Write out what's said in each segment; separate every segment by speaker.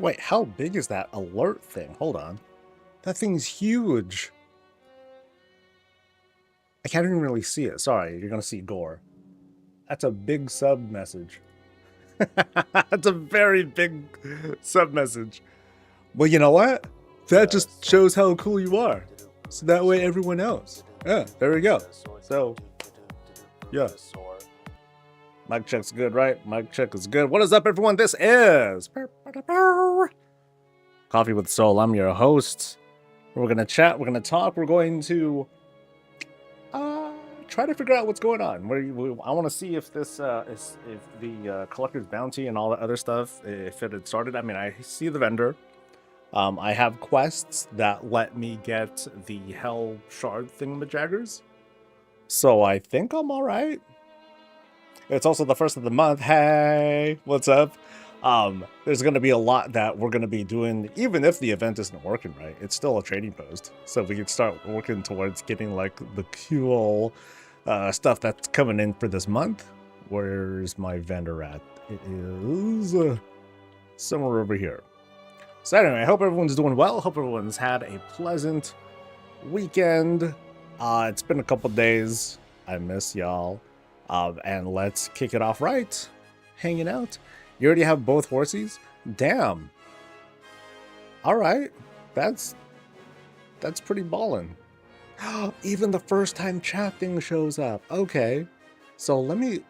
Speaker 1: Wait, how big is that alert thing? Hold on. That thing's huge. I can't even really see it. Sorry, you're gonna see gore. That's a big sub message. That's a very big sub message. Well, you know what? That just shows how cool you are. So that way everyone knows. Yeah, there we go. So, yeah. Mic check's good, right? Mic check is good. What is up, everyone? This is Coffee with Soul. I'm your host. We're going to chat. We're going to talk. We're going to try to figure out what's going on. I want to see if this if the collector's bounty and all that other stuff, if it had started. I mean, I see the vendor. I have quests that let me get the Hell Shard thingamajaggers. So I think I'm all right. It's also the first of the month. Hey, what's up? There's going to be a lot that we're going to be doing, even if the event isn't working right. It's still a trading post. So we can start working towards getting like the cool stuff that's coming in for this month. Where's my vendor at? It is somewhere over here. So anyway, I hope everyone's doing well. Hope everyone's had a pleasant weekend. It's been a couple days. I miss y'all. And let's kick it off right. Hanging out. You already have both horses? Damn. All right. That's pretty ballin'. Even the first time chat thing shows up. Okay. So let me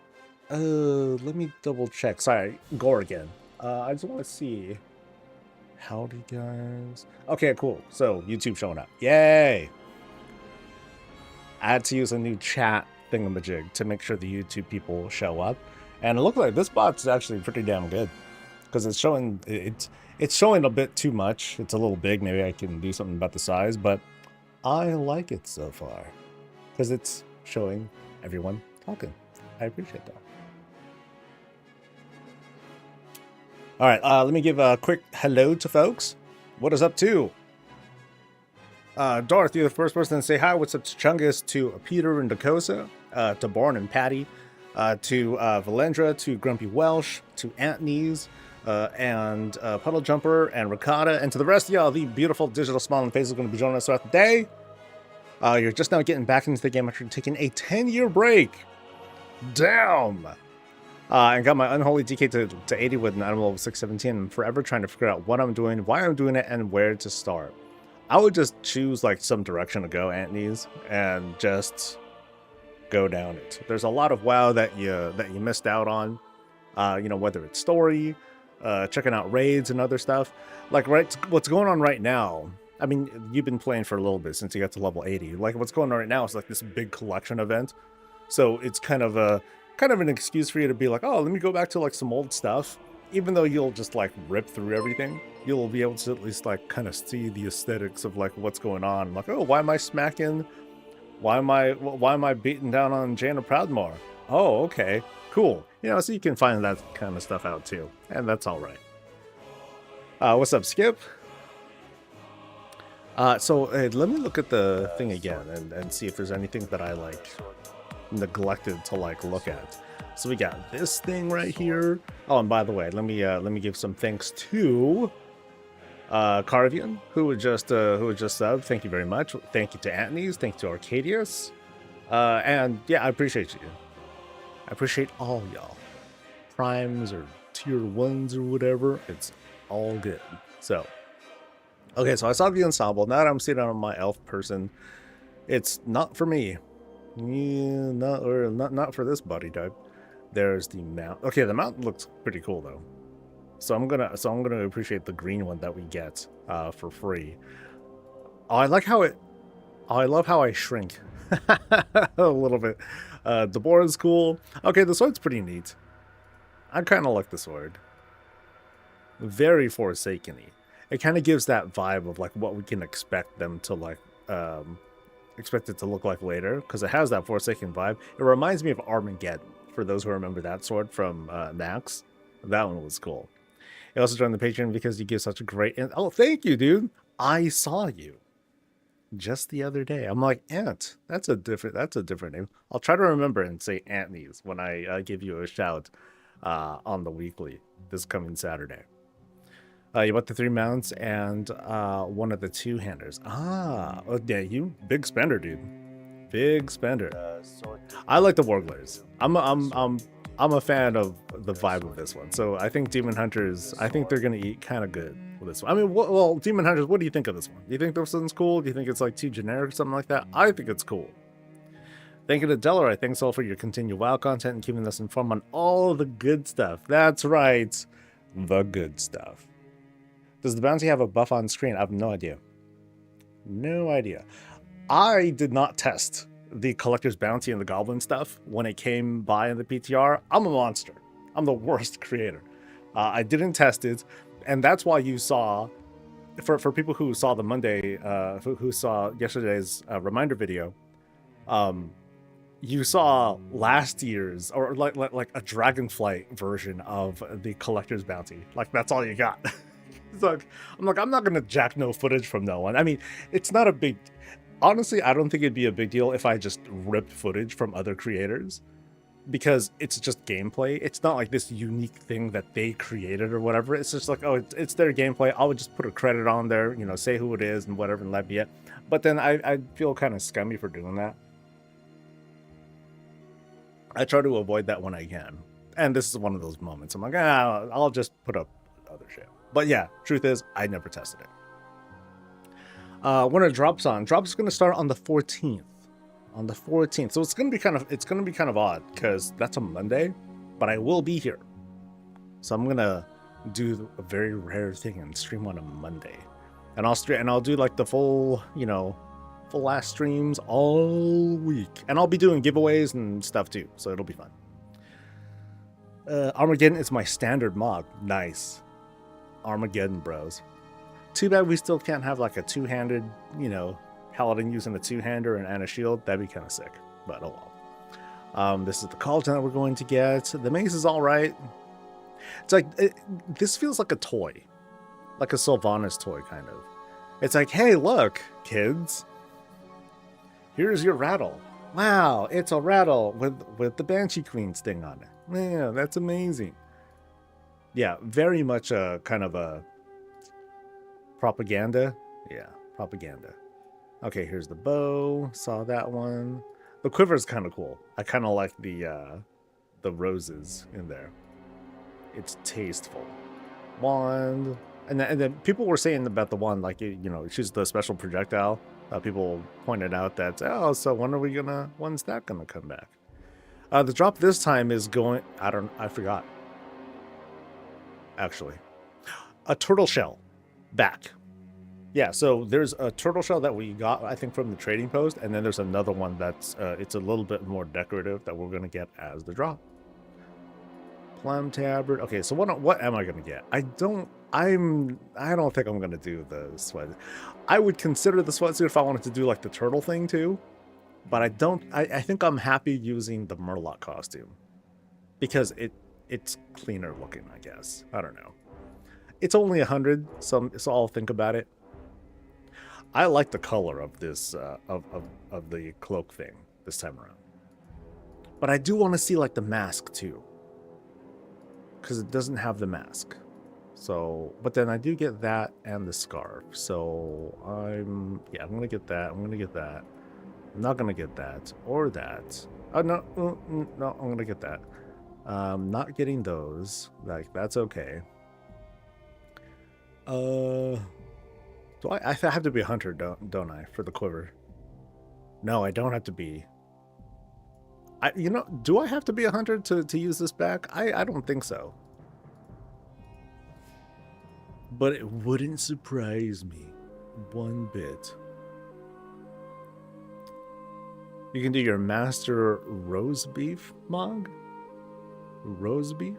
Speaker 1: double check. Sorry, Gore again. I just want to see. Howdy, guys. Okay, cool. So YouTube showing up. Yay. I had to use a new chat thingamajig to make sure the YouTube people show up, and it looks like this bot's actually pretty damn good because it's showing a bit too much. It's a little big. Maybe I can do something about the size, but I like it so far because it's showing everyone talking. I appreciate that. All right, let me give a quick hello to folks. What is up to? Darth, you're the first person to say hi. What's up to Chungus, to Peter and Dakosa, to Born and Patty, to Valendra, to Grumpy Welsh, to Antneys, and Puddle Jumper, and Ricotta, and to the rest of y'all, the beautiful digital smiling faces are going to be joining us throughout the day. You're just now getting back into the game after taking a 10-year break. Damn! And got my unholy DK to 80 with an animal of 617. I'm forever trying to figure out what I'm doing, why I'm doing it, and where to start. I would just choose like some direction to go, Antneys, and just go down it. There's a lot of WoW that you missed out on. You know, whether it's story, checking out raids and other stuff. Like what's going on right now. I mean, you've been playing for a little bit since you got to level 80. Like what's going on right now is like this big collection event. So it's kind of an excuse for you to be like, oh, let me go back to like some old stuff. Even though you'll just like rip through everything, you'll be able to at least like kind of see the aesthetics of like what's going on. Like, oh, why am I smacking? Why am I beating down on Jaina Proudmoore? Oh, okay, cool. You know, so you can find that kind of stuff out too, and that's all right. What's up, Skip? So let me look at the thing again and see if there's anything that I like neglected to like look at. So we got this thing right here. Oh, and by the way, let me give some thanks to Carvian, who would just sub. Thank you very much. Thank you to Antneys. Thank you to Arcadius. And yeah, I appreciate you. I appreciate all y'all. Primes or tier 1s or whatever. It's all good. So okay, so I saw the ensemble. Now that I'm sitting on my elf person, it's not for me. Yeah, not for this body type. There's the mount. Okay, the mount looks pretty cool though. So I'm gonna appreciate the green one that we get for free. Oh, I love how I shrink a little bit. The board is cool. Okay, the sword's pretty neat. I kind of like the sword. Very Forsaken-y. It kind of gives that vibe of like what we can expect them to like expect it to look like later, because it has that Forsaken vibe. It reminds me of Armageddon, for those who remember that sword from Max. That one was cool. I also joined the Patreon because you give such a great... Oh, thank you, dude. I saw you just the other day. I'm like, Ant. That's a different name. I'll try to remember and say Antneys when I give you a shout on the weekly this coming Saturday. You want the 3 mounts and one of the 2-handers. Ah, oh, yeah, you big spender, dude. Big spender. I like the warglers. I'm a fan of the vibe of this one. So I think Demon Hunters, I think they're gonna eat kind of good with this one. I mean, well, Demon Hunters, what do you think of this one? Do you think this one's cool? Do you think it's like too generic or something like that? I think it's cool. Thank you to Delaware. Thanks all for your continued WoW content and keeping us informed on all the good stuff. That's right, the good stuff. Does the bounty have a buff on screen? I have no idea. No idea. I did not test the collector's bounty and the goblin stuff when it came by in the PTR. I'm a monster. I'm the worst creator. I didn't test it, and that's why you saw, for people who saw the Monday, who saw yesterday's reminder video, you saw last year's, or like a Dragonflight version of the collector's bounty. Like, that's all you got. It's like, I'm not gonna jack no footage from no one. I mean, it's not a big, honestly, I don't think it'd be a big deal if I just ripped footage from other creators, because it's just gameplay. It's not like this unique thing that they created or whatever. It's just like, oh, it's their gameplay. I would just put a credit on there, you know, say who it is and whatever, and let me it. But then I feel kind of scummy for doing that. I try to avoid that when I can. And this is one of those moments. I'm like, I'll just put up other shit. But yeah, truth is, I never tested it. When it drops on, drop's going to start on the 14th. On the 14th. So it's going to be kind of odd because that's a Monday, but I will be here. So I'm going to do a very rare thing and stream on a Monday. And I'll do like the full, you know, full last streams all week. And I'll be doing giveaways and stuff too, so it'll be fun. Armageddon is my standard mod. Nice. Armageddon, bros. Too bad we still can't have like a 2-handed, you know, paladin using a 2-hander and a shield. That'd be kind of sick, but oh well. This is the cauldron that we're going to get. The mace is all right. It's like, this feels like a toy. Like a Sylvanas toy, kind of. It's like, hey, look, kids. Here's your rattle. Wow, it's a rattle with the Banshee Queen's thing on it. Man, that's amazing. Yeah, very much a kind of a propaganda. Yeah, propaganda. Okay, here's the bow. Saw that one. The quiver is kind of cool. I kind of like the roses in there. It's tasteful. Wand. And then people were saying about the wand, like, you know, she's the special projectile. People pointed out that, oh, so when's that gonna come back? The drop this time is going, I forgot. Actually. A turtle shell back. Yeah, so there's a turtle shell that we got, I think, from the trading post, and then there's another one that's, it's a little bit more decorative that we're gonna get as the drop. Plum tabard. Okay, so what am I gonna get? I don't think I'm gonna do the sweat. I would consider the sweatsuit if I wanted to do like the turtle thing too, but I think I'm happy using the Murloc costume because it's cleaner looking, I guess. I don't know. It's only 100, so I'll think about it. I like the color of this of the cloak thing this time around, but I do want to see like the mask too, because it doesn't have the mask. So, but then I do get that and the scarf. So I'm gonna get that. I'm gonna get that. I'm not gonna get that or that. Oh no, no, I'm gonna get that. Not getting those. Like, that's okay. Do I have to be a hunter, don't I, for the quiver? No, I don't have to be. You know, do I have to be a hunter to use this back? I don't think so. But it wouldn't surprise me one bit. You can do your master roast beef mog? Roast beef?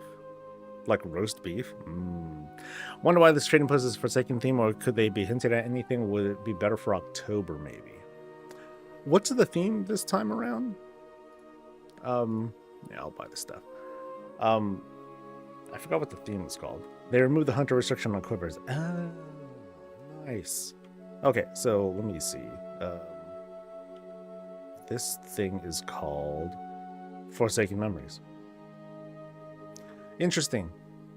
Speaker 1: Like roast beef? Wonder why this trading post is Forsaken theme, or could they be hinted at anything? Would it be better for October, maybe? What's the theme this time around? Yeah, I'll buy the stuff. I forgot what the theme is called. They removed the hunter restriction on quivers. Oh, nice. Okay, so let me see. This thing is called Forsaken Memories. Interesting.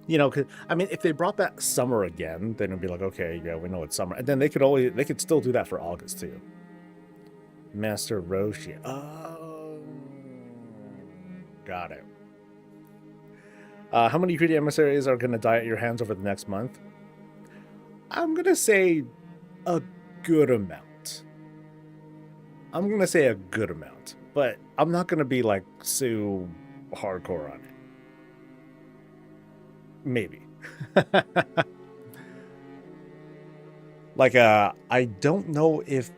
Speaker 1: You know, 'cause, I mean, if they brought that summer again, then it'd be like, okay, yeah, we know it's summer, and then they could still do that for August too. Master Roshi. Oh, got it. How many greedy emissaries are going to die at your hands over the next month? I'm going to say a good amount. But I'm not going to be like so hardcore on it. Maybe. Like, I don't know if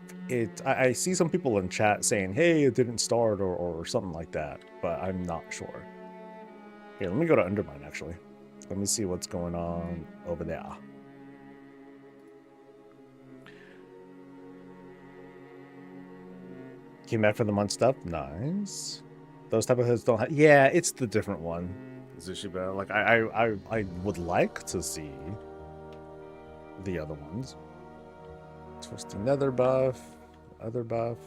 Speaker 1: I see some people in chat saying, hey, it didn't start or something like that, but I'm not sure. Here, let me go to Undermine, actually. Let me see what's going on over there. Came back for the month stuff. Nice. Those type of hits don't have... Yeah, it's the different one. Zushiba. Like, I would like to see the other ones. Twisting nether buff. Other buff.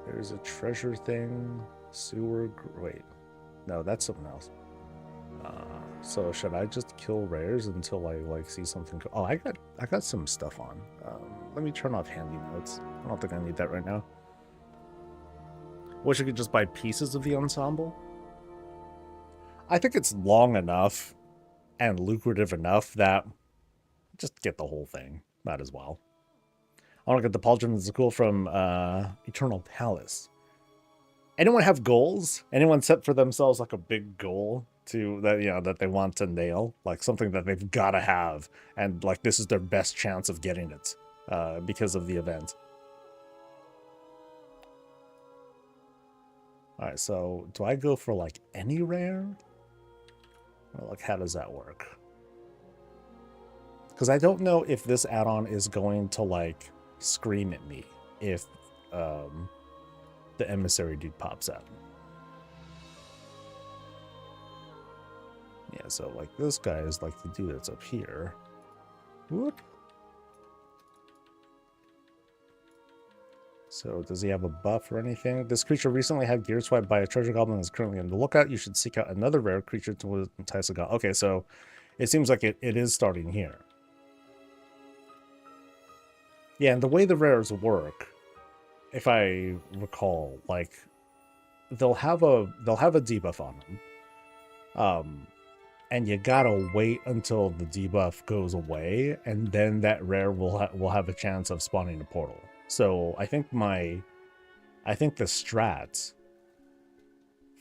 Speaker 1: There's a treasure thing. Sewer... Wait. No, that's something else. So should I just kill rares until I like see something? Oh, I got some stuff on. Let me turn off handy notes. I don't think I need that right now. Wish I could just buy pieces of the ensemble. I think it's long enough and lucrative enough that just get the whole thing. Might as well. I want to get the Pauldron of the Cool from Eternal Palace. Anyone have goals? Anyone set for themselves like a big goal to that, you know, that they want to nail, like something that they've got to have, and like this is their best chance of getting it because of the event? All right, so do I go for like any rare? Or like how does that work? Because I don't know if this add-on is going to like scream at me if the emissary dude pops out. Yeah, so like this guy is like the dude that's up here. Whoop. So does he have a buff or anything? This creature recently had gear swiped by a treasure goblin and is currently on the lookout. You should seek out another rare creature to entice a goblin. Okay, so it seems like it is starting here. Yeah, and the way the rares work, if I recall, like they'll have a debuff on them. And you gotta wait until the debuff goes away, and then that rare will have a chance of spawning a portal. So I think the strat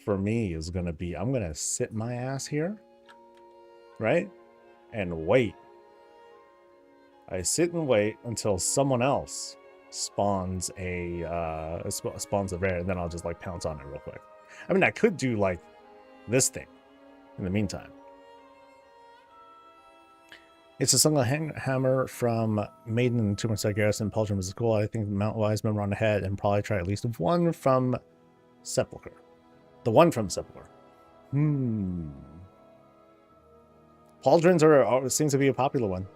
Speaker 1: for me is gonna be I'm gonna sit my ass here, right, and wait. I sit and wait until someone else spawns a rare, and then I'll just like pounce on it real quick. I mean, I could do like this thing in the meantime. It's a single hammer from Maiden and Tombstone Garrison. Pauldron is cool. I think Mount Wise member on ahead, and probably try at least one from Sepulchre. The one from Sepulchre. Pauldrons seems to be a popular one.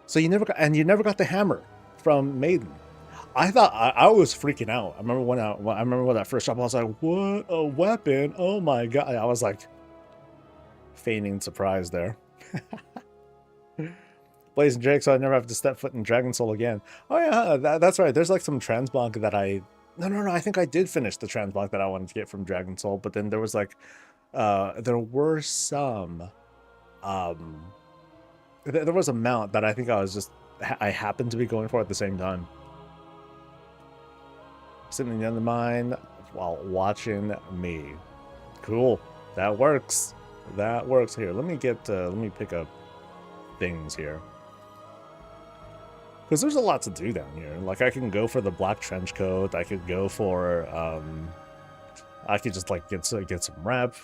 Speaker 1: So you never got the hammer from Maiden. I thought I was freaking out. I remember when that first shop, I was like, "What a weapon! Oh my god!" I was like feigning surprise there. Blaze and Drake, so I never have to step foot in Dragon Soul again. Oh yeah, that's right. There's like some transmog that no, I think I did finish the transmog that I wanted to get from Dragon Soul, but then there was like there were some there was a mount that I think I happened to be going for at the same time. Sitting in the Undermine while watching me. Cool. That works. That works. Here, let me pick up things here. Because there's a lot to do down here. Like, I can go for the black trench coat. I could go for, I could just, like, get some rep.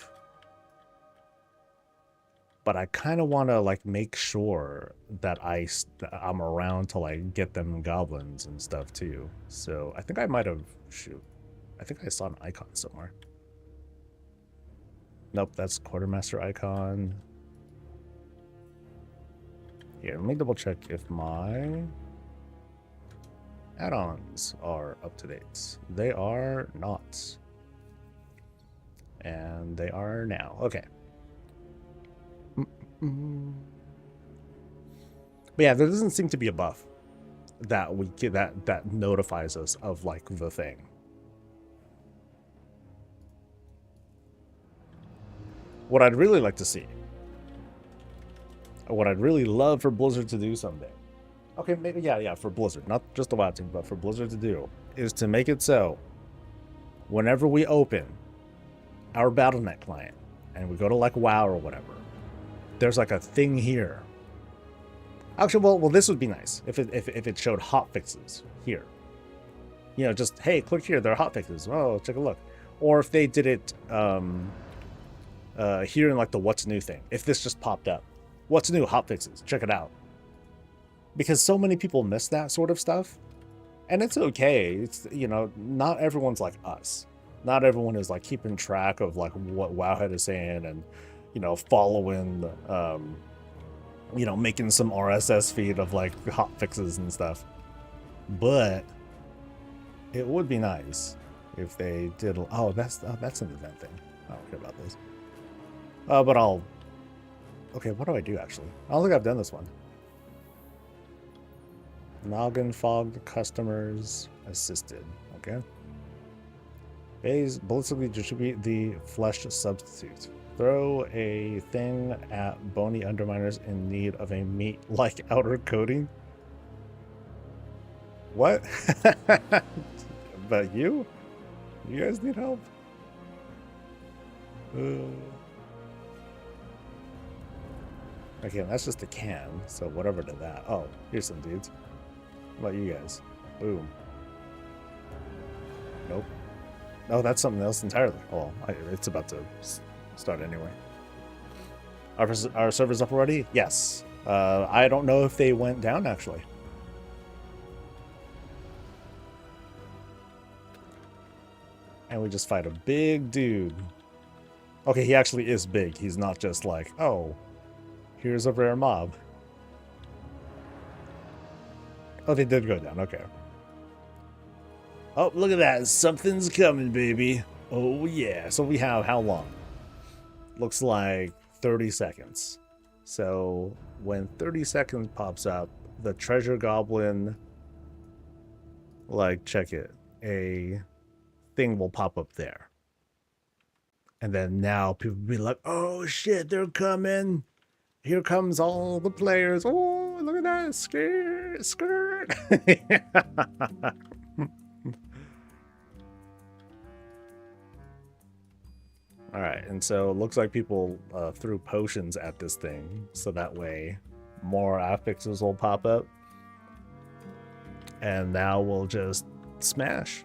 Speaker 1: But I kind of want to, like, make sure that I'm around to, like, get them goblins and stuff, too. So, I think I might have... Shoot. I think I saw an icon somewhere. Nope, that's Quartermaster icon. Here, let me double check if my add-ons are up to date. They are not. And And they are now. Okay. But yeah, there doesn't seem to be a buff that we get that notifies us of like the thing. What I'd really like to see, what I'd really love for Blizzard to do someday, okay, maybe yeah, for Blizzard, not just the WoW team, but for Blizzard to do, is to make it so whenever we open our Battle.net client and we go to like WoW or whatever, there's like a thing here. Actually, well, this would be nice if it showed hotfixes here. You know, just hey, click here. There are hotfixes. Oh, take a look. Or if they did it here in like the what's new thing. If this just popped up, what's new? Hotfixes. Check it out. Because so many people miss that sort of stuff, and it's okay. It's, you know, not everyone's like us. Not everyone is like keeping track of like what Wowhead is saying and, you know, following you know, making some RSS feed of like hot fixes and stuff. But it would be nice if they did. Oh, that's an event thing. I don't care about this. But I'll. Okay, what do I do actually? I don't think I've done this one. Noggin fogged customers assisted. Okay. Ballistically distribute the flesh substitute. Throw a thing at bony underminers in need of a meat-like outer coating. What? But you? You guys need help? Okay, that's just a can, so whatever to that. Oh, here's some dudes. What about you guys? Boom. Nope. Oh, that's something else entirely. Oh, it's about to start anyway. Our servers up already? Yes. I don't know if they went down actually. And we just fight a big dude. Okay, he actually is big. He's not just like, oh, here's a rare mob. Oh, they did go down. Okay. Oh, look at that. Something's coming, baby. Oh, yeah. So we have how long? Looks like 30 seconds. So when 30 seconds pops up, the treasure goblin, like, check it, a thing will pop up there. And then now people will be like, oh shit, they're coming. Here comes all the players. Oh, look at that. Skirt, skirt. All right, and so it looks like people threw potions at this thing, so that way more affixes will pop up. And now we'll just smash.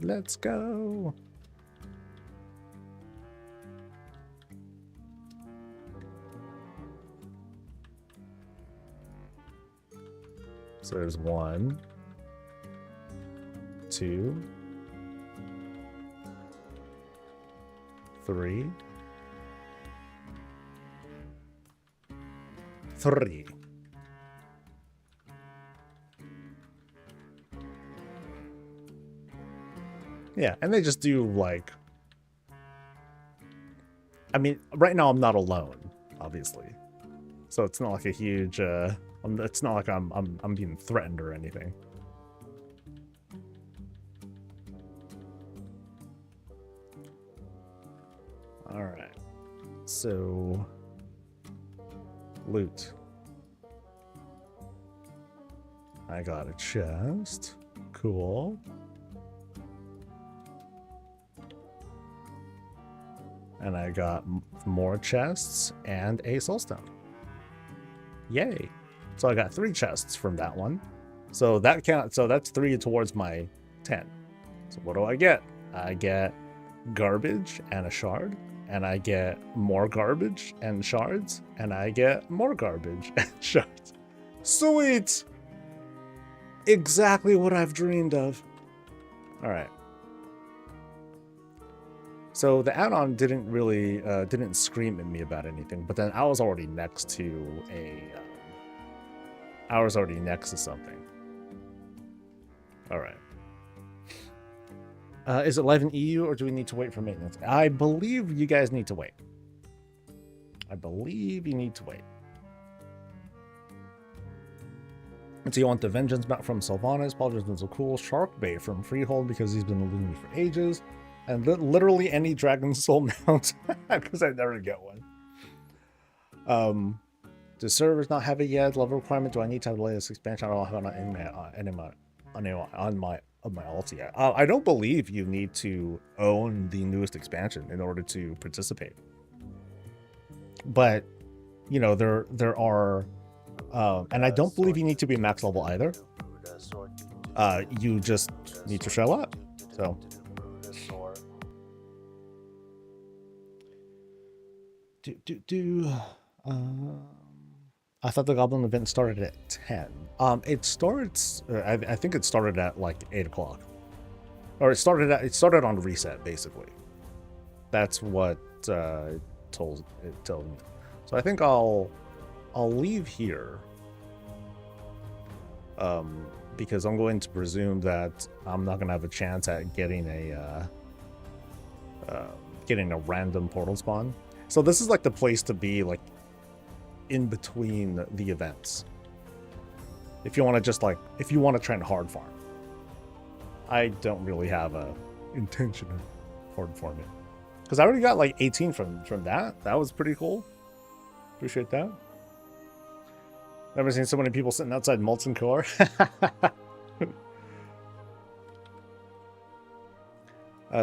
Speaker 1: Let's go. So there's 1, 2, 3, 3. Yeah, and they just do like, I mean, right now I'm not alone, obviously, so it's not like a huge. It's not like I'm being threatened or anything. All right, so loot. I got a chest. Cool. And I got more chests and a soulstone. Yay. So I got 3 chests from that one. So that counts. So that's 3 towards my 10. So what do I get? I get garbage and a shard. And I get more garbage and shards. And I get more garbage and shards. Sweet! Exactly what I've dreamed of. All right. So the add-on didn't really didn't scream at me about anything, but then I was already next to something. All right. Is it live in EU or do we need to wait for maintenance? I believe you guys need to wait. I believe you need to wait. And so you want the Vengeance mount from Sylvanas, Paul just been so cool. Shark Bait from Freehold because he's been eluding me for ages. And literally any Dragon Soul mount because I never get one. Do servers not have it yet? Level requirement? Do I need to have the latest expansion? I don't have it on my alt yet. I don't believe you need to own the newest expansion in order to participate. But you know there are, and I don't believe you need to be max level either. You just need to show up. So. I thought the Goblin event started at 10. It starts. I think it started at like 8 o'clock, or it started on reset basically. That's what it told me. So I think I'll leave here. Because I'm going to presume that I'm not going to have a chance at getting a random portal spawn. So this is like the place to be, like in between the events. If you want to just like, if you want to try and hard farm. I don't really have a intention of hard farming. Because I already got like 18 from that. That was pretty cool. Appreciate that. Never seen so many people sitting outside Molten Core.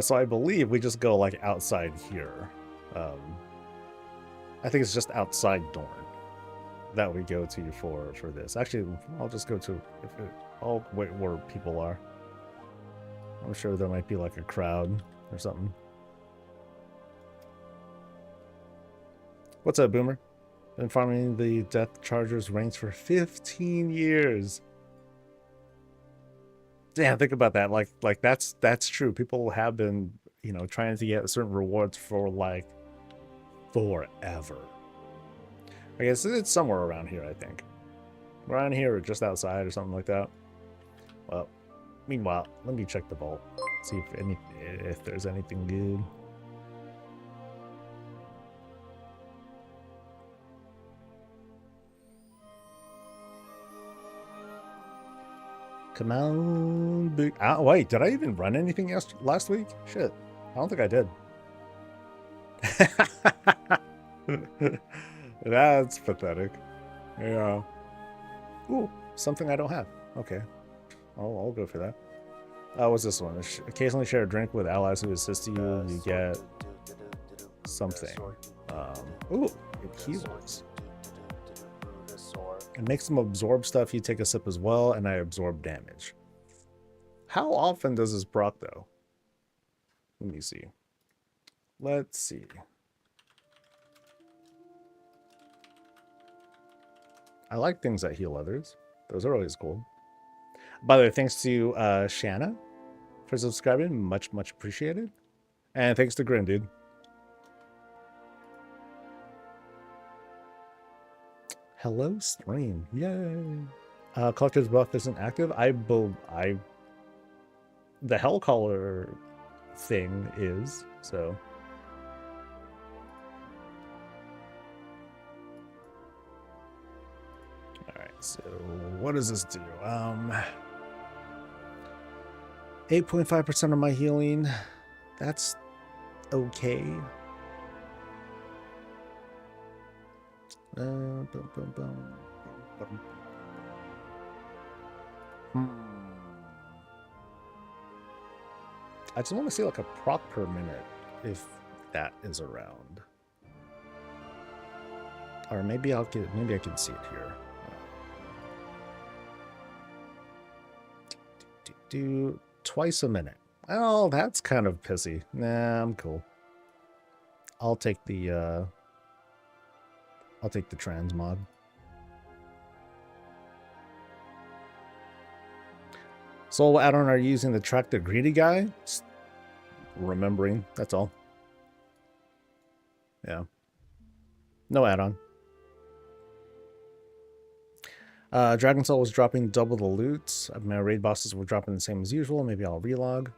Speaker 1: So I believe we just go like outside here. I think it's just outside Dorn that we go to for this. Actually, I'll just go to I'll wait where people are. I'm sure there might be like a crowd or something. What's up, Boomer? Been farming the Death Charger's ranks for 15 years. Damn, think about that. Like that's true. People have been, you know, trying to get certain rewards for like forever. I guess it's somewhere around here, I think. Around here or just outside or something like that. Well, meanwhile, let me check the vault. See if there's anything good. Come on, big. Wait, did I even run anything last week? Shit, I don't think I did. That's pathetic. Yeah. Ooh, something I don't have. Okay, I'll go for that. What's this one? Occasionally share a drink with allies who assist you. You get something. Ooh, it heals. It makes them absorb stuff. You take a sip as well, and I absorb damage. How often does this proc, though? Let me see. Let's see. I like things that heal others. Those are always cool. By the way, thanks to Shanna for subscribing. Much appreciated. And thanks to Grin, dude. Hello, stream. Yay. Collector's buff isn't active. The Hellcaller thing is, so. Alright, so what does this do? 8.5% of my healing. That's okay. I just want to see like a proc per minute if that is around, or maybe I can see it here. Do twice a minute. Oh, that's kind of pissy. Nah, I'm cool. I'll take the transmog. So what add-on are you using to track the greedy guy? Just remembering, that's all. Yeah. No add-on. Dragon Soul was dropping double the loot. My raid bosses were dropping the same as usual. Maybe I'll relog.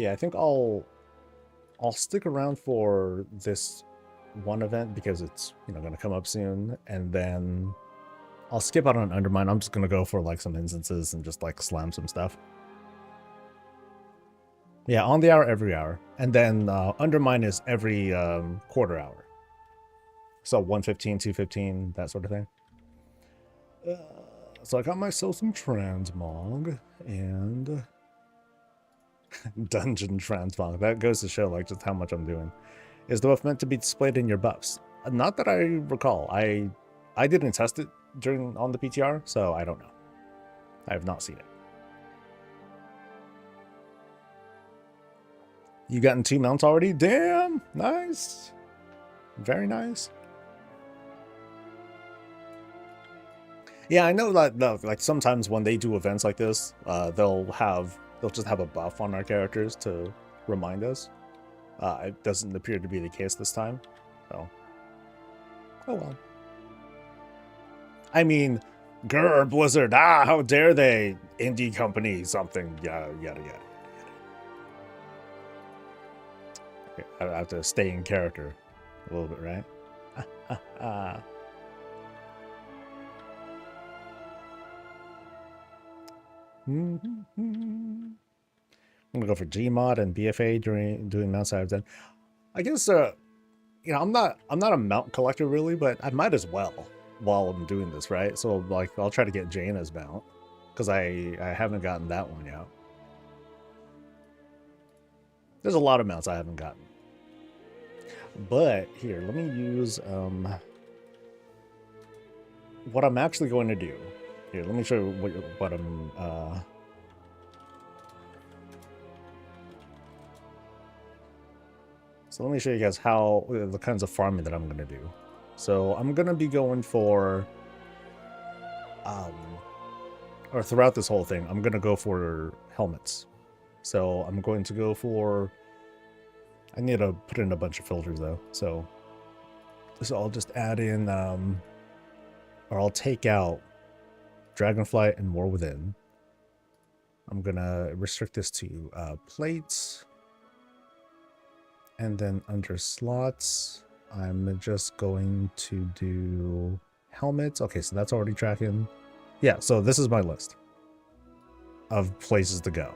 Speaker 1: Yeah, I think I'll stick around for this one event because it's, you know, going to come up soon, and then I'll skip out on Undermine. I'm just going to go for like some instances and just like slam some stuff. Yeah, on the hour, every hour. And then Undermine is every quarter hour. So 115, 215, that sort of thing. So I got myself some transmog and dungeon transmog. That goes to show like just how much I'm doing. Is the buff meant to be displayed in your buffs? Not that I recall. I didn't test it on the PTR, so I don't know. I have not seen it. You gotten 2 mounts already? Damn! Nice! Very nice. Yeah, I know that like sometimes when they do events like this, they'll just have a buff on our characters to remind us. It doesn't appear to be the case this time. So, oh well. I mean, grr, Blizzard, how dare they? Indie company, something, yada, yada, yada. Okay, I have to stay in character a little bit, right? I'm gonna go for Gmod and BFA doing mounts I've done. I guess you know, I'm not a mount collector really, but I might as well while I'm doing this, right? So like I'll try to get Jaina's mount because I haven't gotten that one yet. There's a lot of mounts I haven't gotten. But here, let me use what I'm actually going to do. Here, let me show you what I'm so let me show you guys how the kinds of farming that I'm going to do. So I'm going to be going for or throughout this whole thing, I'm going to go for helmets. So I'm going to go for, I need to put in a bunch of filters though. So I'll just add in, or I'll take out Dragonflight and War Within. I'm going to restrict this to plates. And then under slots, I'm just going to do helmets. Okay, so that's already tracking. Yeah, so this is my list of places to go.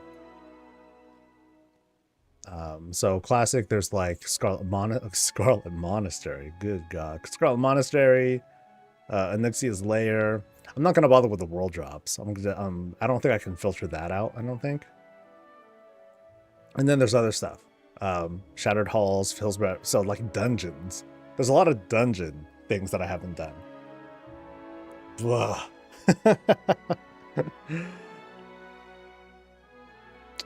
Speaker 1: So classic, there's like Scarlet Monastery. Good God. Scarlet Monastery, Onyxia's Lair. I'm not going to bother with the world drops. I don't think I can filter that out, I don't think. And then there's other stuff. Shattered Halls, Fillsborough, so like dungeons. There's a lot of dungeon things that I haven't done. Blah.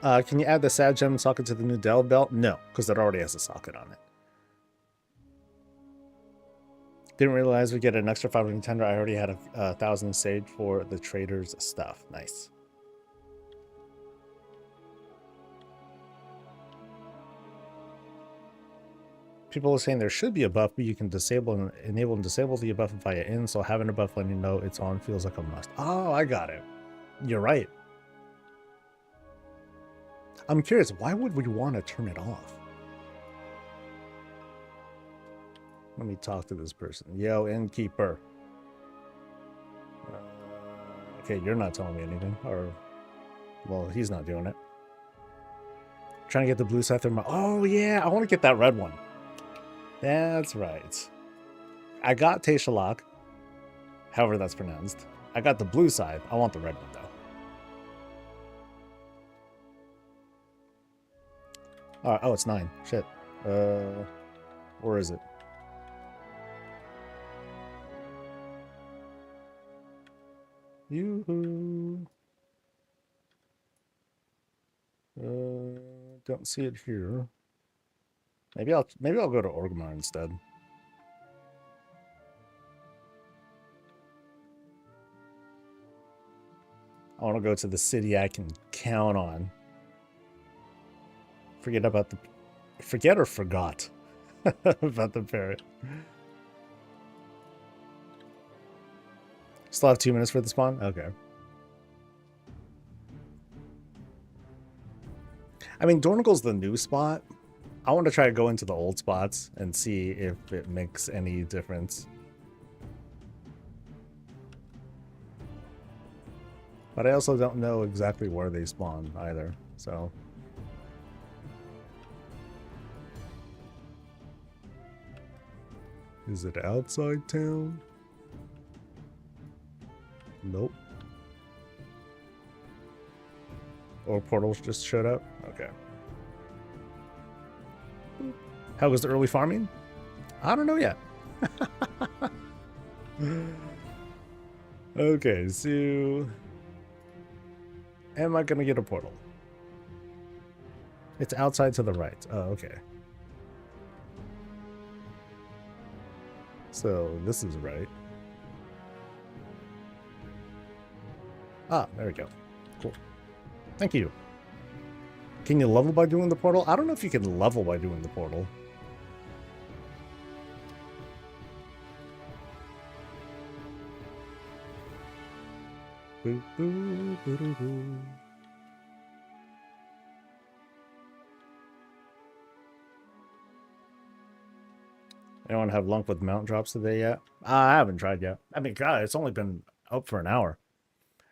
Speaker 1: Can you add the Sad Gem socket to the new Dell belt? No, because it already has a socket on it. Didn't realize we get an extra 500 tender. I already had a 1,000 saved for the trader's stuff. Nice. People are saying there should be a buff, but you can enable and disable the buff via in, so having a buff letting you know it's on feels like a must. Oh, I got it. You're right. I'm curious, why would we want to turn it off? Let me talk to this person. Yo, innkeeper. Okay, you're not telling me anything. Or, well, he's not doing it. Trying to get the blue scythe through my... Oh, yeah, I want to get that red one. That's right. I got Tayshalak, however that's pronounced. I got the blue scythe. I want the red one, though. Oh, it's 9. Shit. Where is it? Yoo-hoo. Don't see it here. Maybe I'll go to Orgrimmar instead. I want to go to the city I can count on. Forget or forgot about the parrot. Still have 2 minutes for the spawn? Okay. I mean, Dornagle's the new spot. I want to try to go into the old spots and see if it makes any difference. But I also don't know exactly where they spawn either, so... Is it outside town? Nope. Or portals just showed up? Okay. How was the early farming? I don't know yet. Okay, so... Am I gonna get a portal? It's outside to the right. Oh, okay. So, this is right. Ah, there we go. Cool. Thank you. Can you level by doing the portal? I don't know if you can level by doing the portal. Boo, boo, boo, boo, boo. Anyone have luck with mount drops today yet? I haven't tried yet. I mean, God, it's only been up for an hour.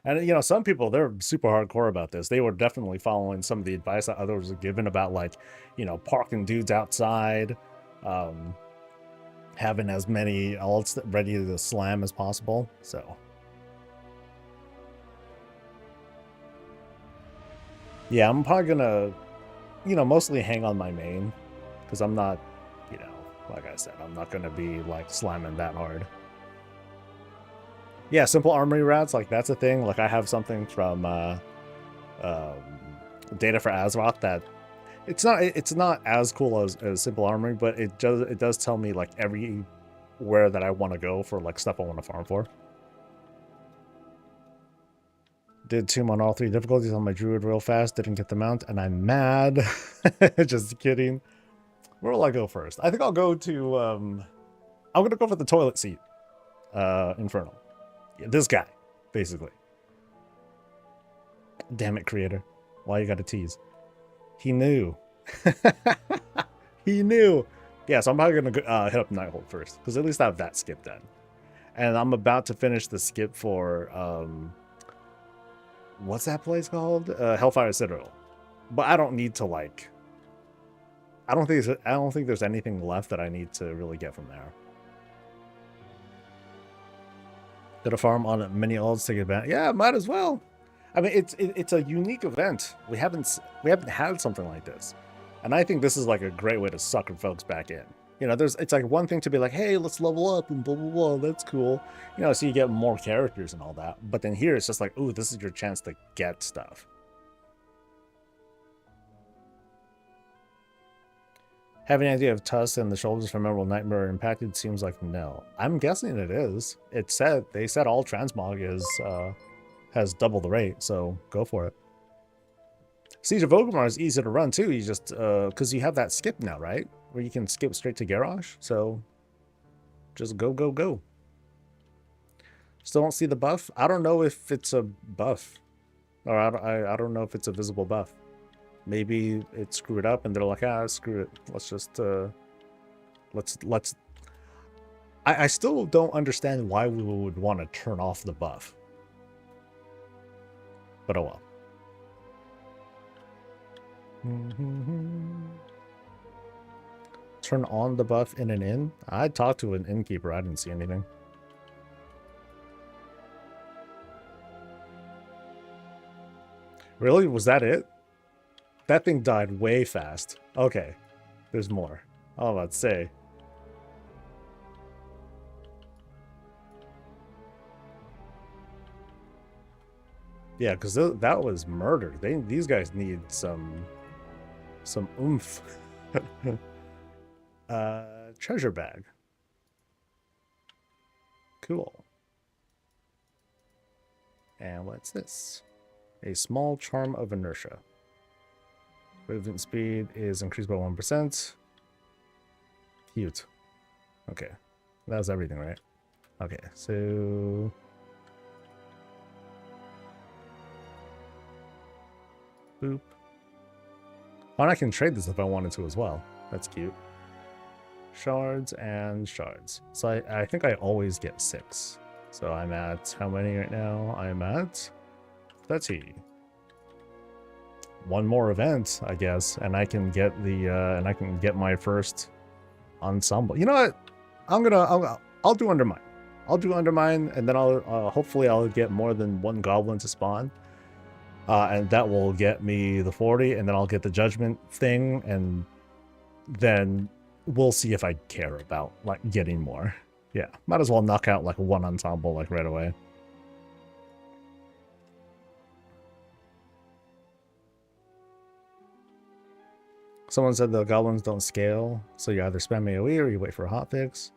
Speaker 1: And, you know, some people, they're super hardcore about this. They were definitely following some of the advice that others were given about, like, you know, parking dudes outside, having as many ults ready to slam as possible. So, yeah, I'm probably gonna, you know, mostly hang on my main, because I'm not, you know, like I said, I'm not gonna be, like, slamming that hard. Yeah, simple armory routes, like, that's a thing. Like, I have something from Data for Azeroth that it's not as cool as simple armory, but it does tell me, like, everywhere that I want to go for, like, stuff I want to farm for. Did tomb on all 3 difficulties on my druid real fast, didn't get the mount, and I'm mad. Just kidding. Where will I go first? I think I'll go to I'm gonna go for the toilet seat. Infernal. Yeah, this guy, basically. Damn it, creator. Why you gotta tease? He knew. He knew. Yeah, so I'm probably going to hit up Nighthold first, because at least I have that skip done. And I'm about to finish the skip for, what's that place called? Hellfire Citadel. But I don't need to, like... I don't think there's anything left that I need to really get from there. Did a farm on mini ults to get advantage? Yeah, might as well. I mean, it's a unique event. We haven't had something like this, and I think this is like a great way to sucker folks back in. You know, it's like one thing to be like, hey, let's level up and blah blah blah. That's cool. You know, so you get more characters and all that. But then here it's just like, ooh, this is your chance to get stuff. Have any idea if Tusk and the Shoulders from Memorable Nightmare are impacted? Seems like no. I'm guessing it is. They said all transmog is has double the rate, so go for it. Siege of Orgrimmar is easy to run too. You just because you have that skip now, right? Where you can skip straight to Garrosh. So just go, go, go. Still don't see the buff. I don't know if it's a buff, or I don't know if it's a visible buff. Maybe it screwed up and they're like, ah, screw it. Let's just let's. I still don't understand why we would want to turn off the buff. But oh well. Turn on the buff in an inn? I talked to an innkeeper. I didn't see anything. Really? Was that it? That thing died way fast. Okay. There's more. I was about to say. Yeah, because that was murder. These guys need some oomph. Treasure bag. Cool. And what's this? A small charm of inertia. Movement speed is increased by 1%. Cute. Okay. That was everything, right? Okay, so... Boop. Oh, and I can trade this if I wanted to as well. That's cute. Shards and shards. So I think I always get 6. So I'm at how many right now? I'm at 30. One more event, I guess, and I can get my first ensemble. You know what? I'll do Undermine. I'll do Undermine, and then hopefully I'll get more than one goblin to spawn. And that will get me the 40, and then I'll get the judgment thing, and then we'll see if I care about like getting more. Yeah, might as well knock out like one ensemble like right away. Someone said the goblins don't scale, so you either spam AoE or you wait for a hotfix.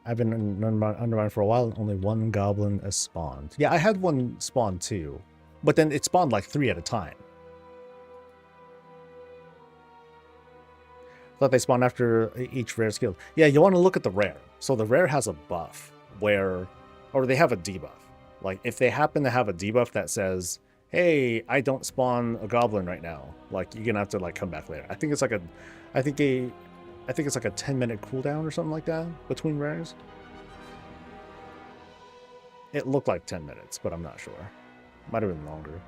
Speaker 1: I've been in Undermine for a while and only one goblin has spawned. Yeah, I had one spawn too, but then it spawned like 3 at a time. Thought they spawn after each rare skill. Yeah, you want to look at the rare. So the rare has a buff or they have a debuff. Like if they happen to have a debuff that says, hey, I don't spawn a goblin right now, like you're gonna have to like come back later. I think it's like a 10-minute cooldown or something like that between rares. It looked like 10 minutes, but I'm not sure. Might have been longer.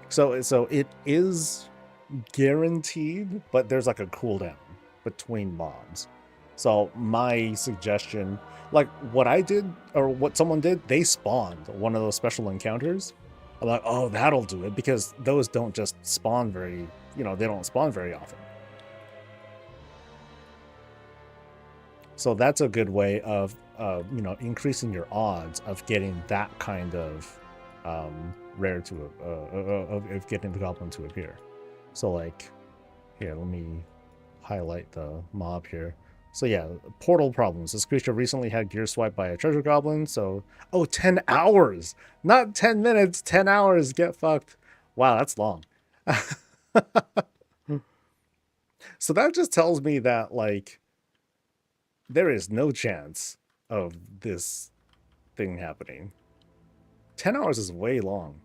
Speaker 1: So it is guaranteed, but there's like a cooldown between mobs. So my suggestion, like what I did or what someone did, they spawned one of those special encounters. I'm like, oh, that'll do it, because those don't just spawn they don't spawn very often. So that's a good way of increasing your odds of getting that kind of rare to of getting the goblin to appear. So like, here, let me highlight the mob here. So yeah, portal problems. This creature recently had gear swiped by a treasure goblin. So, 10 hours, not 10 minutes, 10 hours. Get fucked. Wow, that's long. So that just tells me that like there is no chance of this thing happening. 10 hours is way long.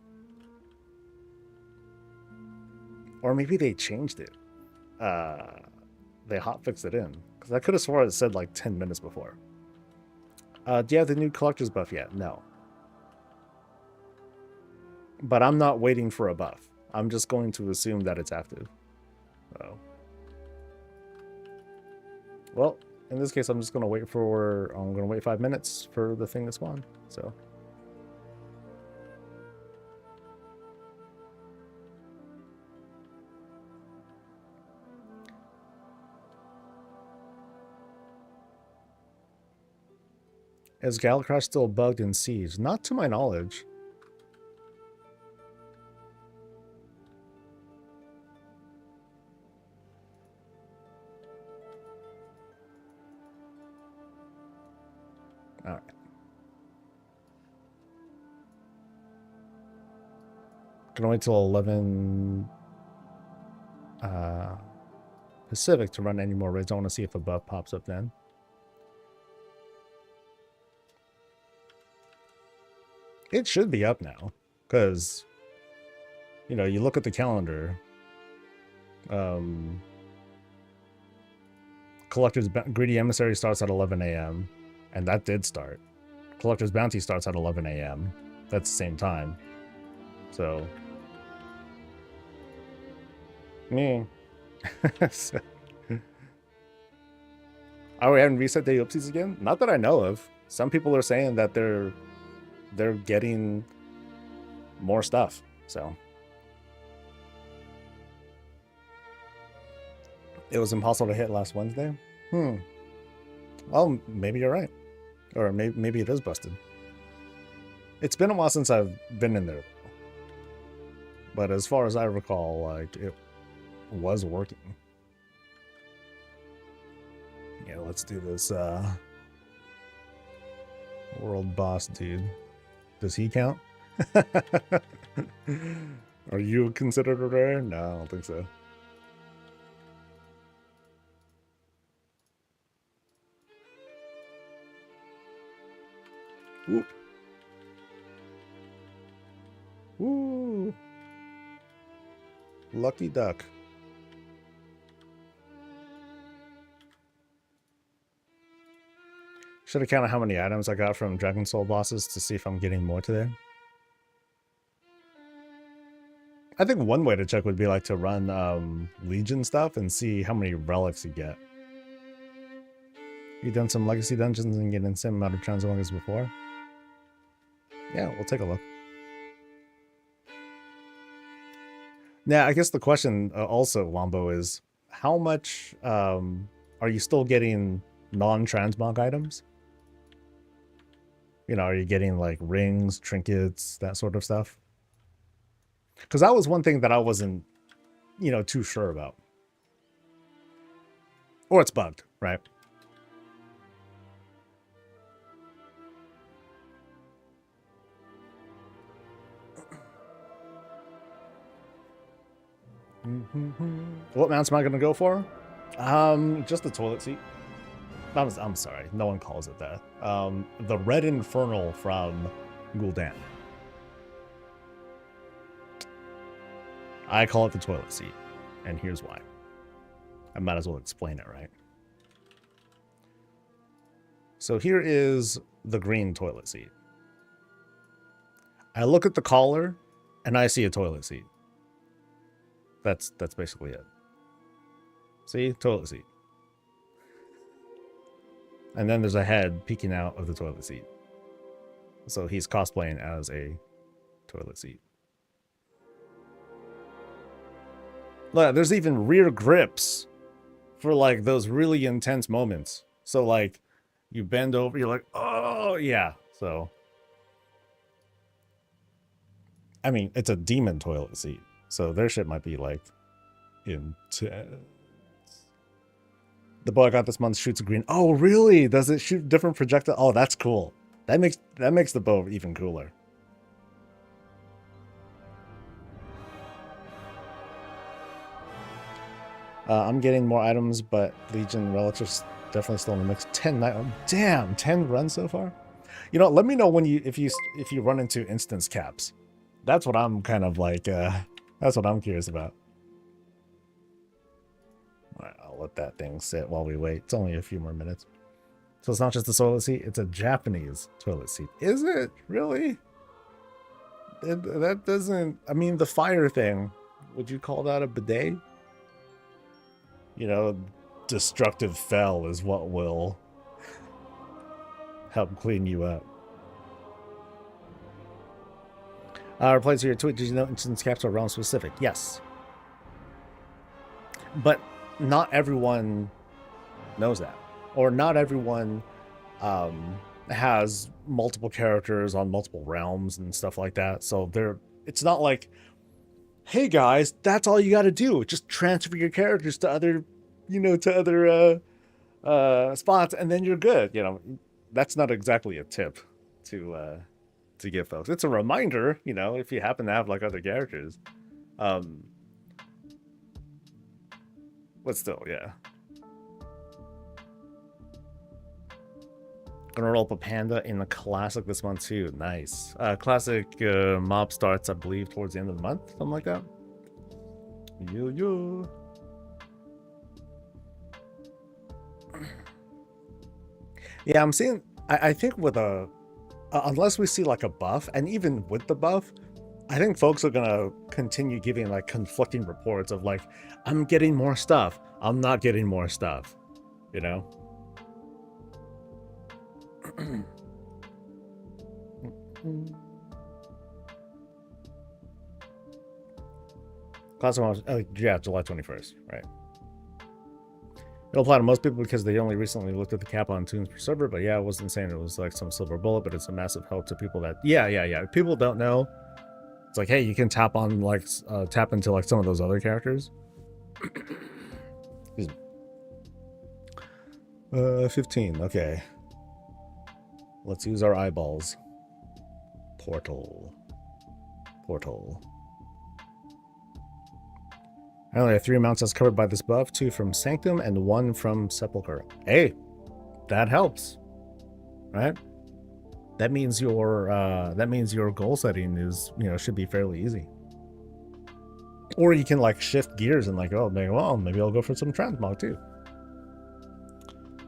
Speaker 1: Or maybe they changed it. They hotfixed it in. Because I could have sworn it said like 10 minutes before. Do you have the new collector's buff yet? No. But I'm not waiting for a buff. I'm just going to assume that it's active. Oh. Well, in this case, I'm just going to wait 5 minutes for the thing to spawn. So. Is Galacrash still bugged in Siege? Not to my knowledge. Alright. Gonna wait till 11 Pacific to run any more raids. I want to see if a buff pops up then. It should be up now, because, you look at the calendar. Collector's Greedy Emissary starts at 11 a.m. And that did start. Collector's Bounty starts at 11 a.m. That's the same time. So. Me. Are we having reset day oopsies again? Not that I know of. Some people are saying that they're getting more stuff, so it was impossible to hit last Wednesday. Well, maybe you're right, or maybe it is busted. It's been a while since I've been in there, but as far as I recall, like, it was working. Yeah, let's do this world boss dude. Does he count? Are you considered a rare? No, I don't think so. Whoop. Woo. Lucky duck. Should have counted how many items I got from Dragon Soul bosses to see if I'm getting more today. I think one way to check would be like to run Legion stuff and see how many relics you get. You done some legacy dungeons and getting the same amount of transmog as before? Yeah, we'll take a look. Now, I guess the question also, Wombo, is how much are you still getting non-transmog items? You know, are you getting like rings, trinkets, that sort of stuff? Because that was one thing that I wasn't, you know, too sure about. Or it's bugged, right? What mounts am I going to go for? Just the toilet seat. I'm sorry, no one calls it that. The Red Infernal from Gul'dan. I call it the toilet seat, and here's why. I might as well explain it, right? So here is the green toilet seat. I look at the collar, and I see a toilet seat. That's basically it. See? Toilet seat. And then there's a head peeking out of the toilet seat. So he's cosplaying as a toilet seat. Look, there's even rear grips for like those really intense moments. So like you bend over, you're like, oh yeah. So I mean, it's a demon toilet seat. So their shit might be like intense. The bow I got this month shoots a green. Oh, really? Does it shoot different projectile? Oh, that's cool. That makes the bow even cooler. I'm getting more items, but Legion relics are definitely still in the mix. 10 night. Oh, damn, 10 runs so far. You know, let me know when if you run into instance caps. That's what I'm kind of like. That's what I'm curious about. All right, I'll let that thing sit while we wait. It's only a few more minutes. So it's not just a toilet seat, it's a Japanese toilet seat. Is it? Really? That doesn't... I mean, the fire thing, would you call that a bidet? You know, destructive fell is what will help clean you up. Replies to your tweet, did you know instance caps are realm specific? Yes. But not everyone knows that. Or not everyone has multiple characters on multiple realms and stuff like that. So it's not like, hey guys, that's all you got to do. Just transfer your characters to other, spots, and then you're good. You know, that's not exactly a tip to give folks. It's a reminder, you know, if you happen to have like other characters. But still, yeah. Gonna roll up a panda in the classic this month too. Nice. Classic mob starts, I believe, towards the end of the month, something like that. Yo. Yeah, I'm seeing. I think with unless we see like a buff, and even with the buff, I think folks are gonna continue giving like conflicting reports of like, I'm getting more stuff, I'm not getting more stuff, you know. Class of, yeah, July 21st, right? It'll apply to most people because they only recently looked at the cap on tunes per server, but yeah, I wasn't saying it was like some silver bullet, but it's a massive help to people that, yeah. People don't know. It's like, hey, you can tap on like, tap into like some of those other characters. 15, okay. Let's use our eyeballs. Portal. I only have 3 mounts that's covered by this buff, 2 from Sanctum and 1 from Sepulchre. Hey, that helps, right? That means your goal setting is, you know, should be fairly easy. Or you can like shift gears and like, oh, maybe I'll go for some transmog too.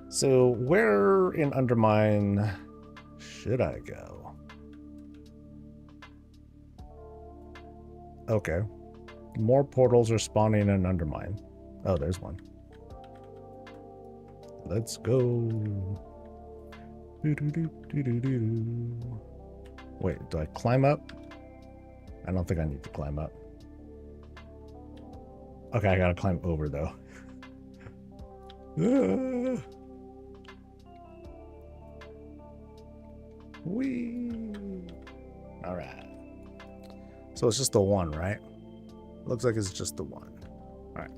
Speaker 1: So where in Undermine should I go? Okay. More portals are spawning in Undermine. Oh, there's one. Let's go. Wait, do I climb up? I don't think I need to climb up. Okay, I gotta climb over though. Whee! Alright. So it's just the one, right? Looks like it's just the one. Alright.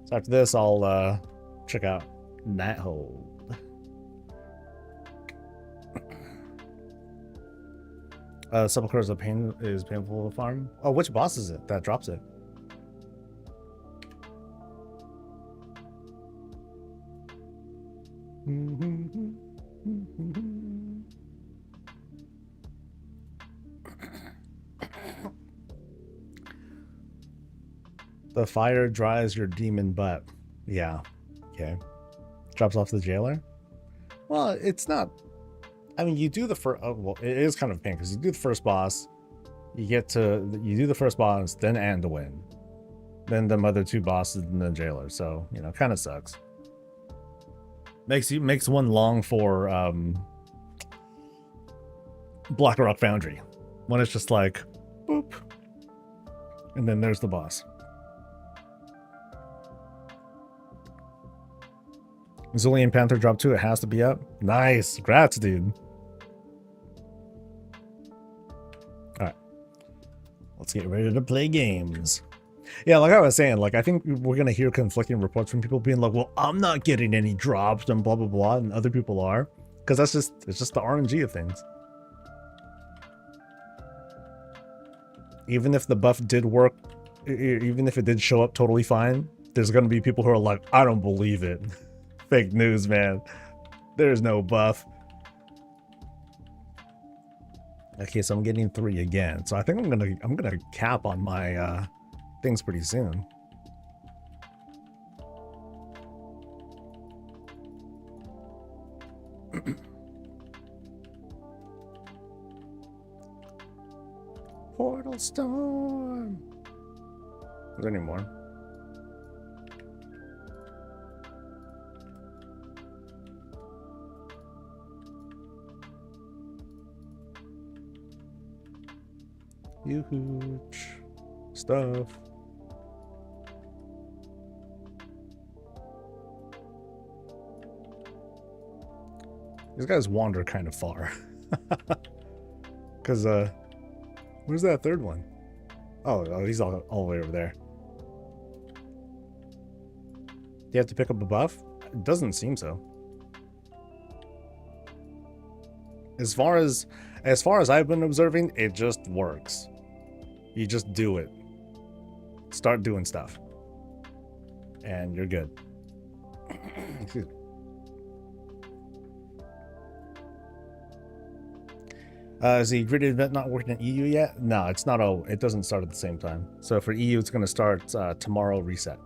Speaker 1: So after this, I'll check out Nighthold. Sepulchre is painful to farm. Oh, which boss is it that drops it? The fire dries your demon butt. Yeah. Okay. Drops off the jailer. Well, it's not. I mean, you do the first. Oh, well, it is kind of a pain because you do the first boss. You do the first boss, then Anduin, then the other two bosses, and the jailer. So you know, kind of sucks. Makes one long for Blackrock Foundry, when it's just like boop, and then there's the boss. Zillion Panther drop 2, it has to be up. Nice. Congrats, dude. Alright. Let's get ready to play games. Yeah, like I was saying, like I think we're gonna hear conflicting reports from people being like, well, I'm not getting any drops and blah blah blah, and other people are. Because it's just the RNG of things. Even if the buff did work, even if it did show up totally fine, there's gonna be people who are like, I don't believe it. Fake news, man. There's no buff. Okay, so I'm getting 3 again. So I think I'm gonna cap on my things pretty soon. Portal storm. Is there any more? Huge stuff. These guys wander kind of far. Because, where's that third one? Oh, he's all the way over there. Do you have to pick up a buff? It doesn't seem so. As far as I've been observing, it just works. You just do it. Start doing stuff. And you're good. Excuse me. Is the grid event not working in EU yet? No, it's not. It doesn't start at the same time. So for EU, it's going to start tomorrow reset.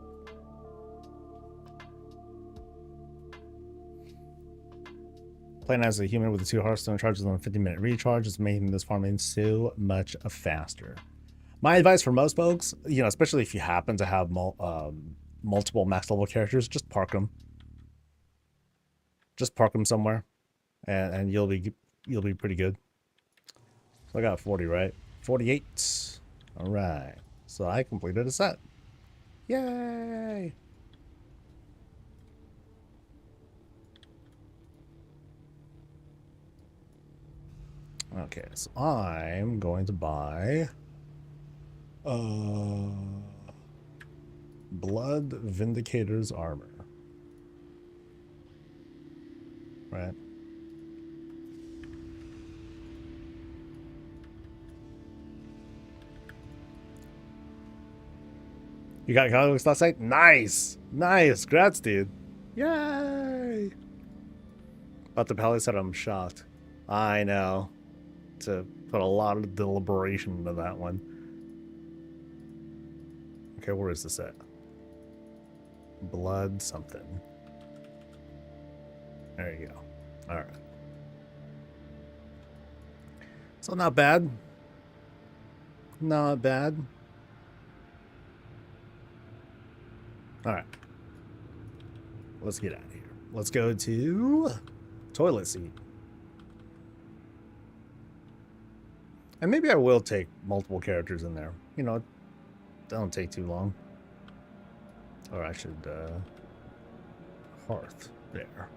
Speaker 1: Playing as a human with the 2 Hearthstone charges on a 50-minute recharge is making this farming so much faster. My advice for most folks, you know, especially if you happen to have multiple max level characters, just park them. Just park them somewhere, and you'll be pretty good. So I got 40, right? 48. All right. So I completed a set. Yay! Okay, so I'm going to buy Blood Vindicator's armor. Right. You got Galaxy last night? Nice! Nice! Congrats, dude. Yay! About the Pally said I'm shocked. I know. To put a lot of deliberation into that one. Okay, where is this at? Blood something. There you go. All right. So not bad. Not bad. All right. Let's get out of here. Let's go to toilet seat. And maybe I will take multiple characters in there. You know, it don't take too long. Or I should, hearth there.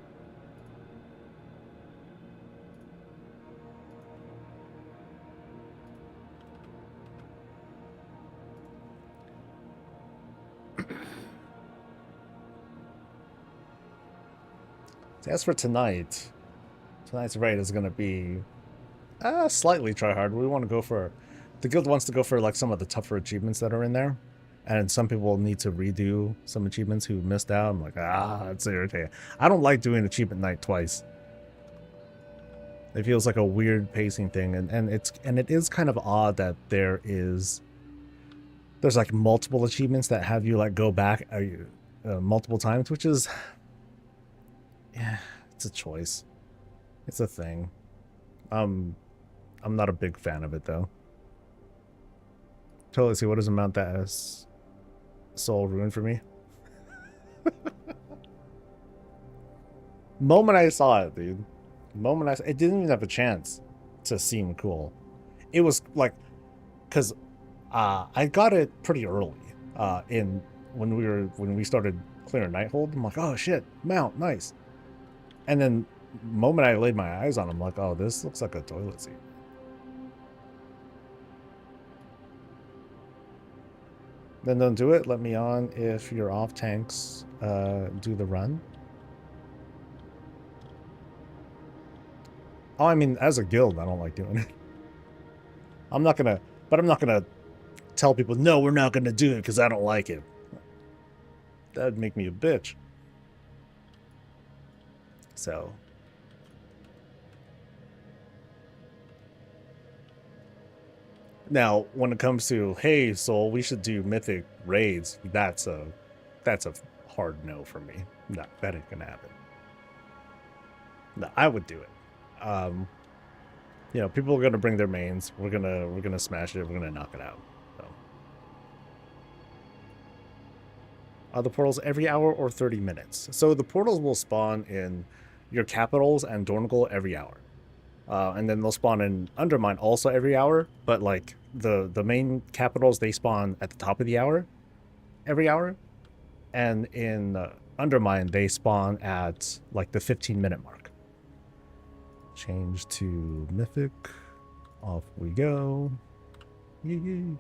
Speaker 1: So as for tonight, tonight's raid is going to be slightly try hard. We want to go for, the guild wants to go for like some of the tougher achievements that are in there. And some people need to redo some achievements who missed out. I'm like, it's irritating. I don't like doing achievement night twice. It feels like a weird pacing thing, and it is kind of odd that there's like multiple achievements that have you like go back multiple times, which is, yeah, it's a choice. It's a thing. I'm not a big fan of it though. Totally see, what does amount that as soul ruined for me? Moment I saw it, dude. It didn't even have a chance to seem cool. It was like, cause I got it pretty early when we started clearing Nighthold. I'm like, oh shit, mount, nice. And then moment I laid my eyes on it, I'm like, oh, this looks like a toilet seat. Then don't do it. Let me on if you're off tanks. Do the run. Oh, I mean, as a guild, I don't like doing it. I'm not gonna tell people, no, we're not gonna do it because I don't like it. That'd make me a bitch. So. Now, when it comes to, hey, Soul, we should do mythic raids, that's a hard no for me. No, that ain't gonna happen. No, I would do it. You know, people are gonna bring their mains. We're gonna smash it. We're gonna knock it out. So, are the portals every hour or 30 minutes? So the portals will spawn in your capitals and Dorngal every hour, and then they'll spawn in Undermine also every hour. But like the main capitals, they spawn at the top of the hour, every hour, and in Undermine they spawn at like the 15-minute mark. Change to mythic. Off we go. Yee.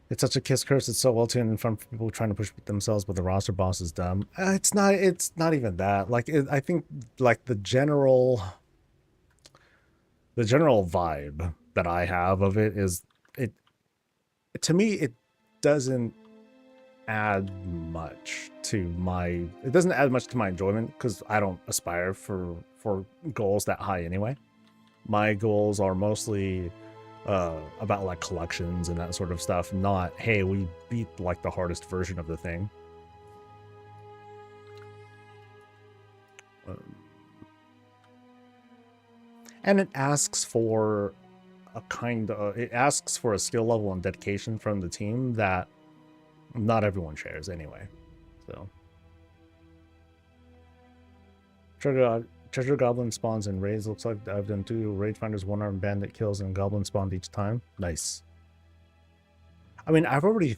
Speaker 1: It's such a kiss curse. It's so well tuned in front of people trying to push themselves, but the roster boss is dumb. It's not even that. Like I think like the general vibe that I have of it is to me it doesn't add much to my enjoyment because I don't aspire for goals that high anyway. My goals are mostly about like collections and that sort of stuff, not hey, we beat like the hardest version of the thing. And it asks for a skill level and dedication from the team that not everyone shares anyway. So treasure goblin spawns in raids. Looks like I've done 2 raid finders, 1-armed bandit kills, and goblin spawned each time. Nice. I mean, I've already,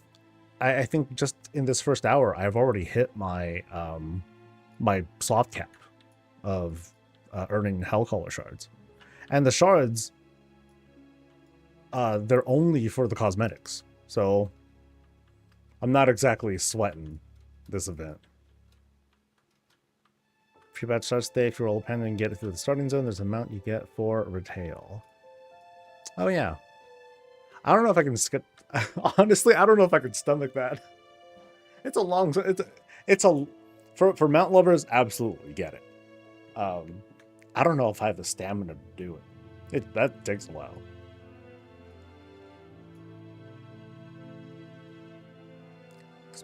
Speaker 1: I think just in this first hour, I've already hit my my soft cap of earning Hellcaller shards, and the shards they're only for the cosmetics, so I'm not exactly sweating this event. If your batch starts today, if you roll a pen and get it through the starting zone, there's an amount you get for retail. Oh yeah. I don't know if I can skip. Honestly, I don't know if I could stomach that. It's a long. For mount lovers, absolutely get it. I don't know if I have the stamina to do it. That takes a while.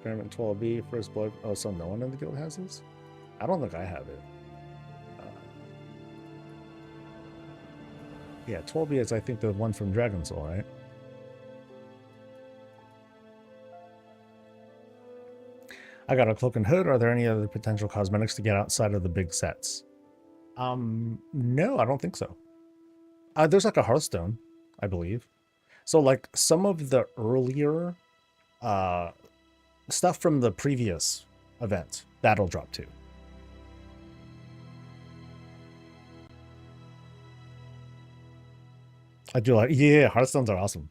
Speaker 1: Experiment 12B, first blood. Oh, so no one in the guild has this? I don't think I have it. Yeah, 12B is, I think, the one from Dragon Soul, right? I got a cloak and hood. Are there any other potential cosmetics to get outside of the big sets? No, I don't think so. There's like a Hearthstone, I believe. So like some of the earlier stuff from the previous event, that'll drop too. I do like, yeah, Hearthstones are awesome.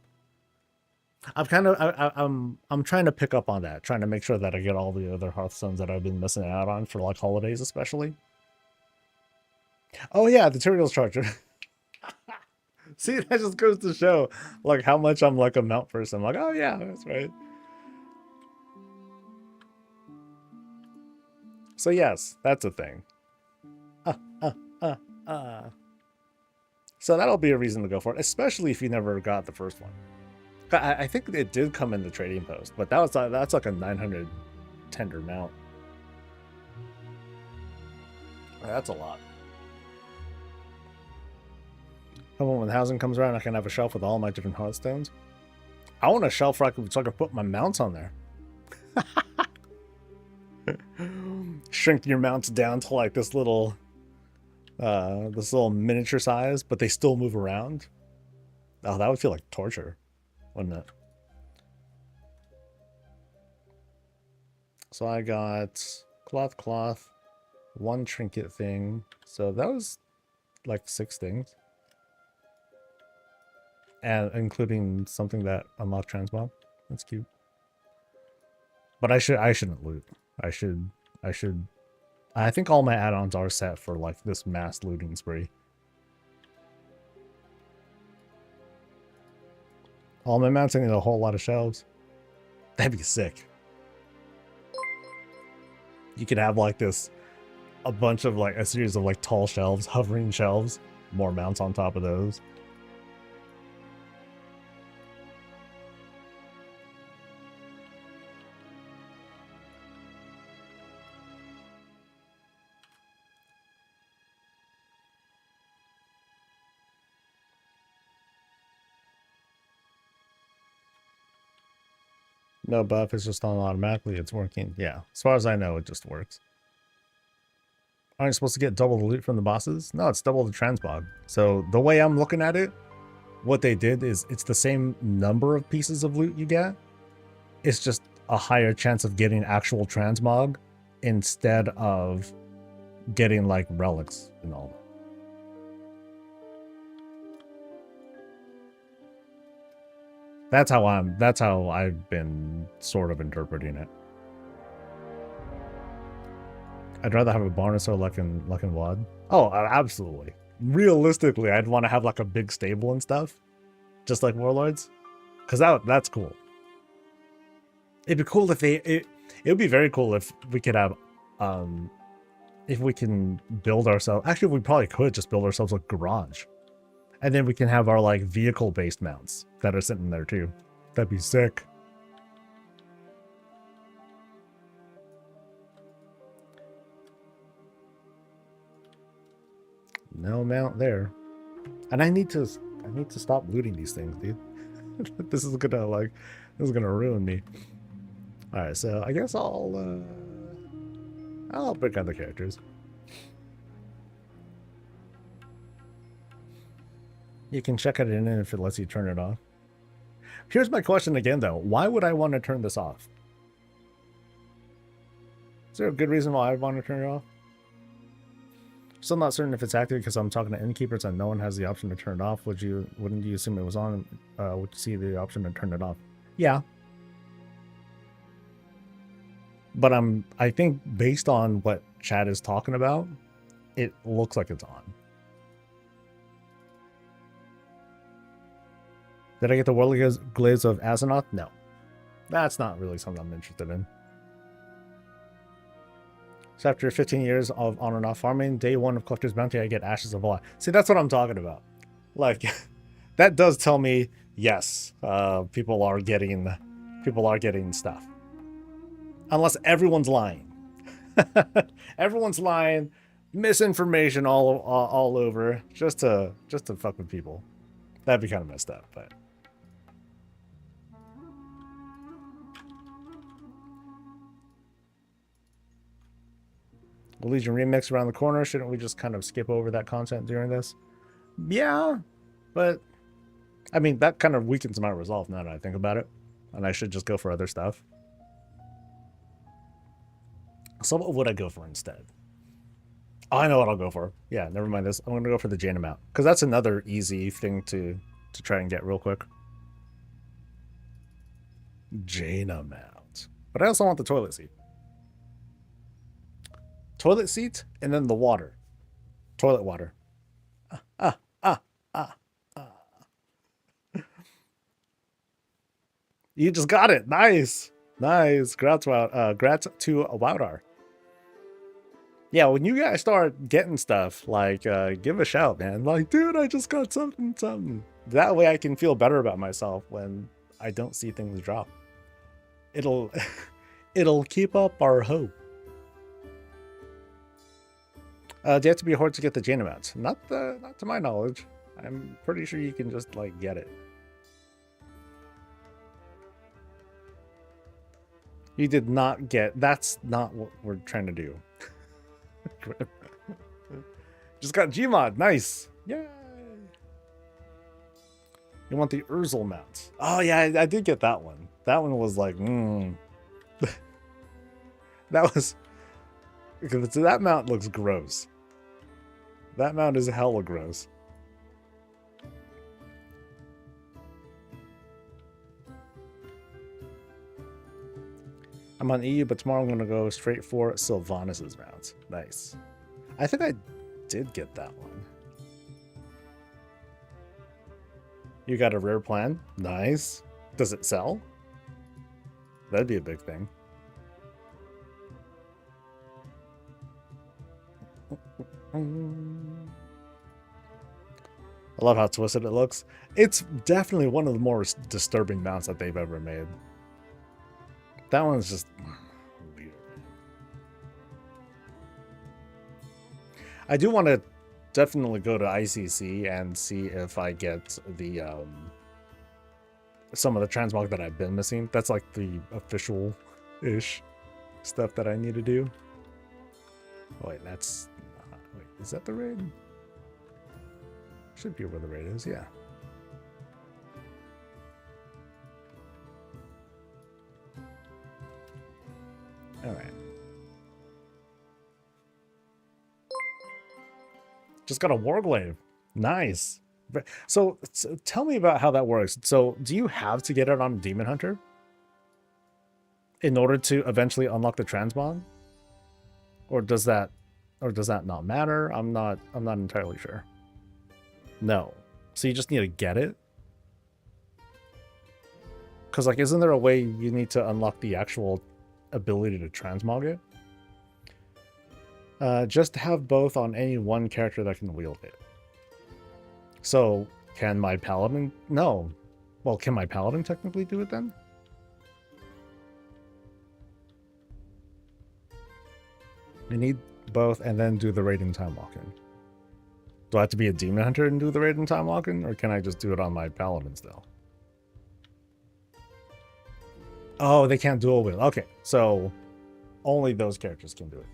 Speaker 1: I'm trying to pick up on that, trying to make sure that I get all the other Hearthstones that I've been missing out on for like holidays, especially. Oh yeah, the Tyrael's Charger. See, that just goes to show like how much I'm like a mount person. I'm like, oh yeah, that's right. So yes, that's a thing. So that'll be a reason to go for it, especially if you never got the first one. I think it did come in the trading post, but that's like a 900 tender mount. That's a lot. When housing comes around, I can have a shelf with all my different Hearthstones. I want a shelf where I can put my mounts on there. Shrink your mounts down to like this little miniature size, but they still move around. Oh, that would feel like torture, wouldn't it? So I got cloth, one trinket thing. So that was like 6 things. And including something that unlocked transmog. That's cute. But I shouldn't loot. I think all my add-ons are set for like this mass looting spree. All my mounts need a whole lot of shelves. That'd be sick. You could have like a bunch of like a series of like tall shelves, hovering shelves, more mounts on top of those. No buff, it's just on automatically, it's working. Yeah, as far as I know, it just works. Aren't you supposed to get double the loot from the bosses? No, it's double the transmog. So the way I'm looking at it, what they did is it's the same number of pieces of loot you get. It's just a higher chance of getting actual transmog instead of getting like relics and all that. That's how I've been sort of interpreting it. I'd rather have a barn or so like in WoD. Oh, absolutely. Realistically, I'd want to have like a big stable and stuff, just like Warlords, because that's cool. It'd be cool if it would be very cool if we could have, if we can build ourselves. Actually, we probably could just build ourselves a garage. And then we can have our like vehicle-based mounts that are sitting there too. That'd be sick. No mount there. And I need to stop looting these things, dude. This is gonna ruin me. Alright, so I guess I'll pick other characters. You can check it in if it lets you turn it off. Here's my question again, though. Why would I want to turn this off? Is there a good reason why I'd want to turn it off? Still not certain if it's active because I'm talking to innkeepers and no one has the option to turn it off. Wouldn't you assume it was on? Would you see the option to turn it off? Yeah. But I think based on what Chad is talking about, it looks like it's on. Did I get the Worldly Glaze of Azeroth? No. That's not really something I'm interested in. So after 15 years of on and off farming, day 1 of Collector's Bounty, I get Ashes of Life. See, that's what I'm talking about. Like, that does tell me, yes, people are getting stuff. Unless everyone's lying. Everyone's lying, misinformation all over, just to fuck with people. That'd be kind of messed up, but. The Legion remix around the corner. Shouldn't we just kind of skip over that content during this? Yeah, but I mean, that kind of weakens my resolve now that I think about it. And I should just go for other stuff. So what would I go for instead? Oh, I know what I'll go for. Yeah, never mind this. I'm going to go for the Jaina mount. Because that's another easy thing to try and get real quick. Jaina mount. But I also want the toilet seat. Toilet seat and then the water. Toilet water. You just got it. Nice. Nice. Grats to Woudar. Yeah, when you guys start getting stuff, like, give a shout, man. Like, dude, I just got something. That way I can feel better about myself when I don't see things drop. It'll keep up our hope. Do you have to be a horde to get the Jaina mount? Not to my knowledge. I'm pretty sure you can just, like, get it. You did not get... That's not what we're trying to do. Just got Gmod. Nice. Yay. You want the Urzel mount. Oh, yeah, I did get that one. That one was like, That was... Because that mount looks gross. That mount is hella gross. I'm on EU, but tomorrow I'm going to go straight for Sylvanas' mount. Nice. I think I did get that one. You got a rare plan? Nice. Does it sell? That'd be a big thing. I love how twisted it looks. It's definitely one of the more disturbing mounts that they've ever made. That one's just weird. I do want to definitely go to ICC and see if I get the some of the transmog that I've been missing. That's like the official-ish stuff that I need to do. Oh, wait, that's... wait, is that the raid? Should be where the raid is, yeah. Alright. Just got a Warglaive. Nice. So tell me about how that works. So do you have to get it on Demon Hunter in order to eventually unlock the transmog? Or does that not matter? I'm not entirely sure. No. So you just need to get it? Because, like, isn't there a way you need to unlock the actual ability to transmog it? Just have both on any one character that can wield it. So, can my paladin? No. Well, can my paladin technically do it then? I need both and then do the raid and time lock-in. Do I have to be a demon hunter and do the raid and time lock-in? Or can I just do it on my paladin still? Oh, they can't dual wield. Okay, so only those characters can do it.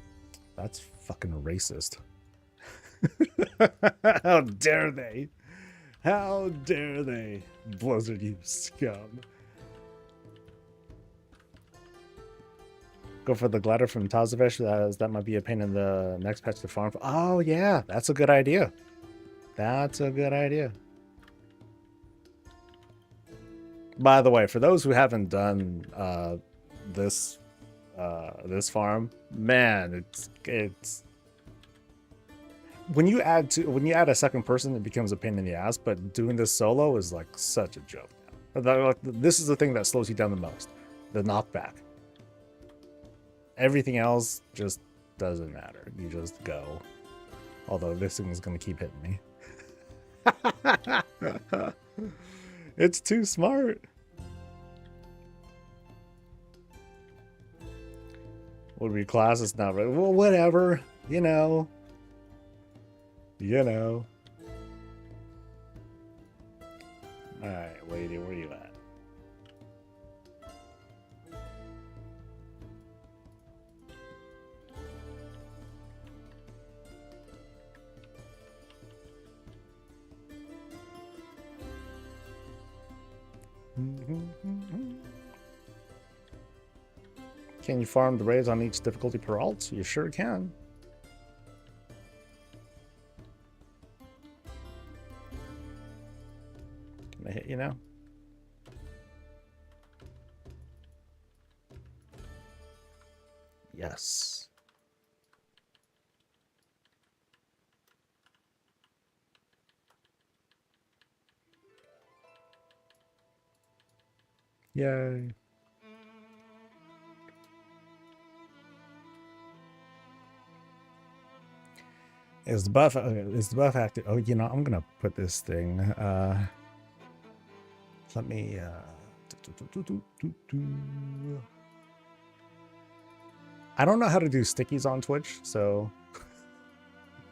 Speaker 1: That's fucking racist. How dare they? How dare they? Blizzard, you scum. Go for the glider from Tazavesh. That might be a pain in the next patch to farm. Oh, yeah. That's a good idea. That's a good idea. By the way, for those who haven't done this farm, man, it's when you add a second person, it becomes a pain in the ass. But doing this solo is like such a joke. Like, this is the thing that slows you down the most, the knockback. Everything else just doesn't matter. You just go. Although this thing is going to keep hitting me. It's too smart. Would be classes now, right? Well, whatever. You know. You know. Alright, lady, where you at? Can you farm the raids on each difficulty per alt? You sure can. Can I hit you now? Yes. Yay. Is the buff active? Oh, you know, I'm gonna put this thing. Let me I don't know how to do stickies on Twitch, so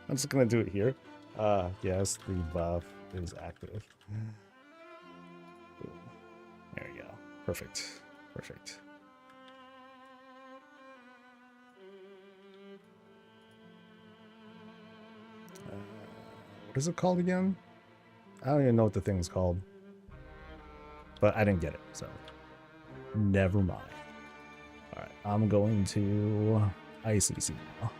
Speaker 1: I'm just gonna do it here. Yes, the buff is active. There we go. Perfect. Perfect. What is it called again? I don't even know what the thing's called. But I didn't get it, so never mind. Alright, I'm going to ICC now.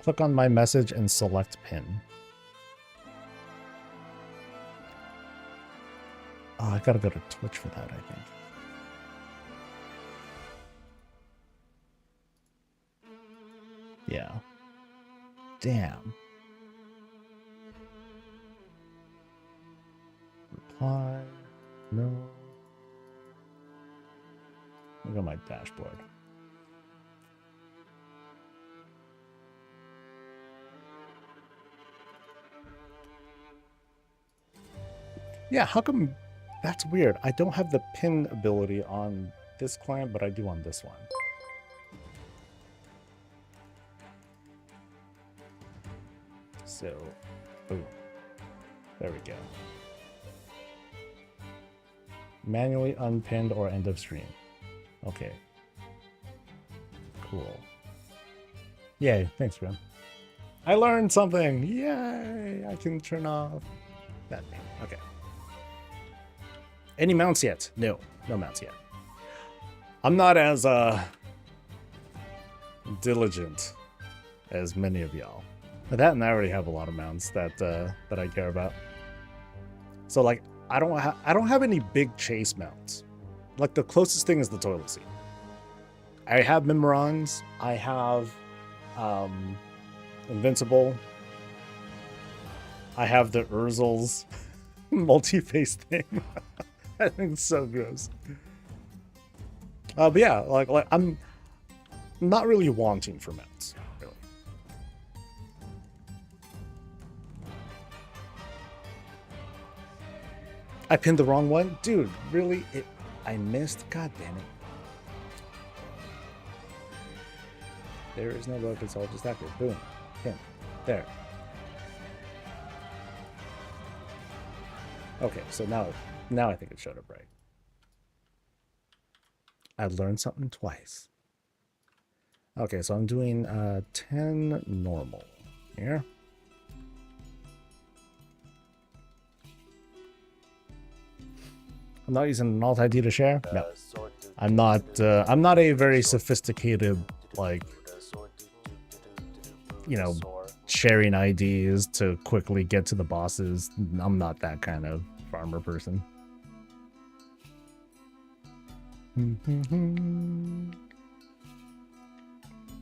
Speaker 1: Click on my message and select pin. Oh, I gotta go to Twitch for that, I think. Yeah. Damn. Reply. No. Look at my dashboard. Yeah, how come? That's weird. I don't have the pin ability on this client, but I do on this one. So, boom. There we go. Manually unpinned or end of stream. Okay. Cool. Yay, thanks, Grim. I learned something! Yay! I can turn off that thing. Okay. Any mounts yet? No. No mounts yet. I'm not as diligent as many of y'all. But that and I already have a lot of mounts that that I care about. So like I don't have any big chase mounts. Like the closest thing is the toilet seat. I have Mimorons. I have Invincible. I have the Urzul's multi-face thing. I think it's so gross. But yeah, like I'm not really wanting for mounts, really. I pinned the wrong one? Dude, really? I missed? God damn it. There is no bug, it's all just active. Boom. Pin. There. Okay, so now I think it showed up right. I learned something twice. Okay, so I'm doing 10 normal here. I'm not using an alt ID to share. No, I'm not a very sophisticated, like, you know, sharing IDs to quickly get to the bosses. I'm not that kind of farmer person.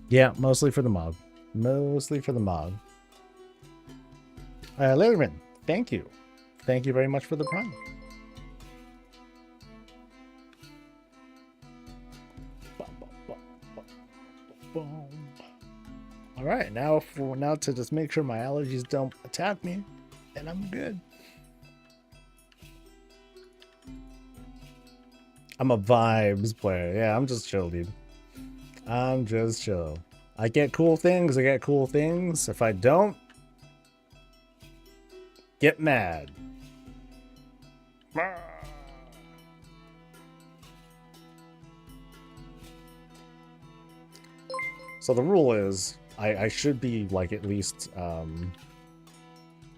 Speaker 1: Yeah, mostly for the mob. Mostly for the mob. Larryman, thank you. Thank you very much for the prime. All right, now to just make sure my allergies don't attack me, and I'm good. I'm a vibes player. Yeah, I'm just chill, dude. I'm just chill. I get cool things. I get cool things. If I don't, get mad. So the rule is I should be like at least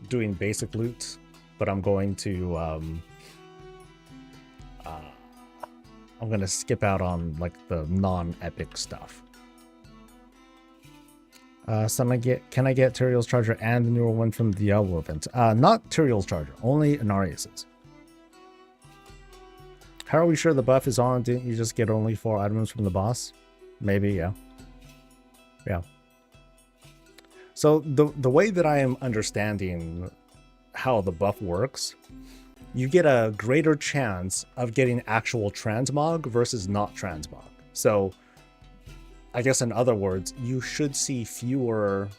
Speaker 1: doing basic loot, but I'm going to I'm gonna skip out on like the non-epic stuff. Can I get Tyrael's Charger and the newer one from the Diablo event? Not Tyrael's Charger, only Anarius's. How are we sure the buff is on? Didn't you just get only 4 items from the boss? Maybe, yeah. Yeah. So the way that I am understanding how the buff works, you get a greater chance of getting actual transmog versus not transmog. So I guess in other words, you should see fewer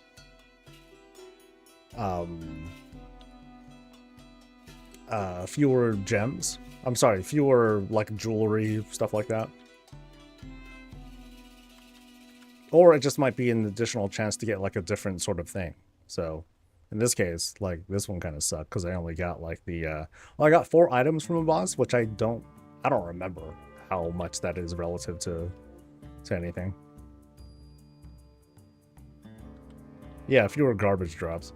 Speaker 1: fewer gems. I'm sorry, fewer like jewelry, stuff like that. Or it just might be an additional chance to get like a different sort of thing. So in this case, like this one kind of sucked because I only got like the well, I got 4 items from a boss, which I don't remember how much that is relative to anything. Yeah, fewer garbage drops.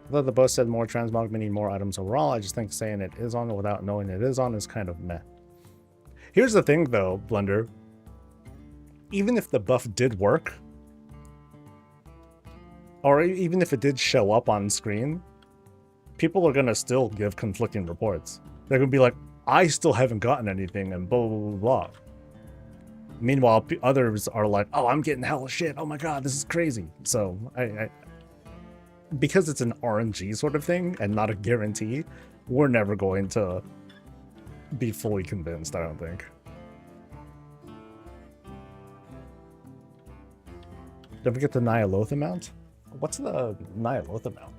Speaker 1: Though the boss said more transmog meaning more items overall, I just think saying it is on without knowing it is on is kind of meh. Here's the thing though, Blender. Even if the buff did work, or even if it did show up on screen, people are going to still give conflicting reports. They're going to be like, I still haven't gotten anything, and blah, blah, blah, blah. Meanwhile, others are like, oh, I'm getting hella shit. Oh my god, this is crazy. So, because it's an RNG sort of thing, and not a guarantee, we're never going to be fully convinced, I don't think. Don't forget the Nyaloth amount? What's the Nyaloth amount?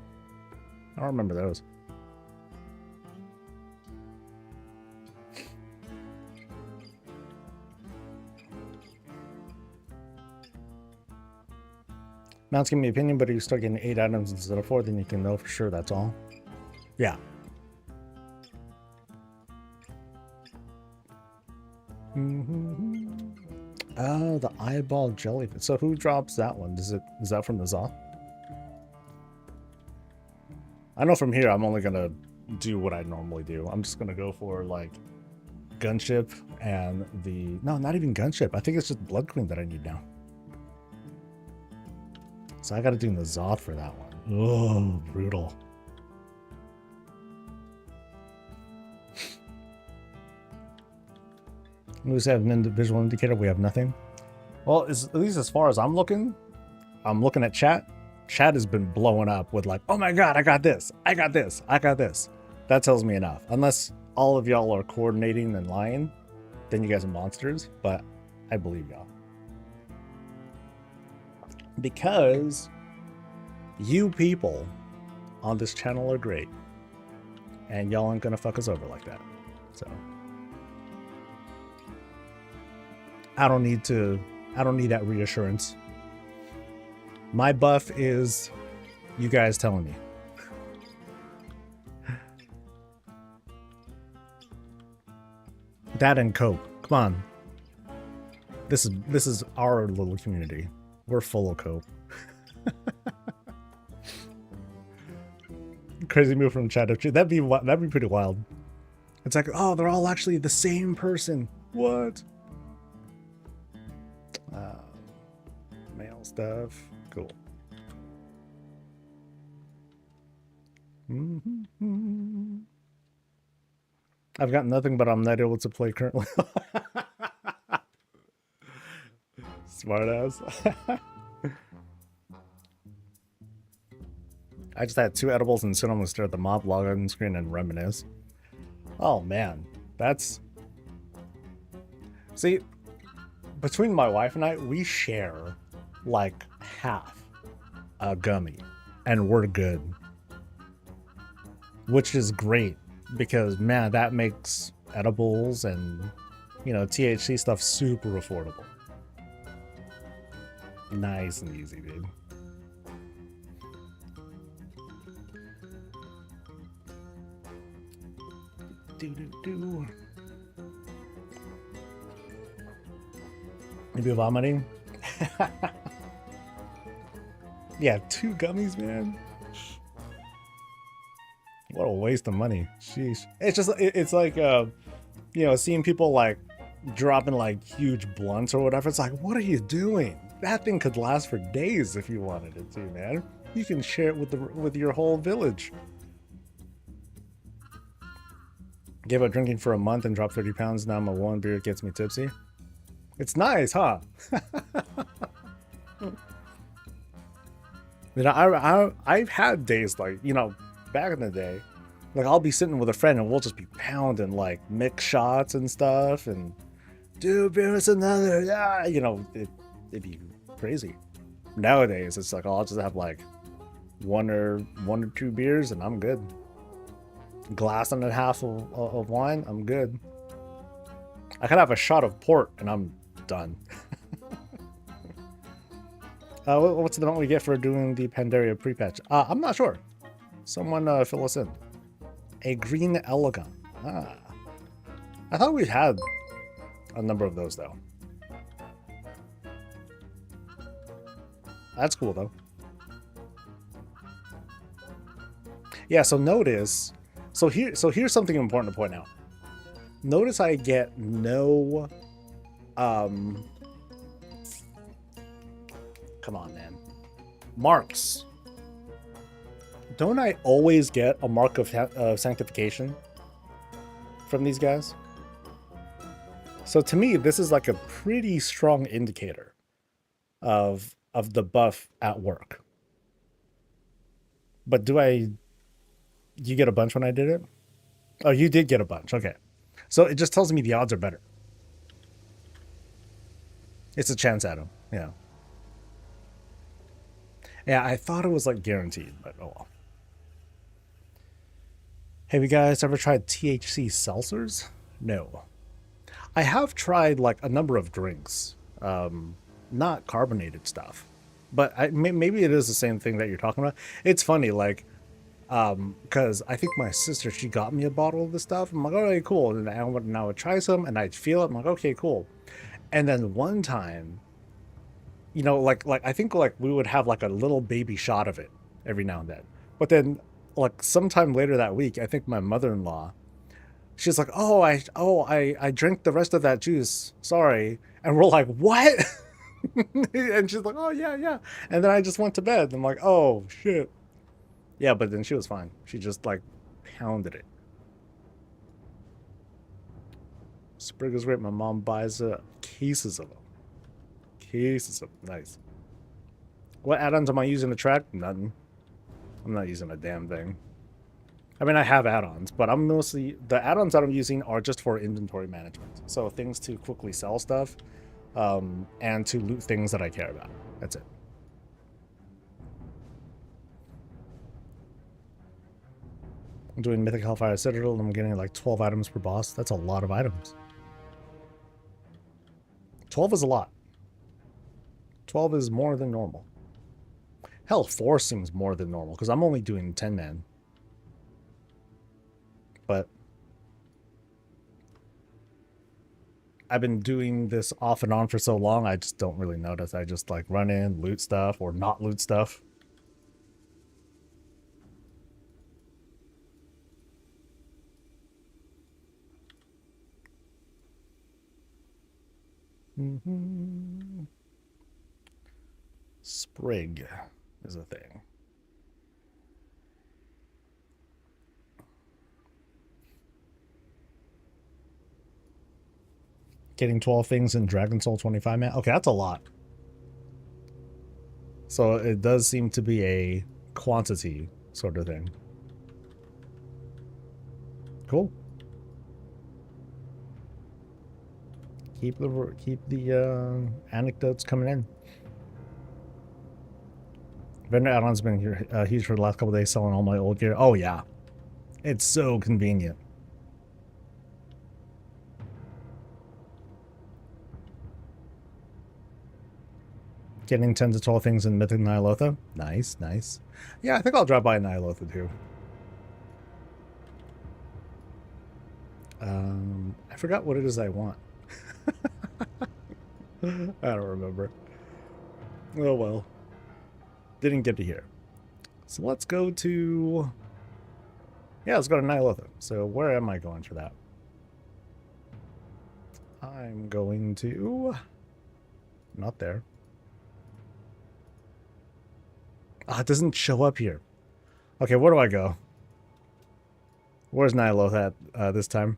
Speaker 1: I don't remember those. Mounts give me opinion, but if you start getting 8 items instead of 4, then you can know for sure that's all. Yeah. Oh, the eyeball jellyfish. So who drops that one? Is that from the Zoth? I know from here I'm only gonna do what I normally do. I'm just gonna go for like gunship and the not even gunship. I think it's just blood queen that I need now. So I gotta do the Zoth for that one. Oh, brutal. We just have an individual indicator. We have nothing. Well, at least as far as I'm looking at chat. Chat has been blowing up with like, oh my god, I got this, I got this, I got this. That tells me enough. Unless all of y'all are coordinating and lying, then you guys are monsters. But I believe y'all. Because you people on this channel are great. And y'all aren't gonna fuck us over like that. So I don't need that reassurance. My buff is you guys telling me. That and cope. Come on. This is our little community. We're full of cope. Crazy move from chat. That'd be pretty wild. It's like, oh, they're all actually the same person. What? Mail stuff. Cool. I've got nothing, but I'm not able to play currently. Smart ass. I just had 2 edibles and sit on the stare at the mob login screen and reminisce. Oh man, that's... See, between my wife and I, we share like half a gummy and we're good. Which is great because man, that makes edibles and, you know, THC stuff super affordable. Nice and easy, dude. Do. Maybe vomiting. Yeah, 2 gummies, man. What a waste of money. Sheesh. It's just, it's like, you know, seeing people like dropping like huge blunts or whatever. It's like, what are you doing? That thing could last for days if you wanted it to, man. You can share it with your whole village. Gave up drinking for a month and dropped 30 pounds. Now my 1 beer gets me tipsy. It's nice, huh? You know, I've had days like, you know, back in the day, like I'll be sitting with a friend and we'll just be pounding like mixed shots and stuff and dude, beer is another, yeah, you know, it'd be crazy. Nowadays, it's like I'll just have like one or 2 beers and I'm good. Glass and a half of wine, I'm good. I could have a shot of port and I'm done. What's the amount we get for doing the Pandaria pre-patch? I'm not sure. Someone fill us in. A green elegant. Ah. I thought we had a number of those though. That's cool though. Yeah, so notice, so here's something important to point out. Notice I get no come on, man. Marks. Don't I always get a mark of sanctification from these guys? So to me, this is like a pretty strong indicator of the buff at work. But you get a bunch when I did it? Oh, you did get a bunch. Okay. So it just tells me the odds are better. It's a chance at them. Yeah. Yeah, I thought it was like guaranteed, but oh well. Have you guys ever tried THC seltzers? No. I have tried like a number of drinks, not carbonated stuff, but maybe it is the same thing that you're talking about. It's funny, like, because I think my sister, she got me a bottle of this stuff. I'm like, okay, cool. And I would try some and I'd feel it. I'm like, okay, cool. And then one time, you know, like I think like we would have like a little baby shot of it every now and then. But then like sometime later that week, I think my mother-in-law, she's like, I drank the rest of that juice. Sorry. And we're like, what? And she's like, oh yeah. And then I just went to bed. I'm like, oh shit. Yeah, but then she was fine. She just like pounded it. Sprig is great. My mom buys cases of them. Cases of them. Nice. What add-ons am I using to track? Nothing. I'm not using a damn thing. I mean, I have add-ons, but I'm mostly, the add-ons that I'm using are just for inventory management. So things to quickly sell stuff, and to loot things that I care about. That's it. I'm doing Mythic Hellfire Citadel and I'm getting like 12 items per boss. That's a lot of items. 12 is a lot. 12 is more than normal. Hell, 4 seems more than normal because I'm only doing 10-man. But I've been doing this off and on for so long, I just don't really notice. I just like run in, loot stuff, or not loot stuff. Sprig is a thing. Getting 12 things in Dragon Soul 25 man. Okay, that's a lot. So it does seem to be a quantity sort of thing. Cool. Keep the anecdotes coming in. Vendor add-ons been huge for the last couple of days, selling all my old gear. Oh yeah, It's so convenient. Getting 10 to 12 things in Mythic Nyalotha. Nice, nice. Yeah, I think I'll drop by Nyalotha too. I forgot what it is I want. I don't remember. Oh well. Didn't get to hear. So let's go to... Yeah, let's go to Nyalotha. So where am I going for that? I'm going to... Not there. Ah, it doesn't show up here. Okay, where do I go? Where's Nyalotha at this time?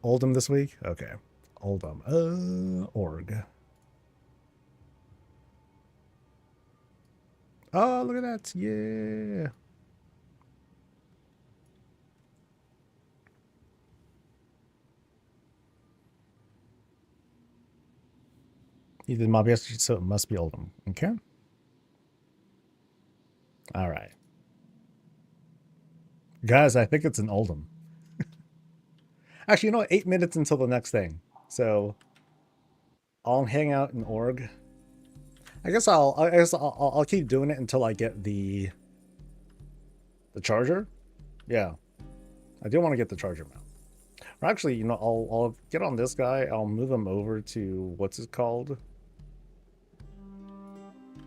Speaker 1: Oldham this week? Okay. Oldham. Org. Oh, look at that. Yeah. You did mob yesterday, so it must be Oldham. Okay. All right. Guys, I think it's an Oldham. Actually, you know what? 8 minutes until the next thing. So I'll hang out in org. I guess I'll keep doing it until I get the charger. Yeah. I do want to get the charger mount. Or actually, you know, I'll get on this guy. I'll move him over to what's it called?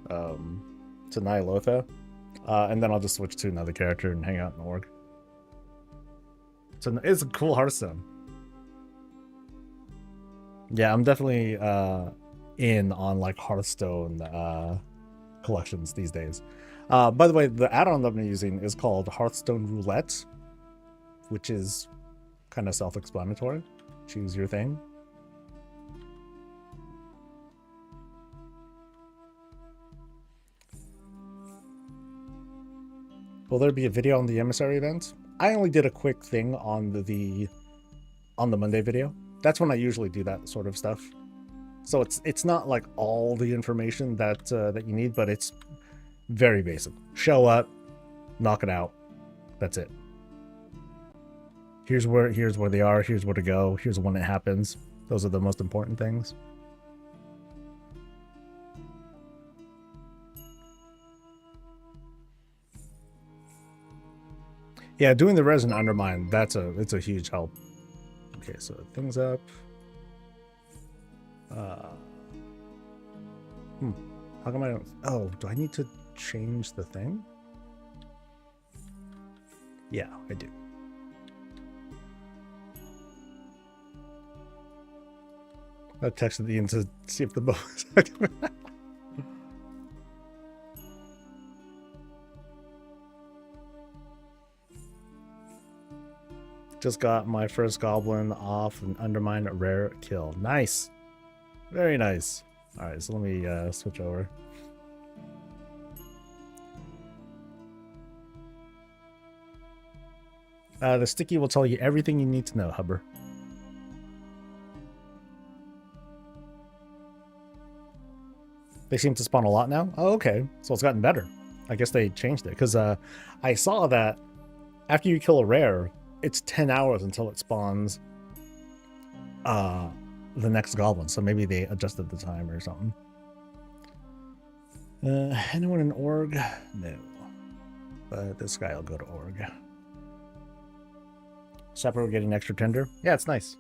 Speaker 1: To Nyalotha. And then I'll just switch to another character and hang out in org. So it's a cool Hearthstone. Yeah, I'm definitely in on like Hearthstone collections these days. By the way, the add-on that I'm using is called Hearthstone Roulette, which is kind of self-explanatory. Choose your thing. Will there be a video on the emissary event? I only did a quick thing on the Monday video. That's when I usually do that sort of stuff. So it's not like all the information that that you need, but it's very basic. Show up, knock it out. That's it. Here's where they are. Here's where to go. Here's when it happens. Those are the most important things. Yeah, doing the res and undermine, it's a huge help. Okay, so things up. How come I don't... Oh, do I need to change the thing? Yeah, I do. I texted Ian to see if the bow is active. Just got my first goblin off and Undermine a rare kill. Nice. Very nice. Alright, so let me switch over. The sticky will tell you everything you need to know, Hubber. They seem to spawn a lot now? Oh, okay. So it's gotten better. I guess they changed it. Because I saw that after you kill a rare, it's 10 hours until it spawns the next goblin. So maybe they adjusted the time or something. Anyone in org? No. But this guy will go to org. Supper, we're getting extra tender. Yeah, it's nice.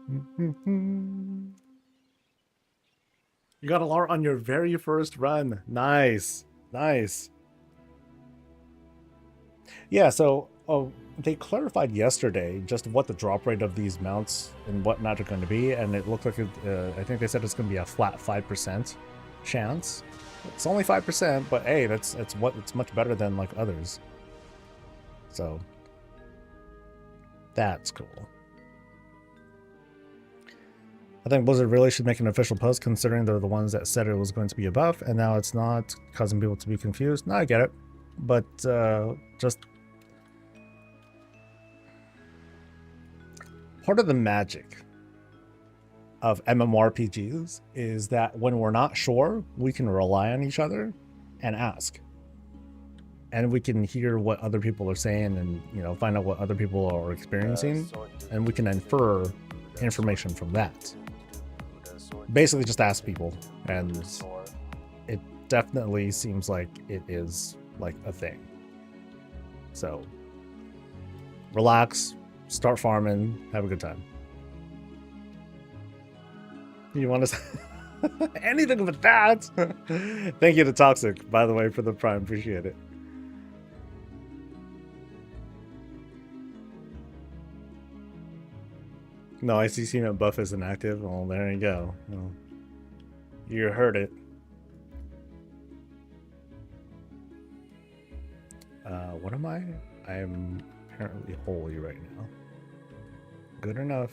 Speaker 1: You got a lot on your very first run. Nice. Nice. Yeah, so they clarified yesterday just what the drop rate of these mounts and whatnot are going to be, and it looked like I think they said it's going to be a flat 5% chance. It's only 5%, but hey, it's much better than like others. So that's cool. I think Blizzard really should make an official post, considering they're the ones that said it was going to be a buff, and now it's not, causing people to be confused. No, I get it, but just part of the magic of MMORPGs is that when we're not sure, we can rely on each other and ask. And we can hear what other people are saying and, you know, find out what other people are experiencing. And we can infer information from that. Basically just ask people. And it definitely seems like it is like a thing. So relax, start farming, have a good time. You want to anything but that? Thank you to Toxic, by the way, for the prime. Appreciate it. No, ICC no buff isn't active. Well, there you go. Well, you heard it. What am I? I am apparently holy right now. Good enough.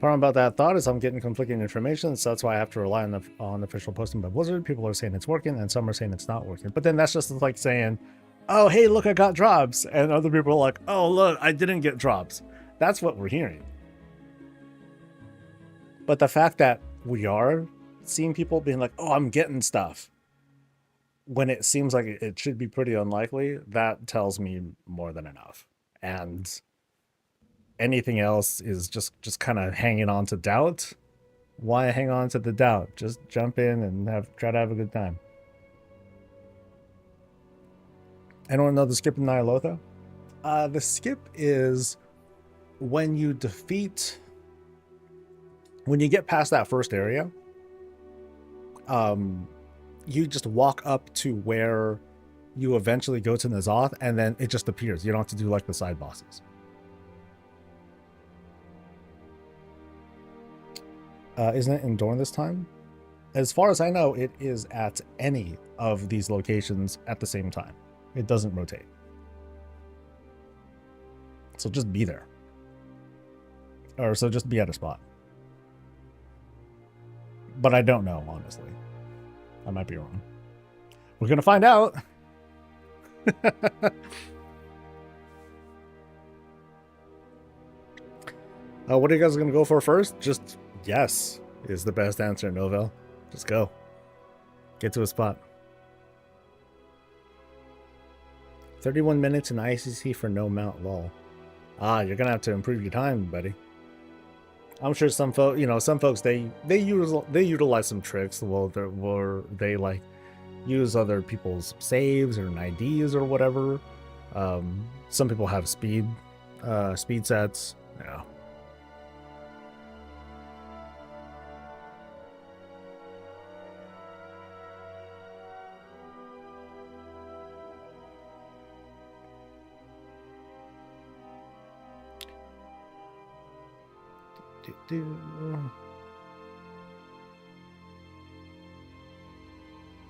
Speaker 1: Problem about that thought is I'm getting conflicting information, so that's why I have to rely on official posting by Blizzard. People are saying it's working, and some are saying it's not working. But then that's just like saying, "Oh, hey, look, I got drops," and other people are like, "Oh, look, I didn't get drops." That's what we're hearing. But the fact that we are seeing people being like, "Oh, I'm getting stuff," when it seems like it should be pretty unlikely, that tells me more than enough. And anything else is just kind of hanging on to doubt. Why hang on to the doubt? Just jump in and try to have a good time. Anyone know the skip in Nyalotha? The skip is when you get past that first area, you just walk up to where you eventually go to N'Zoth, and then it just appears. You don't have to do like the side bosses. Isn't it in Dorne this time? As far as I know, it is at any of these locations at the same time. It doesn't rotate. So just be there. Or so just be at a spot. But I don't know, honestly. I might be wrong. We're going to find out. What are you guys going to go for first? Just yes is the best answer, Novel. Just go. Get to a spot. 31 minutes in ICC for no mount, lol. You're going to have to improve your time, buddy. I'm sure some folks, they utilize some tricks. Well, they like use other people's saves or IDs or whatever. Some people have speed sets. Yeah.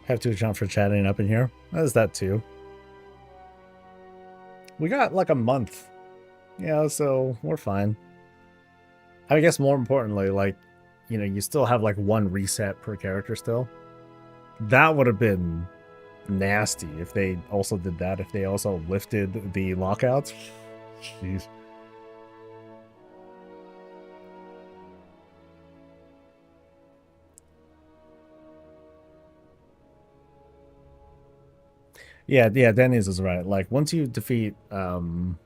Speaker 1: Have to jump for chatting up in here. That is that too. We got like a month. Yeah, so we're fine. I guess more importantly, like, you know, you still have like one reset per character still. That would have been nasty if they also did that, if they also lifted the lockouts. Jeez. Yeah, Denny's is right. Like once you defeat Rathian,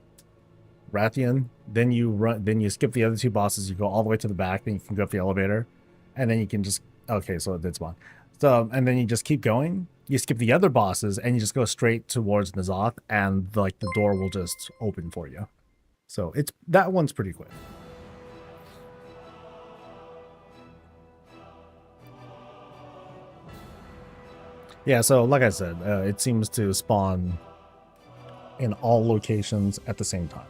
Speaker 1: then you skip the other two bosses, you go all the way to the back, then you can go up the elevator, and then you can just so it did spawn. So and then you just keep going. You skip the other bosses and you just go straight towards N'Zoth, and like the door will just open for you. So that one's pretty quick. Yeah, so like I said, it seems to spawn in all locations at the same time.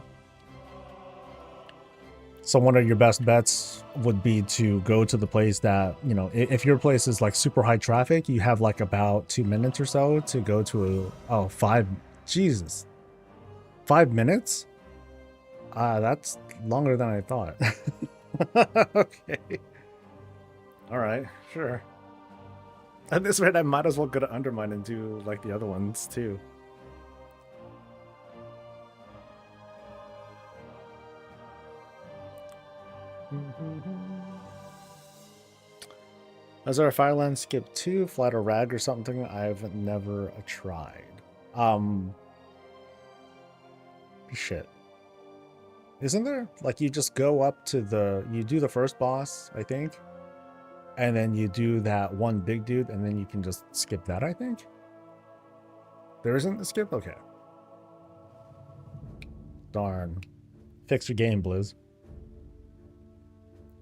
Speaker 1: So one of your best bets would be to go to the place that, you know, if your place is like super high traffic, you have like about 2 minutes or so to go to Jesus. 5 minutes? That's longer than I thought. Okay. All right, sure. At this rate, I might as well go to Undermine and do like the other ones too. Is there a fire landscape 2, flat or rag or something? I've never tried. Shit. Isn't there? Like you just go up to you do the first boss, I think. And then you do that one big dude, and then you can just skip that, I think. There isn't a skip? Okay. Darn. Fix your game, Blizz.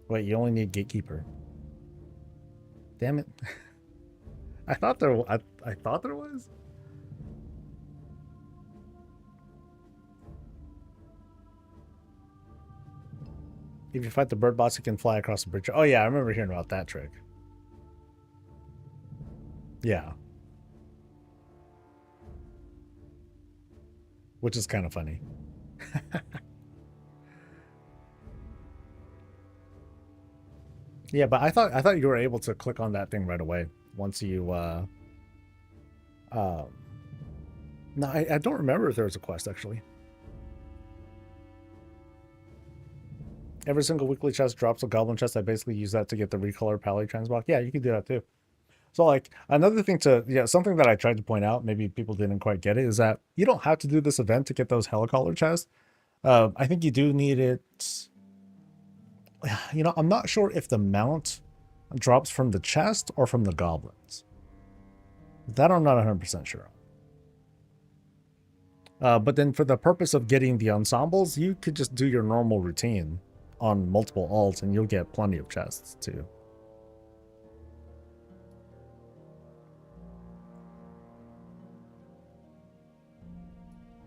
Speaker 1: Wait, you only need Gatekeeper. Damn it. I thought there was. If you fight the bird boss, you can fly across the bridge. Oh yeah, I remember hearing about that trick. Yeah. Which is kind of funny. Yeah, but I thought you were able to click on that thing right away once you no, I don't remember if there was a quest actually. Every single weekly chest drops a goblin chest. I basically use that to get the recolor palette transmog. Yeah, you can do that too. So like another thing something that I tried to point out, maybe people didn't quite get it, is that you don't have to do this event to get those helicolor chests. I think you do need it. You know, I'm not sure if the mount drops from the chest or from the goblins. That I'm not 100% sure. But then for the purpose of getting the ensembles, you could just do your normal routine on multiple alts and you'll get plenty of chests too.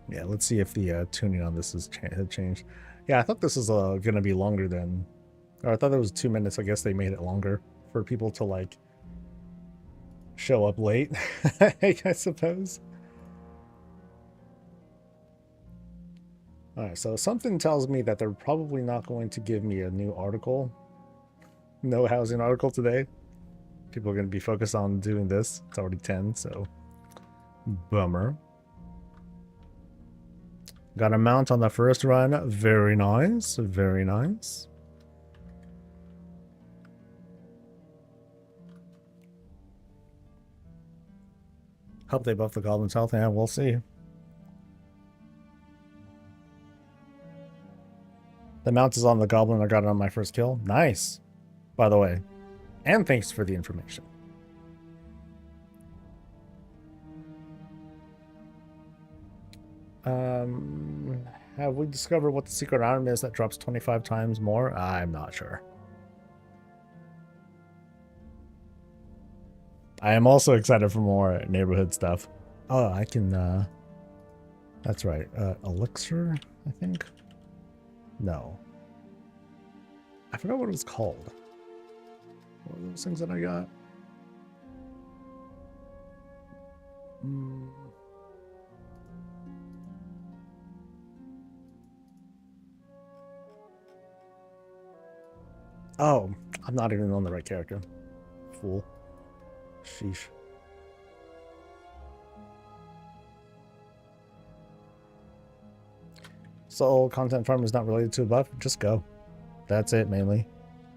Speaker 1: Yeah, let's see if the tuning on this had changed. Yeah, I thought this was going to be longer than... Or I thought it was 2 minutes. I guess they made it longer for people to, like, show up late, I suppose. Alright, so something tells me that they're probably not going to give me a new article. No housing article today. People are going to be focused on doing this. It's already 10, so... Bummer. Got a mount on the first run. Very nice. Very nice. Hope they buff the goblin's health. Yeah, we'll see. The mount is on the goblin. I got it on my first kill. Nice. By the way. And thanks for the information. Have we discovered what the secret item is that drops 25 times more? I'm not sure. I am also excited for more neighborhood stuff. Oh, I can, that's right. Elixir, I think? No. I forgot what it was called. What were those things that I got? Oh, I'm not even on the right character. Fool. Sheesh. So content farm is not related to a buff. Just go. That's it mainly.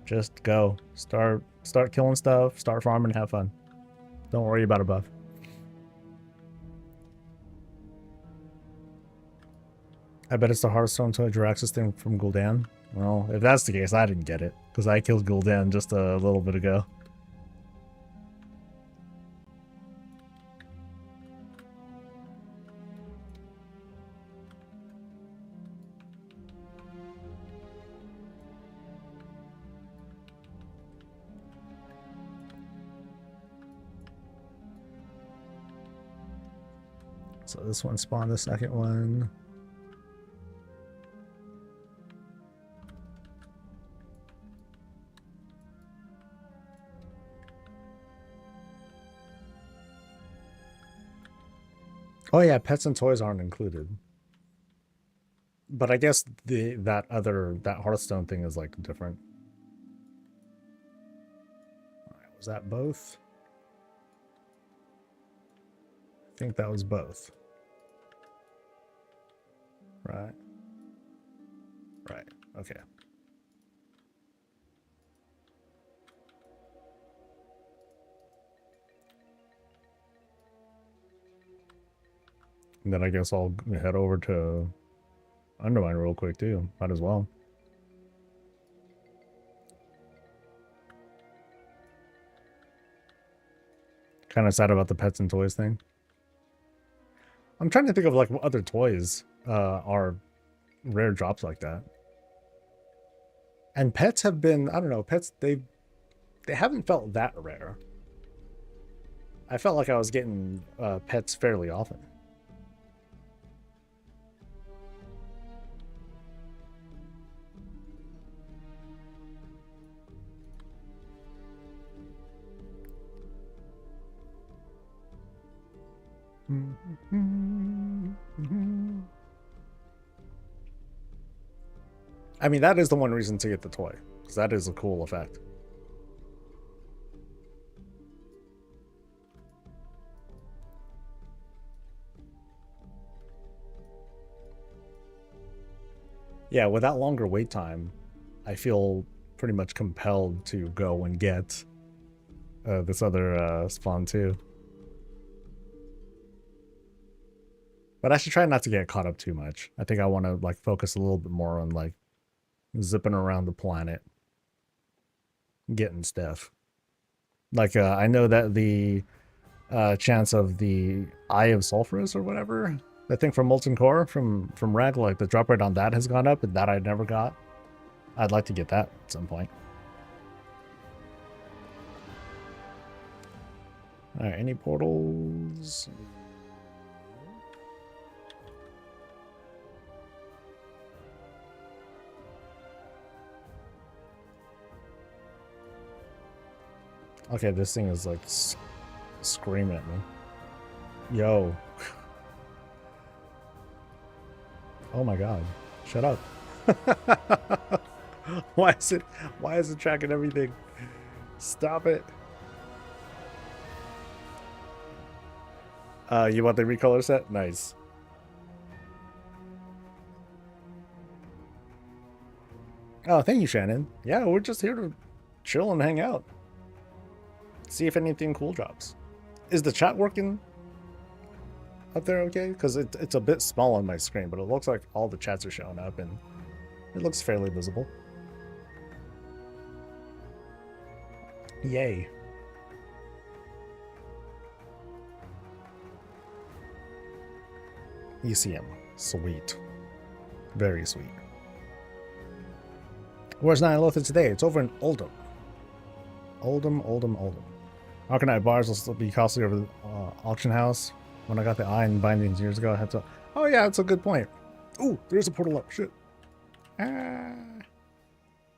Speaker 1: Just go. Start killing stuff. Start farming. Have fun. Don't worry about a buff. I bet it's the Hearthstone to Jirax's thing from Gul'dan. Well, if that's the case, I didn't get it because I killed Gul'dan just a little bit ago. So this one spawned the second one. Oh yeah, pets and toys aren't included. But I guess that Hearthstone thing is like different. All right, was that both? I think that was both. Right. Right. Okay. And then I guess I'll head over to Undermine real quick too. Might as well. Kind of sad about the pets and toys thing. I'm trying to think of like what other toys are rare drops like that. And pets have been, I don't know, pets, they haven't felt that rare. I felt like I was getting pets fairly often. I mean, that is the one reason to get the toy, because that is a cool effect. Yeah, with that longer wait time, I feel pretty much compelled to go and get this other spawn too. But I should try not to get caught up too much. I think I want to like focus a little bit more on like zipping around the planet, getting stuff. Like I know that the chance of the Eye of Sulphurus or whatever, the thing from Molten Core from Rag, like the drop rate on that has gone up, and that I never got. I'd like to get that at some point. All right, any portals? Okay, this thing is like screaming at me. Yo. Oh my god. Shut up. Why is it tracking everything? Stop it. You want the recolor set? Nice. Oh, thank you, Shannon. Yeah, we're just here to chill and hang out. See if anything cool drops. Is the chat working up there okay? Because it's a bit small on my screen, but it looks like all the chats are showing up and it looks fairly visible. Yay. ECM. Sweet. Very sweet. Where's Nine Lotha today? It's over in Oldham. Oldham. Arcanite bars will still be costly over the auction house. When I got the eye and bindings years ago, I had to... Oh yeah, that's a good point. Ooh, there's a portal up. Shit. Ah.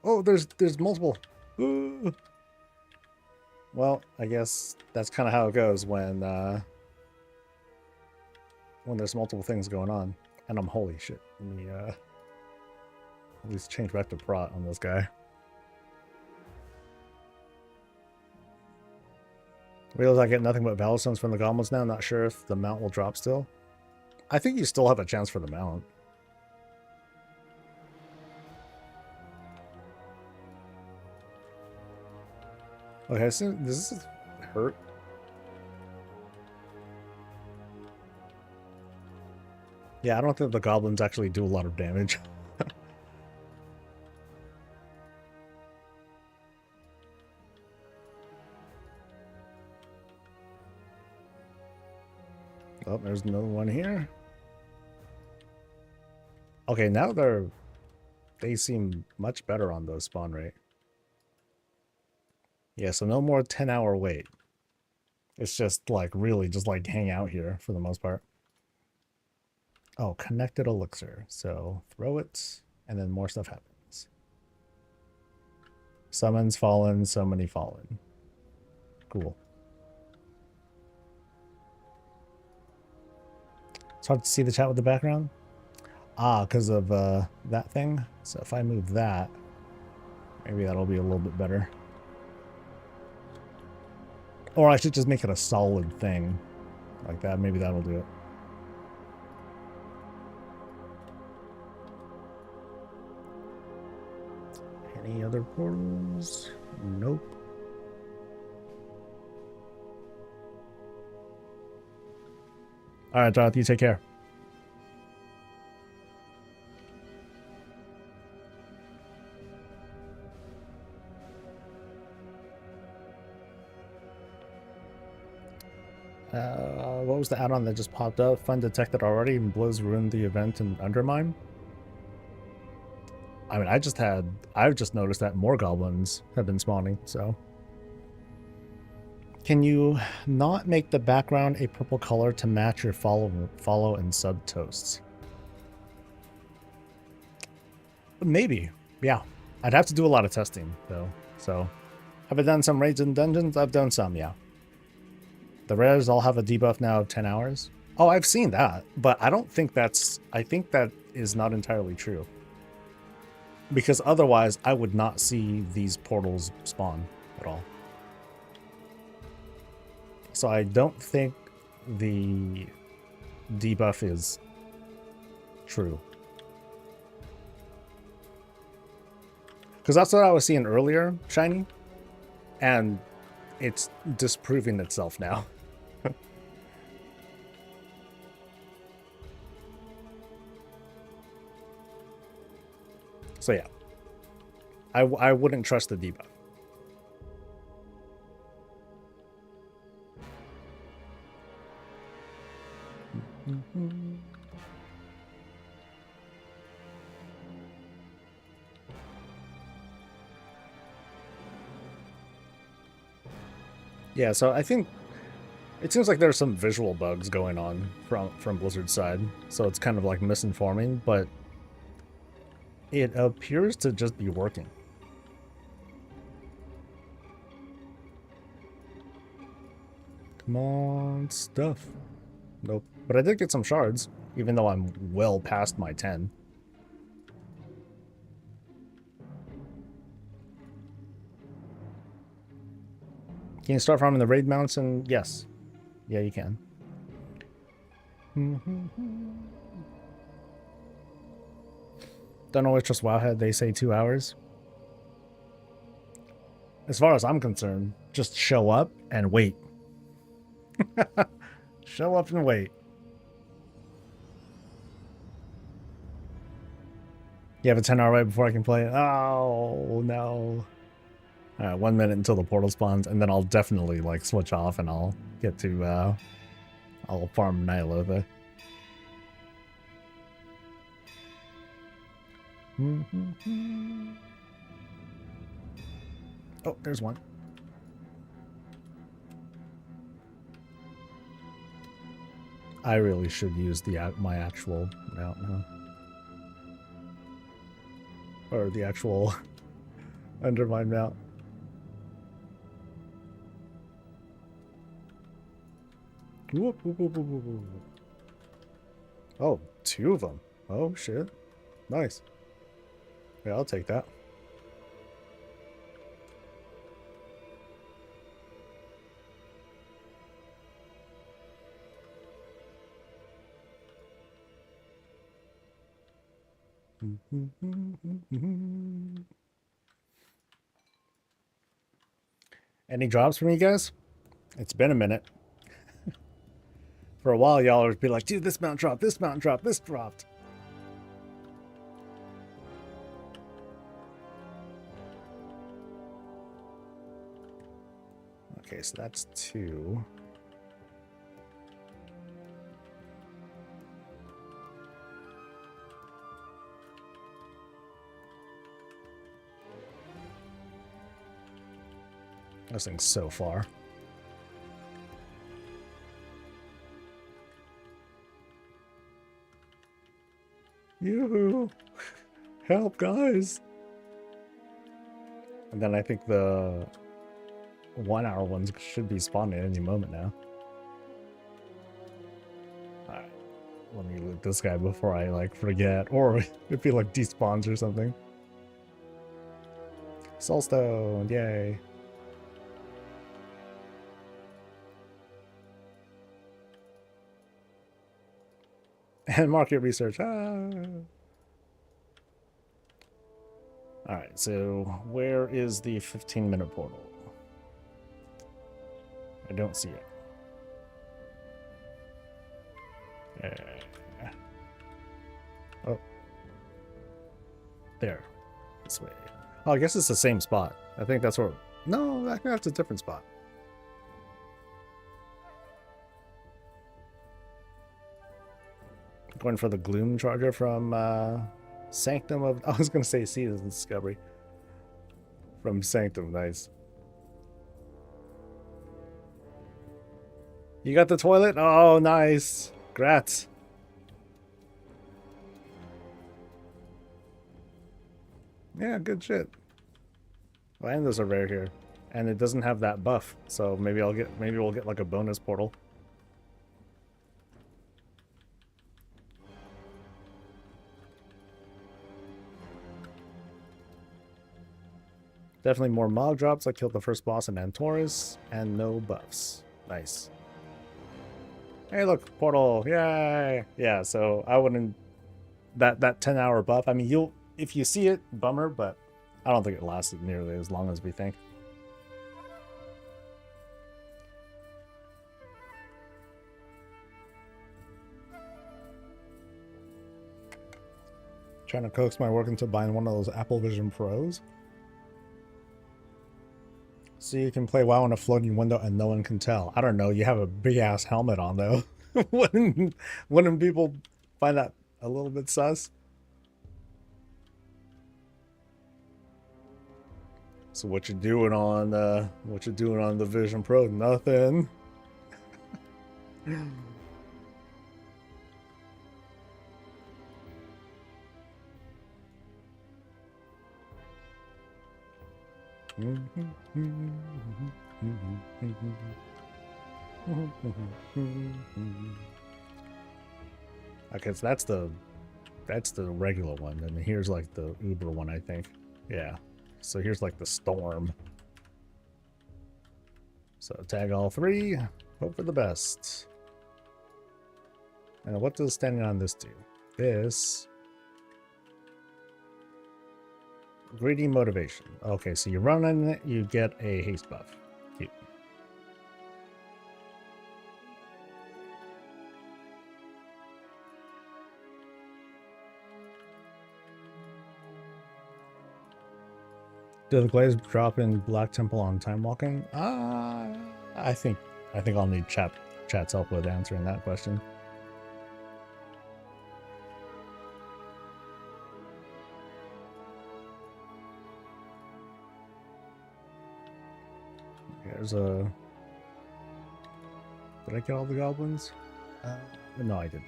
Speaker 1: Oh, there's multiple. Ooh. Well, I guess that's kind of how it goes when there's multiple things going on. And I'm holy shit. Let me at least change back to prot on this guy. Realize I get nothing but valor stones from the goblins now. Not sure if the mount will drop still. I think you still have a chance for the mount. Okay, so does this hurt? Yeah, I don't think the goblins actually do a lot of damage. Oh, there's another one here. Okay, now they seem much better on the spawn rate. Yeah, so no more 10-hour wait. It's just like really just like hang out here for the most part. Oh, connected elixir. So throw it and then more stuff happens. Summons fallen, so many fallen. Cool. It's hard to see the chat with the background. Ah, because of that thing. So if I move that, maybe that'll be a little bit better. Or I should just make it a solid thing like that. Maybe that'll do it. Any other portals? Nope. All right, Jonathan, you take care. was the add-on that just popped up? Fun detected already and Blizz ruined the event in Undermine? I mean, I've just noticed that more goblins have been spawning, so. Can you not make the background a purple color to match your follow and sub toasts? Maybe, yeah. I'd have to do a lot of testing though. So, have I done some raids and dungeons? I've done some, yeah. The rares all have a debuff now of 10 hours. Oh, I've seen that, but I don't think that's, I think that is not entirely true. Because otherwise, I would not see these portals spawn at all. So I don't think the debuff is true. Because that's what I was seeing earlier, Shiny. And it's disproving itself now. So yeah. I wouldn't trust the debuff. Yeah, so I think it seems like there's some visual bugs going on from Blizzard's side, so it's kind of like misinforming, but it appears to just be working. Come on, stuff. Nope. But I did get some shards, even though I'm well past my 10. Can you start farming the raid mounts? And yes. Yeah, you can. Don't always trust Wowhead. They say 2 hours. As far as I'm concerned, just show up and wait. Show up and wait. You have a 10-hour wait before I can play it? Oh, no. Alright, 1 minute until the portal spawns, and then I'll definitely, like, switch off and I'll get to, I'll farm Nihilotha. Oh, there's one. I really should use my actual mount now. Or the actual Undermine mount. Whoop, whoop, whoop, whoop, whoop. Oh, 2 of them. Oh, shit. Nice. Yeah, I'll take that. Any drops from you guys? It's been a minute. For a while, y'all would be like, dude, this mount dropped, this mount dropped, this dropped. Okay, so that's 2. This thing's so far. Yoo-hoo! Help, guys! And then I think the 1-hour ones should be spawning at any moment now. Alright. Let me loot this guy before I, like, forget. Or if he, like, despawns or something. Soulstone! Yay! And market research. Ah. Alright, so where is the 15-minute portal? I don't see it. Oh. There. This way. Oh, I guess it's the same spot. I think that's where... No, I think that's a different spot. Going for the Gloom Charger from Sanctum of... I was going to say Seasons Discovery. From Sanctum, nice. You got the toilet? Oh, nice. Grats. Yeah, good shit. Well, and there's a rare here. And it doesn't have that buff, so maybe we'll get like a bonus portal. Definitely more mog drops. I killed the first boss in Antorus, and no buffs. Nice. Hey, look, portal! Yay! Yeah, so I wouldn't that 10-hour buff. I mean, if you see it, bummer, but I don't think it lasted nearly as long as we think. Trying to coax my work into buying one of those Apple Vision Pros. So you can play WoW in a floating window and no one can tell. I don't know. You have a big ass helmet on though. wouldn't people find that a little bit sus? So what you doing on the Vision Pro? Nothing. Okay, so that's the regular one, and here's like the Uber one, I think. Yeah. So here's like the Storm. So tag all three. Hope for the best. And what does standing on this do? This. Greedy motivation. Okay, so you run in it, you get a haste buff. Cute. Do the glaives drop in Black Temple on time walking? I think I'll need chat's help with answering that question. There's a... Did I get all the goblins? No, I didn't.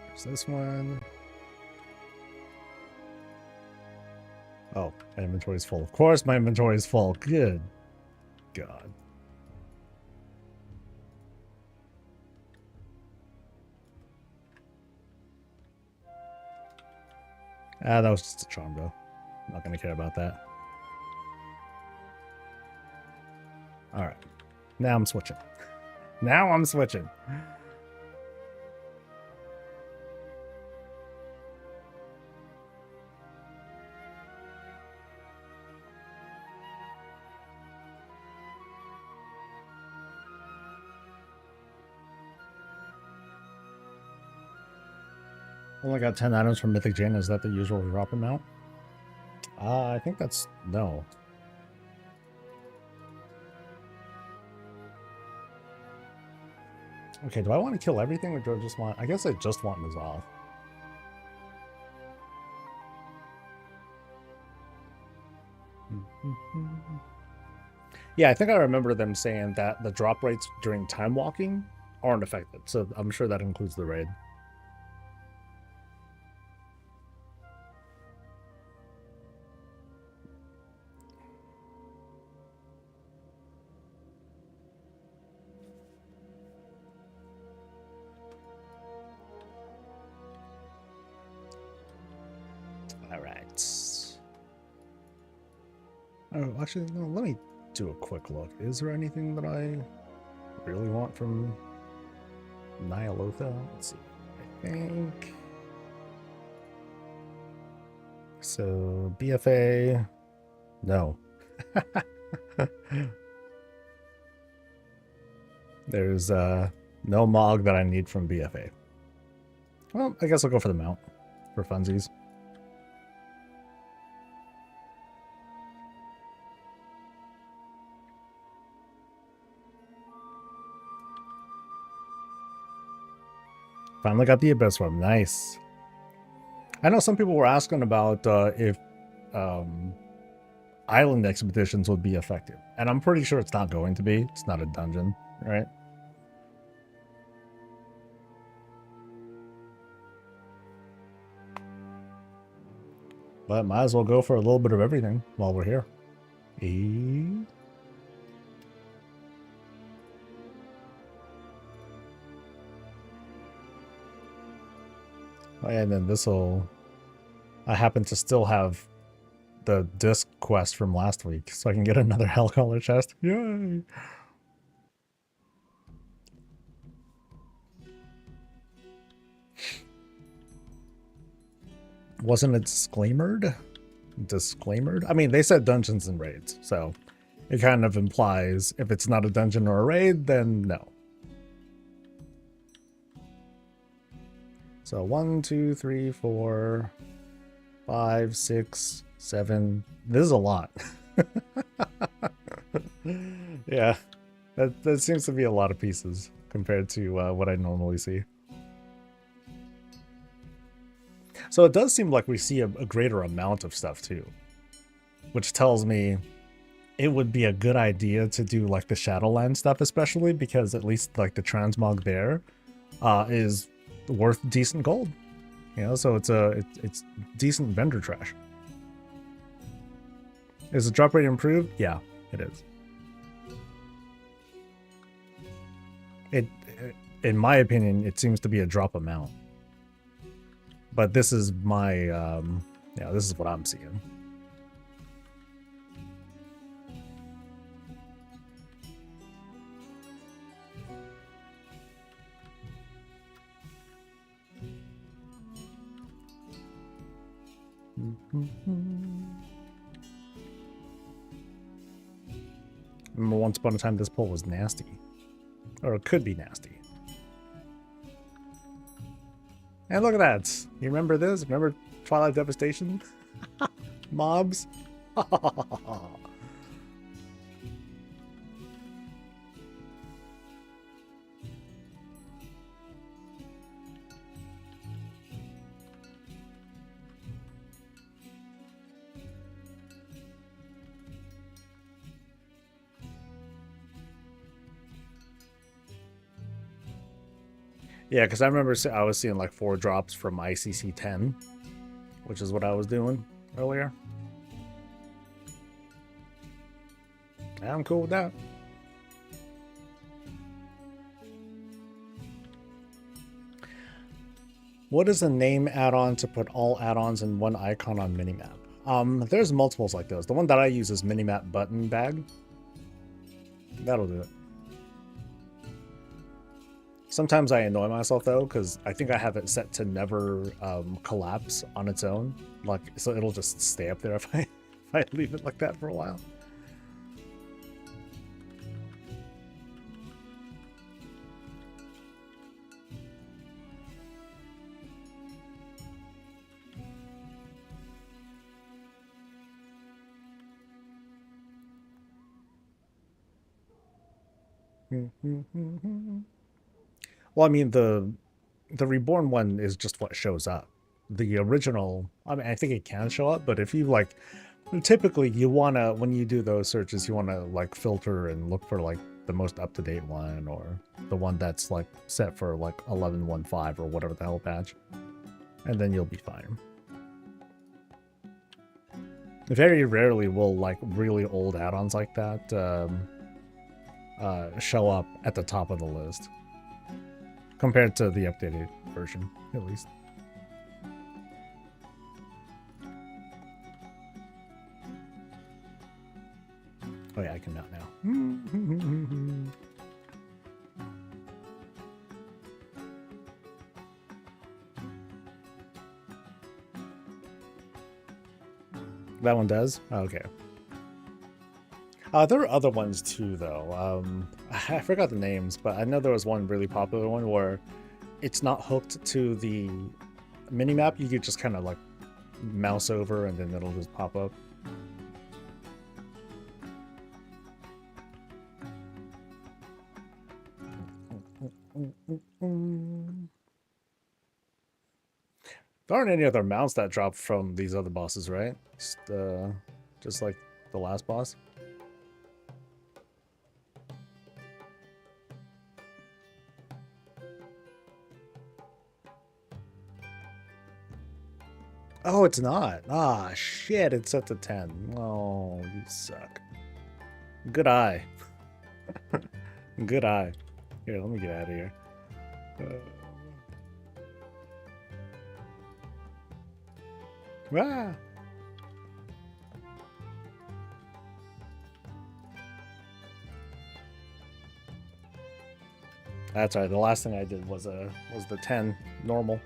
Speaker 1: There's this one. Oh, my inventory is full. Of course my inventory is full. Good God. That was just a charm, though. I'm not going to care about that. Alright. Now I'm switching. Now I'm switching. Only got 10 items from Mythic Jane. Is that the usual drop amount? I think that's... no. Okay, do I want to kill everything or do I just want... I guess I just want Nazoth. Yeah, I think I remember them saying that the drop rates during time walking aren't affected, so I'm sure that includes the raid. Oh, actually, no, let me do a quick look. Is there anything that I really want from Nyalotha? Let's see. I think... So, BFA... No. There's no Mog that I need from BFA. Well, I guess I'll go for the mount for funsies. Finally got the Abyss Worm. Nice. I know some people were asking about if island expeditions would be effective, and I'm pretty sure it's not going to be. It's not a dungeon, right? But might as well go for a little bit of everything while we're here. Oh, yeah, and then this'll... I happen to still have the disc quest from last week, so I can get another Hellcaller chest. Yay! Wasn't it disclaimered? Disclaimered? I mean, they said dungeons and raids, so it kind of implies if it's not a dungeon or a raid, then no. So 1, 2, 3, 4, 5, 6, 7. This is a lot. Yeah, that seems to be a lot of pieces compared to what I normally see. So it does seem like we see a greater amount of stuff too, which tells me it would be a good idea to do like the Shadowland stuff, especially because at least like the transmog there is worth decent gold. You know, so it's decent vendor trash. Is the drop rate improved? Yeah, it is. It, in my opinion, it seems to be a drop amount. But this is my, yeah, this is what I'm seeing. Remember once upon a time this pull was nasty. Or it could be nasty. And look at that. You remember this? Remember Twilight Devastation? Mobs? Yeah, because I remember I was seeing like 4 drops from ICC 10, which is what I was doing earlier. I'm cool with that. What is a name add-on to put all add-ons in one icon on minimap? There's multiples like those. The one that I use is minimap button bag. That'll do it. Sometimes I annoy myself though, because I think I have it set to never collapse on its own. Like, so it'll just stay up there if I leave it like that for a while. Well, I mean, the reborn one is just what shows up. The original, I mean, I think it can show up, but if you like, typically you want to, when you do those searches, you want to like filter and look for like the most up-to-date one, or the one that's like set for like 11.15 or whatever the hell patch, and then you'll be fine. Very rarely will like really old add-ons like that show up at the top of the list compared to the updated version, at least. Oh yeah, I can mount now. That one does? Oh, okay. There are other ones too, though. I forgot the names, but I know there was one really popular one where it's not hooked to the minimap. You could just kind of like mouse over and then it'll just pop up. There aren't any other mounts that drop from these other bosses, right? Just like the last boss. Oh, it's not. Ah, shit, it's set to 10. Oh, you suck. Good eye. Good eye. Here, let me get out of here. Ah! That's right. The last thing I did was the 10 normal.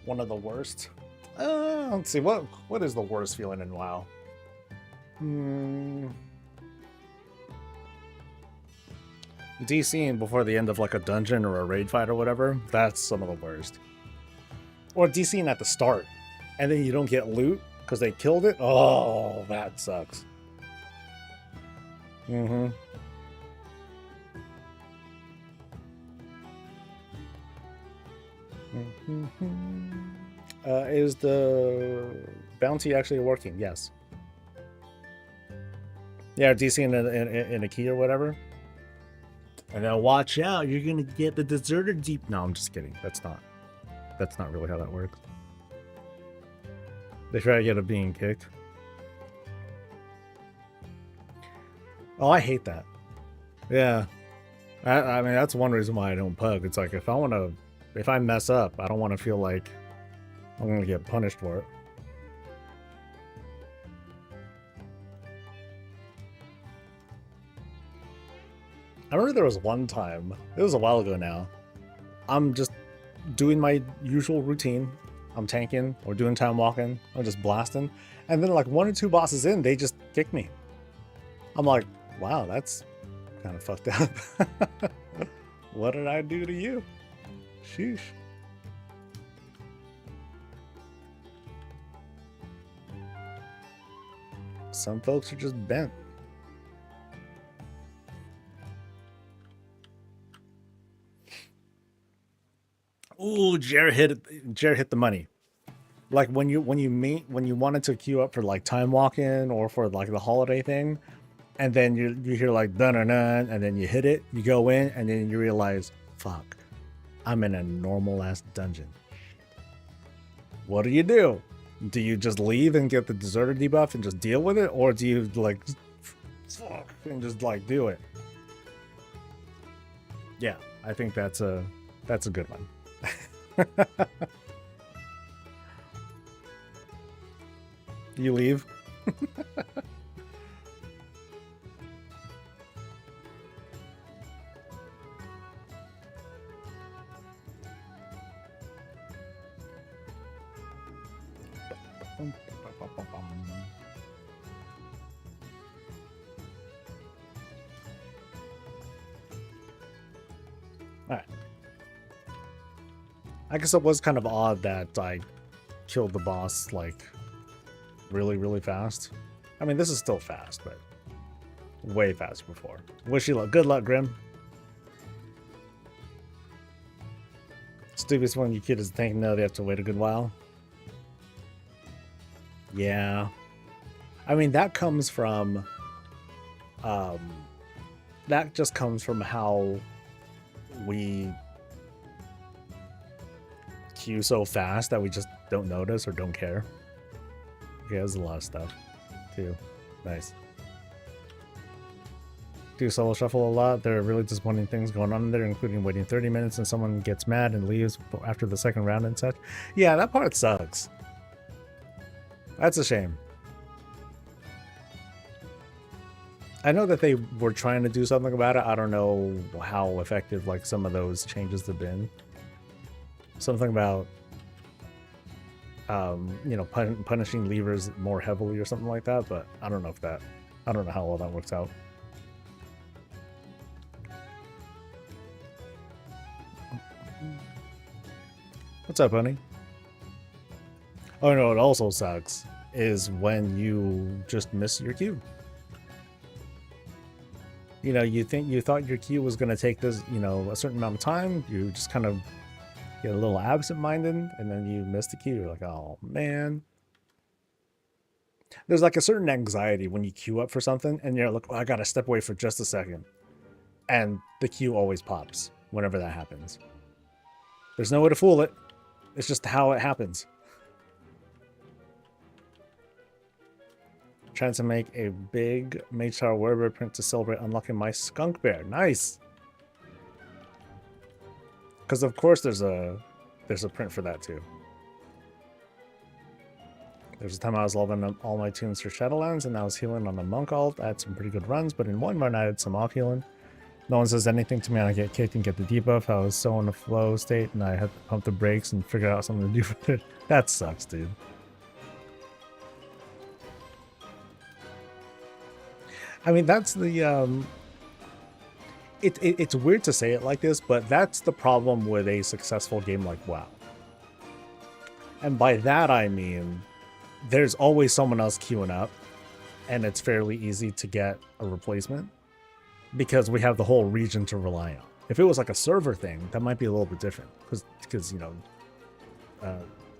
Speaker 1: One of the worst. Let's see, what is the worst feeling in WoW? DCing before the end of like a dungeon or a raid fight or whatever, that's some of the worst. Or DCing at the start, and then you don't get loot because they killed it. Oh, that sucks. Is the bounty actually working? Yes. Yeah, DC in a key or whatever. And now watch out, you're gonna get the deserter deep. No, I'm just kidding. That's not really how that works. They try to get a being kicked. Oh, I hate that. Yeah. I mean, that's one reason why I don't pug. It's like if I mess up, I don't want to feel like I'm gonna get punished for it. I remember there was one time, it was a while ago now, I'm just doing my usual routine. I'm tanking or doing time walking or just blasting. And then like 1 or 2 bosses in, they just kick me. I'm like, wow, that's kind of fucked up. What did I do to you? Sheesh. Some folks are just bent. Ooh, Jared hit the money. Like when you wanted to queue up for like time walking or for like the holiday thing, and then you hear like dun dun dun, and then you hit it, you go in, and then you realize, fuck, I'm in a normal ass dungeon. What do? Do you just leave and get the deserter debuff and just deal with it, or do you like fuck and just like do it? Yeah, I think that's a good one. You leave? Alright. I guess it was kind of odd that I killed the boss, like, really, really fast. I mean, this is still fast, but way fast before. Wish you luck. Good luck, Grim. Stupidest one you kid is thinking, no, they have to wait a good while. Yeah. I mean, that comes from... that just comes from how we queue so fast that we just don't notice or don't care. Okay, there's a lot of stuff, too. Nice. Do solo shuffle a lot. There are really disappointing things going on there, including waiting 30 minutes and someone gets mad and leaves after the second round and such. Yeah, that part sucks. That's a shame. I know that they were trying to do something about it. I don't know how effective like some of those changes have been. Something about you know, punishing leavers more heavily or something like that, but I don't know how well that works out. What's up, honey? Oh no, it also sucks is when you just miss your cue. you know, you thought your queue was going to take this, you know, a certain amount of time. You just kind of get a little absent-minded, and then you miss the queue. You're like, oh man. There's like a certain anxiety when you queue up for something, and you're like, oh, I gotta step away for just a second, and the queue always pops whenever that happens. There's no way to fool it. It's just how it happens. Trying to make a big Mage Tower Werebear print to celebrate unlocking my skunk bear. Nice. Because of course there's a print for that too. There's a time I was leveling up all my tunes for Shadowlands, and I was healing on the monk alt. I had some pretty good runs, but in one run I had some off healing. No one says anything to me, and I get kicked and get the debuff. I was so in a flow state, and I had to pump the brakes and figure out something to do with it. That sucks, dude. I mean, that's the it's weird to say it like this, but that's the problem with a successful game like WoW. And by that I mean there's always someone else queuing up, and it's fairly easy to get a replacement because we have the whole region to rely on. If it was like a server thing, that might be a little bit different because you know,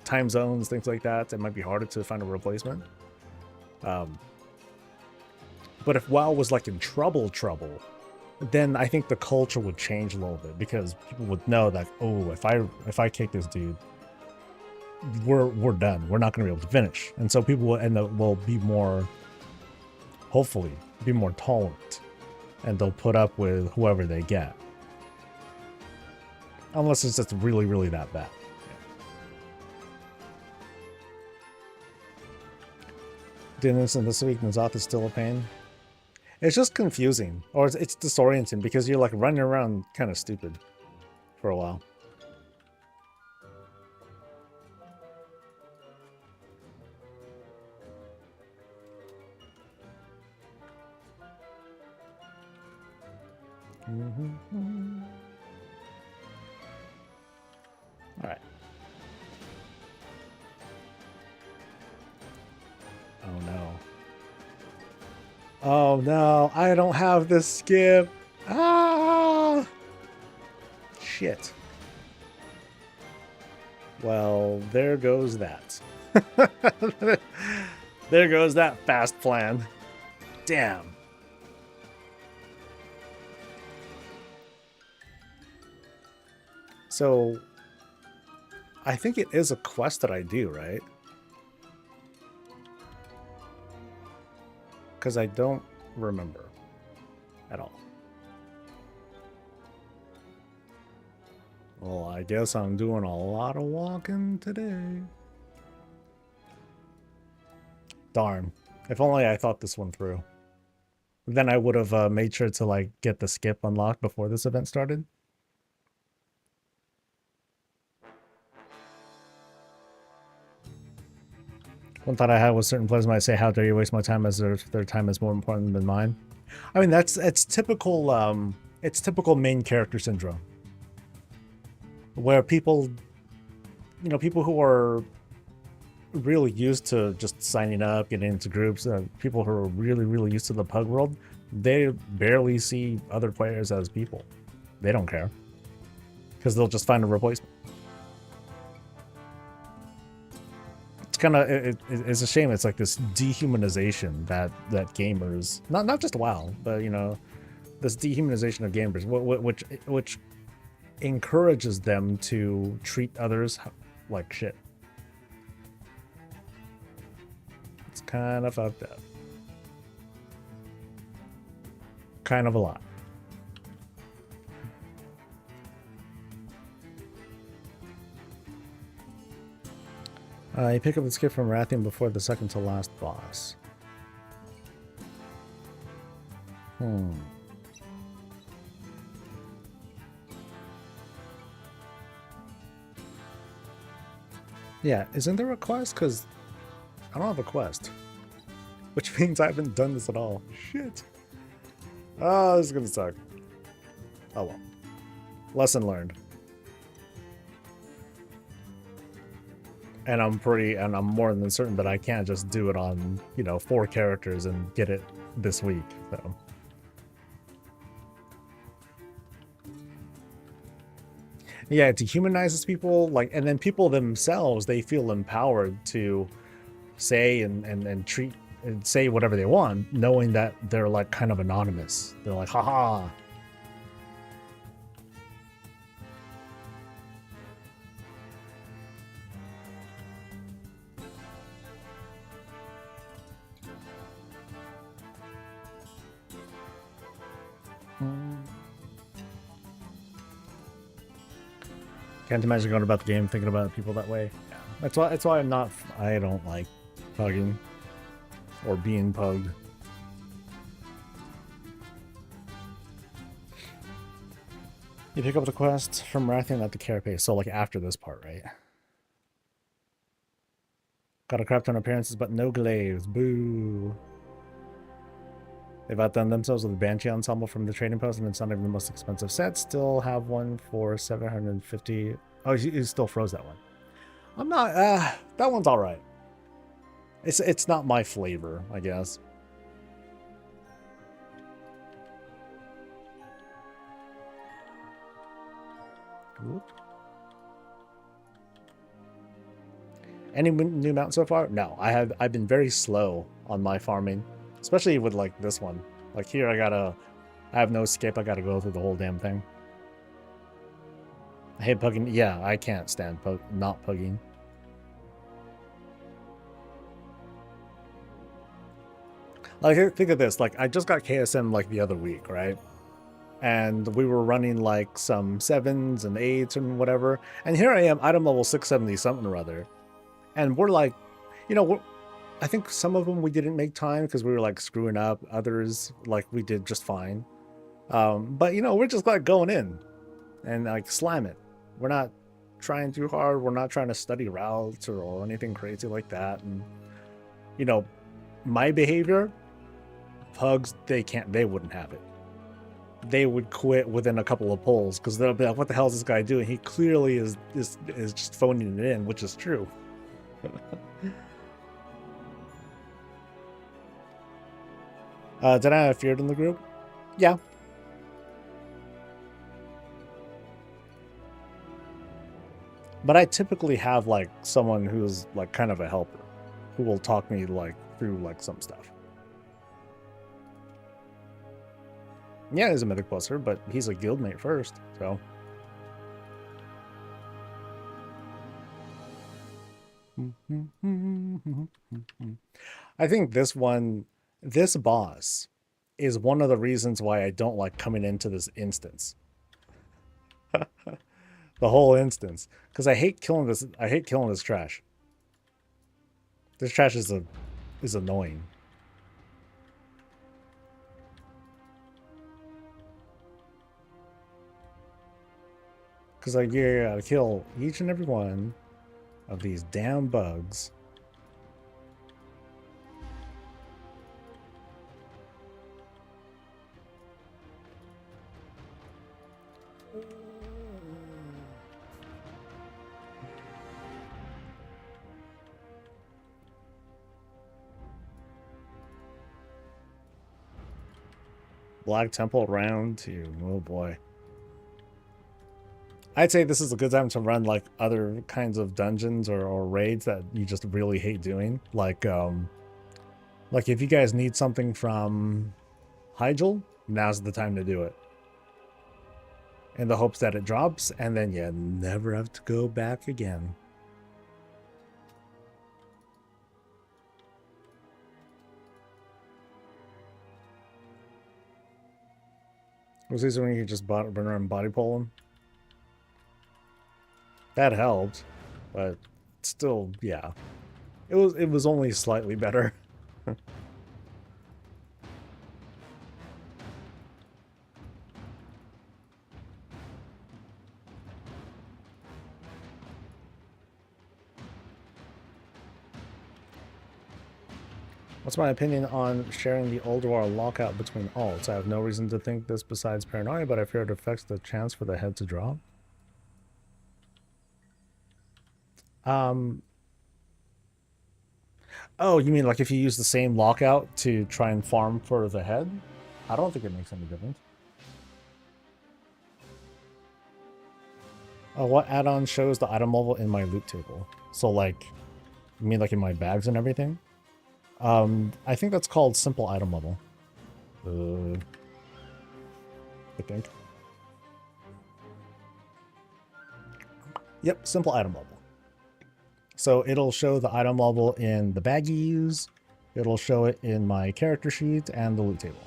Speaker 1: time zones, things like that, it might be harder to find a replacement. But if WoW was like in trouble, then I think the culture would change a little bit, because people would know that, oh, if I kick this dude, we're done. We're not going to be able to finish. And so people will be more, hopefully, be more tolerant, and they'll put up with whoever they get. Unless it's just really, really that bad. Doing this in this week, Nazoth is still a pain. It's just confusing, or it's disorienting, because you're like running around kind of stupid for a while. All right. Oh no. Oh no, I don't have this skip. Ah! Shit. Well, there goes that. There goes that fast plan. Damn. So, I think it is a quest that I do, right? Because I don't remember at all. Well, I guess I'm doing a lot of walking today. Darn. If only I thought this one through. Then I would have made sure to like get the skip unlocked before this event started. One thought I had was certain players might say, how dare you waste my time, as their time is more important than mine. I mean, it's typical main character syndrome. Where people, you know, people who are really used to just signing up, getting into groups, people who are really, really used to the pug world, they barely see other players as people. They don't care. Because they'll just find a replacement. Kind of it's a shame. It's like this dehumanization that gamers, not just WoW, but you know, this dehumanization of gamers, which encourages them to treat others like shit. It's kind of fucked up. Kind of a lot. You pick up the skip from Rathian before the second to last boss. Yeah, isn't there a quest? Because I don't have a quest. Which means I haven't done this at all. Shit. Oh, this is gonna suck. Oh well. Lesson learned. And I'm more than certain that I can't just do it on, you know, 4 characters and get it this week, so. Yeah, it dehumanizes people, like, and then people themselves, they feel empowered to say and treat and say whatever they want, knowing that they're like kind of anonymous. They're like, haha. Can't imagine going about the game thinking about people that way. Yeah. That's why I don't like pugging or being pugged. You pick up the quest from Rathian at the carapace, so like after this part, right? Got a crap ton of appearances, but no glaives. Boo. They've outdone themselves with the Banshee ensemble from the trading post, and it's not even the most expensive set. Still have one for 750. Oh, you still froze that one. I'm not. That one's all right. It's not my flavor, I guess. Whoop. Any new mount so far? No, I've been very slow on my farming, especially with like this one. Like here, I have no escape. I gotta go through the whole damn thing. I hate pugging. Yeah, I can't stand not pugging. Like, think of this. Like, I just got KSM like the other week, right? And we were running like some 7s and 8s and whatever. And here I am, item level 670 something or other. And we're like, you know, I think some of them we didn't make time because we were like screwing up. Others, like, we did just fine. But, you know, we're just like going in and like slam it. We're not trying too hard. We're not trying to study routes or anything crazy like that. And, you know, my behavior, pugs, they wouldn't have it. They would quit within a couple of pulls because they'll be like, what the hell is this guy doing? He clearly is just phoning it in, which is true. Did I have feared in the group? Yeah. But I typically have like someone who's like kind of a helper who will talk me like through like some stuff. Yeah, he's a mythic pluser, but he's a guildmate first, so. I think this boss is one of the reasons why I don't like coming into this instance. The whole instance. Because I hate killing this trash. This trash is annoying. Because like you gotta kill each and every one of these damn bugs. Black Temple round 2. Oh boy. I'd say this is a good time to run like other kinds of dungeons or raids that you just really hate doing. Like if you guys need something from Hyjal, now's the time to do it. In the hopes that it drops, and then you never have to go back again. Was this when you just run around body pulling? That helped, but still, yeah. It was only slightly better. What's my opinion on sharing the Ulduar lockout between alts? I have no reason to think this besides paranoia, but I fear it affects the chance for the head to drop. Oh, you mean like if you use the same lockout to try and farm for the head? I don't think it makes any difference. What add-on shows the item level in my loot table? So like, you mean like in my bags and everything? I think that's called simple item level. I think. Yep, simple item level. So it'll show the item level in the bag you use. It'll show it in my character sheet and the loot table.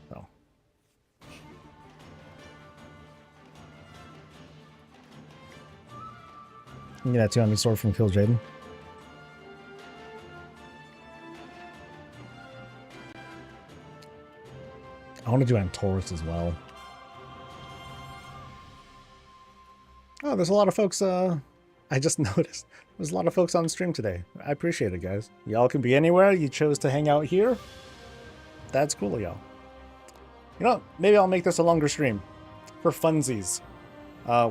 Speaker 1: So. Give me that 200 sword from Kill Jaden. I want to do Antorus as well. Oh, there's a lot of folks, I just noticed. There's a lot of folks on stream today. I appreciate it, guys. Y'all can be anywhere. You chose to hang out here. That's cool, y'all. You know, maybe I'll make this a longer stream. For funsies.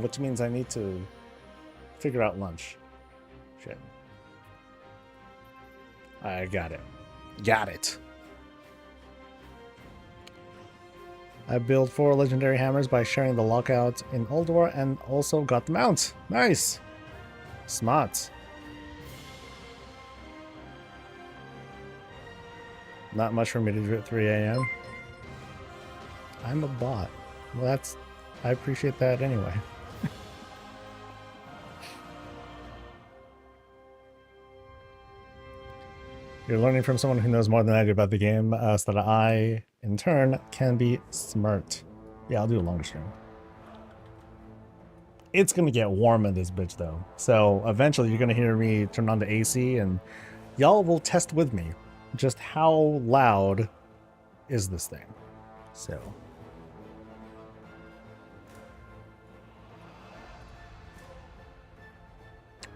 Speaker 1: Which means I need to figure out lunch. Shit. I got it. Got it. I built 4 legendary hammers by sharing the lockout in Ulduar and also got the mount. Nice. Smart. Not much for me to do at 3 a.m. I'm a bot. Well, that's... I appreciate that anyway. You're learning from someone who knows more than I do about the game, so that I, in turn, can be smart. Yeah, I'll do a longer stream. It's gonna get warm in this bitch, though. So eventually you're gonna hear me turn on the AC, and y'all will test with me just how loud is this thing. So...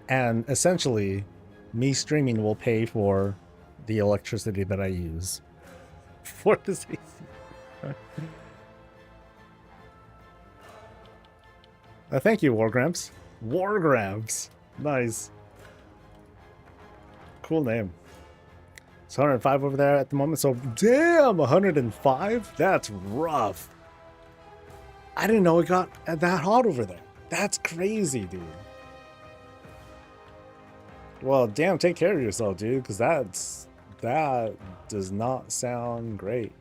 Speaker 1: And essentially, me streaming will pay for the electricity that I use for this AC. Thank you, Wargramps. Wargramps. Nice. Cool name. It's 105 over there at the moment, so damn, 105? That's rough. I didn't know it got that hot over there. That's crazy, dude. Well, damn, take care of yourself, dude, because that does not sound great.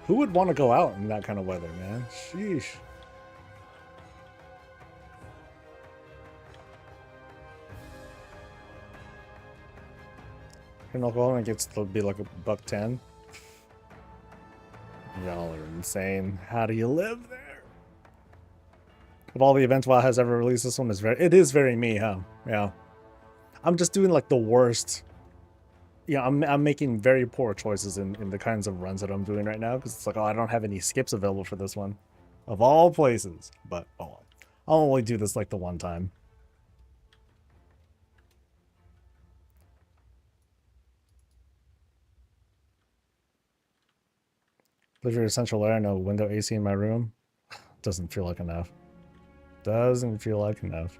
Speaker 1: Who would want to go out in that kind of weather, man? Sheesh. In Oklahoma, it gets to be like $110. Y'all are insane. How do you live there? Of all the events WoW has ever released, this one is it is very me, huh? Yeah. I'm just doing like the worst. Yeah, I'm making very poor choices in the kinds of runs that I'm doing right now, because it's like, oh, I don't have any skips available for this one. Of all places. But, oh well. I'll only do this like the one time. Live your essential air, no window AC in my room. Doesn't feel like enough. Doesn't feel like enough.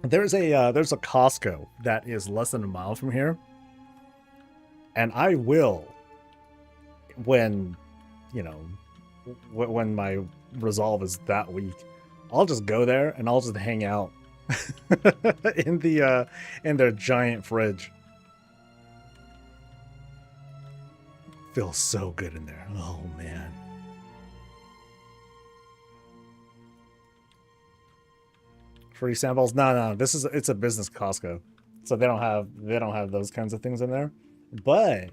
Speaker 1: There's a Costco that is less than a mile from here, and I will, when, you know, when my resolve is that weak, I'll just go there and I'll just hang out in their giant fridge. Feels so good in there. Oh man. Free samples? No. It's a business Costco, so they don't have those kinds of things in there. But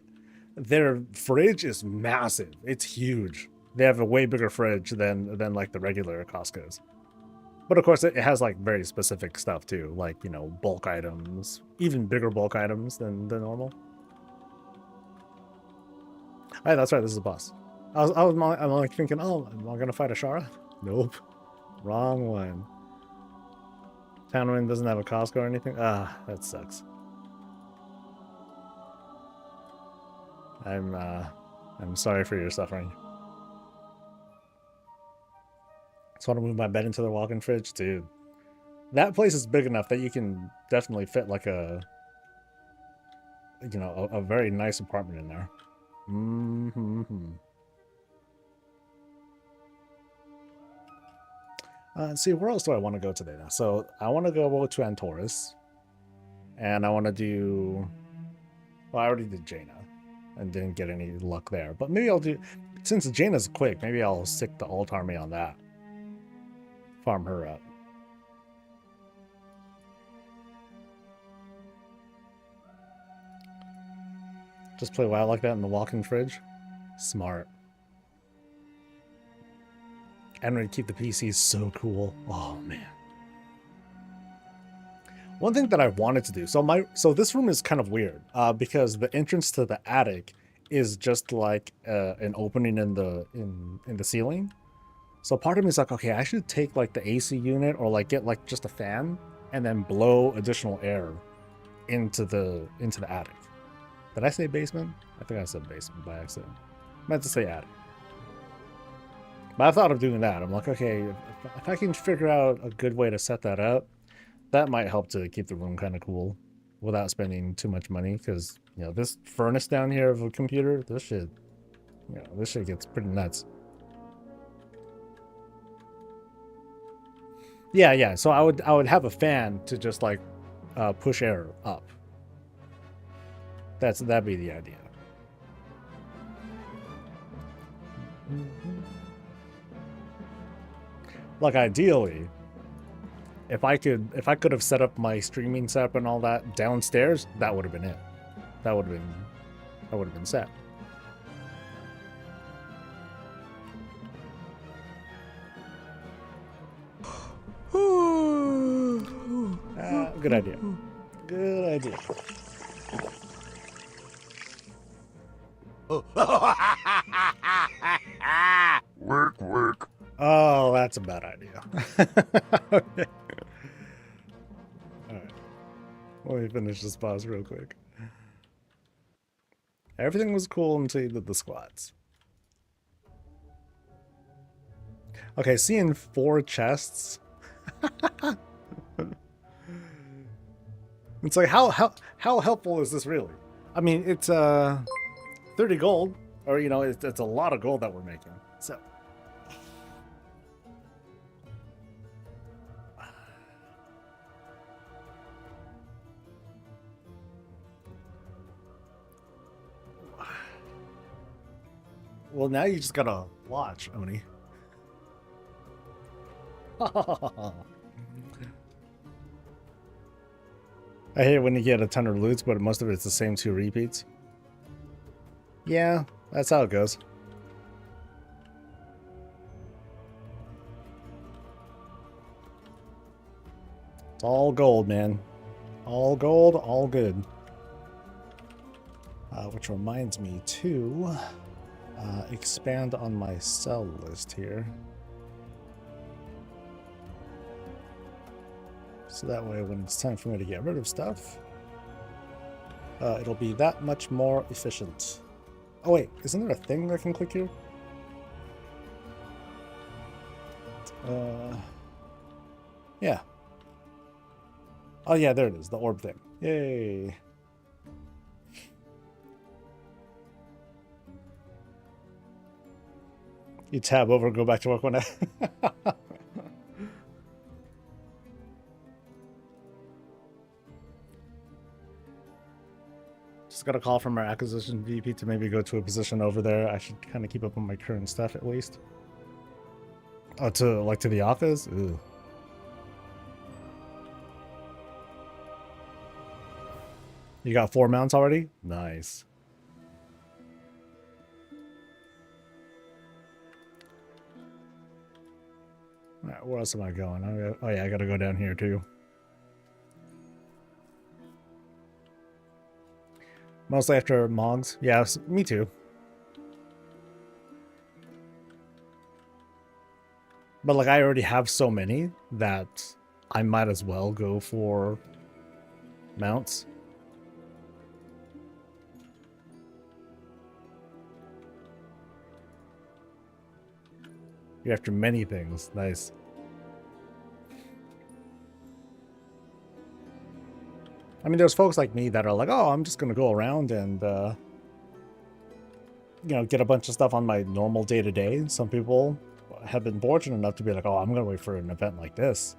Speaker 1: their fridge is massive. It's huge. They have a way bigger fridge than like the regular Costco's. But of course, it has like very specific stuff too, like, you know, bulk items, even bigger bulk items than normal. Hey, that's right. This is a boss. I'm like thinking, oh, am I gonna fight Ashara? Nope. Wrong one. Townwind doesn't have a Costco or anything? Ah, that sucks. I'm sorry for your suffering. Just want to move my bed into the walk-in fridge, dude. That place is big enough that you can definitely fit like a, you know, a very nice apartment in there. Mm-hmm. See, where else do I want to go today now? So I want to go to Antorus. And I want to do... Well, I already did Jaina. And didn't get any luck there. But maybe I'll do... Since Jaina's quick, maybe I'll stick the alt army on that. Farm her up. Just play WoW like that in the walk-in fridge? Smart. And we keep the PC so cool. Oh, man. One thing that I wanted to do, so this room is kind of weird, because the entrance to the attic is just like an opening in the ceiling. So part of me is like, okay, I should take like the AC unit or like get like just a fan and then blow additional air into the attic. Did I say basement? I think I said basement by accident. I meant to say attic. But I thought of doing that. I'm like, okay, if I can figure out a good way to set that up, that might help to keep the room kind of cool without spending too much money. Because, you know, this furnace down here of a computer, this shit gets pretty nuts. Yeah. So I would have a fan to just like push air up. That'd be the idea. Like ideally, if I could have set up my streaming setup and all that downstairs, that would have been it. That would have been set. Good idea. Good idea. Work. Oh, that's a bad idea. Okay. All right. Let me finish this pause real quick. Everything was cool until you did the squats. Okay, seeing 4 chests. It's like how helpful is this really? I mean, it's 30 gold, or you know, it's a lot of gold that we're making. So well, now you just gotta watch, Oni. I hate when you get a ton of loots, but most of it's the same 2 repeats. Yeah, that's how it goes. It's all gold, man. All gold, all good. Which reminds me to expand on my sell list here. So that way when it's time for me to get rid of stuff, it'll be that much more efficient. Oh wait, isn't there a thing that I can click here? Yeah. Oh yeah, there it is, the orb thing. Yay. You tab over, go back to work when I... Just got a call from our acquisition VP to maybe go to a position over there. I should kind of keep up on my current stuff at least. Oh, to the office? Ooh. You got 4 mounts already? Nice. All right, where else am I going? Oh yeah, I gotta go down here too. Mostly after Mogs. Yeah, me too. But like I already have so many that I might as well go for mounts. You're after many things. Nice. I mean, there's folks like me that are like, oh, I'm just going to go around and, you know, get a bunch of stuff on my normal day-to-day. Some people have been fortunate enough to be like, oh, I'm gonna wait for an event like this.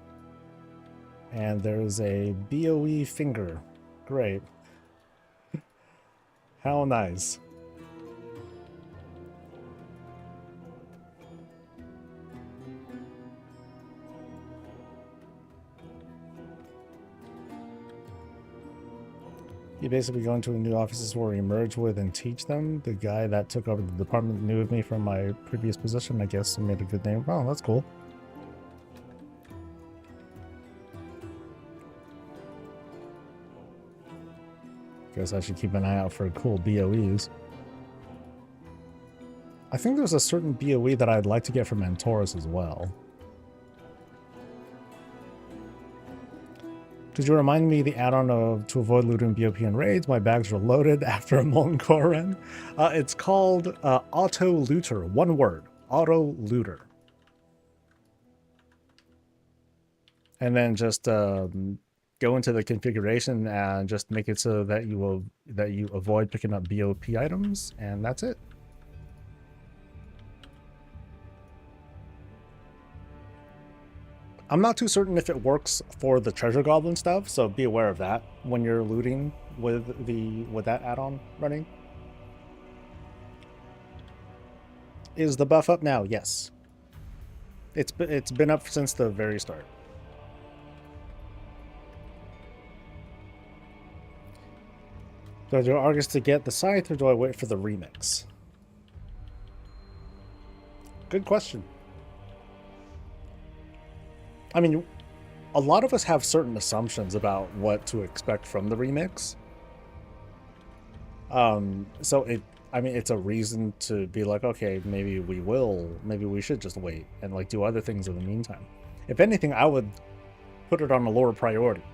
Speaker 1: And there's a BOE finger. Great. How nice. You basically go into a new offices where you merge with and teach them. The guy that took over the department knew of me from my previous position, I guess, and made a good name. Oh, that's cool. Guess I should keep an eye out for cool BOEs. I think there's a certain BOE that I'd like to get from Antorus as well. Did you remind me the add-on of to avoid looting BOP and raids? My bags were loaded after a Molten run. It's called Auto Looter. One word. Auto Looter. And then just go into the configuration and just make it so that you avoid picking up BOP items, and that's it. I'm not too certain if it works for the treasure goblin stuff, so be aware of that when you're looting with that add-on running. Is the buff up now? Yes. It's been up since the very start. Do I do Argus to get the scythe, or do I wait for the remix? Good question. I mean, a lot of us have certain assumptions about what to expect from the remix. So it's a reason to be like, okay, maybe we should just wait and like do other things in the meantime. If anything, I would put it on a lower priority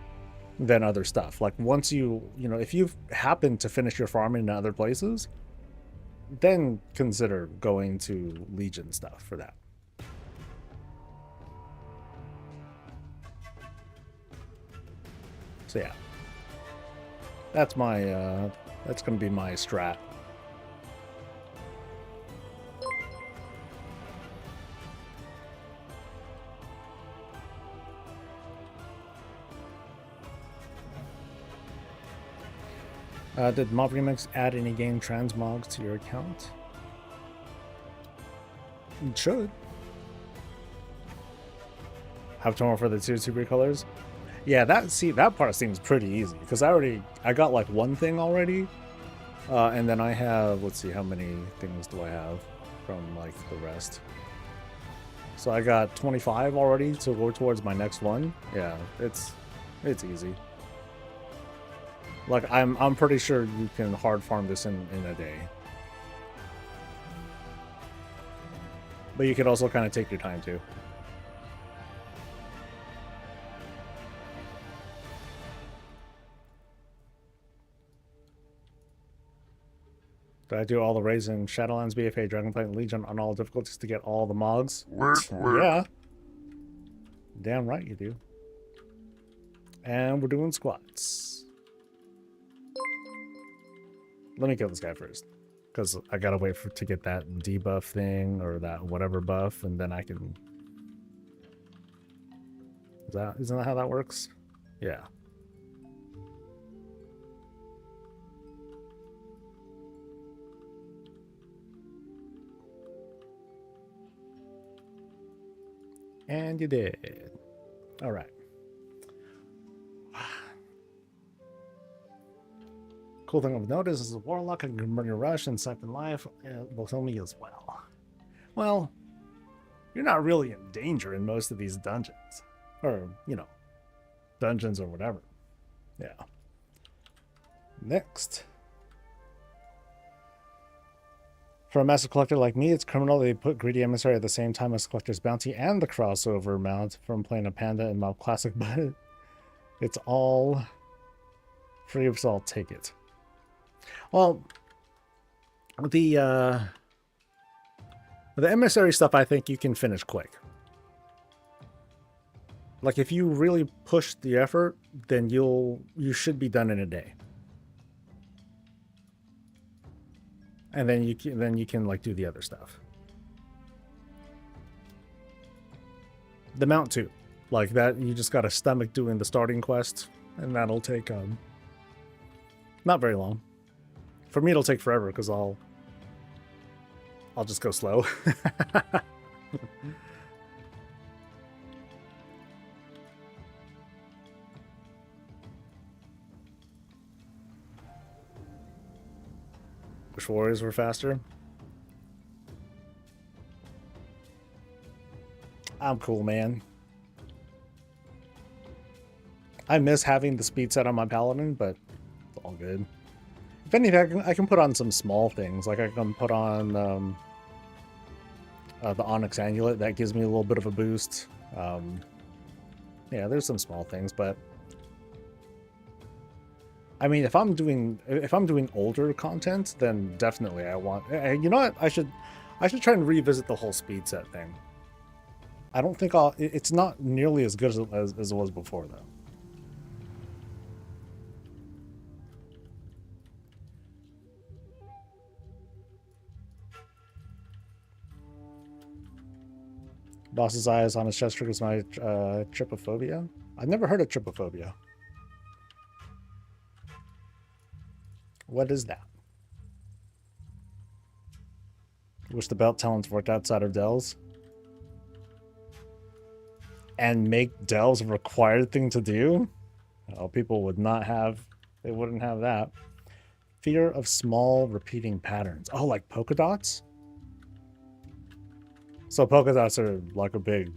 Speaker 1: than other stuff. Like once if you've happened to finish your farming in other places, then consider going to Legion stuff for that. So yeah, that's my that's gonna be my strat. Did Mob Remix add any game transmogs to your account? It should. Have to more for the tier 2 recolors? Yeah, that part seems pretty easy because I got like one thing already, and then I have, let's see, how many things do I have from like the rest? So I got 25 already to go towards my next one. Yeah, it's easy. Like I'm pretty sure you can hard farm this in a day, but you could also kind of take your time too. Did I do all the raids in Shadowlands, BFA, Dragonflight, and Legion on all difficulties to get all the mods? Yeah. Damn right you do. And we're doing squats. Let me kill this guy first, because I gotta wait to get that debuff thing or that whatever buff, and then I can. Isn't that how that works? Yeah. And you did. All right. Cool thing I've noticed is a warlock and can bring a rush and siphon life will kill me as well. Well, you're not really in danger in most of these dungeons. Or, dungeons or whatever. Yeah. Next. For a massive collector like me, it's criminal they put Greedy Emissary at the same time as Collector's Bounty and the crossover mount from playing a Panda in Mob Classic, but it's all free, so I'll take it. Well, the emissary stuff, I think you can finish quick. Like if you really push the effort, then you should be done in a day. And then you can like do the other stuff. The mount too. Like that, you just gotta stomach doing the starting quest, and that'll take not very long. For me, it'll take forever because I'll just go slow. Wish warriors were faster. I'm cool, man. I miss having the speed set on my paladin, but it's all good. If anything, I can put on some small things. Like I can put on the Onyx Amulet. That gives me a little bit of a boost. Yeah, there's some small things, but I mean, if I'm doing older content, then definitely I want. You know what? I should try and revisit the whole speed set thing. I don't think it's not nearly as good as it was before, though. Boss's eyes on his chest triggers my trypophobia. I've never heard of trypophobia. What is that? Wish the belt talents worked outside of Dells. And make Dells a required thing to do? Oh, people would not have, they wouldn't have that. Fear of small repeating patterns. Oh, like polka dots? So polka dots are like a big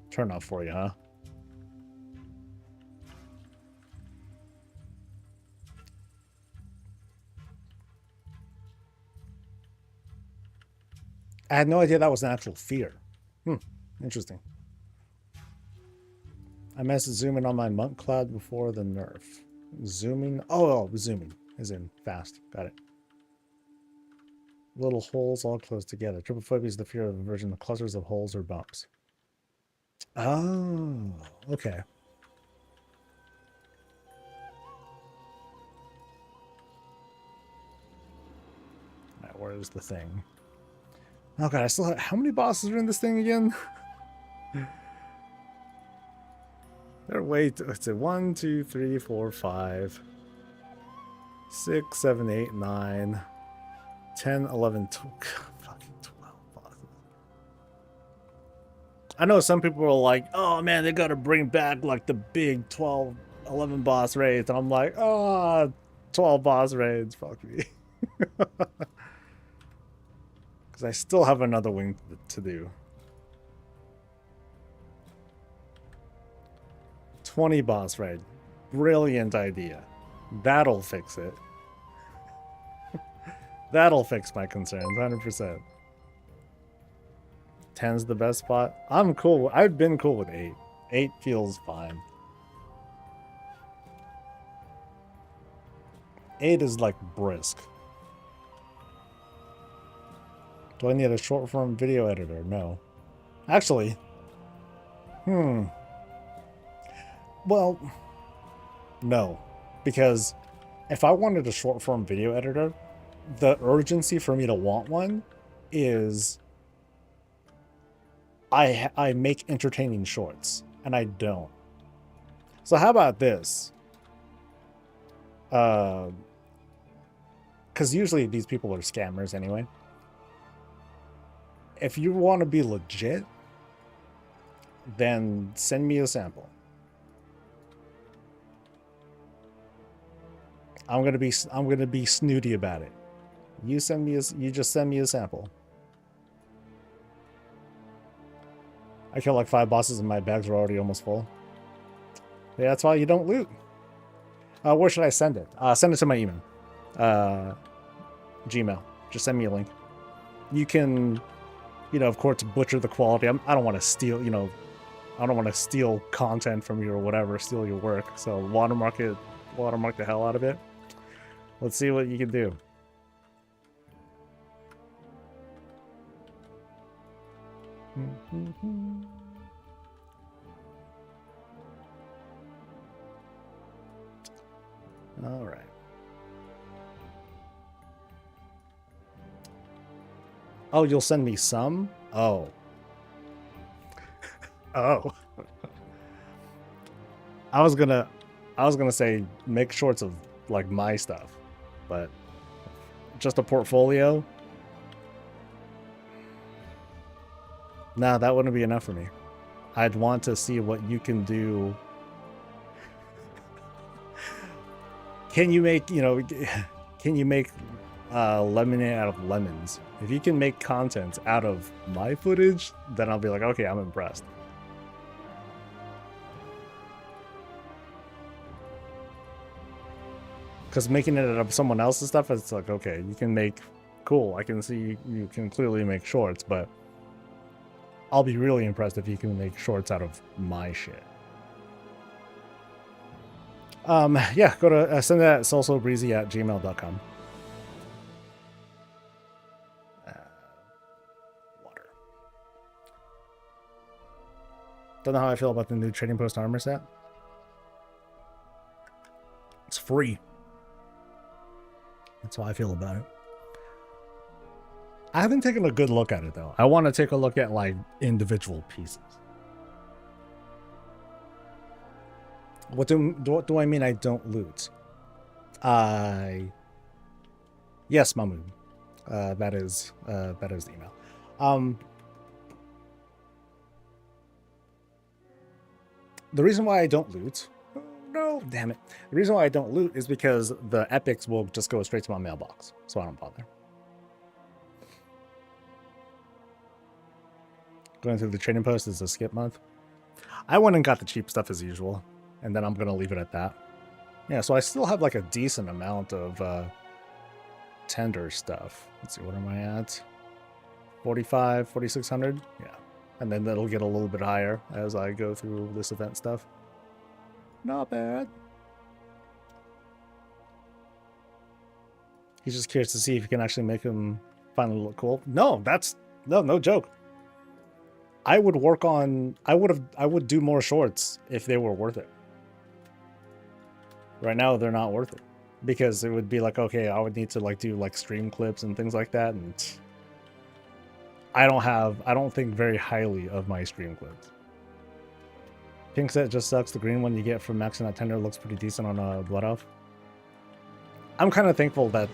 Speaker 1: turnoff for you, huh? I had no idea that was an actual fear. Interesting. I messed zooming on my monk cloud before the nerf. Zooming? Oh, zooming as in fast. Got it. Little holes all close together. Trypophobia is the fear of aversion to clusters of holes or bumps. Oh, okay. Alright, where is the thing? Oh god, I still have, how many bosses are in this thing again? They're way too, it's a 1, 2, 3, 4, 5, 6, 7, 8, 9, 10, 11, 12, fucking 12 bosses. I know some people are like, oh man, they gotta bring back like the big 12, 11 boss raids. And I'm like, oh, 12 boss raids, fuck me. Because I still have another wing to do. 20 boss raid. Brilliant idea. That'll fix it. That'll fix my concerns, 100%. 10's the best spot. I'm cool. I've been cool with 8. 8 feels fine. 8 is like brisk. Do I need a short form video editor? No. Actually. Well, no. Because if I wanted a short form video editor, the urgency for me to want one is I make entertaining shorts, and I don't. So how about this? Because usually these people are scammers anyway. If you want to be legit, then send me a sample. I'm gonna be snooty about it. You just send me a sample. I killed like 5 bosses and my bags were already almost full. Yeah, that's why you don't loot. Where should I send it? Send it to my email. Gmail. Just send me a link. You can, of course, butcher the quality. I don't want to steal, I don't want to steal content from you or whatever, steal your work. So watermark the hell out of it. Let's see what you can do. All right. Oh, you'll send me some? Oh. Oh. I was gonna say make shorts of like my stuff, but just a portfolio. Nah, that wouldn't be enough for me. I'd want to see what you can do. Can you make, can you make lemonade out of lemons? If you can make content out of my footage, then I'll be like, okay, I'm impressed. Because making it out of someone else's stuff, it's like, okay, you can make, cool, I can see you can clearly make shorts, but I'll be really impressed if you can make shorts out of my shit. Yeah, go to send that at soulsobreezy@gmail.com. Water. Don't know how I feel about the new Trading Post armor set. It's free. That's how I feel about it. I haven't taken a good look at it though. I want to take a look at like individual pieces. What do I mean I don't loot? Yes, Mahmood. That is the email. The reason why I don't loot, no, damn it. The reason why I don't loot is because the epics will just go straight to my mailbox, so I don't bother. Going through the trading post is a skip month. I went and got the cheap stuff as usual, and then I'm gonna leave it at that. Yeah, so I still have like a decent amount of tender stuff. Let's see, what am I at? 45, 4,600? Yeah. And then that'll get a little bit higher as I go through this event stuff. Not bad. He's just curious to see if you can actually make him finally look cool. No, that's no joke. I would work on, I would do more shorts if they were worth it. Right now, they're not worth it because it would be like, okay, I would need to like do like stream clips and things like that. And I don't think very highly of my stream clips. Pink set just sucks. The green one you get from maxing that tender looks pretty decent on a Blood Elf. I'm kind of thankful that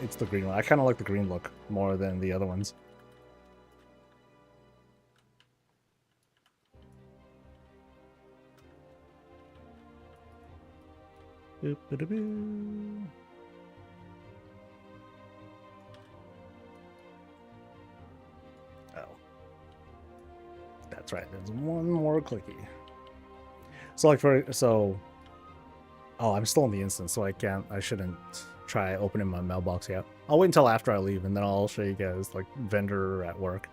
Speaker 1: it's the green one. I kind of like the green look more than the other ones. Oh, that's right. There's one more clicky. So like oh, I'm still in the instance, so I shouldn't try opening my mailbox yet. I'll wait until after I leave, and then I'll show you guys like vendor at work.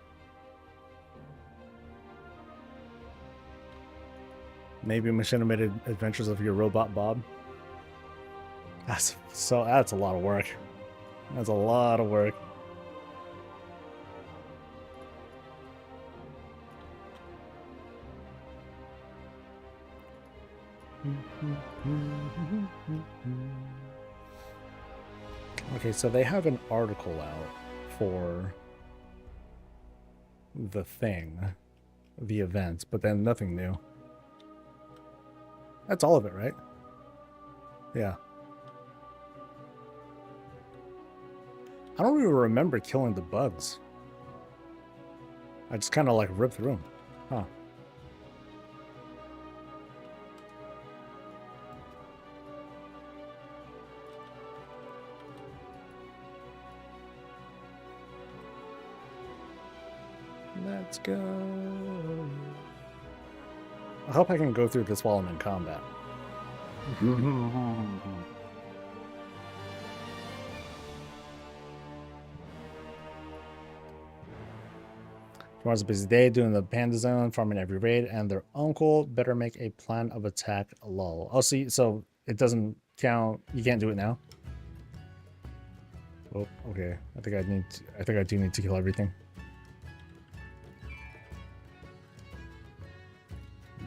Speaker 1: Maybe Machinimated Adventures of Your Robot Bob. That's a lot of work. That's a lot of work. Okay, so they have an article out for the thing, the event, but then nothing new. That's all of it, right? Yeah. I don't even remember killing the bugs. I just kind of like ripped through them. Huh. Let's go. I hope I can go through this while I'm in combat. Tomorrow's a busy day doing the Panda Zone, farming every raid, and their uncle better make a plan of attack. Lol. Oh, see, so it doesn't count. You can't do it now. Oh, okay. I think I do need to kill everything.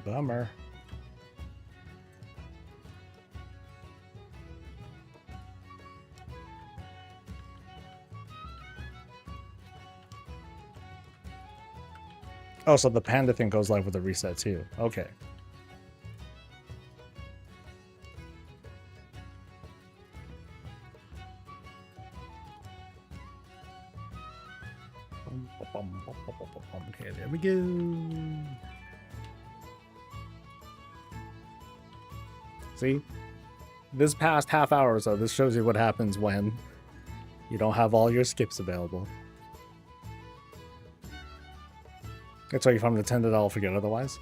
Speaker 1: Bummer. Oh, so the panda thing goes live with the reset too. Okay. Okay, there we go. See? This past half hour or so, this shows you what happens when you don't have all your skips available. That's why you found the $10 I'll forget otherwise.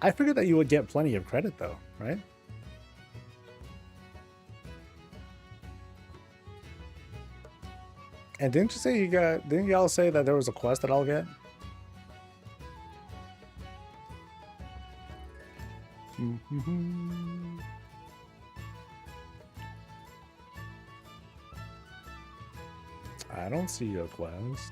Speaker 1: I figured that you would get plenty of credit though, right? And didn't you say you got, didn't y'all say that there was a quest that I'll get? I don't see your quest.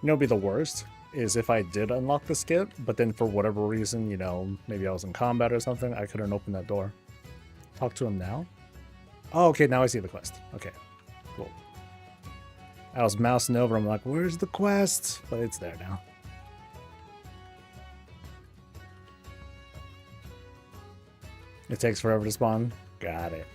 Speaker 1: You know, what'd be the worst is if I did unlock the skip, but then for whatever reason, you know, maybe I was in combat or something, I couldn't open that door. Talk to him now? Oh, okay, now I see the quest. Okay, cool. I was mousing over, I'm like, where's the quest? But it's there now. It takes forever to spawn? Got it.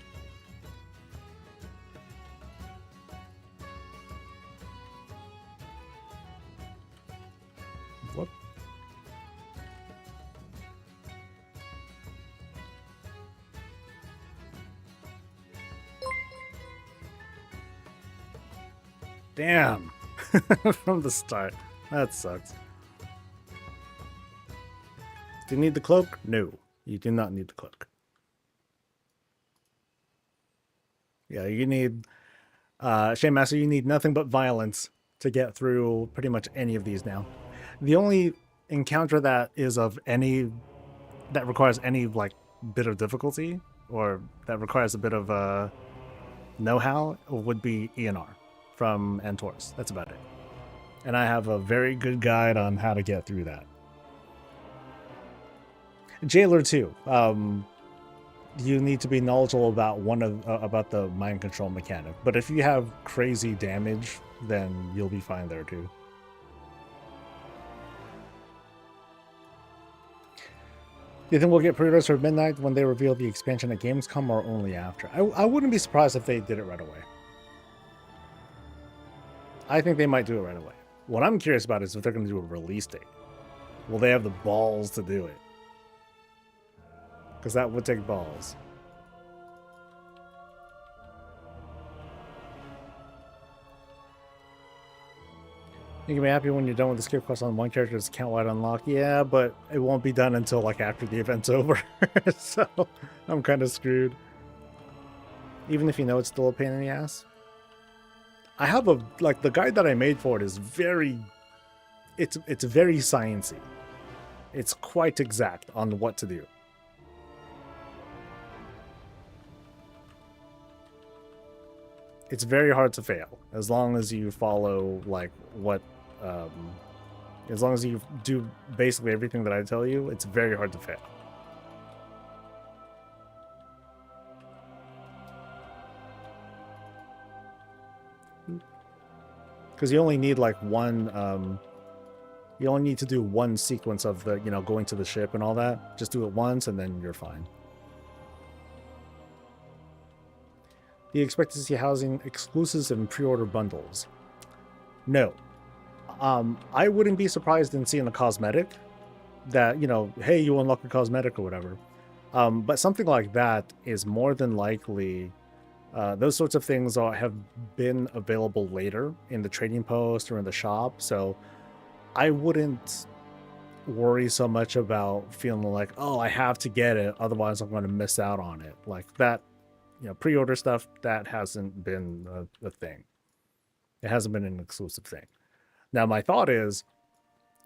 Speaker 1: Whoop. Damn. From the start. That sucks. Do you need the cloak? No, you do not need the cloak. Yeah, you need, Shame Master, you need nothing but violence to get through pretty much any of these now. The only encounter that is of any, that requires any, like, bit of difficulty, or that requires a bit of know-how, would be ENR from Antorus. That's about it. And I have a very good guide on how to get through that. Jailer too. You need to be knowledgeable about about the mind control mechanic. But if you have crazy damage, then you'll be fine there too. Do you think we'll get pre-orders for midnight when they reveal the expansion at Gamescom, or only after? I wouldn't be surprised if they did it right away. I think they might do it right away. What I'm curious about is if they're going to do a release date. Will they have the balls to do it? Because that would take balls. You can be happy when you're done with the skip quest on one character's account-wide unlock. Yeah, but it won't be done until like after the event's over. So I'm kind of screwed. Even if you know it's still a pain in the ass. I have a, like, the guide that I made for it is very, it's very sciencey. It's quite exact on what to do. It's very hard to fail as long as you follow, like, what, as long as you do basically everything that I tell you, it's very hard to fail. Because you only need like one, you only need to do one sequence of the, you know, going to the ship and all that. Just do it once and then you're fine. Do you expect to see housing exclusives and pre-order bundles? No. I wouldn't be surprised in seeing a cosmetic that, you know, hey, you unlock a cosmetic or whatever. But something like that is more than likely, those sorts of things have been available later in the trading post or in the shop. So I wouldn't worry so much about feeling like, oh, I have to get it, otherwise I'm going to miss out on it. Like that, you know, pre-order stuff, that hasn't been a thing. It hasn't been an exclusive thing. Now, my thought is,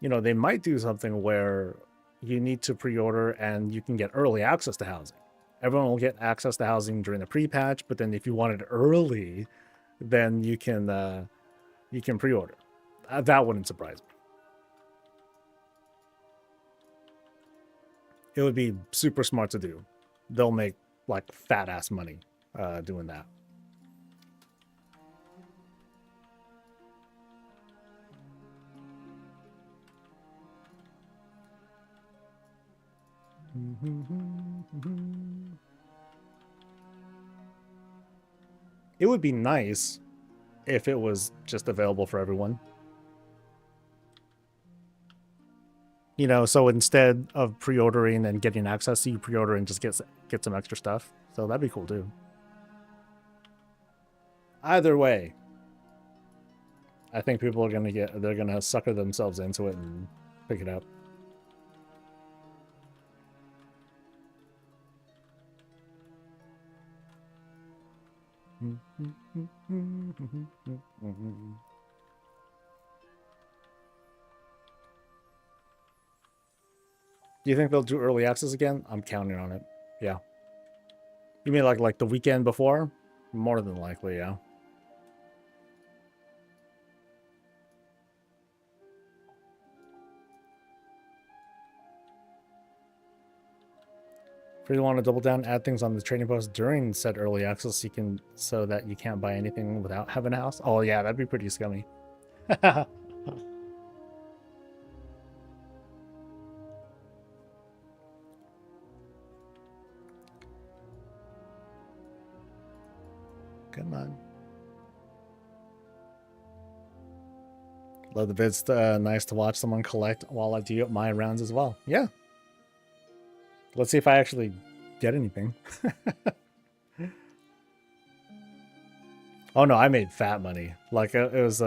Speaker 1: you know, they might do something where you need to pre-order and you can get early access to housing. Everyone will get access to housing during the pre-patch, but then if you want it early, then you can pre-order. That wouldn't surprise me. It would be super smart to do. They'll make like fat ass money doing that. It would be nice if it was just available for everyone. You know, so instead of pre-ordering and getting access, you pre-order and just get some extra stuff. So that'd be cool too. Either way, I think people are they're gonna sucker themselves into it and pick it up. Do you think they'll do early access again? I'm counting on it. Yeah. You mean like the weekend before? More than likely, yeah. If you want to double down, add things on the trading post during said early access, so that you can't buy anything without having a house. Oh yeah, that'd be pretty scummy. Come on. Love the vids. Nice to watch someone collect while I do my rounds as well. Yeah. Let's see if I actually get anything. Oh no, I made fat money. Like it was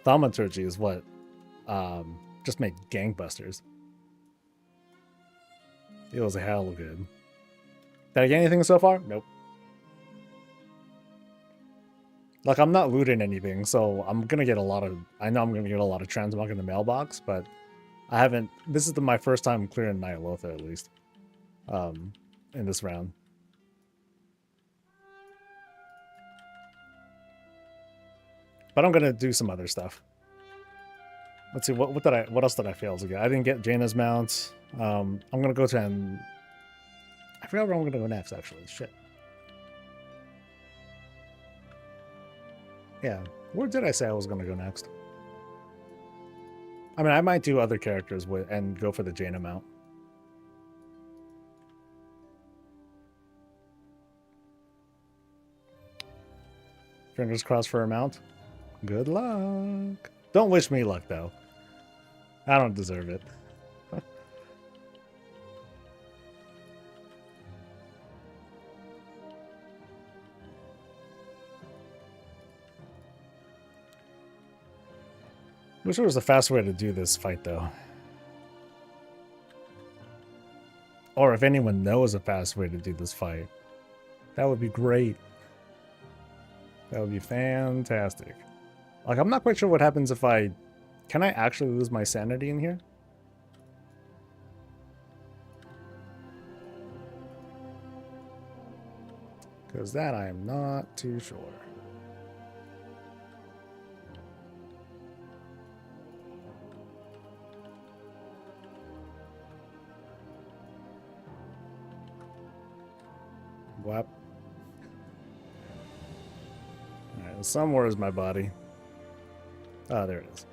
Speaker 1: Thaumaturgy is what just made gangbusters. It was hell good. Did I get anything so far? Nope. Like I'm not looting anything, so I'm gonna get a lot of. I know I'm gonna get a lot of transmog in the mailbox, but I haven't. This is my first time clearing Nyalotha at least. In this round. But I'm gonna do some other stuff. Let's see, what else did I fail to get? I didn't get Jaina's mount. I'm gonna go to I forgot where I'm gonna go next actually. Shit. Yeah. Where did I say I was gonna go next? I mean I might do other characters and go for the Jaina mount. Fingers crossed for a mount. Good luck. Don't wish me luck, though. I don't deserve it. Wish there was a fast way to do this fight, though. Or if anyone knows a fast way to do this fight, that would be great. That would be fantastic. Like, I'm not quite sure what happens if I... Can I actually lose my sanity in here? Because that I am not too sure. Whap. Alright, somewhere is my body. Oh, there it is.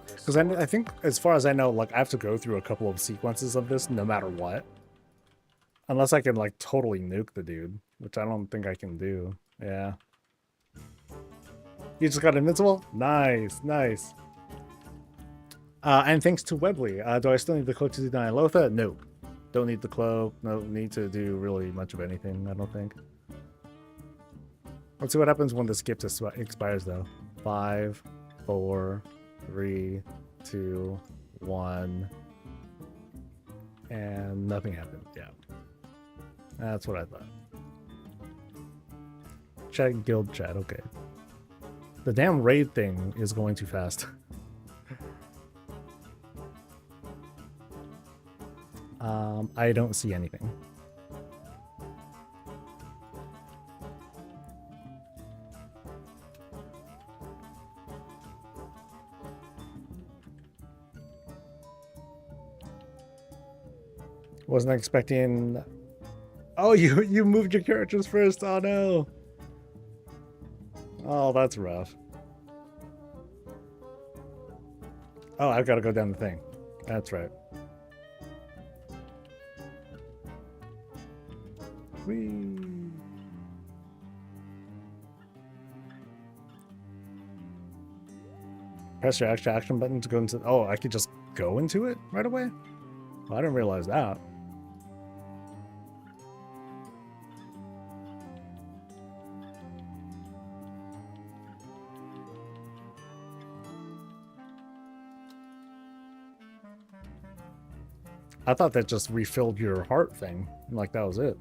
Speaker 1: Because I think, as far as I know, like I have to go through a couple of sequences of this no matter what. Unless I can like totally nuke the dude, which I don't think I can do. Yeah. You just got invincible? Nice, nice. And thanks to Webley. Do I still need the cloak to do Nyalotha? No. Don't need the cloak. No need to do really much of anything, I don't think. Let's see what happens when the skip expires, though. 5, 4, 3, 2, 1. And nothing happened. Yeah. That's what I thought. Check guild chat. Okay. The damn raid thing is going too fast. I don't see anything. Wasn't expecting... Oh, you moved your characters first. Oh, no. Oh, that's rough. Oh, I've got to go down the thing. That's right. Whee! Press your extra action button to go into... Oh, I could just go into it right away? Well, I didn't realize that. I thought that just refilled your heart thing. Like, that was it.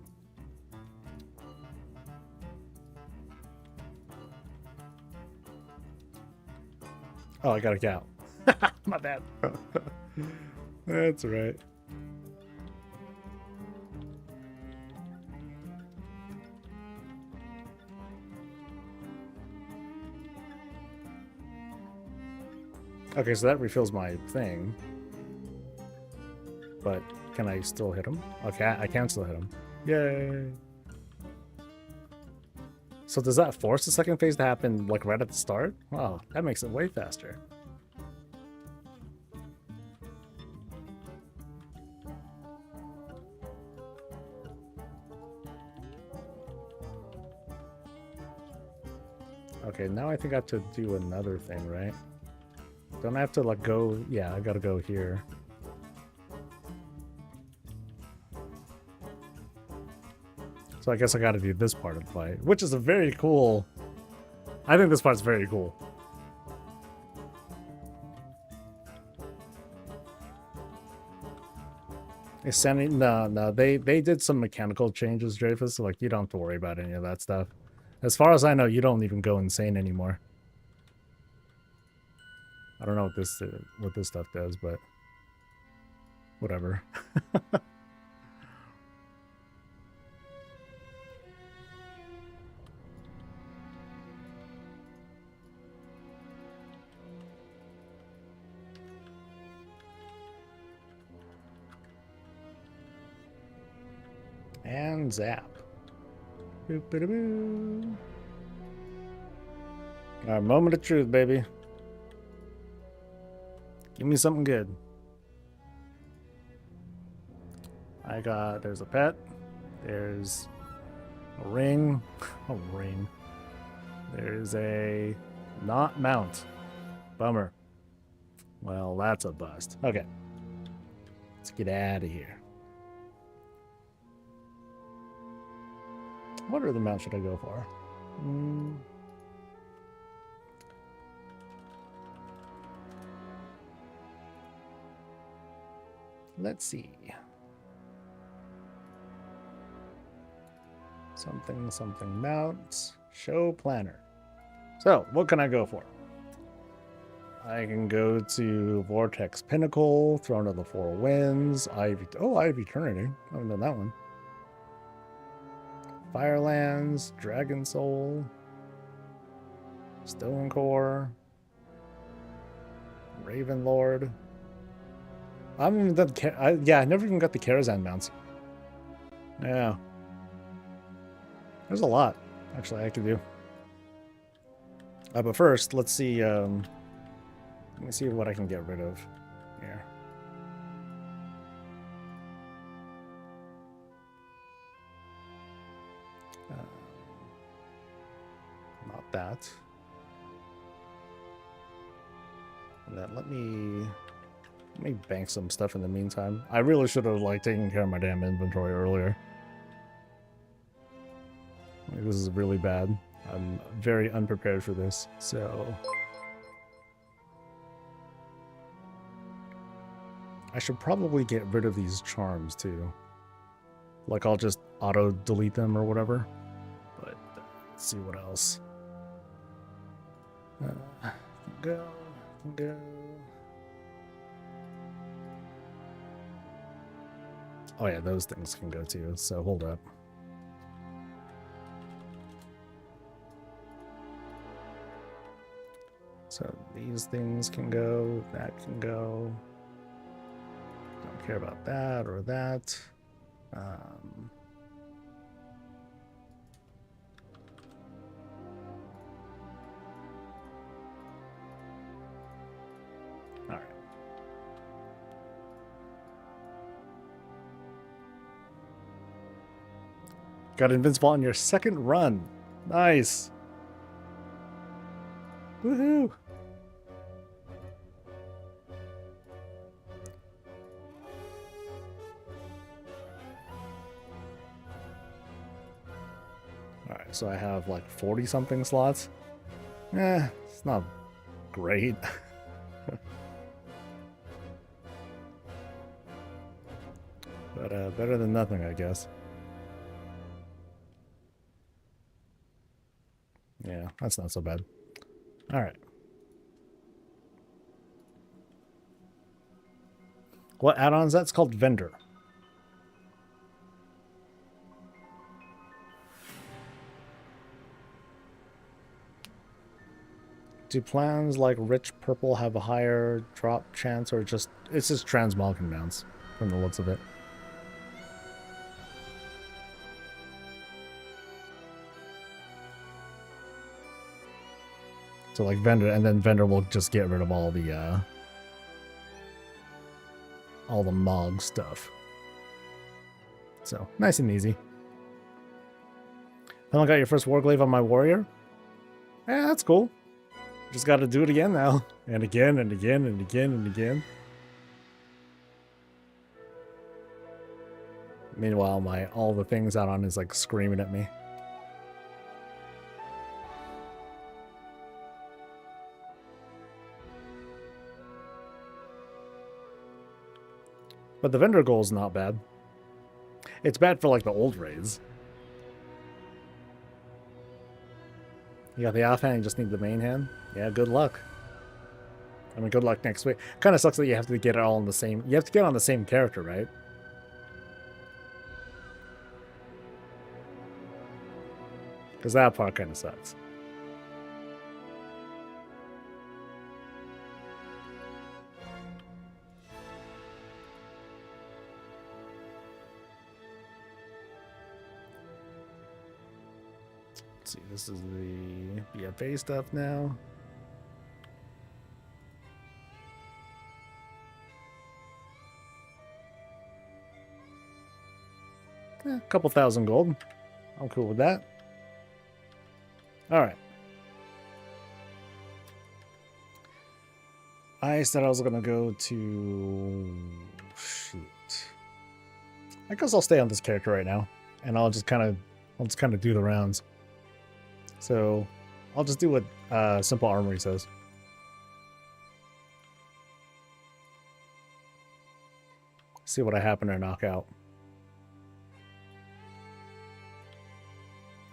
Speaker 1: Oh, I gotta get out. My bad. That's right. Okay, so that refills my thing. But can I still hit him? Okay, I can still hit him. Yay! So does that force the second phase to happen like right at the start? Wow, that makes it way faster. Okay, now I think I have to do another thing, right? Don't I have to like go? Yeah, I gotta go here. So I guess I gotta do this part of the fight, which is a very cool... I think this part's very cool. No, they did some mechanical changes, Dreyfus, so like you don't have to worry about any of that stuff. As far as I know, you don't even go insane anymore. I don't know what this stuff does, but whatever. And zap. Boop-a-da-boo. Our moment of truth, baby. Give me something good. There's a pet. There's a ring. A ring. There's a not mount. Bummer. Well, that's a bust. Okay. Let's get out of here. What other mount should I go for? Let's see. Something mounts. Show planner. So, what can I go for? I can go to Vortex Pinnacle, Throne of the Four Winds, Eye of Eternity. I haven't done that one. Firelands, Dragon Soul, Stone Core, Raven Lord. I haven't even done. I never even got the Karazhan mounts. Yeah. There's a lot, actually, I could do. But first, let's see. Let me see what I can get rid of here. Not that. And then let me bank some stuff in the meantime. I really should have like taken care of my damn inventory earlier. Like, this is really bad. I'm very unprepared for this, so I should probably get rid of these charms too. Like I'll just auto delete them or whatever. But let's see what else. Go. Oh yeah, those things can go too, so hold up. So these things can go, that can go. Don't care about that or that. All right. Got invincible on your second run. Nice. Woohoo. Alright, so I have like 40 something slots. It's not great. But better than nothing, I guess. Yeah, that's not so bad. Alright. What add-on is that? It's called Vendor. Do plans like Rich Purple have a higher drop chance, or just it's just transmog and bounce from the looks of it? So like Vendor, and then Vendor will just get rid of all the Mog stuff. So nice and easy. Finally got your first Warglaive on my warrior. Yeah, that's cool. Just got to do it again now, and again and again and again and again. Meanwhile, all the things out on is like screaming at me. But the Vendor goal is not bad. It's bad for like the old raids. You got the offhand, you just need the main hand. Yeah, good luck. I mean, good luck next week. Kind of sucks that you have to get it all in the same... You have to get on the same character, right? Because that part kind of sucks. Let's see, this is the BFA stuff now. A couple thousand gold. I'm cool with that. Alright. I said I was gonna go to... Shoot. I guess I'll stay on this character right now. And I'll just kind of do the rounds. So I'll just do what Simple Armory says. See what I happen to knock out.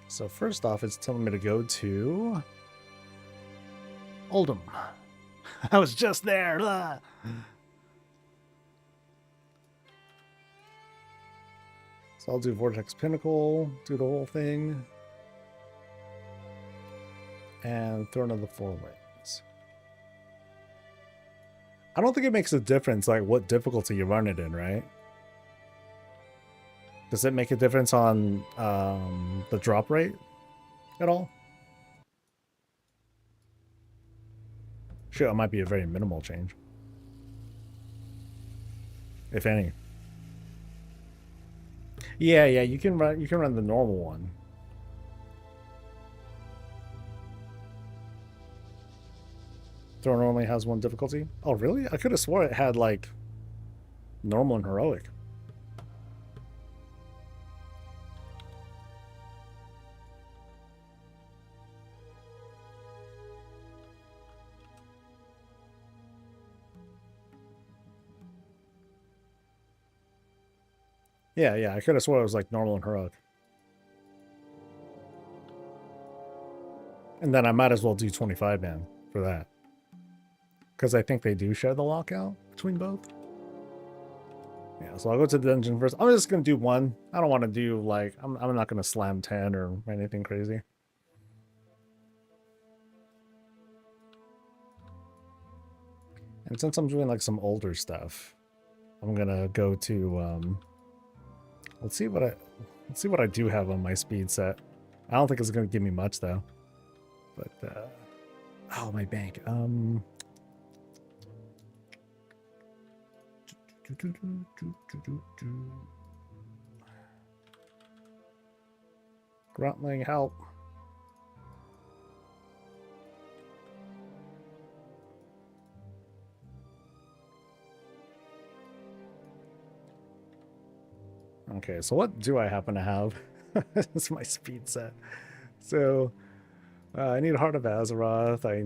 Speaker 1: So first off, it's telling me to go to Oldham. I was just there. Blah. So I'll do Vortex Pinnacle, do the whole thing, and Throne of the Four Winds. I don't think it makes a difference, like what difficulty you run it in, right? Does it make a difference on the drop rate at all? Sure, it might be a very minimal change, if any. Yeah, you can run the normal one. Throne only has one difficulty. Oh, really? I could have swore it had like normal and heroic. Yeah, I could have swore it was like normal and heroic. And then I might as well do 25 man for that. Because I think they do share the lockout between both. Yeah, so I'll go to the dungeon first. I'm just going to do one. I don't want to do like, I'm not going to slam 10 or anything crazy. And since I'm doing like some older stuff, I'm going to go to, let's see what I do have on my speed set. I don't think it's going to give me much though. But, oh, my bank. Gruntling, help. Okay, so what do I happen to have? It's my speed set. So I need Heart of Azeroth. I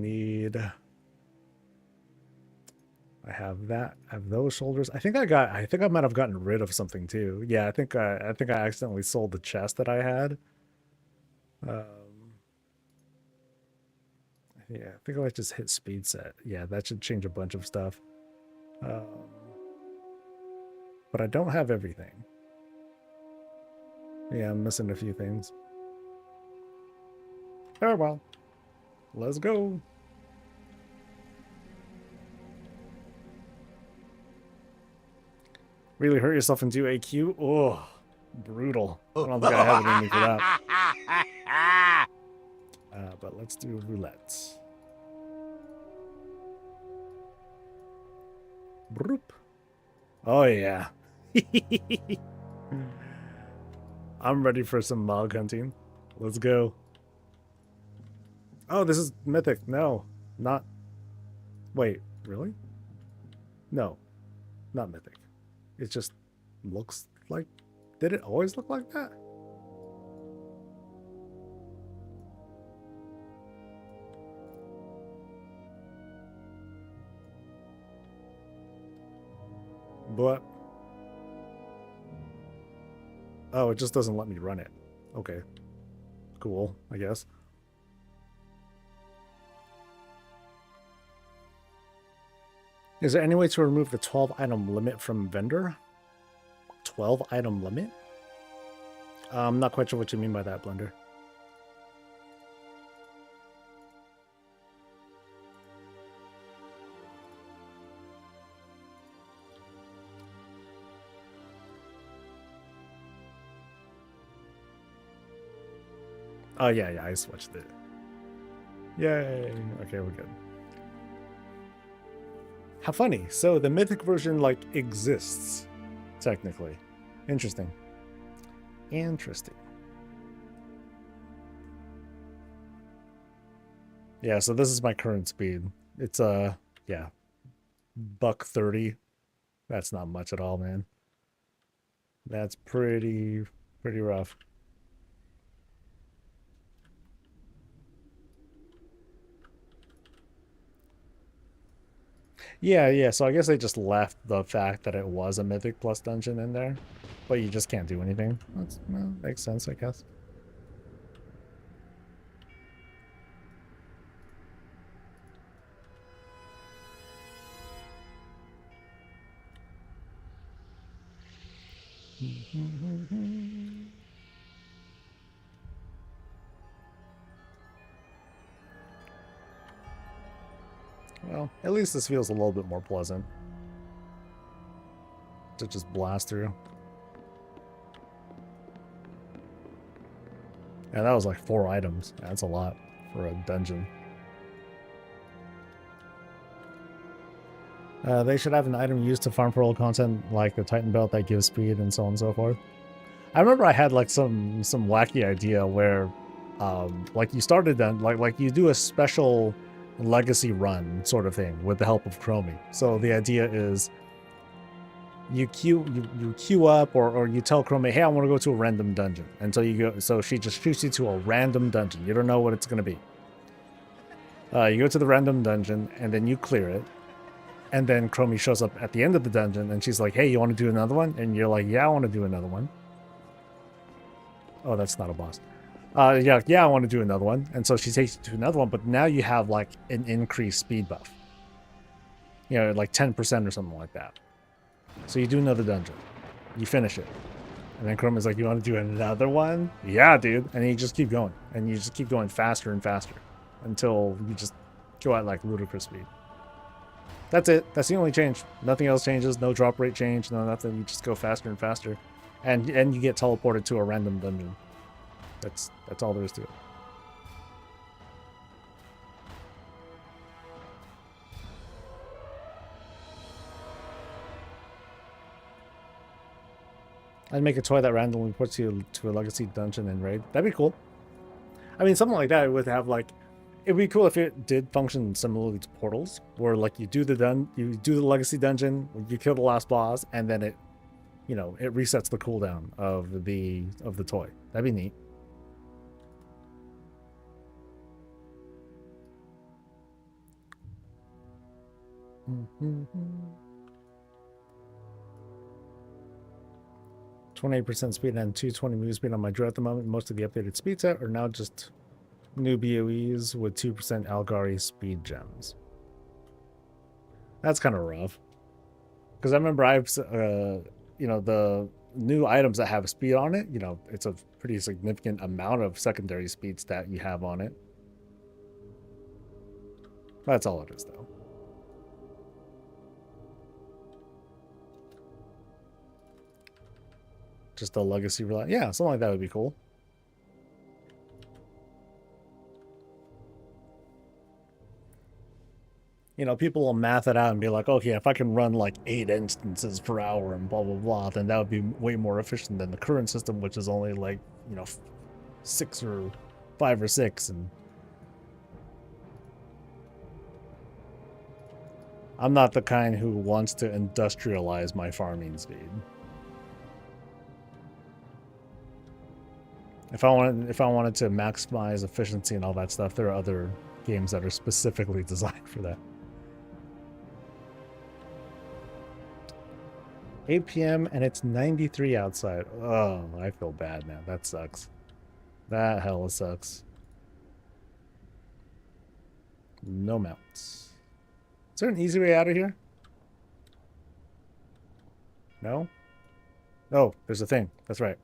Speaker 1: have that. I have those shoulders. I think I might have gotten rid of something too. Yeah, I think I accidentally sold the chest that I had. Yeah, I think I just hit speed set. Yeah, that should change a bunch of stuff. But I don't have everything. Yeah, I'm missing a few things. Oh well. Let's go. Really hurt yourself and do AQ? Oh, brutal. I don't think I have it in me for that. But let's do roulette. Broop. Oh, yeah. I'm ready for some mog hunting. Let's go. Oh, this is mythic. No, not. Wait, really? No, not mythic. It just looks like. Did it always look like that? But. Oh, it just doesn't let me run it. Okay. Cool, I guess. Is there any way to remove the 12 item limit from vendor? 12 item limit? I'm not quite sure what you mean by that, Blender. Oh, yeah, I switched it. Yay. Okay, we're good. How funny. So the mythic version, like, exists, technically. Interesting. Interesting. Yeah, so this is my current speed. It's, yeah, $130. That's not much at all, man. That's pretty rough. Yeah, so I guess they just left the fact that it was a Mythic Plus dungeon in there, but you just can't do anything. Well, makes sense, I guess. Well, at least this feels a little bit more pleasant to just blast through. Yeah, that was like 4 items. That's a lot for a dungeon. They should have an item used to farm for old content, like the Titan Belt that gives speed and so on and so forth. I remember I had like some wacky idea where, like you started then, like you do a special legacy run sort of thing with the help of Chromie. So the idea is you queue up or you tell Chromie, hey, I want to go to a random dungeon. And so she just shoots you to a random dungeon. You don't know what it's going to be. You go to the random dungeon and then you clear it. And then Chromie shows up at the end of the dungeon and she's like, hey, you want to do another one? And you're like, yeah, I want to do another one. Oh, that's not a boss. Yeah, I want to do another one. And so she takes you to another one, but now you have like an increased speed buff. You know, like 10% or something like that. So you do another dungeon. You finish it. And then Chromie's like, you want to do another one? Yeah, dude. And you just keep going. And you just keep going faster and faster until you just go at like ludicrous speed. That's it. That's the only change. Nothing else changes. No drop rate change. No nothing. You just go faster and faster. And you get teleported to a random dungeon. That's all there is to it. I'd make a toy that randomly puts you to a legacy dungeon and raid. That'd be cool. I mean, something like that would have like, it'd be cool if it did function similarly to portals, where like you do the legacy dungeon, you kill the last boss, and then it, you know, it resets the cooldown of the toy. That'd be neat. Mm-hmm. 28% speed and 220 move speed on my Dread at the moment. Most of the updated speed set are now just new BOEs with 2% Algari speed gems. That's kind of rough. Because I remember I've, you know, the new items that have speed on it, you know, it's a pretty significant amount of secondary speed stat you have on it. That's all it is, though. Just a legacy reliant. Yeah, something like that would be cool. You know, people will math it out and be like, okay, if I can run like 8 instances per hour and blah, blah, blah, then that would be way more efficient than the current system, which is only like, you know, 6 or 5 or 6. And I'm not the kind who wants to industrialize my farming speed. If I wanted to maximize efficiency and all that stuff, there are other games that are specifically designed for that. 8 p.m. and it's 93 outside. Oh, I feel bad now. That sucks. That hella sucks. No mounts. Is there an easy way out of here? No? Oh, there's a thing. That's right.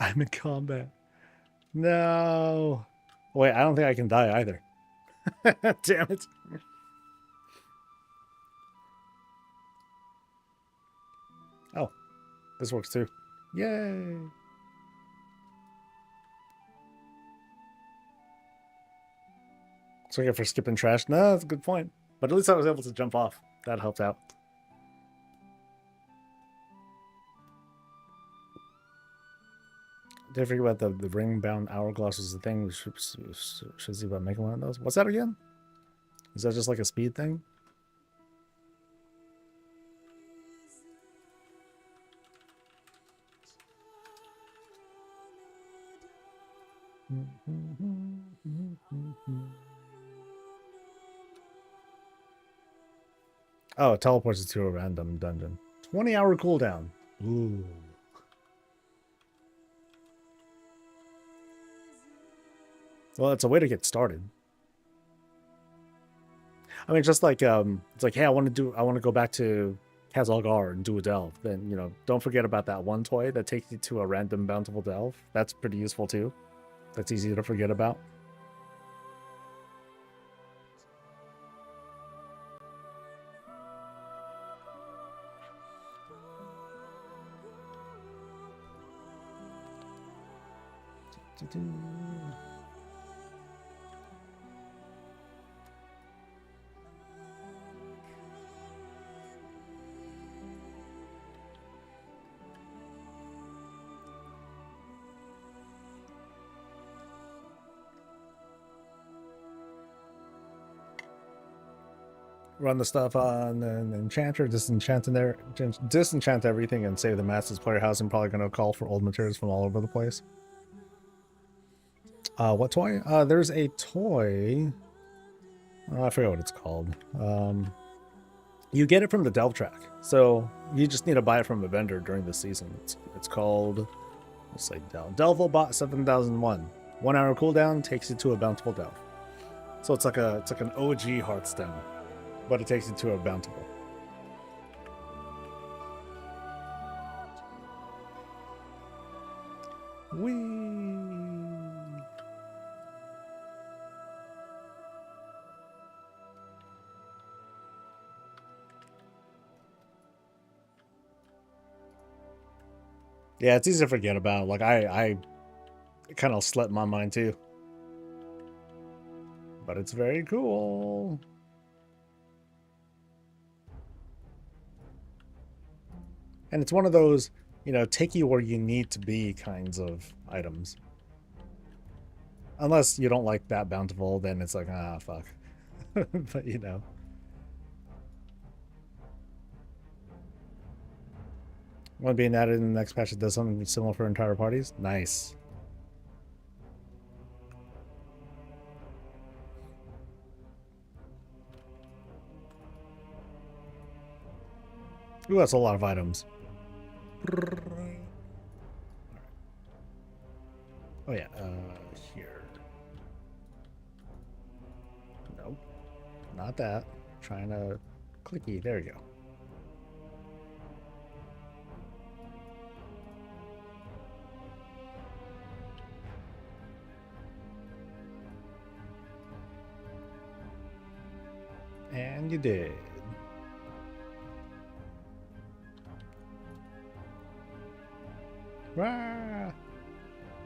Speaker 1: I'm in combat. No. Wait, I don't think I can die either. Damn it. Oh, this works too. Yay. So I get for skipping trash. No, that's a good point. But at least I was able to jump off. That helped out. Did I forget about the ring-bound hourglass was the thing? We should see about making one of those. What's that again? Is that just like a speed thing? Oh, it teleports to a random dungeon. 20-hour cooldown. Ooh. Well, it's a way to get started. I mean, just like it's like, hey, I want to go back to Kazalgar and do a delve. Then, you know, don't forget about that one toy that takes you to a random bountiful delve. That's pretty useful too. That's easy to forget about. Run the stuff on an enchanter, disenchant everything, and save the masses. Player housing probably going to call for old materials from all over the place. What toy? There's a toy. Oh, I forget what it's called. You get it from the delve track, so you just need to buy it from a vendor during the season. It's called, let's say Delvobot 7001. 1 hour cooldown takes you to a bountiful delve. So it's like an OG Hearthstone, but it takes you to a bountiful. Whee! Yeah, it's easy to forget about. Like I kind of slept my mind too. but it's very cool. And it's one of those, you know, take you where you need to be kinds of items. Unless you don't like that bountiful, then it's like, ah, fuck. But, you know. One being added in the next patch that does something similar for entire parties. Nice. Ooh, that's a lot of items. Oh yeah, here. Nope. Not that. Trying to clicky. There you go. And you did. Rah!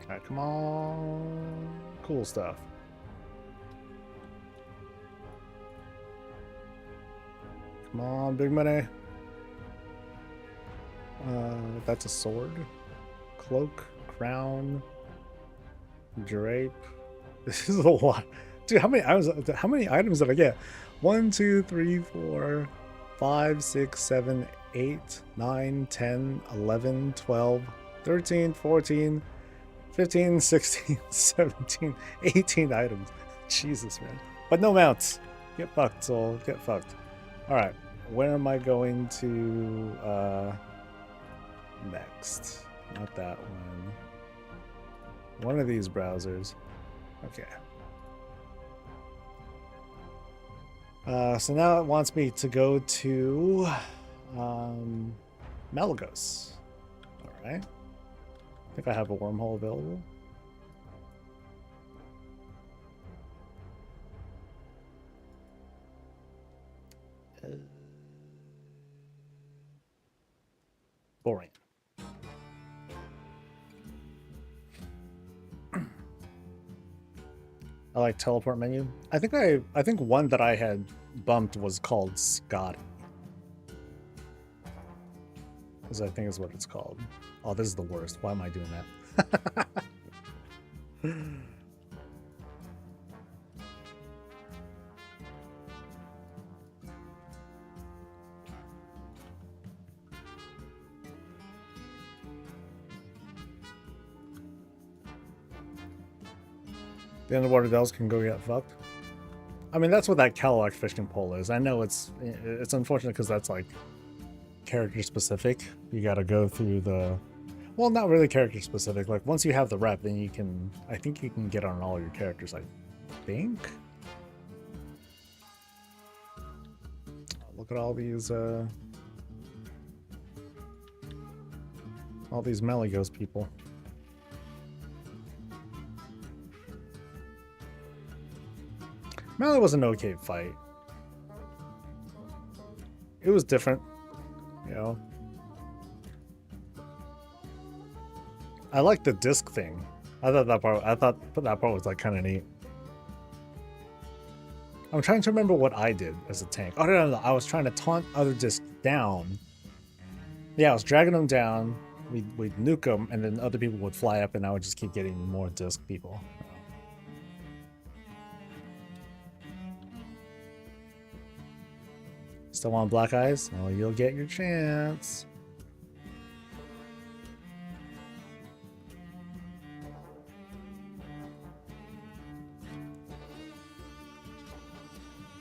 Speaker 1: Alright, come on. Cool stuff. Come on, big money. That's a sword. Cloak, crown, drape. This is a lot. Dude, how many items did I get? 1, 2, 3, 4, 5, 6, 7, 8, 9, 10, 11, 12, 13, 14, 15, 16, 17, 18 items. Jesus, man. But no mounts. Get fucked, soul. Get fucked. Alright. Where am I going to next? Not that one. One of these browsers. Okay. So now it wants me to go to Malagos. Alright. I think I have a wormhole available. Boring. I like teleport menu. I think one that I had bumped was called Scotty. Because I think is what it's called. Oh, this is the worst. Why am I doing that? The underwater dells can go get fucked. I mean, that's what that Cadillac fishing pole is. I know it's unfortunate because that's like character specific. You got to go through the, well, not really character specific. Like once you have the rep, then you can, I think you can get on all your characters. I think. Look at all these Malagos people. Mally was an okay fight. It was different, you know. I liked the disc thing. I thought that part was like kind of neat. I'm trying to remember what I did as a tank. Oh no, I was trying to taunt other discs down. Yeah, I was dragging them down. We'd nuke them, and then other people would fly up, and I would just keep getting more disc people. Still want black eyes? Well, you'll get your chance.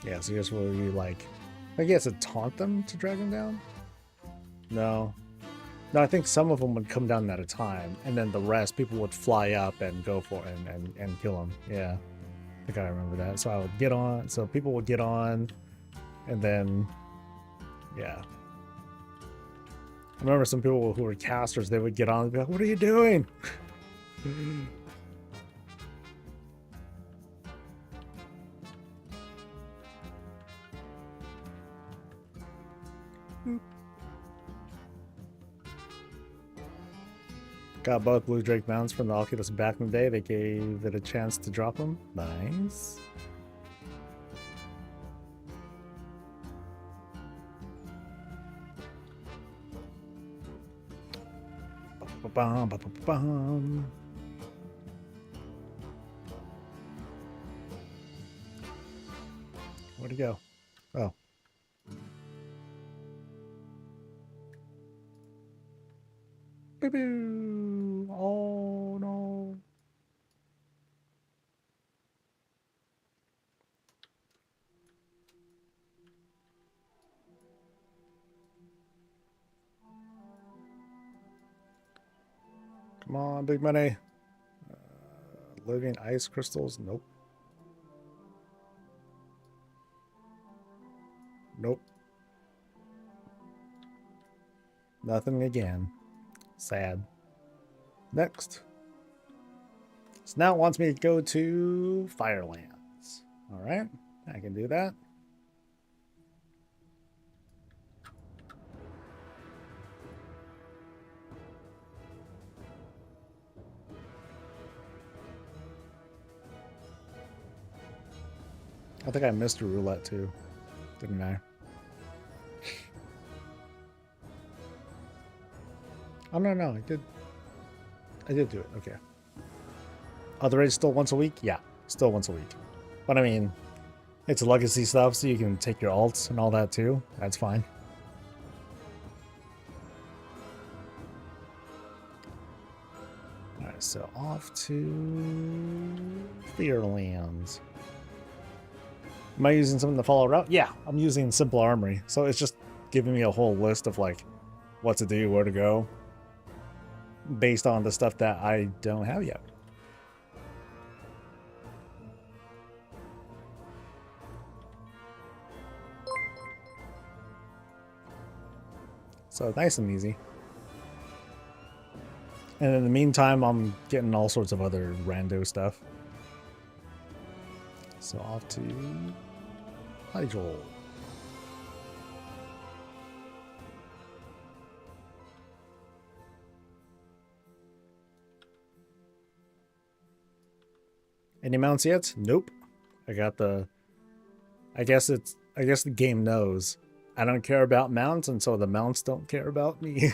Speaker 1: Yeah, so here's where you like, I guess, to taunt them to drag them down? No. No, I think some of them would come down at a time, and then the rest, people would fly up and go for it and kill them. Yeah, I think I remember that. So I would get on, so people would get on, and then, yeah. I remember some people who were casters, they would get on and be like, what are you doing? Got both Blue Drake mounts from the Oculus back in the day. They gave it a chance to drop them. Nice. Ba-ba-bum, ba-ba-bum. Where'd he go? Oh. Boo-boo. Oh, no. Come on, big money. Living ice crystals? Nope. Nope. Nothing again. Sad. Next. So now it wants me to go to Firelands. Alright, I can do that. I think I missed a roulette too, didn't I? Oh, no, I did do it. Okay. Oh, the raid's still once a week? Yeah, still once a week. But I mean, it's legacy stuff, so you can take your alts and all that too. That's fine. Alright, so off to Fearlands. Am I using something to follow route? Yeah, I'm using Simple Armory. So it's just giving me a whole list of like what to do, where to go, based on the stuff that I don't have yet. So nice and easy. And in the meantime, I'm getting all sorts of other rando stuff. So off to Hydrol. Any mounts yet? Nope. I got the... I guess the game knows. I don't care about mounts, and so the mounts don't care about me.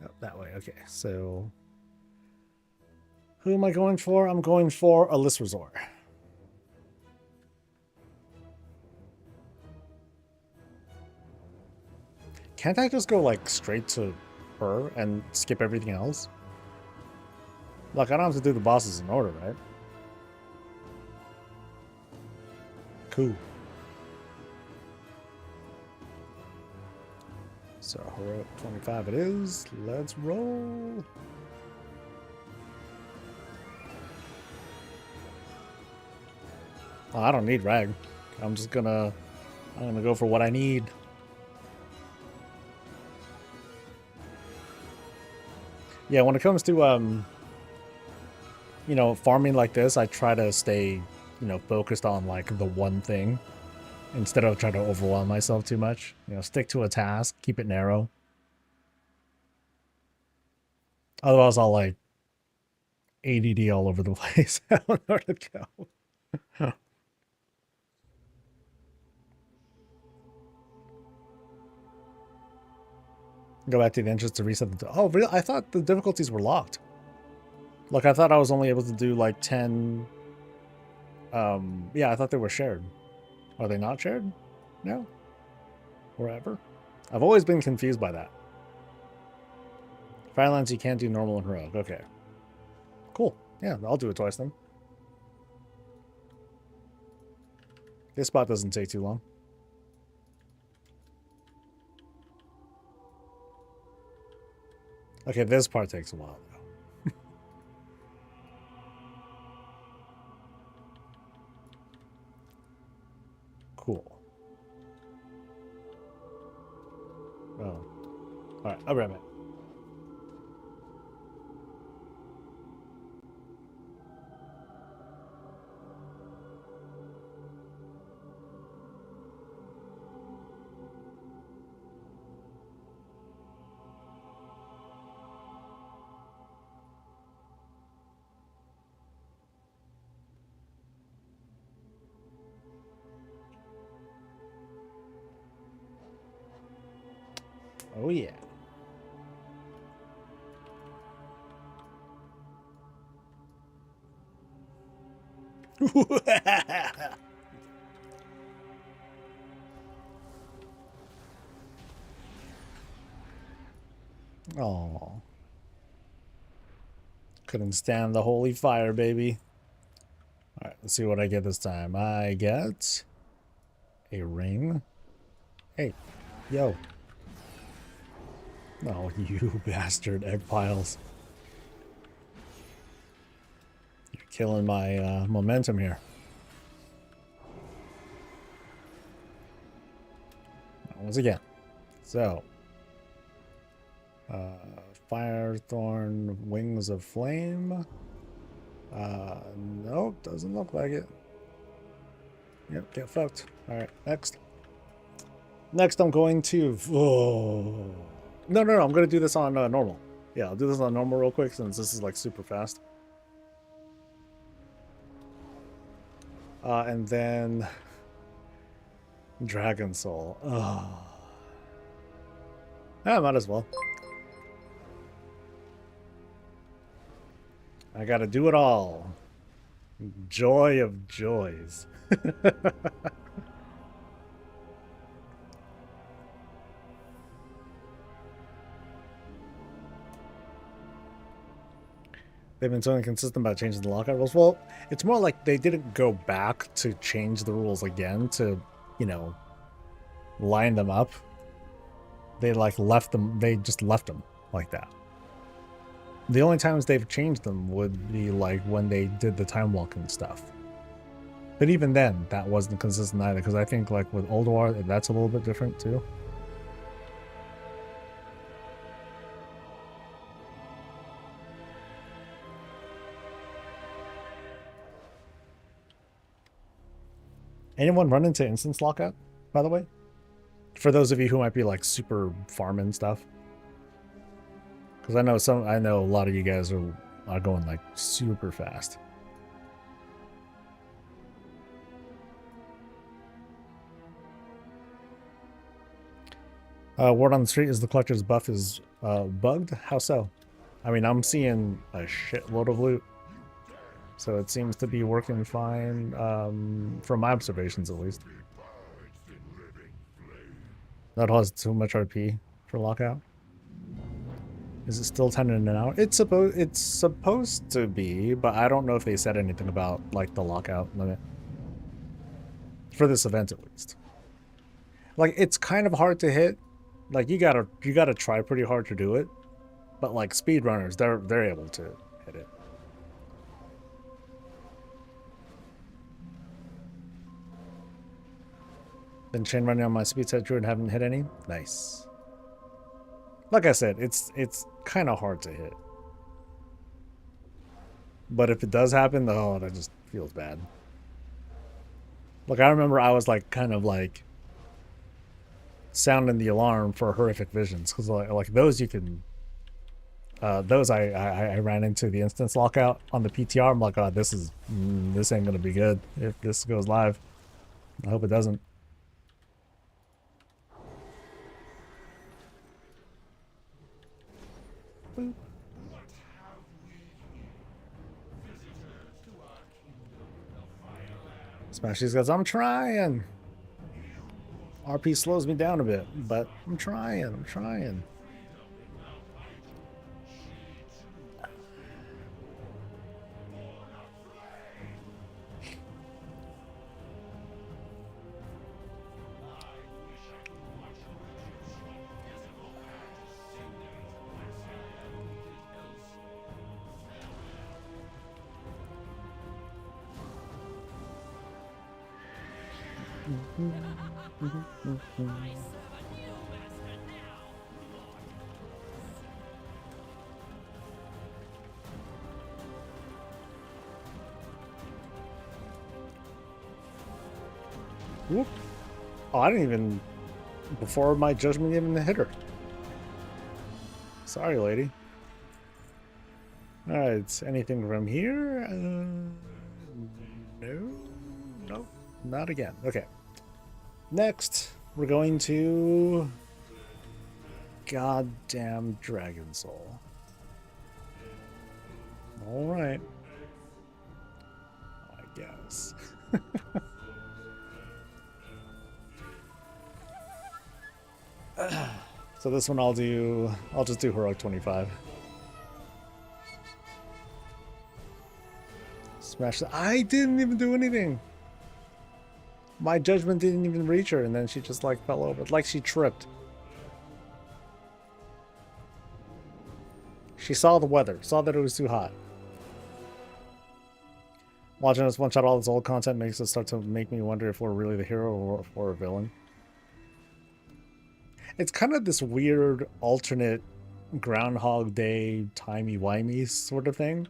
Speaker 1: Oh, that way. Okay, so... Who am I going for? I'm going for a list resort. Can't I just go like straight to her and skip everything else? Like, I don't have to do the bosses in order, right? Cool. So, heroic 25 it is. Let's roll. Oh, I don't need rag. I'm gonna go for what I need. Yeah, when it comes to you know, farming like this, I try to stay, you know, focused on like the one thing instead of trying to overwhelm myself too much. You know, stick to a task, keep it narrow. Otherwise, I'll like ADD all over the place. I don't know where to go. Go back to the entrance to reset the... Oh, really? I thought the difficulties were locked. Like, I thought I was only able to do like 10... yeah, I thought they were shared. Are they not shared? No? Wherever? I've always been confused by that. Firelands, you can't do normal and heroic. Okay. Cool. Yeah, I'll do it twice then. This spot doesn't take too long. Okay, this part takes a while, though. Cool. Oh. Alright, I'll grab it. Oh yeah. Oh. Couldn't stand the holy fire, baby. Alright, let's see what I get this time. I get a ring. Hey, yo. Oh, you bastard egg piles. You're killing my momentum here. Once again. So. Firethorn, Wings of Flame. Nope, doesn't look like it. Yep, get fucked. Alright, next. Next, I'm going to... Oh. No, I'm going to do this on normal. Yeah, I'll do this on normal real quick since this is like super fast. And then... Dragon Soul. Oh. Yeah, might as well. I gotta do it all. Joy of joys. They've been so inconsistent about changing the lockout rules. Well, it's more like they didn't go back to change the rules again to, you know, line them up. They like left them, they just left them like that. The only times they've changed them would be like when they did the time walking stuff. But even then, that wasn't consistent either, because I think like with Old War, that's a little bit different too. Anyone run into instance lockout, by the way? For those of you who might be like super farming stuff. Because I know a lot of you guys are going like super fast. Word on the street is the collector's buff is bugged. How so? I mean, I'm seeing a shitload of loot. So it seems to be working fine, from my observations at least. That has too much RP for lockout. Is it still 10 in an hour? It's supposed to be, but I don't know if they said anything about like the lockout limit. For this event at least. Like it's kind of hard to hit. Like you gotta try pretty hard to do it. But like speedrunners, they're able to hit it. Been chain running on my speed set druid and haven't hit any. Nice. Like I said, it's kind of hard to hit. But if it does happen, oh, that just feels bad. Like I remember I was like kind of like sounding the alarm for horrific visions because like those you can. Those I ran into the instance lockout on the PTR. I'm like, oh, this ain't gonna be good if this goes live. I hope it doesn't. Boop. Smash these guys. I'm trying. RP slows me down a bit, but I'm trying. Whoop. Oh, I didn't even, before my judgment even hit her. Sorry, lady. Alright, anything from here? No. Nope. Not again. Okay. Next, we're going to goddamn Dragon Soul. Alright. I guess. So this one I'll just do Heroic 25. Smash the, I didn't even do anything. My judgment didn't even reach her, and then she just like fell over. Like she tripped. She saw the weather, saw that it was too hot. Watching us one shot all this old content makes it start to make me wonder if we're really the hero or if we're a villain. It's kind of this weird alternate Groundhog Day timey-wimey sort of thing.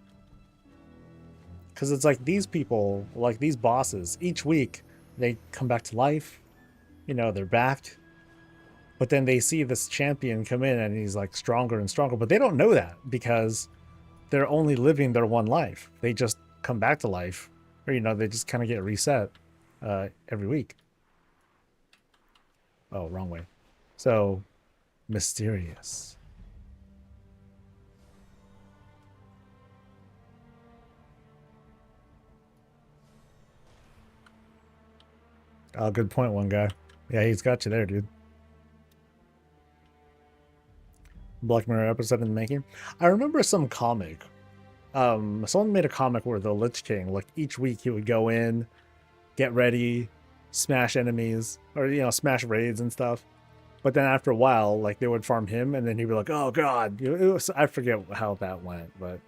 Speaker 1: Because it's like these people, like these bosses, each week they come back to life. You know, they're back. But then they see this champion come in and he's like stronger and stronger. But they don't know that because they're only living their one life. They just come back to life. Or, you know, they just kind of get reset every week. Oh, wrong way. So, mysterious. Oh, good point, one guy. Yeah, he's got you there, dude. Black Mirror episode in the making. I remember some comic. Someone made a comic where the Lich King, like each week he would go in, get ready, smash enemies, or, you know, smash raids and stuff. But then after a while, like they would farm him, and then he'd be like, "Oh God!" It was, I forget how that went, but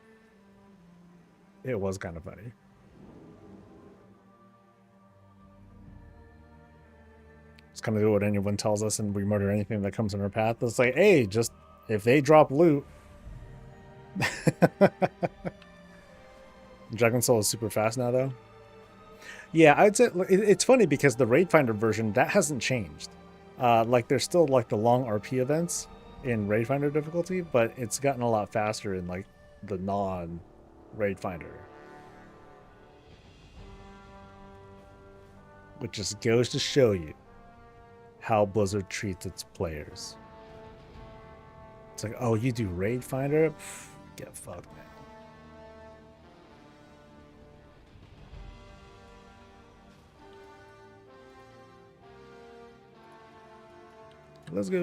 Speaker 1: it was kind of funny. Just kind of do what anyone tells us, and we murder anything that comes in our path. It's like, hey, just if they drop loot. Dragon Soul is super fast now, though. Yeah, I'd say it's funny because the Raid Finder version that hasn't changed. Like there's still like the long RP events in Raid Finder difficulty, but it's gotten a lot faster in like the non Raid Finder, which just goes to show you how Blizzard treats its players. It's like, oh, you do Raid Finder? Pff, get fucked, man. Let's go.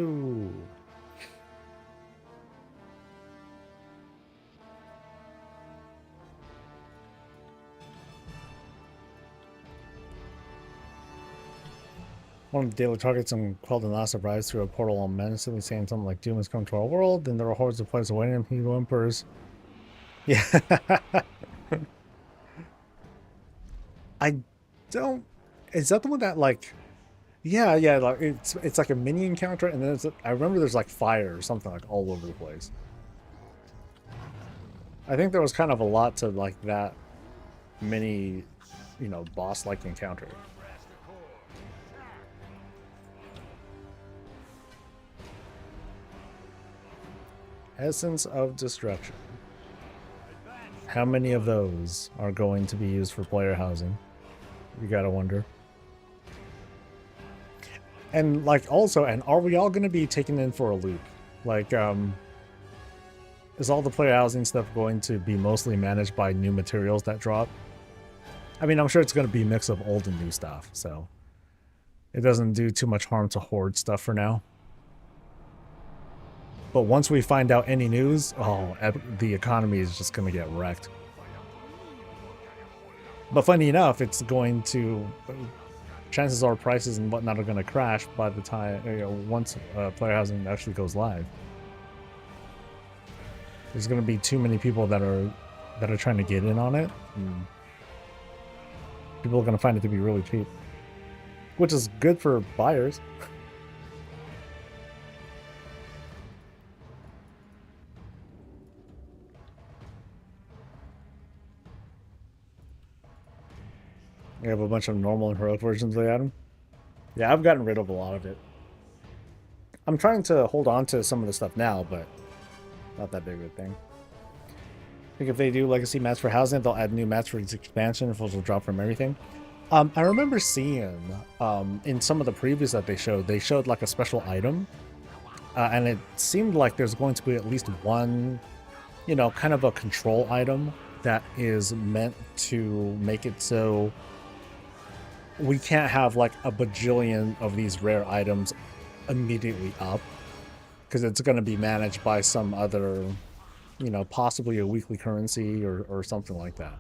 Speaker 1: One of the daily targets in Quelled and Last arrives through a portal on menacingly saying something like Doom has come to our world, and there are hordes of players awaiting him. He whimpers. Yeah. I don't. Is that the one that like? Yeah, like it's like a mini encounter, and then I remember there's like fire or something like all over the place. I think there was kind of a lot to like that mini, you know, boss-like encounter. Essence of Destruction. How many of those are going to be used for player housing? You gotta wonder. And like also, and are we all gonna be taken in for a loop? Like, is all the player housing stuff going to be mostly managed by new materials that drop? I mean, I'm sure it's gonna be a mix of old and new stuff, so it doesn't do too much harm to hoard stuff for now. But once we find out any news, oh, the economy is just gonna get wrecked. But funny enough, it's going to... chances are prices and whatnot are going to crash by the time, you know, once player housing actually goes live. There's going to be too many people that are trying to get in on it. And people are going to find it to be really cheap, which is good for buyers. We have a bunch of normal and heroic versions of the item. Yeah, I've gotten rid of a lot of it. I'm trying to hold on to some of the stuff now, but not that big of a thing. I think if they do legacy mats for housing, they'll add new mats for its expansion, which will drop from everything. I remember seeing in some of the previews that they showed like a special item. and it seemed like there's going to be at least one, you know, kind of a control item that is meant to make it so we can't have like a bajillion of these rare items immediately up, because it's going to be managed by some other, you know, possibly a weekly currency or something like that.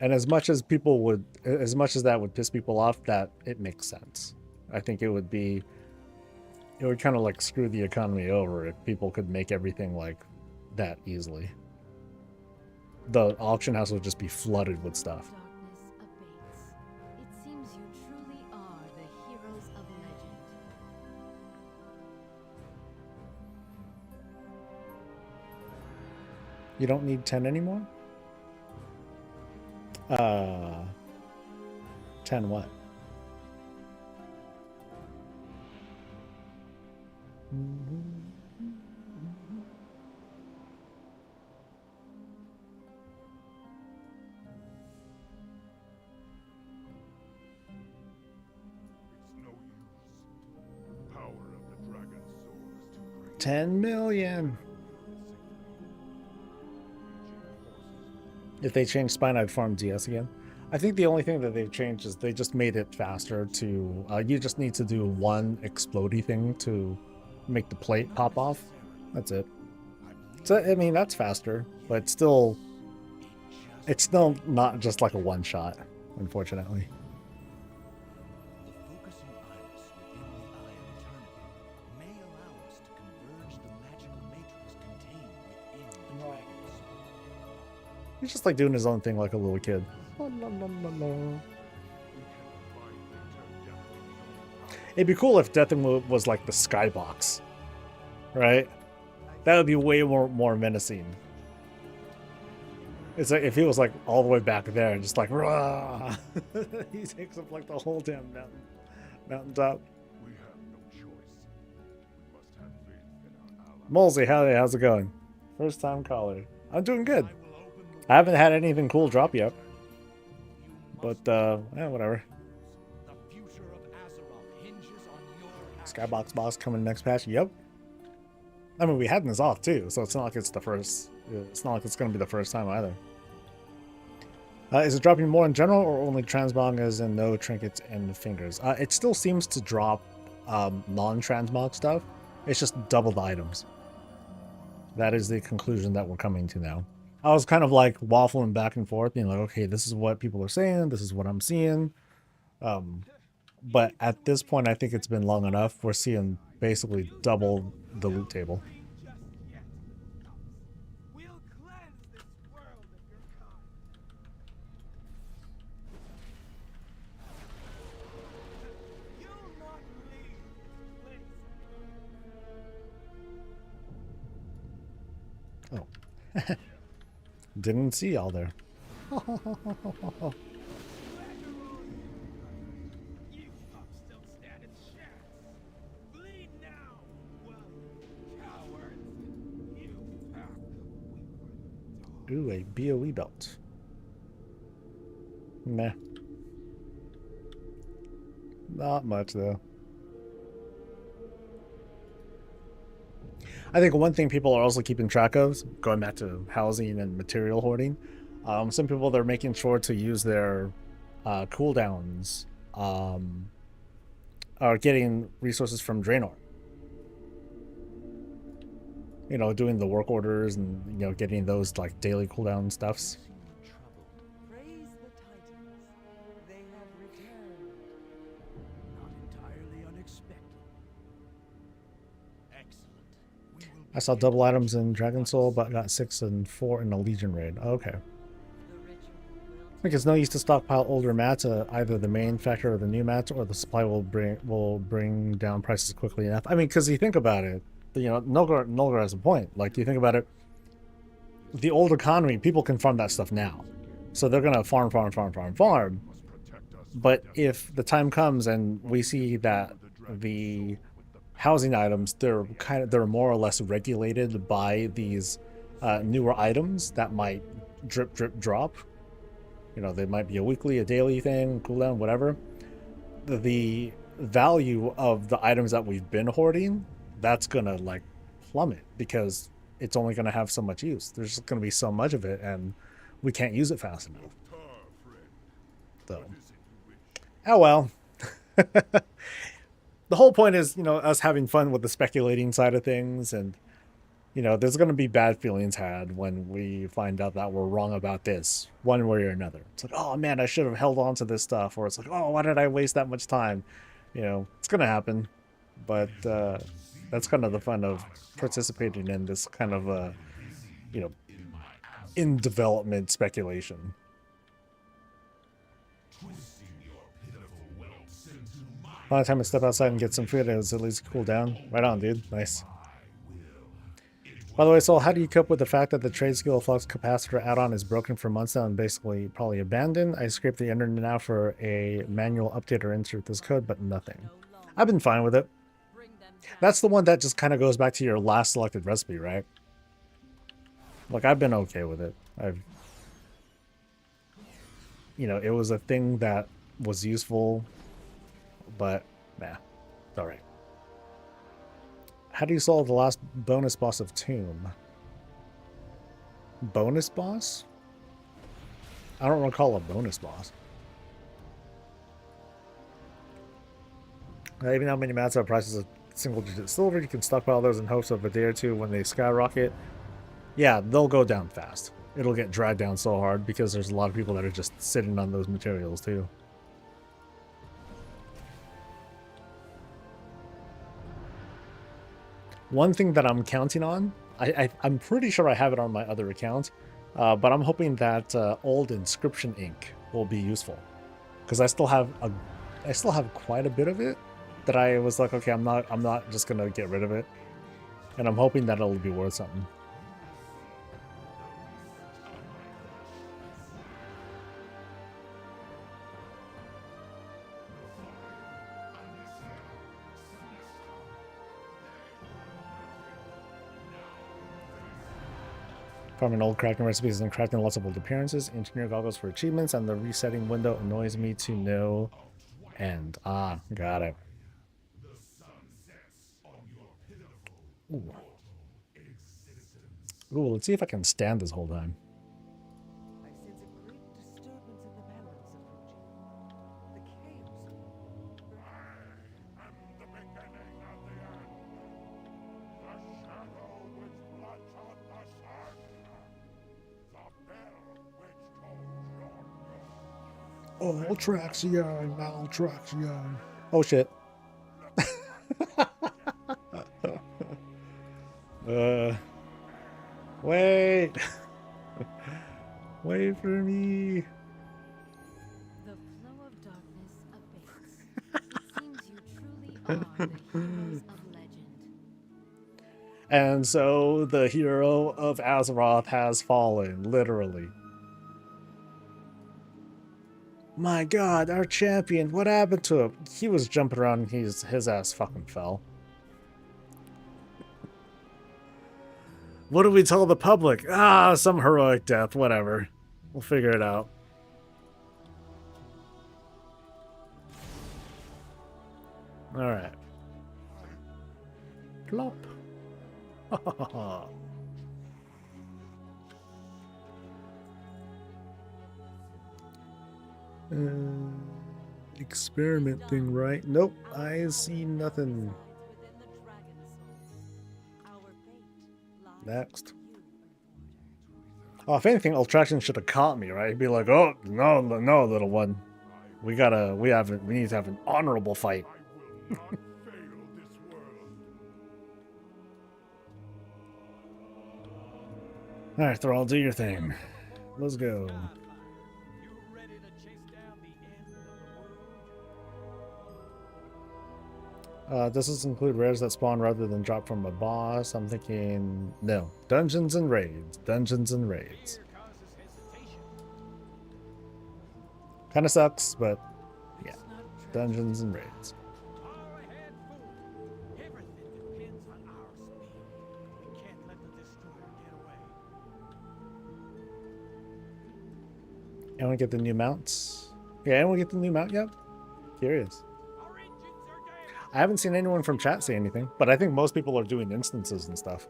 Speaker 1: And as much as people would, as much as that would piss people off, that it makes sense. I think it would kind of like screw the economy over if people could make everything like that easily. The auction house would just be flooded with stuff.
Speaker 2: Darkness abates. It seems you truly are the heroes of legend.
Speaker 1: You don't need 10 anymore? 10 what?
Speaker 3: It's no use. The power of the dragon's soul is too great.
Speaker 1: 10 million. If they change Spine, I'd farm DS again. I think the only thing that they've changed is they just made it faster to... you just need to do one explodey thing to make the plate pop off. That's it. So, I mean, that's faster, but it's still not just like a one-shot, unfortunately.
Speaker 4: The focusing iris within the Eye of Eternity may allow us to converge the magical matrix contained within the dragon's soul.
Speaker 1: He's just like doing his own thing like a little kid. It'd be cool if Deathwing was like the skybox, right? That would be way more menacing. It's like if he was like all the way back there and just like rah, he takes up like the whole damn mountaintop.
Speaker 3: We have no choice. We must have faith in our allies.
Speaker 1: Molsey, how's it going? First time caller. I'm doing good. I haven't had anything cool drop yet. But yeah, whatever.
Speaker 4: The future of Azeroth hinges on your
Speaker 1: Skybox boss coming next patch. Yep. I mean, we had N'Zoth too, so it's not like it's the first. It's not like it's going to be the first time either. Is it dropping more in general, or only transmog as in no trinkets and fingers? It still seems to drop non-transmog stuff. It's just doubled items. That is the conclusion that we're coming to now. I was kind of like waffling back and forth, being like, okay, this is what people are saying, this is what I'm seeing. But at this point, I think it's been long enough. We're seeing basically double the loot table.
Speaker 5: We'll cleanse this world of your kind. You'll not leave this place.
Speaker 1: Oh. Didn't see y'all there.
Speaker 5: You pups don't stand a chance. Bleed now, well, cowards. You pack the weak.
Speaker 1: Ooh, a BOE belt. Meh. Not much, though. I think one thing people are also keeping track of, going back to housing and material hoarding, some people, they're making sure to use their cooldowns, are getting resources from Draenor. You know, doing the work orders and, you know, getting those like daily cooldown stuffs.
Speaker 4: Praise the Titans. They have returned. Not entirely unexpected. Excellent. We will
Speaker 1: I saw double items in Dragon Soul, but got 6 and 4 in a Legion raid. Okay.
Speaker 2: The ritual will
Speaker 1: Like it's no use to stockpile older mats. Either the main factor or the new mats, or the supply will bring down prices quickly enough. I mean, because you think about it, you know, Nolgar has a point. Like you think about it, the old economy, people can farm that stuff now, so they're gonna farm. But if the time comes and we see that the housing items, they're more or less regulated by these newer items that might drip drop. You know, they might be a weekly, a daily thing, cooldown, whatever. The value of the items that we've been hoarding, that's gonna like plummet because it's only gonna have so much use. There's just gonna be so much of it, and we can't use it fast enough.
Speaker 3: Tar, friend.
Speaker 1: So,
Speaker 3: What is it you wish?
Speaker 1: oh well. The whole point is, us having fun with the speculating side of things, and there's going to be bad feelings had when we find out that we're wrong about this one way or another. It's like, oh man, I should have held on to this stuff, or it's like, oh, why did I waste that much time? It's going to happen, but that's kind of the fun of participating in this kind of in development speculation. By the time I step outside and get some food, it's at least cool down. Right on, dude. Nice. By the way, Soul, how do you cope with the fact that the trade skill flux capacitor add-on is broken for months now and basically probably abandoned? I scraped the internet now for a manual update or insert this code, but nothing. I've been fine with it. That's the one that just kind of goes back to your last selected recipe, right? Like, I've been okay with it. It was a thing that was useful, but nah, it's alright. How do you solve the last bonus boss of Tomb? Bonus boss? I don't recall a bonus boss. Even how many mats are prices of single-digit silver, you can stockpile those in hopes of a day or two when they skyrocket. Yeah, they'll go down fast. It'll get dragged down so hard because there's a lot of people that are just sitting on those materials too. One thing that I'm counting on, I'm pretty sure I have it on my other account, but I'm hoping that old inscription ink will be useful, because I still have quite a bit of it that I was like, okay, I'm not just gonna get rid of it, and I'm hoping that it'll be worth something. Farming old crafting recipes and crafting lots of old appearances, engineer goggles for achievements, and the resetting window annoys me to no end. Ah, got it. Ooh. Ooh, let's see if I can stand this whole time.
Speaker 5: I sense a great disturbance in the balance of Fuji. The chaos.
Speaker 3: I am the beginning of the end. The shadow which blots out the sun. The bell which tolls your doom.
Speaker 1: Maltraxion. Oh shit. Wait. Wait for me.
Speaker 2: The flow of darkness abates. It seems you truly are the heroes of legend.
Speaker 1: And so the hero of Azeroth has fallen, literally. My god, our champion, what happened to him? He was jumping around and his ass fucking fell. What do we tell the public? Ah, some heroic death, whatever. We'll figure it out. Alright. Plop. Experiment thing, right? Nope, I see nothing. Next. Oh, if anything, Ultraction should have caught me, right? He'd be like, "Oh no, no, little one, we need to have an honorable fight."
Speaker 3: I will not fail this world.
Speaker 1: All right, Thrall, do your thing. Let's go.
Speaker 5: You ready to chase down the end of the world?
Speaker 1: Does this include rares that spawn rather than drop from a boss? I'm thinking no. Dungeons and raids. Dungeons and raids.
Speaker 5: Fear causes hesitation.
Speaker 1: Kind of sucks, but yeah.
Speaker 5: It's not tragic.
Speaker 1: Dungeons and raids.
Speaker 5: Far ahead, fool. Everything depends on our speed. We can't let the destroyer get away.
Speaker 1: Anyone get the new mounts? Yeah, anyone get the new mount yet? Curious.
Speaker 5: Our engines
Speaker 1: I haven't seen anyone from chat say anything, but I think most people are doing instances and stuff.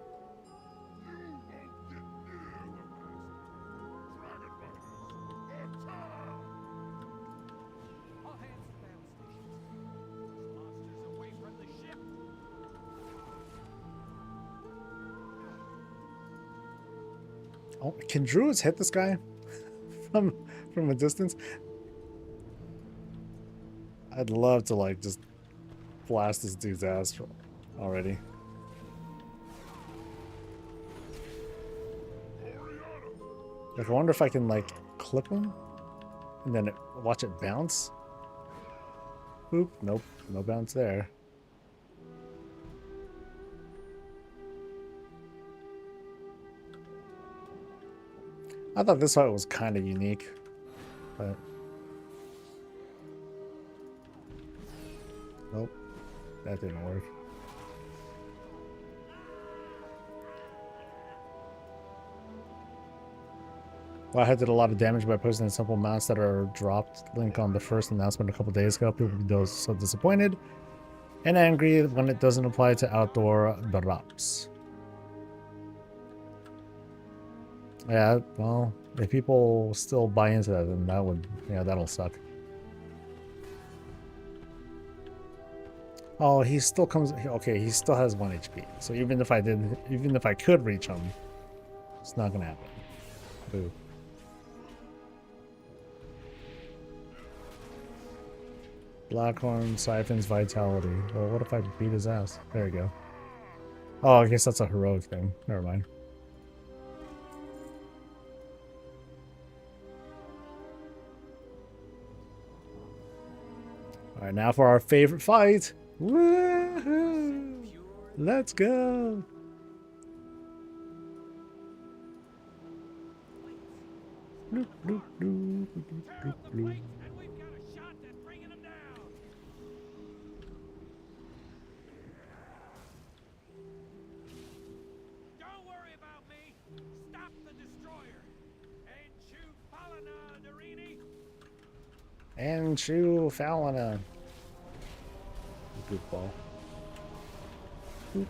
Speaker 5: All hands to battle stations. Monsters away from the ship.
Speaker 1: Oh, can druids hit this guy from a distance? I'd love to like just blast this dude's ass already. Like, I wonder if I can like clip him and then watch it bounce. Boop. Nope. No bounce there. I thought this fight was kind of unique, but nope, that didn't work. Wildhead did a lot of damage by posting simple mounts that are dropped. Link on the first announcement a couple days ago. People be so disappointed and angry when it doesn't apply to outdoor drops. Yeah, well, if people still buy into that, then that would, yeah, that'll suck. Oh, he still comes. Okay, he still has 1 HP. So even if I could reach him, it's not gonna happen. Boo. Blackhorn siphons vitality. Well, what if I beat his ass? There we go. Oh, I guess that's a heroic thing. Never mind. All right, now for our favorite fight. Woohoo! Let's go. Bloop, bloop, bloop, bloop, bloop, bloop.
Speaker 5: And we've got a shot at bringing them down. Don't worry about me. Stop the destroyer. And shoot Palana, Darini.
Speaker 1: And chew Falana. Good ball. Boop.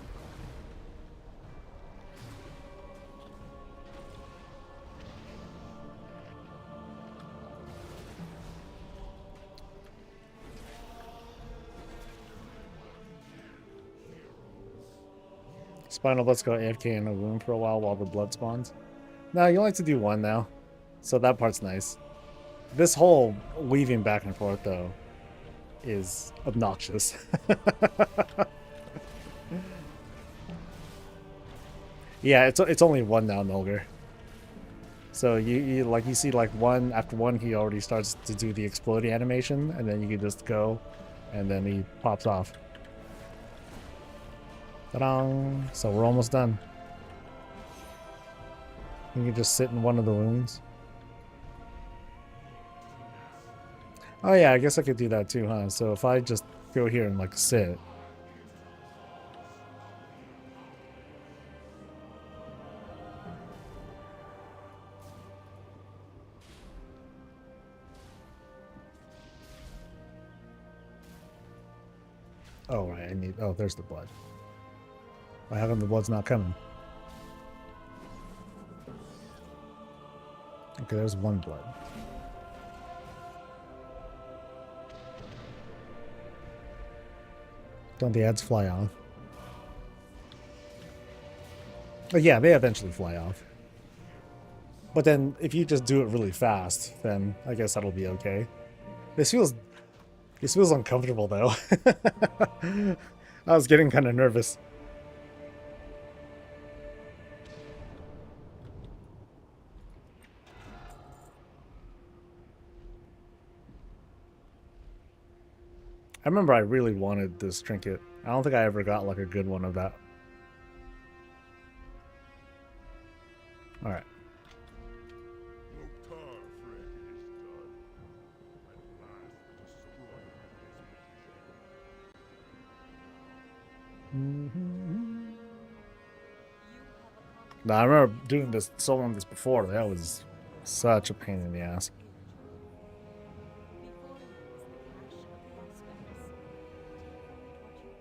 Speaker 1: Spinal, let's go AFK in a room for a while the blood spawns. No, you only have to do one now. So that part's nice. This whole weaving back and forth, though, is obnoxious. Yeah, it's only one now, Nolger. So you see like one after one, he already starts to do the exploding animation, and then you can just go, and then he pops off. Ta-da! So we're almost done. You can just sit in one of the rooms. Oh yeah, I guess I could do that too, huh? So if I just go here and like sit. Oh right, I need. Oh, there's the blood. Why how come the blood's not coming? Okay, there's one blood. Don't the ads fly off? Oh, yeah, they eventually fly off. But then, if you just do it really fast, then I guess that'll be okay. This feels uncomfortable though. I was getting kind of nervous. I remember I really wanted this trinket. I don't think I ever got like a good one of that. Alright.
Speaker 3: Loktar, friend, is done. At last,
Speaker 1: Now, I remember doing this soloing this before. That was such a pain in the ass.
Speaker 2: Before you was the ash of the aspects. Take what you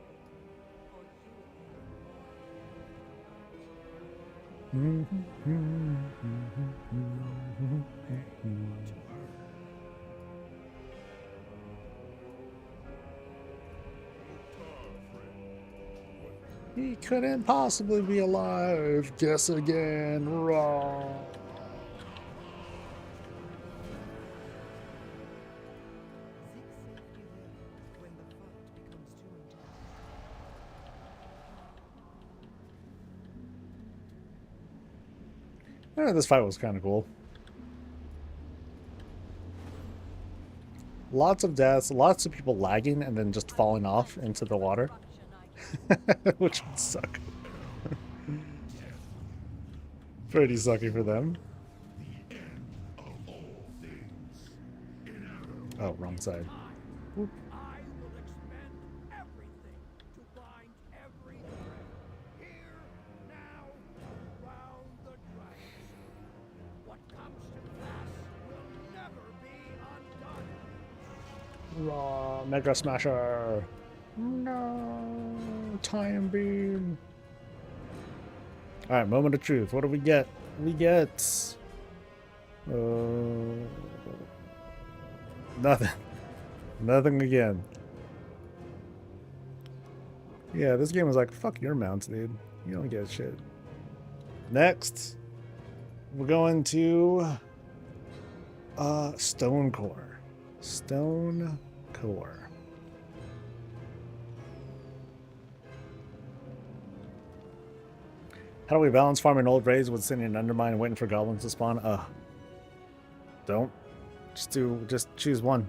Speaker 1: He couldn't possibly be alive. Guess again. Wrong.
Speaker 4: When the fight becomes too intense.
Speaker 1: Yeah, this fight was kind of cool. Lots of deaths, lots of people lagging and then just falling off into the water. Which would suck. Pretty sucky for them. Oh, wrong side. Whoop.
Speaker 5: I will expend everything to bind every thread. Here, now, around the dragon. What comes to pass will never be undone.
Speaker 1: Raw Mega Smasher. No. Time beam. Alright, moment of truth. What do we get? We get nothing. Nothing again. Yeah, this game was like, fuck your mounts, dude. You don't get shit. Next, we're going to Stone Core. Stone Core. How do we balance farming old raids with sitting in Undermine and waiting for goblins to spawn? Don't. Just choose one.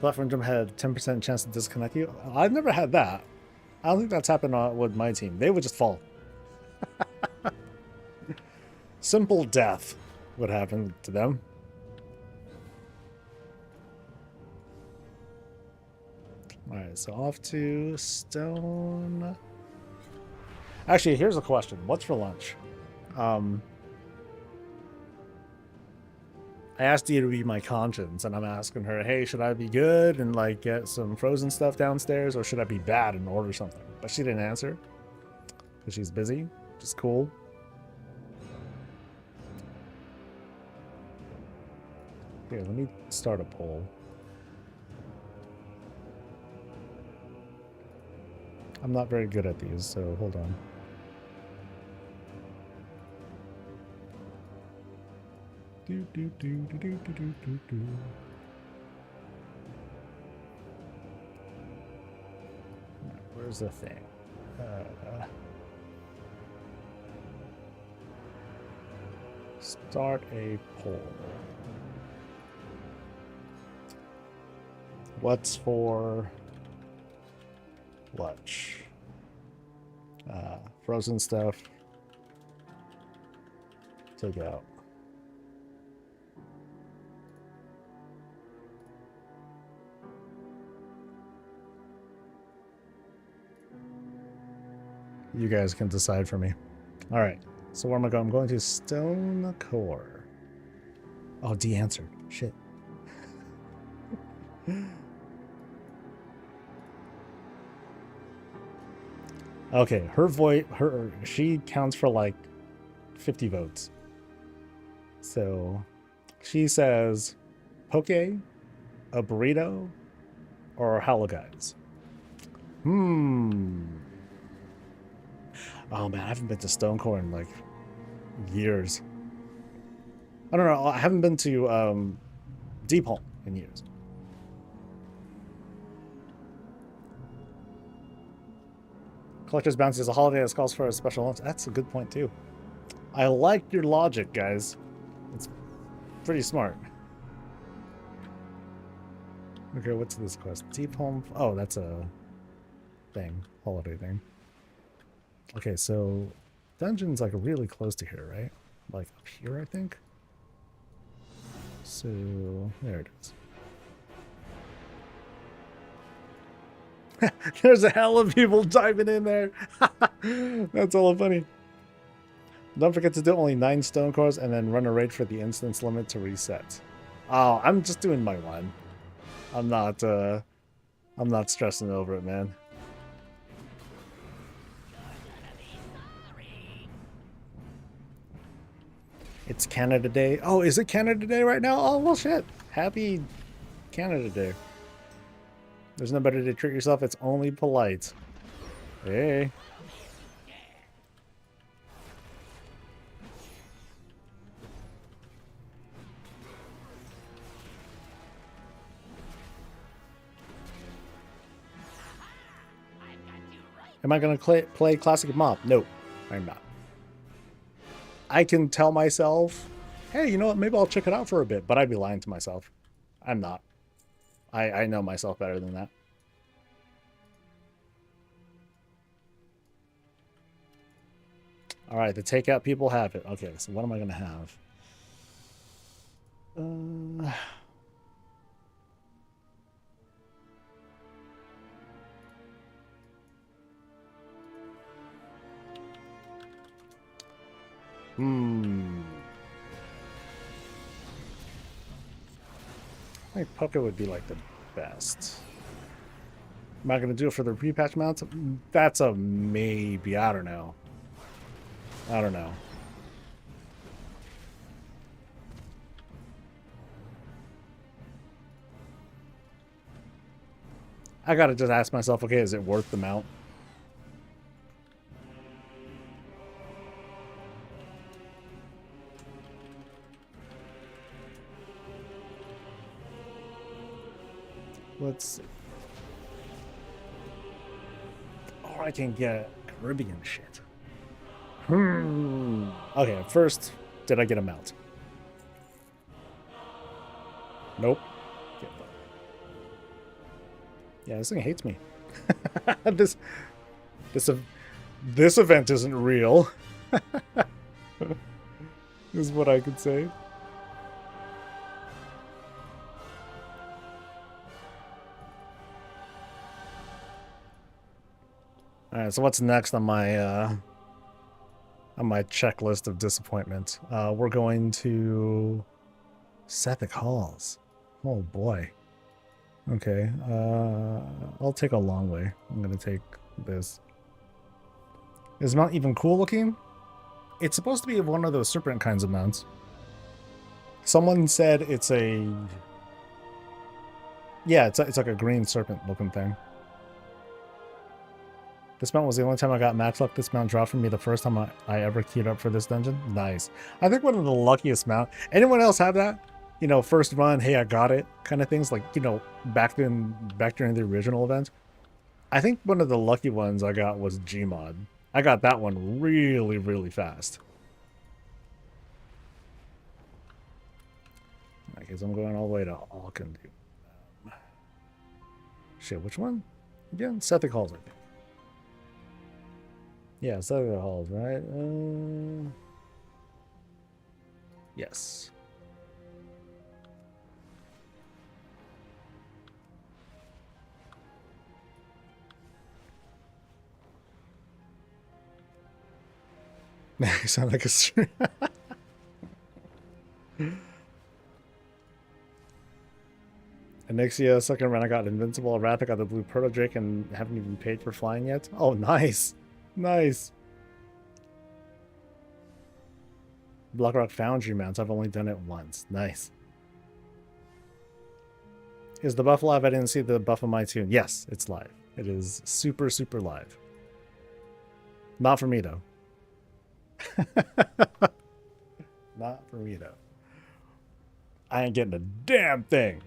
Speaker 1: Platform jump had 10% chance to disconnect you. I've never had that. I don't think that's happened with my team. They would just fall. Simple death would happen to them. Alright, so off to Stone. Actually, here's a question. What's for lunch? I asked Dee to be my conscience, and I'm asking her, hey, should I be good and like get some frozen stuff downstairs, or should I be bad and order something? But she didn't answer because she's busy, which is cool. Here, let me start a poll. I'm not very good at these, so hold on. Where's the thing? Start a poll. What's for lunch? Frozen stuff. Take out. You guys can decide for me. All right. So where am I going? I'm going to Stone Core. Oh, D answered. Shit. Okay, her voice, she counts for like 50 votes. So she says, poke, a burrito, or Hello Guys. Oh man, I haven't been to Stone Core in like years. I don't know. I haven't been to Deep Home in years. Collector's Bounty is a holiday that calls for a special lunch. That's a good point too. I like your logic, guys. It's pretty smart. Okay, what's this quest? Deep Home. Oh, that's a thing. Holiday thing. Okay, so dungeon's like really close to here, right? Like up here, I think. So there it is. There's a hell of people diving in there. That's all funny. Don't forget to do only 9 stone cores and then run a raid for the instance limit to reset. Oh, I'm just doing my one. I'm not stressing over it, man. It's Canada Day. Oh, is it Canada Day right now? Oh, well, shit. Happy Canada Day. There's no better to treat yourself. It's only polite. Hey. Am I going to play Classic Mob? No, I'm not. I can tell myself, hey, you know what? Maybe I'll check it out for a bit, but I'd be lying to myself. I'm not. I know myself better than that. All right, the takeout people have it. Okay, so what am I going to have? I think Puppet would be like the best. Am I going to do it for the repatch mounts? That's a maybe. I don't know. I don't know. I gotta just ask myself, okay, is it worth the mount? Let's see. Or I can get Caribbean shit. Okay, first, did I get a mount? Nope. Yeah, this thing hates me. This event isn't real. Is what I could say. All right, so what's next on my checklist of disappointment? We're going to Sethic Halls. Oh boy. Okay, I'll take a long way. I'm gonna take this. Is mount even cool looking? It's supposed to be one of those serpent kinds of mounts. Someone said it's a... Yeah, it's like a green serpent looking thing. This mount was the only time I got max luck. This mount dropped from me the first time I ever queued up for this dungeon. Nice. I think one of the luckiest mount. Anyone else have that? You know, first run, hey, I got it, kind of things. Like, you know, back during the original event. I think one of the lucky ones I got was Gmod. I got that one really, really fast. Okay, so I'm going all the way to Alkendu. Shit, which one? Again, Sethic Halls, I think. Yeah, Sethic Halls, right? Yes. You sound like a stream. Anixia, second round I got Invincible. Wrath, I got the Blue Proto Drake and haven't even paid for flying yet. Oh, nice. Nice. Blackrock Foundry mounts. I've only done it once. Nice. Is the buff live? I didn't see the buff on my tune. Yes, it's live. It is super, super live. Not for me, though. Not for me, though. I ain't getting a damn thing.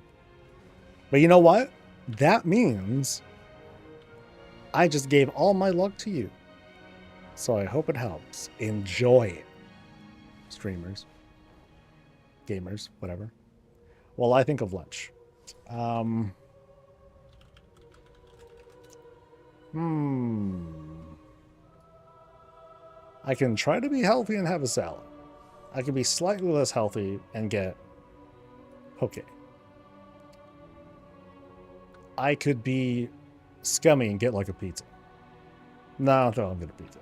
Speaker 1: But you know what? That means I just gave all my luck to you. So I hope it helps. Enjoy it. Streamers. Gamers. Whatever. Well, I think of lunch. I can try to be healthy and have a salad. I can be slightly less healthy and get poke. I could be scummy and get like a pizza. No, I don't think I'll get a pizza.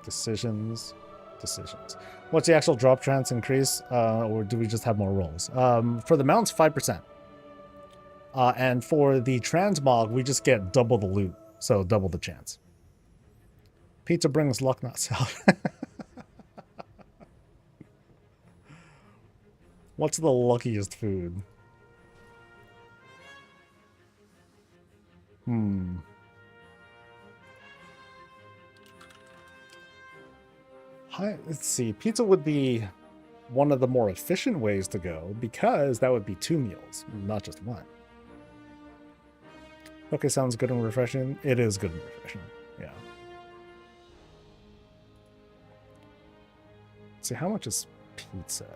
Speaker 1: Decisions. What's the actual drop chance increase? Or do we just have more rolls? For the mounts, 5%. And for the transmog, we just get double the loot. So double the chance. Pizza brings luck, not salad. What's the luckiest food? Let's see. Pizza would be one of the more efficient ways to go because that would be 2 meals, not just one. Okay, sounds good and refreshing. It is good and refreshing. Yeah. Let's see, how much is pizza?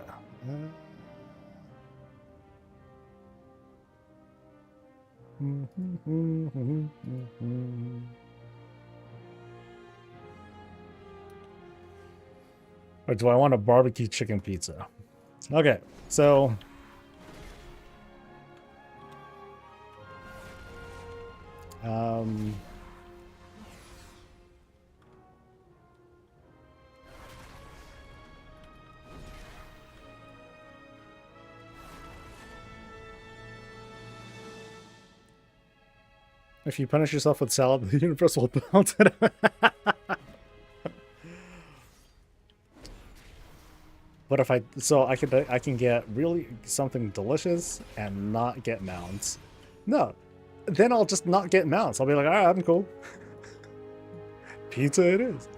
Speaker 1: Or do I want a barbecue chicken pizza? Okay, so if you punish yourself with salad, the universe will bounce it. But if I can get really something delicious and not get mounts. No, then I'll just not get mounts. I'll be like, all right, I'm cool. Pizza it is.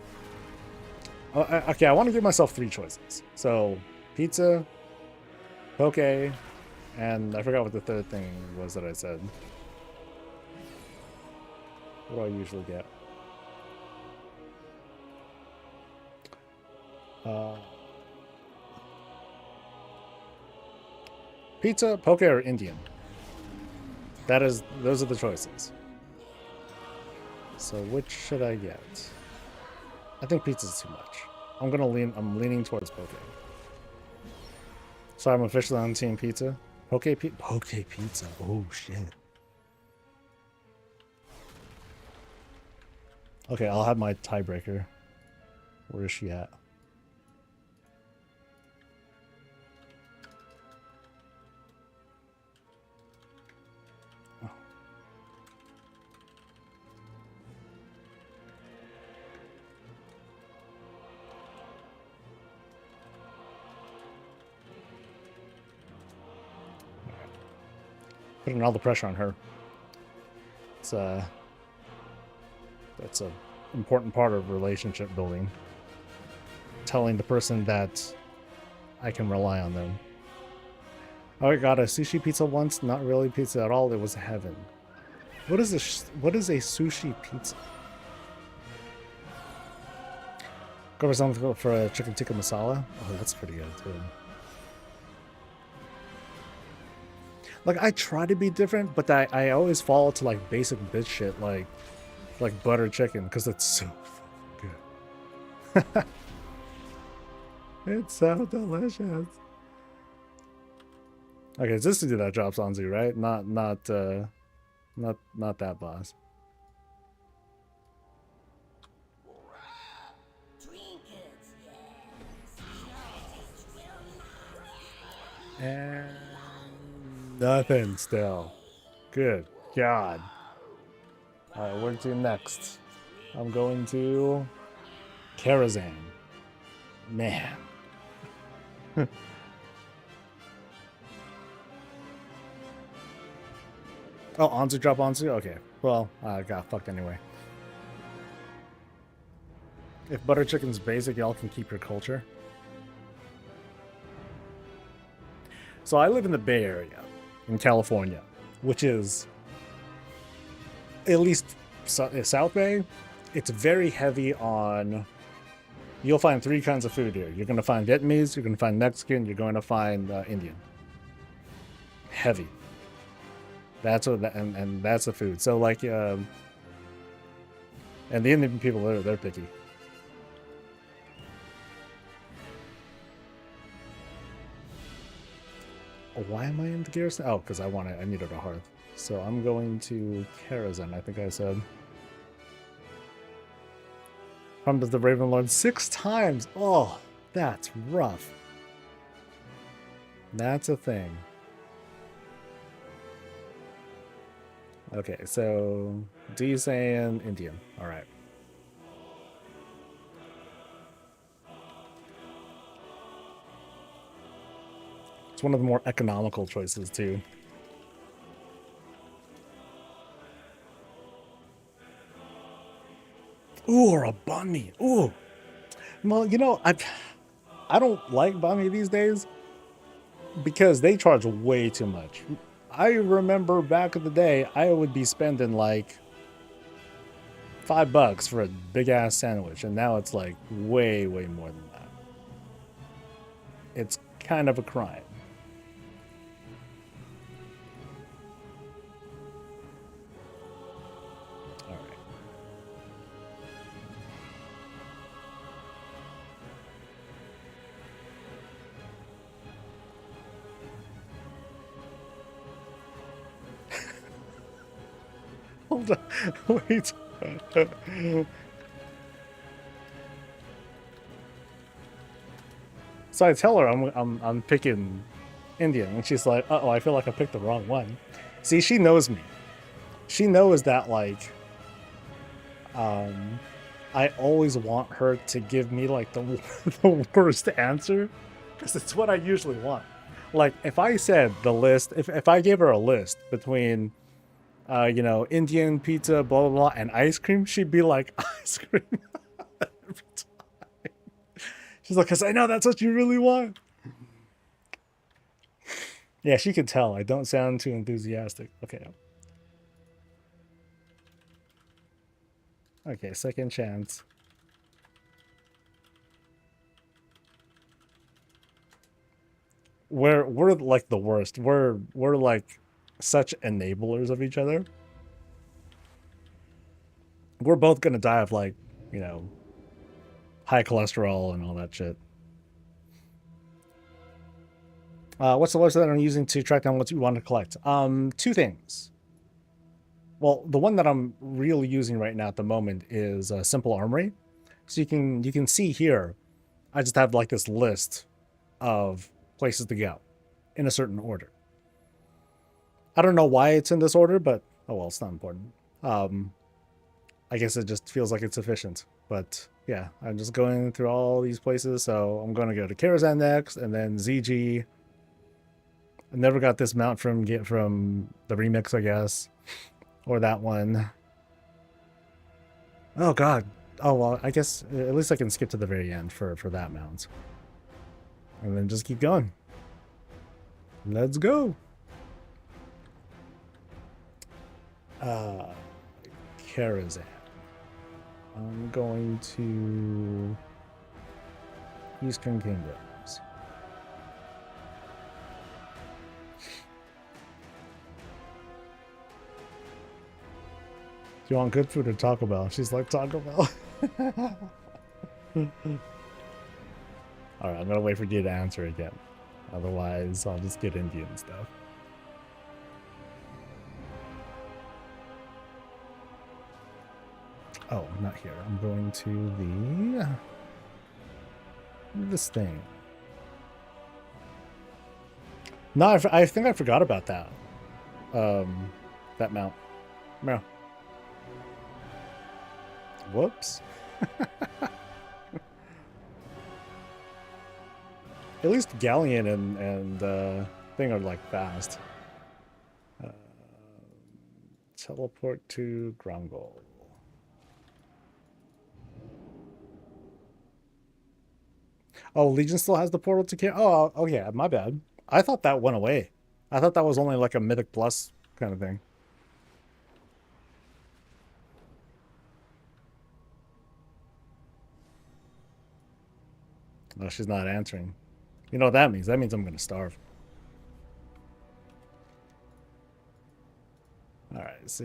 Speaker 1: Okay, I want to give myself 3 choices. So pizza, poke, and I forgot what the third thing was that I said. What do I usually get? Pizza, poke, or Indian. Those are the choices. So which should I get? I think pizza's too much. I'm leaning towards poke. So I'm officially on team pizza. Poke pizza. Oh shit. Okay, I'll have my tiebreaker. Where is she at? Putting all the pressure on her. That's a important part of relationship building. Telling the person that I can rely on them. Oh, I got a sushi pizza once. Not really pizza at all. It was heaven. What is a sushi pizza? Go for something for a chicken tikka masala. Oh, that's pretty good too. Like, I try to be different, but I always fall to like basic bitch shit like butter chicken because it's so fucking good. It's so delicious. Okay, it's this dude that drops Anzu, right? Not that boss. And nothing still. Good God. Alright, where to next? I'm going to Karazhan. Man. Oh, Anzu drop Anzu? Okay. Well, I got fucked anyway. If butter chicken's basic, y'all can keep your culture. So I live in the Bay Area in California, which is at least South Bay. It's very heavy on. You'll find 3 kinds of food here. You're going to find Vietnamese, you're going to find Mexican, you're going to find Indian. Heavy. That's what, and that's the food. So like, and the Indian people, they're picky. Why am I in the garrison? Oh, because I needed a hearth. So I'm going to Karazhan, I think I said. Come to the Raven Lord 6 times. Oh, that's rough. That's a thing. Okay, so D saying Indian. All right. It's one of the more economical choices too. Ooh, or a bunny. Ooh. Well, you know, I don't like bunny these days because they charge way too much. I remember back in the day, I would be spending like $5 for a big ass sandwich, and now it's like way, way more than that. It's kind of a crime. All right. Hold on, wait. So I tell her I'm picking Indian, and she's like, "Uh-oh, I feel like I picked the wrong one." See, she knows me. She knows that like, I always want her to give me like the the worst answer, because it's what I usually want. Like if I said the list, if I gave her a list between, you know, Indian pizza, blah blah blah, and ice cream, she'd be like, ice cream every time. She's like, "'Cause I know that's what you really want." Yeah, she could tell I don't sound too enthusiastic. Okay. Okay, second chance. We're like the worst. We're like such enablers of each other. We're both gonna die of like, you know, high cholesterol and all that shit. What's the website that I'm using to track down what you want to collect? Two things. Well, the one that I'm really using right now at the moment is Simple Armory. So you can see here, I just have like this list of places to go in a certain order. I don't know why it's in this order, but oh well, it's not important. I guess it just feels like it's sufficient. But yeah, I'm just going through all these places. So I'm going to go to Karazhan next, and then ZG. I never got this mount from the remix, I guess, or that one. Oh god. Oh well, I guess at least I can skip to the very end for that mount, and then just keep going. Let's go. Karazhan. I'm going to Eastern Kingdoms. Do you want good food or Taco Bell? She's like, Taco Bell. Alright, I'm gonna wait for you to answer again. Otherwise, I'll just get Indian stuff. Oh, not here. I'm going to this thing. No, I think I forgot about that. That mount. No. Whoops. At least Galleon and thing are like fast. Teleport to Gromgol. Oh, Legion still has the portal to Care. Oh, yeah, my bad. I thought that went away. I thought that was only like a Mythic Plus kind of thing. No, she's not answering. You know what that means? That means I'm going to starve. Alright, so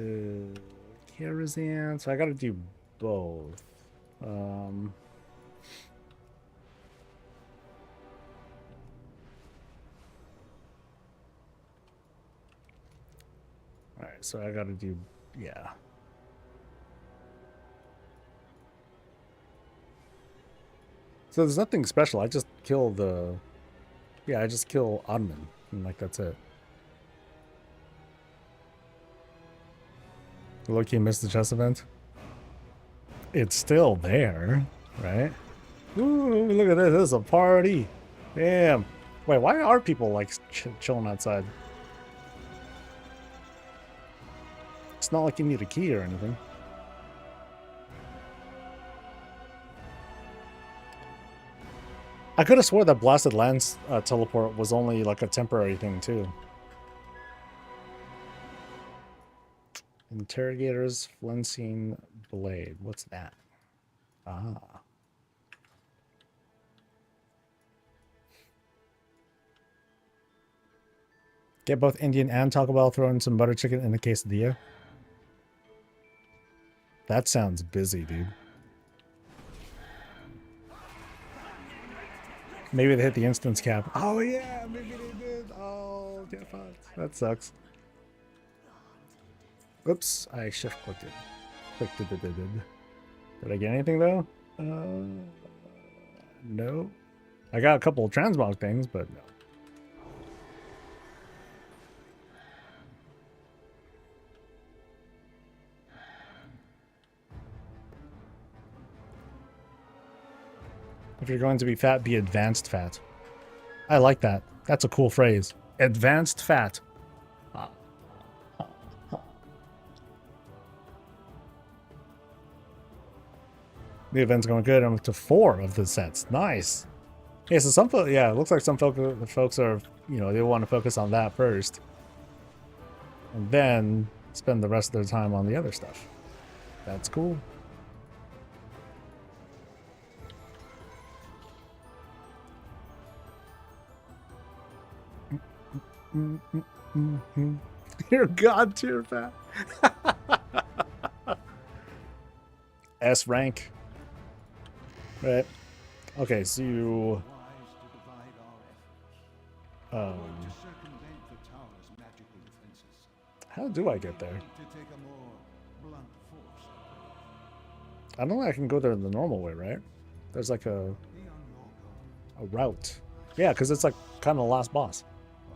Speaker 1: Karazhan. So I got to do both. Alright, so I got to do, yeah. So there's nothing special. I just kill the... Yeah, I just kill Undermine. And like, that's it. Loki missed the chess event. It's still there, right? Ooh, look at this. This is a party. Damn. Wait, why are people like chilling outside? It's not like you need a key or anything. I could have swore that Blasted Lands teleport was only like a temporary thing too. Interrogator's Flensing Blade. What's that? Ah. Get both Indian and Taco Bell, throw in some butter chicken in a quesadilla. That sounds busy, dude. Maybe they hit the instance cap. Oh yeah, maybe they did. Oh, get fucked. That sucks. Oops, I shift clicked it. Did I get anything though? No. I got a couple of transmog things, but no. If you're going to be fat, be advanced fat. I like that. That's a cool phrase. Advanced fat. The event's going good. I'm up to 4 of the sets. Nice. Yeah, so some folks, yeah, it looks like some folks are, you know, they want to focus on that first. And then spend the rest of their time on the other stuff. That's cool. You're god tier fat. S rank. Right. Okay, so you how do I get there? I don't think I can go there the normal way, right? There's like a route. Yeah, because it's like kind of the last boss.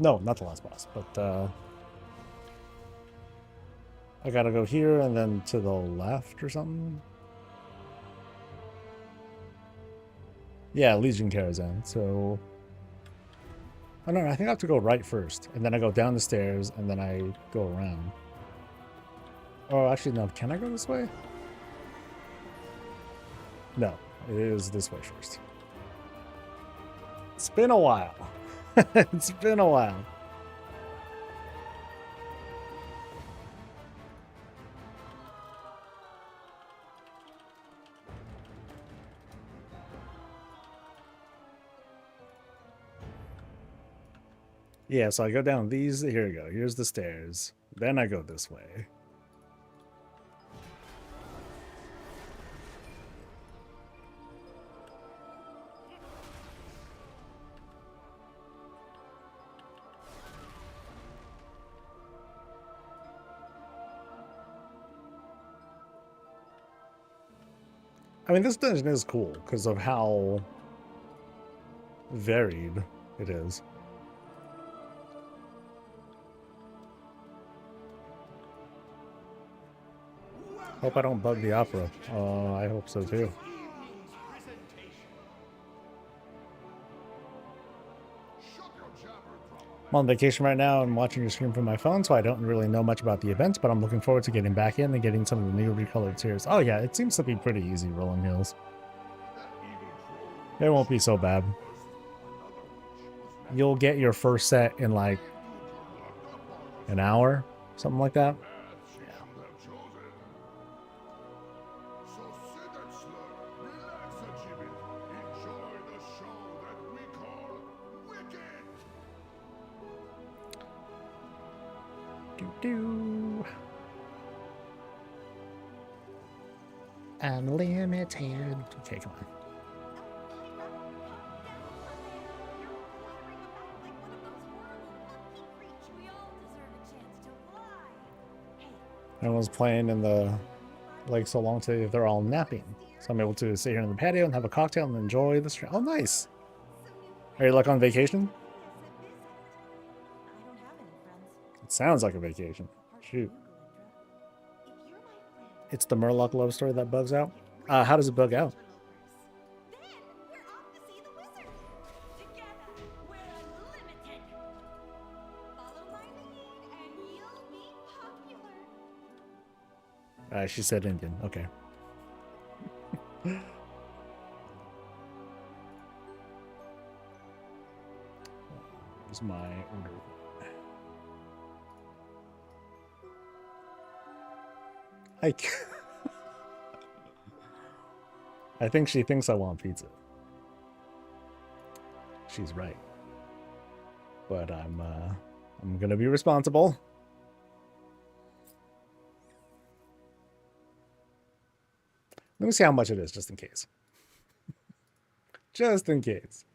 Speaker 1: No, not the last boss, but I gotta go here and then to the left or something. Yeah, Legion Caravan. So I don't know. I think I have to go right first, and then I go down the stairs, and then I go around. Oh, actually, no. Can I go this way? No, it is this way first. It's been a while. It's been a while. Yeah, so I go down these. Here we go. Here's the stairs. Then I go this way. I mean, this dungeon is cool because of how varied it is. Hope I don't bug the opera. I hope so too. I'm on vacation right now and watching your stream from my phone, so I don't really know much about the event, but I'm looking forward to getting back in and getting some of the new recolored tiers. Oh yeah, it seems to be pretty easy rolling hills. It won't be so bad. You'll get your first set in like an hour, something like that. Unlimited. Okay, come on. Everyone's playing in the lake so long today they're all napping. So I'm able to sit here in the patio and have a cocktail and enjoy the stream. Oh, nice. Are you like on vacation? It sounds like a vacation. Shoot. It's the Murloc love story that bugs out. How does it bug out? She said Indian. Okay. Where's my order? I I think she thinks I want pizza. She's right. But I'm gonna be responsible. Let me see how much it is, just in case. Just in case.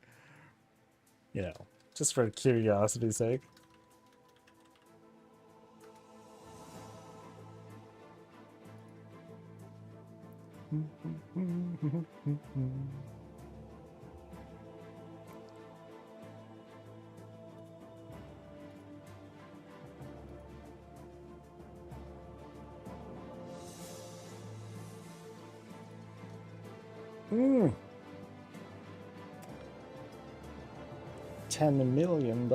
Speaker 1: You know, just for curiosity's sake. $10 million.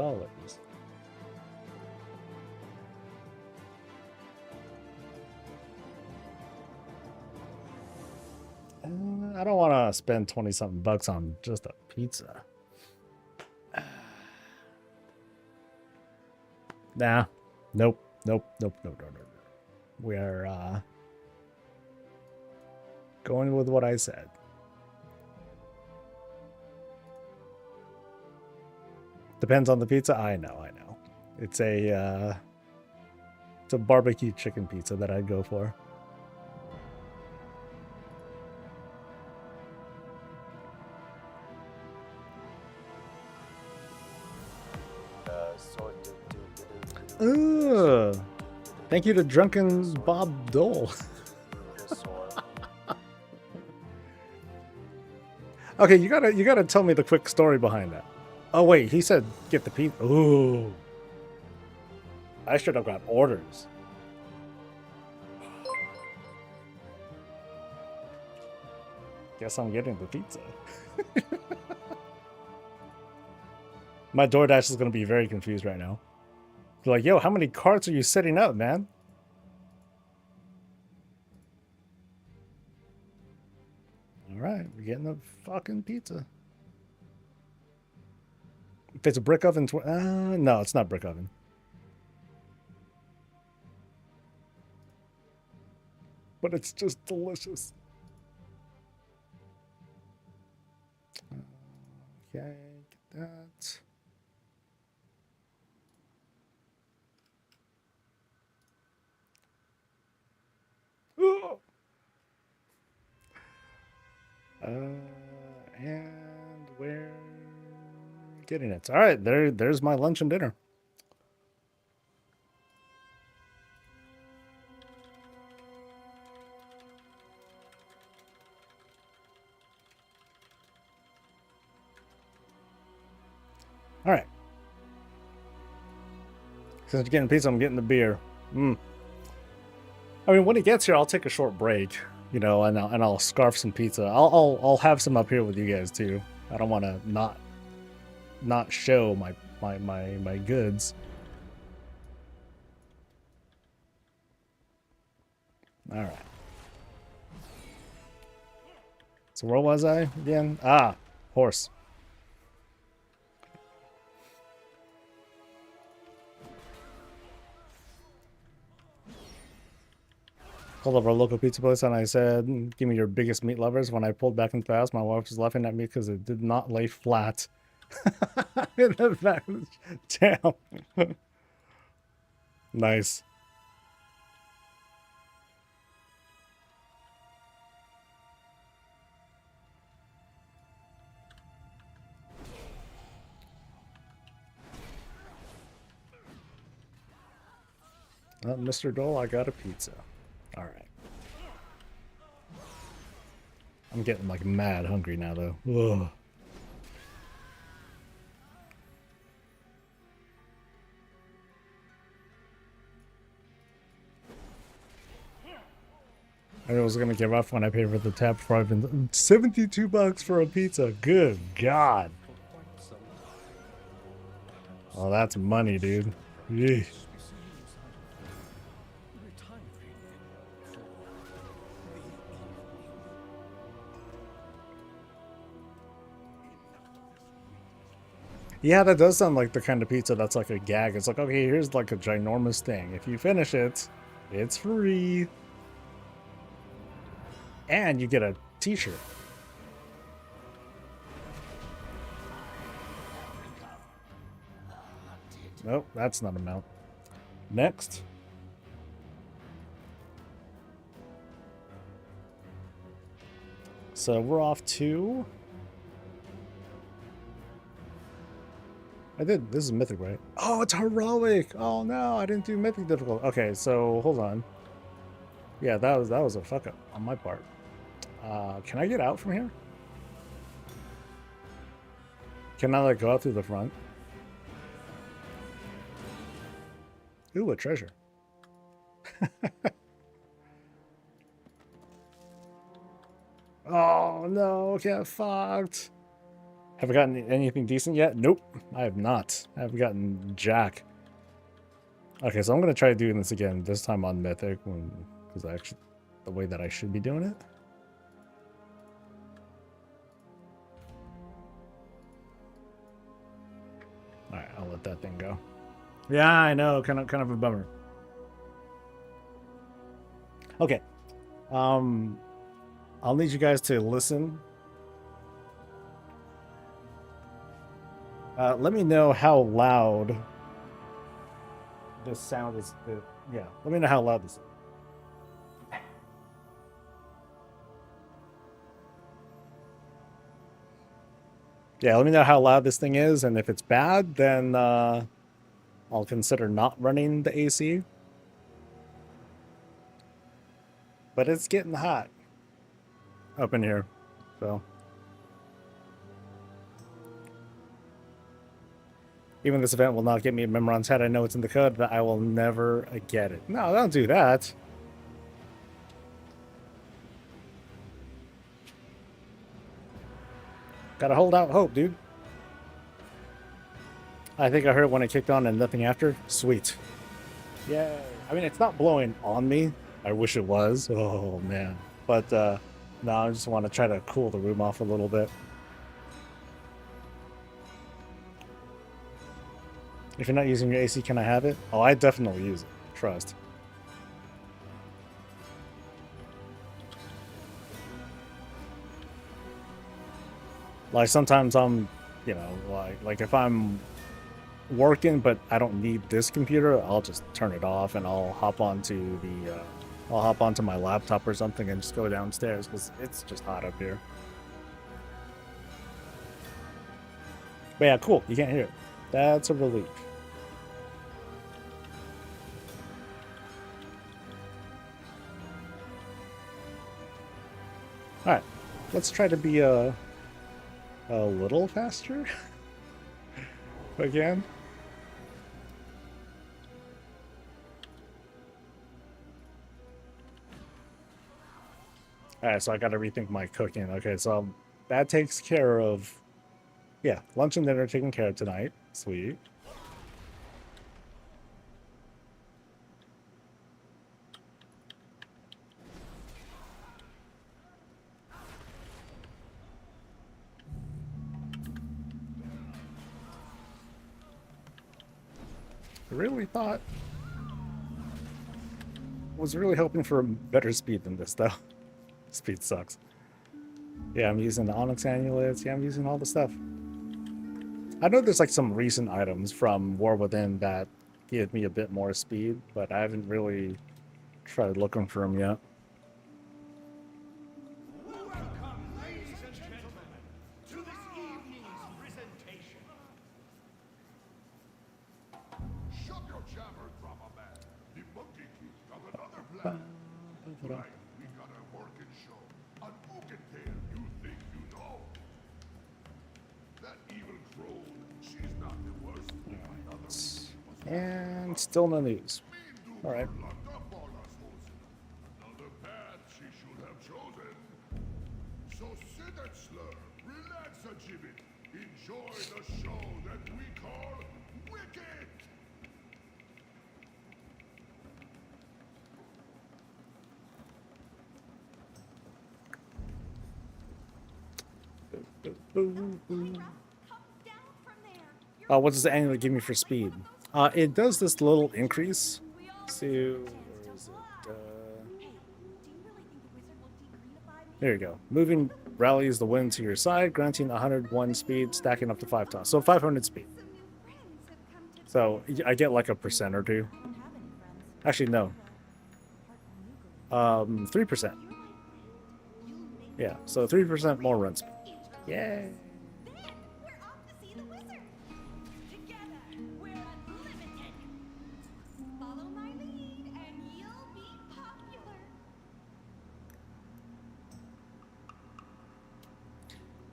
Speaker 1: I don't want to spend 20-something bucks on just a pizza. Nah. Nope. Nope. Nope. Nope. No. We are going with what I said. Depends on the pizza. I know. It's a barbecue chicken pizza that I'd go for. Thank you to Drunken Bob Dole. Okay, you gotta tell me the quick story behind that. Oh wait, he said get the pizza. Ooh, I should have got orders. Guess I'm getting the pizza. My DoorDash is gonna be very confused right now. They're like, yo, how many carts are you setting up, man? All right, we're getting the fucking pizza. If it's a brick oven, no, it's not brick oven. But it's just delicious. Okay, get that. And we're getting it. All right, there's my lunch and dinner. All right. Since you're getting pizza, I'm getting the beer. I mean, when it gets here, I'll take a short break, you know, and I'll scarf some pizza. I'll have some up here with you guys too. I don't want to not show my goods. All right. So where was I again? Ah, horse. Called up our local pizza place and I said, give me your biggest meat lovers. When I pulled back into the house, my wife was laughing at me because it did not lay flat. In the back. Damn. Nice. Mr. Dole, I got a pizza. All right. I'm getting like mad hungry now though. Ugh. I was gonna give up when I paid for the tab before I've been $72 for a pizza. Good God. Oh, that's money, dude. Yeesh. Yeah, that does sound like the kind of pizza that's like a gag. It's like, okay, here's like a ginormous thing. If you finish it, it's free. And you get a t-shirt. Nope, that's not a mount. Next. So we're off to... This is mythic, right? Oh, it's heroic. Oh no, I didn't do mythic difficult. Okay, so hold on. Yeah, that was a fuck up on my part. Can I get out from here? Can I like go out through the front? Ooh, a treasure. Oh no, get fucked. Have I gotten anything decent yet? Nope, I have not. I haven't gotten jack. Okay, so I'm gonna try doing this again, this time on mythic, because actually the way that I should be doing it. All right, I'll let that thing go. Yeah, I know, kind of a bummer. Okay, I'll need you guys to listen. Let me know how loud this sound is. Yeah, let me know how loud this is. Yeah, let me know how loud this thing is, and if it's bad, then I'll consider not running the AC. But it's getting hot up in here, so. Even this event will not get me a Memron's head. I know it's in the code, but I will never get it. No, don't do that. Gotta hold out hope, dude. I think I heard it when it kicked on and nothing after. Sweet. Yay. I mean, it's not blowing on me. I wish it was. Oh, man. But, no, I just want to try to cool the room off a little bit. If you're not using your AC, can I have it? Oh, I definitely use it. Trust. Like, sometimes I'm, you know, like if I'm working, but I don't need this computer, I'll just turn it off and I'll hop onto my laptop or something and just go downstairs because it's just hot up here. But yeah, cool. You can't hear it. That's a relief. All right, let's try to be a little faster again. All right, so I got to rethink my cooking. Okay, so that takes care of, yeah, lunch and dinner taken care of tonight. Sweet. I really thought, was really hoping for better speed than this though. Speed sucks. Yeah, I'm using the Onyx amulets. Yeah, I'm using all the stuff. I know there's like some recent items from War Within that give me a bit more speed, but I haven't really tried looking for them yet.
Speaker 5: Welcome, ladies and gentlemen, to this evening's presentation.
Speaker 3: Shut your jabber, drama man. The monkey kid got another plan. Tonight, we got a working show. And who can tell you think you know? That evil crone, she's not the worst.
Speaker 1: And still no news. All right.
Speaker 3: Locked up all us hoes. Another path she should have chosen. So sit and slur, relax a gibbet, enjoy the show that we call Wicked.
Speaker 2: Come down from there.
Speaker 1: What does it annually give me for speed? It does this little increase. So, where is it? There you go. Moving rallies the wind to your side, granting 101 speed, stacking up to 5 times. So 500 speed. So I get like a percent or two. Actually, no. 3%. Yeah, so 3% more run speed. Yay.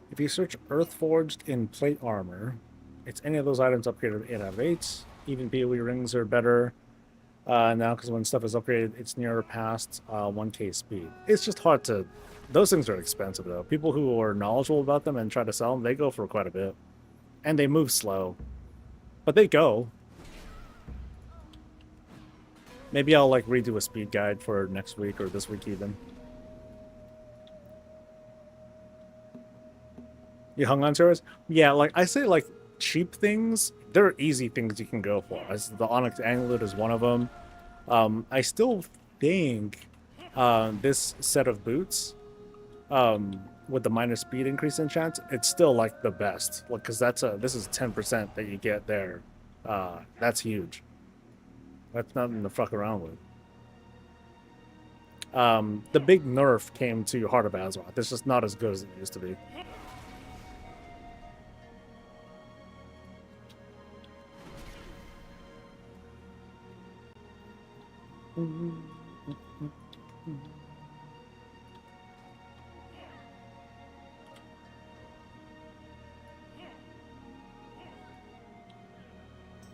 Speaker 1: If you search Earthforged in plate armor, it's any of those items upgraded 8 out of 8. Even PoE rings are better now because when stuff is upgraded, it's nearer past 1k speed. It's just hard to... Those things are expensive, though. People who are knowledgeable about them and try to sell them, they go for quite a bit. And they move slow. But they go. Maybe I'll, like, redo a speed guide for next week or this week even. You hung on to yours? Yeah, like, I say, like, cheap things, they're easy things you can go for. As the Onyx Amulet is one of them. I still think this set of boots, with the minor speed increase enchant, it's still, like, the best. Like, because this is 10% that you get there. That's huge. That's nothing to fuck around with. The big nerf came to Heart of Azeroth. It's just not as good as it used to be.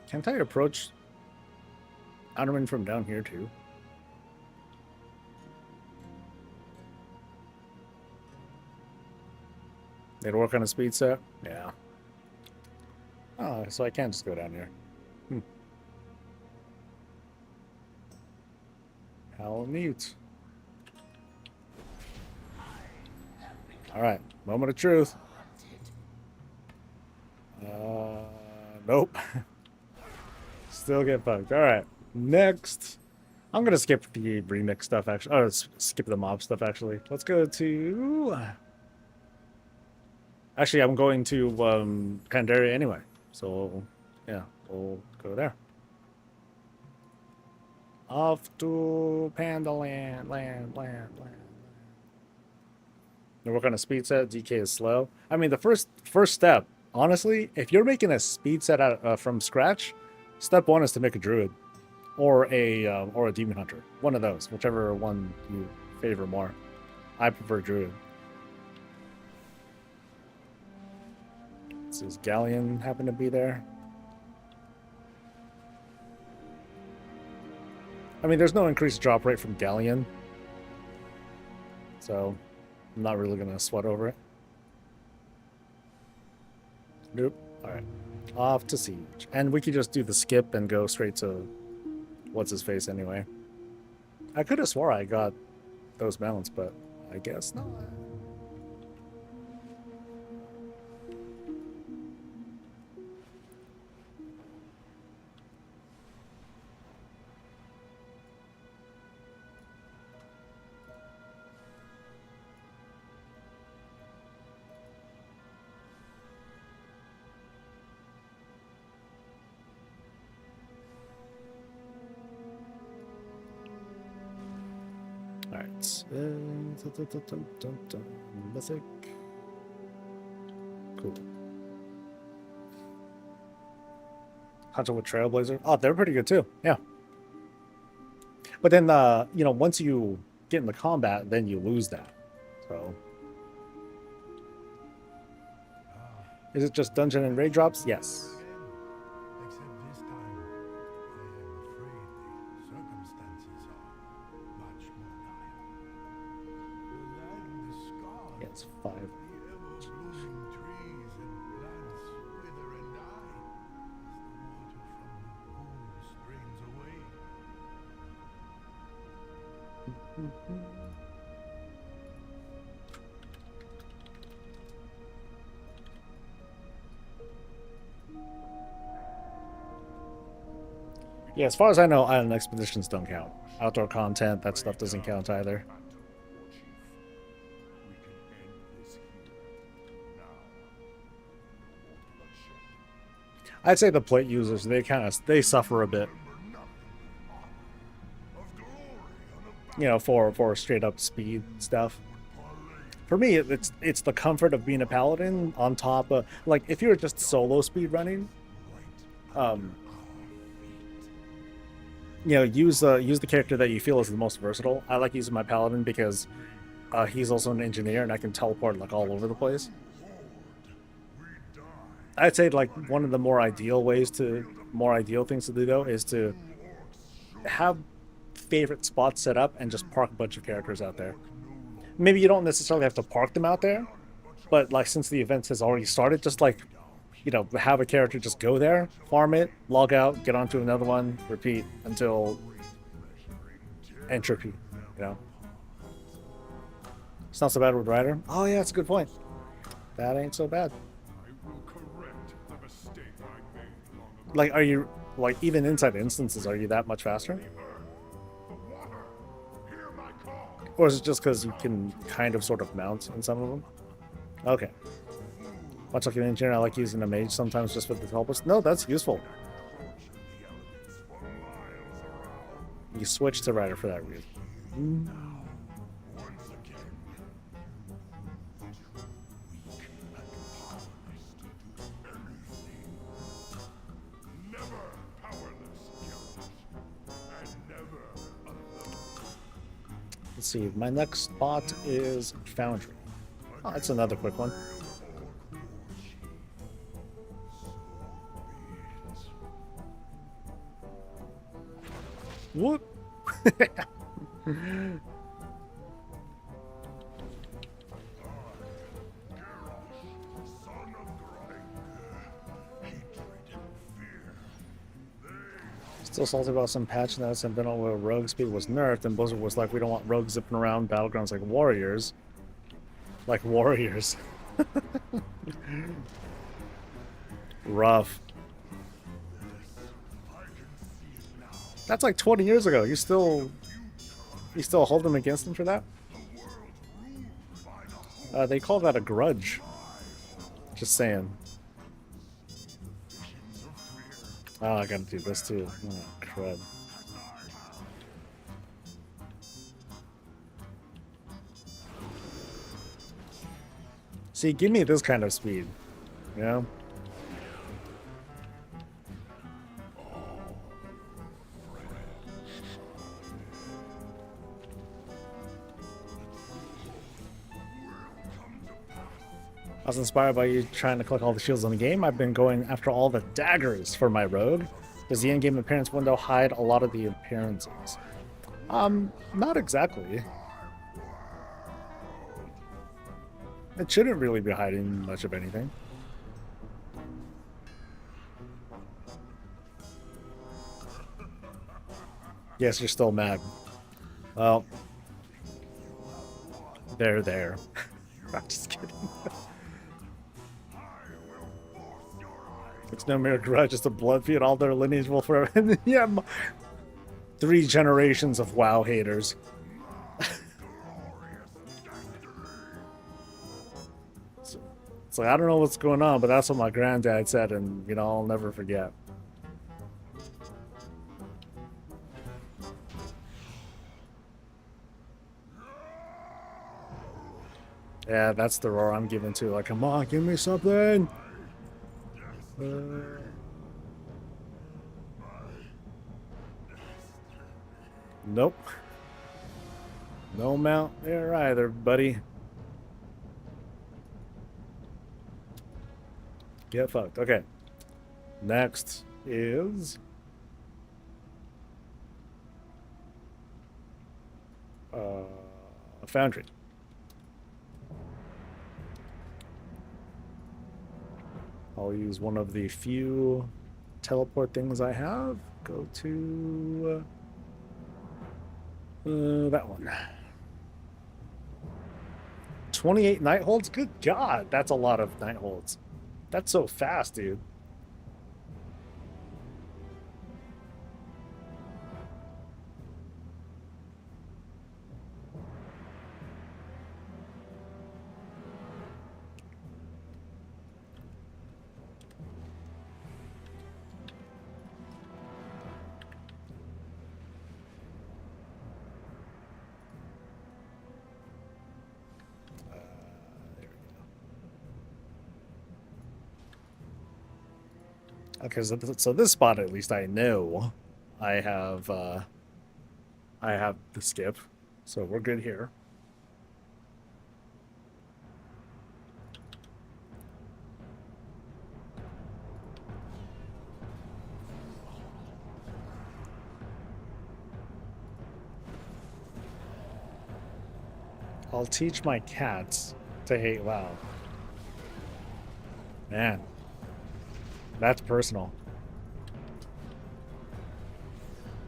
Speaker 1: Can't I approach Undermine from down here too? They'd work on a speed set? Yeah. Oh, so I can't just go down here. How neat. Alright, moment of truth. Nope. Still get fucked. Alright, next. I'm gonna skip the remix stuff, actually. Oh, skip the mob stuff, actually. Let's go to... Actually, I'm going to Pandaria anyway. So, yeah, we'll go there. Off to Panda Land. You work on a speed set. DK is slow. I mean, the first step, honestly, if you're making a speed set out from scratch, step one is to make a druid or a demon hunter. One of those, whichever one you favor more. I prefer druid. Does Galleon happen to be there? I mean, there's no increased drop rate from Galleon, so I'm not really going to sweat over it. Nope. Alright. Off to Siege. And we could just do the skip and go straight to what's-his-face anyway. I could have swore I got those mounts, but I guess not. Alright. Mythic. Cool. Hunter with Trailblazer. Oh, they're pretty good too. Yeah. But then, you know, once you get into combat, then you lose that. So. Is it just dungeon and raid drops? Yes.
Speaker 3: Except this time, I am afraid the circumstances are much more dire. The land is scarred.
Speaker 1: Yeah, it's 5.
Speaker 3: The ever-blooming trees and plants wither and die as the water from the pools drains away.
Speaker 1: Yeah, as far as I know, island expeditions don't count. Outdoor content, that stuff doesn't count either. I'd say the plate users, they suffer a bit. You know, for straight up speed stuff. For me, it's the comfort of being a paladin on top of, like, if you're just solo speed running, you know, use the character that you feel is the most versatile. I like using my paladin because he's also an engineer and I can teleport like all over the place. I'd say like one of the more ideal things to do though is to have favorite spots set up and just park a bunch of characters out there. Maybe you don't necessarily have to park them out there, but like since the event has already started, just like, you know, have a character just go there, farm it, log out, get onto another one, repeat until entropy, you know. It's not so bad with Rider. Oh yeah, that's a good point. That ain't so bad. Like, are you, like, even inside instances, are you that much faster? Or is it just because you can kind of sort of mount in some of them? Okay. Much like an engineer, I like using a mage sometimes just with the teleport. No, that's useful. You switch to Rider for that reason. Let's see, my next spot is Foundry. Oh, that's another quick one. Whoop! Still salty about some patch notes and been on where rogue speed was nerfed, and Blizzard was like, we don't want rogues zipping around battlegrounds like warriors. Like warriors. Rough. That's like 20 years ago. You still hold them against them for that? They call that a grudge. Just saying. Oh, I gotta do this too. Oh, crud. See, give me this kind of speed. You know? I was inspired by you trying to collect all the shields in the game. I've been going after all the daggers for my rogue. Does the in-game appearance window hide a lot of the appearances? Not exactly. It shouldn't really be hiding much of anything. Yes, you're still mad. Well, they're there. I'm just kidding. It's no mere grudge, it's a blood feud. All their lineage will forever. Yeah, 3 generations of WoW haters. So I don't know what's going on, but that's what my granddad said, and you know, I'll never forget. Yeah, that's the roar I'm giving to. Like, come on, give me something. Nope. No mount there either, buddy. Get fucked. Okay. Next is a foundry. I'll use one of the few teleport things I have. Go to that one. 28 night holds? Good God, that's a lot of night holds. That's so fast, dude. Okay, so this spot at least I know I have the skip, so we're good here. I'll teach my cats to hate WoW. Man, that's personal.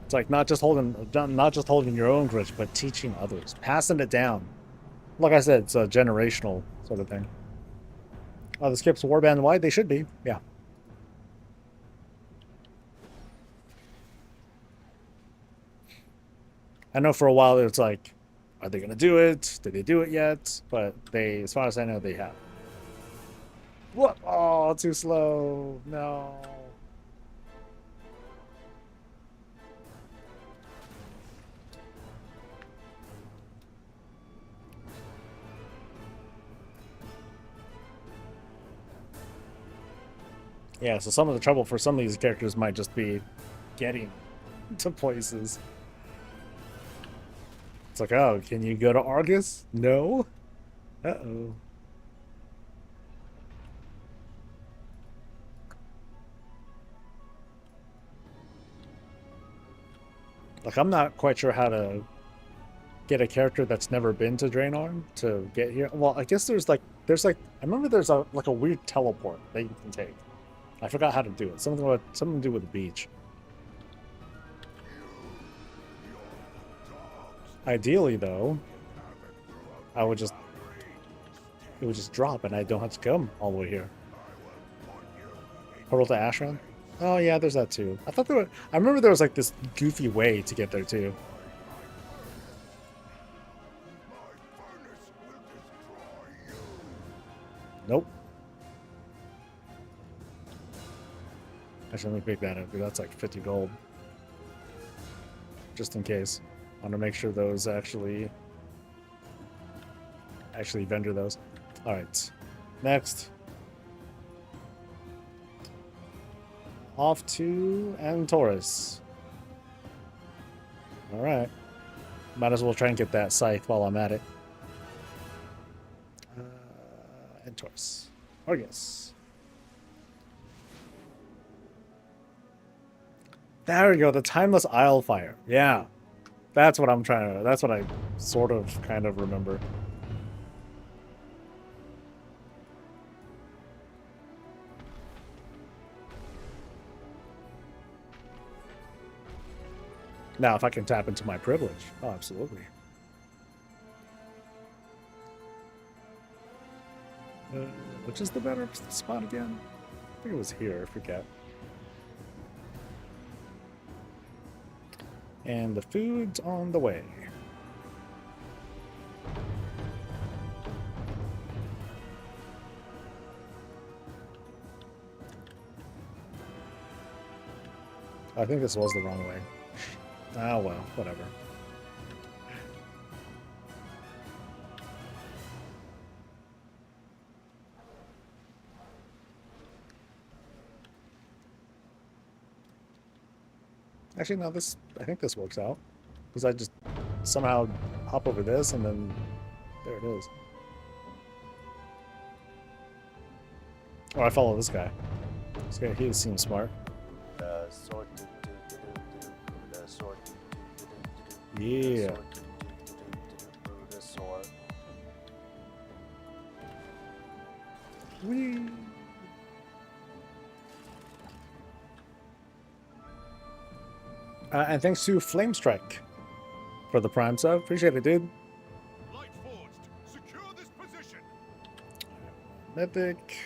Speaker 1: It's like not just holding your own grudge, but teaching others, passing it down. Like I said, it's a generational sort of thing. Oh, the skips warband wide? They should be, yeah. I know for a while it's like, are they gonna do it? Did they do it yet? But they, as far as I know, they have. What? Oh, too slow. No. Yeah, so some of the trouble for some of these characters might just be getting to places. It's like, oh, can you go to Argus? No? Uh-oh. Like, I'm not quite sure how to get a character that's never been to Draenor to get here. Well, I guess there's like, I remember there's a weird teleport that you can take. I forgot how to do it. Something to do with the beach. Ideally, though, it would just drop and I don't have to come all the way here. Portal to Ashran? Oh yeah, there's that too. I remember there was like this goofy way to get there too. Nope. Actually, let me pick that up because that's like 50 gold. Just in case. I want to make sure those actually vendor those. Alright. Next. Off to Antorus. Alright. Might as well try and get that scythe while I'm at it. Antorus. Argus. There we go, the Timeless Isle Fire. Yeah. That's what I sort of kind of remember. Now, if I can tap into my privilege. Oh, absolutely. Which is the better spot again? I think it was here, I forget. And the food's on the way. I think this was the wrong way. Ah, well, whatever. Actually, no, I think this works out. Because I just somehow hop over this and then there it is. Oh, I follow this guy. This guy, he seems smart. Yeah. Whee. And thanks to Flamestrike for the Prime sub. Appreciate it, dude.
Speaker 3: Light forged. Secure this position.
Speaker 1: Mythic.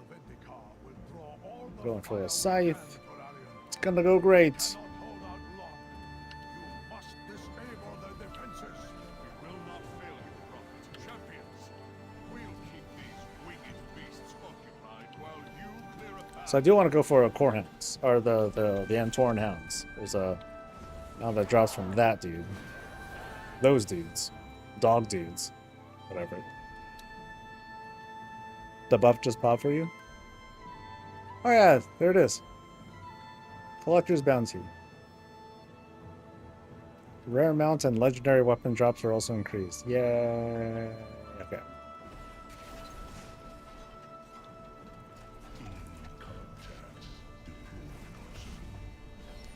Speaker 3: The Vindicar will draw all the
Speaker 1: Going for a
Speaker 3: fire
Speaker 1: scythe.
Speaker 3: from Golarion.
Speaker 1: It's gonna go great.
Speaker 3: Cannot hold out long. You must disable their defenses. We will not fail you, Prophet. Champions. We'll keep these winged beasts occupied while you clear a path.
Speaker 1: So I do want to go for a Core Hounds, or the Antorn Hounds. There's a now that drops from that dude. Those dudes. Dog dudes. Whatever. The buff just popped for you? Oh yeah, there it is. Collector's Bounty. Rare mounts and legendary weapon drops are also increased. Yeah. Okay.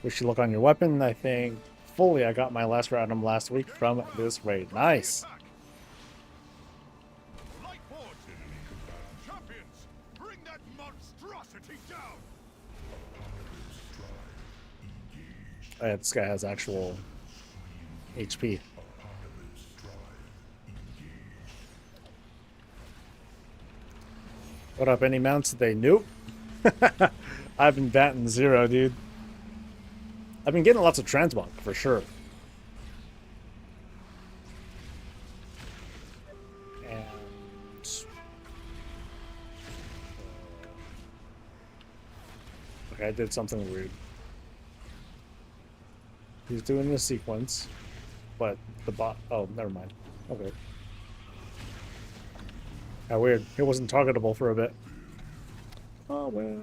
Speaker 1: We should look on your weapon. I think fully I got my last item last week from this raid. Nice.
Speaker 3: Light forward. Champions, bring that monstrosity down.
Speaker 1: Oh, yeah, this guy has actual HP. What up? Any mounts today? Nope. I've been batting 0, dude. I've been getting lots of transmog for sure. And okay, I did something weird. He's doing the sequence, but the bot. Oh, never mind. Okay. How weird. It wasn't targetable for a bit. Oh well.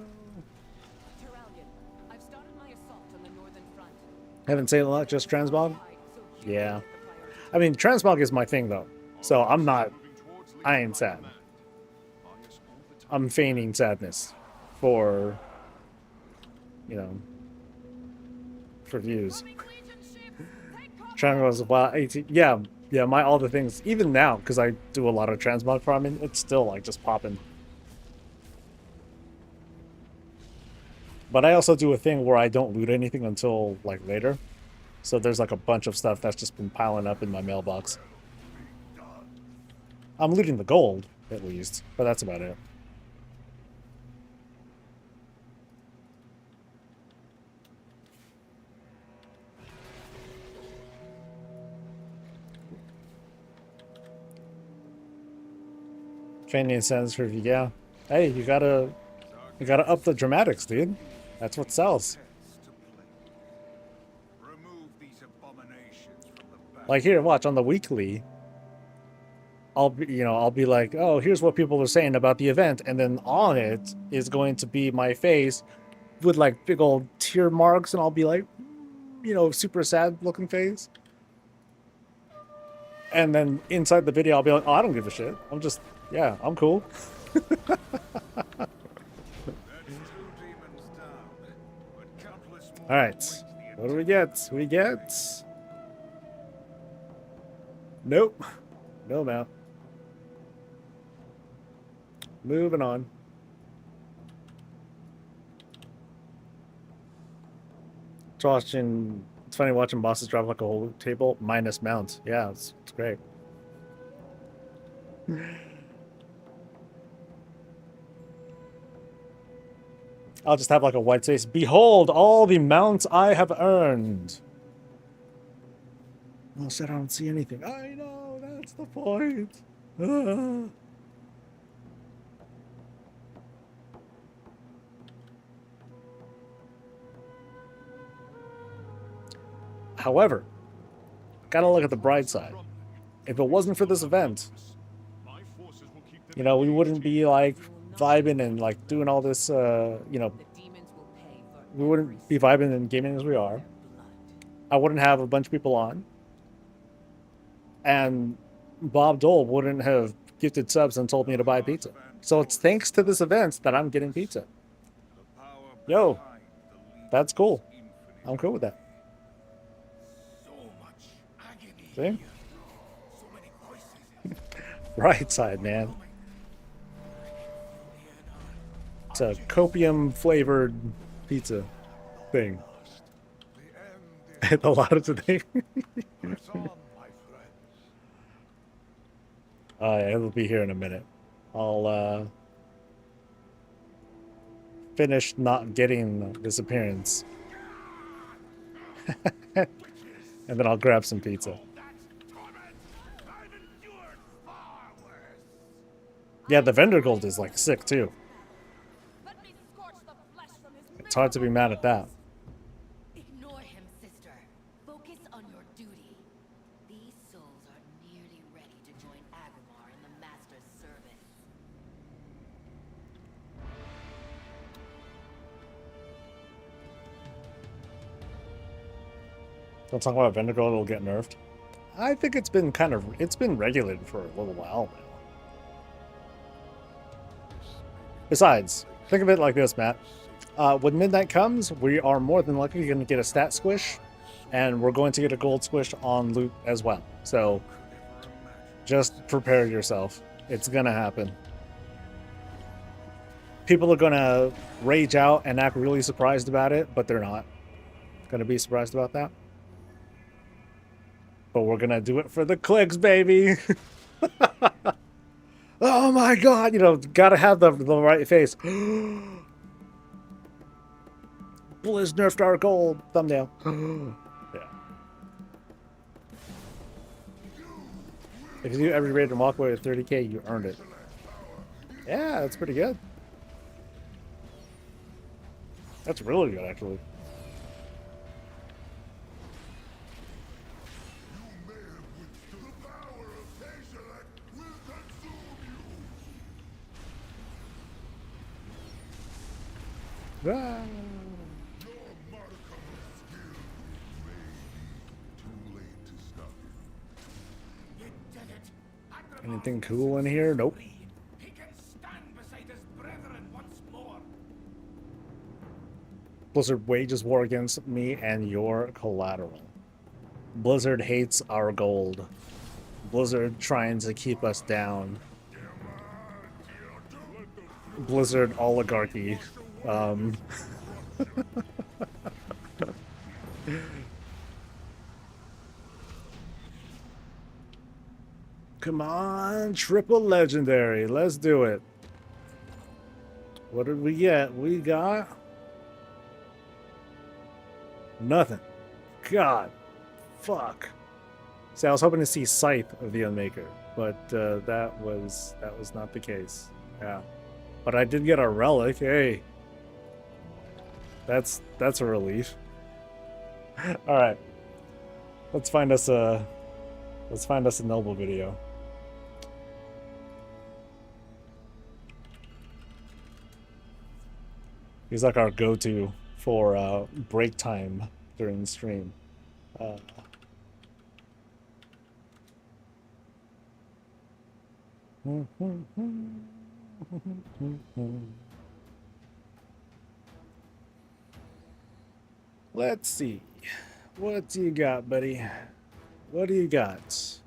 Speaker 2: I've started my assault on the northern front.
Speaker 1: Haven't seen a lot, just transmog? Yeah. I mean, transmog is my thing, though. So I'm not... I ain't sad. I'm feigning sadness for... You know... For views. Transmog is about 18... Yeah, yeah, my all the things... Even now, because I do a lot of transmog farming, it's still, like, just popping. But I also do a thing where I don't loot anything until, like, later. So there's, like, a bunch of stuff that's just been piling up in my mailbox. I'm looting the gold, at least. But that's about it. Training incentives for... Yeah. Hey, you gotta up the dramatics, dude. That's what sells.
Speaker 3: Remove these abominations from the back.
Speaker 1: Like here, watch on the weekly. I'll be like, oh, here's what people are saying about the event, and then on it is going to be my face with like big old tear marks, and I'll be like, super sad looking face. And then inside the video, I'll be like, oh, I don't give a shit. I'm just, yeah, I'm cool. All right, what do we get? We get... Nope. No mount. Moving on. It's funny watching bosses drop like a whole table minus mounts. Yeah, it's great. I'll just have like a white face. Behold all the mounts I have earned. Oh shit, I don't see anything. I know, that's the point. Ah. However, gotta look at the bright side. If it wasn't for this event, we wouldn't be like vibing and like doing all this, we wouldn't be vibing and gaming as we are. I wouldn't have a bunch of people on. And Bob Dole wouldn't have gifted subs and told me to buy pizza. So it's thanks to this event that I'm getting pizza. Yo, that's cool. I'm cool with that. See? Right side, man. It's a copium flavored pizza thing. A lot of today. It'll be here in a minute. I'll finish not getting this appearance. And then I'll grab some pizza. Yeah, the vendor gold is like sick too. It's hard to be mad at that.
Speaker 2: Ignore him, sister. Focus on your duty. These souls are nearly ready to join Agrimar in the Master's service.
Speaker 1: Don't talk about Vendigold, it'll get nerfed. I think it's been it's been regulated for a little while now. Besides, think of it like this, Matt. When midnight comes, we are more than likely going to get a stat squish, and we're going to get a gold squish on loot as well. So just prepare yourself. It's going to happen. People are going to rage out and act really surprised about it, but they're not going to be surprised about that. But we're going to do it for the clicks, baby. Oh my god, you know, gotta have the right face. Blizz nerfed our gold thumbnail. Yeah. If you do every raid and walk away with 30k, you earned it. Yeah, that's pretty good. That's really good, actually. Ah. Anything cool in here? Nope.
Speaker 5: He can stand beside his brethren once more.
Speaker 1: Blizzard wages war against me and your collateral. Blizzard hates our gold. Blizzard trying to keep us down. Blizzard oligarchy. Come on, triple legendary. Let's do it. What did we get? We got nothing. God, fuck. See, I was hoping to see Scythe of the Unmaker, but that was not the case. Yeah, but I did get a relic. Hey, that's a relief. All right, let's find us a noble video. He's like our go-to for break time during the stream. Let's see. What do you got, buddy? What do you got?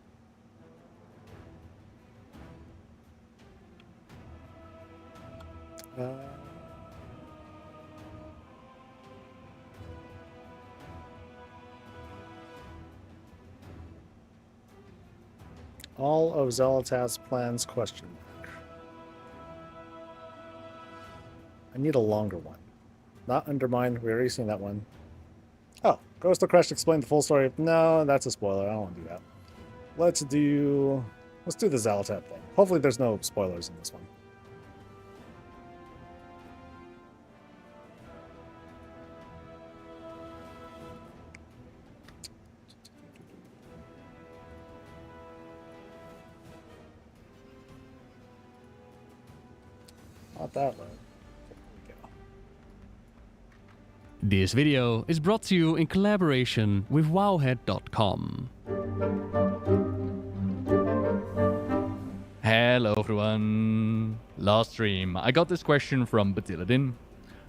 Speaker 1: All of Zealotath's plans question mark. I need a longer one. Not Undermine. We already seen that one. Oh, Ghost of Crash explained the full story. No, that's a spoiler. I don't want to do that. Let's do the Zealotath thing. Hopefully there's no spoilers in this one. Not that low.
Speaker 6: This video is brought to you in collaboration with wowhead.com. Hello everyone. Last stream, I got this question from Batiladin.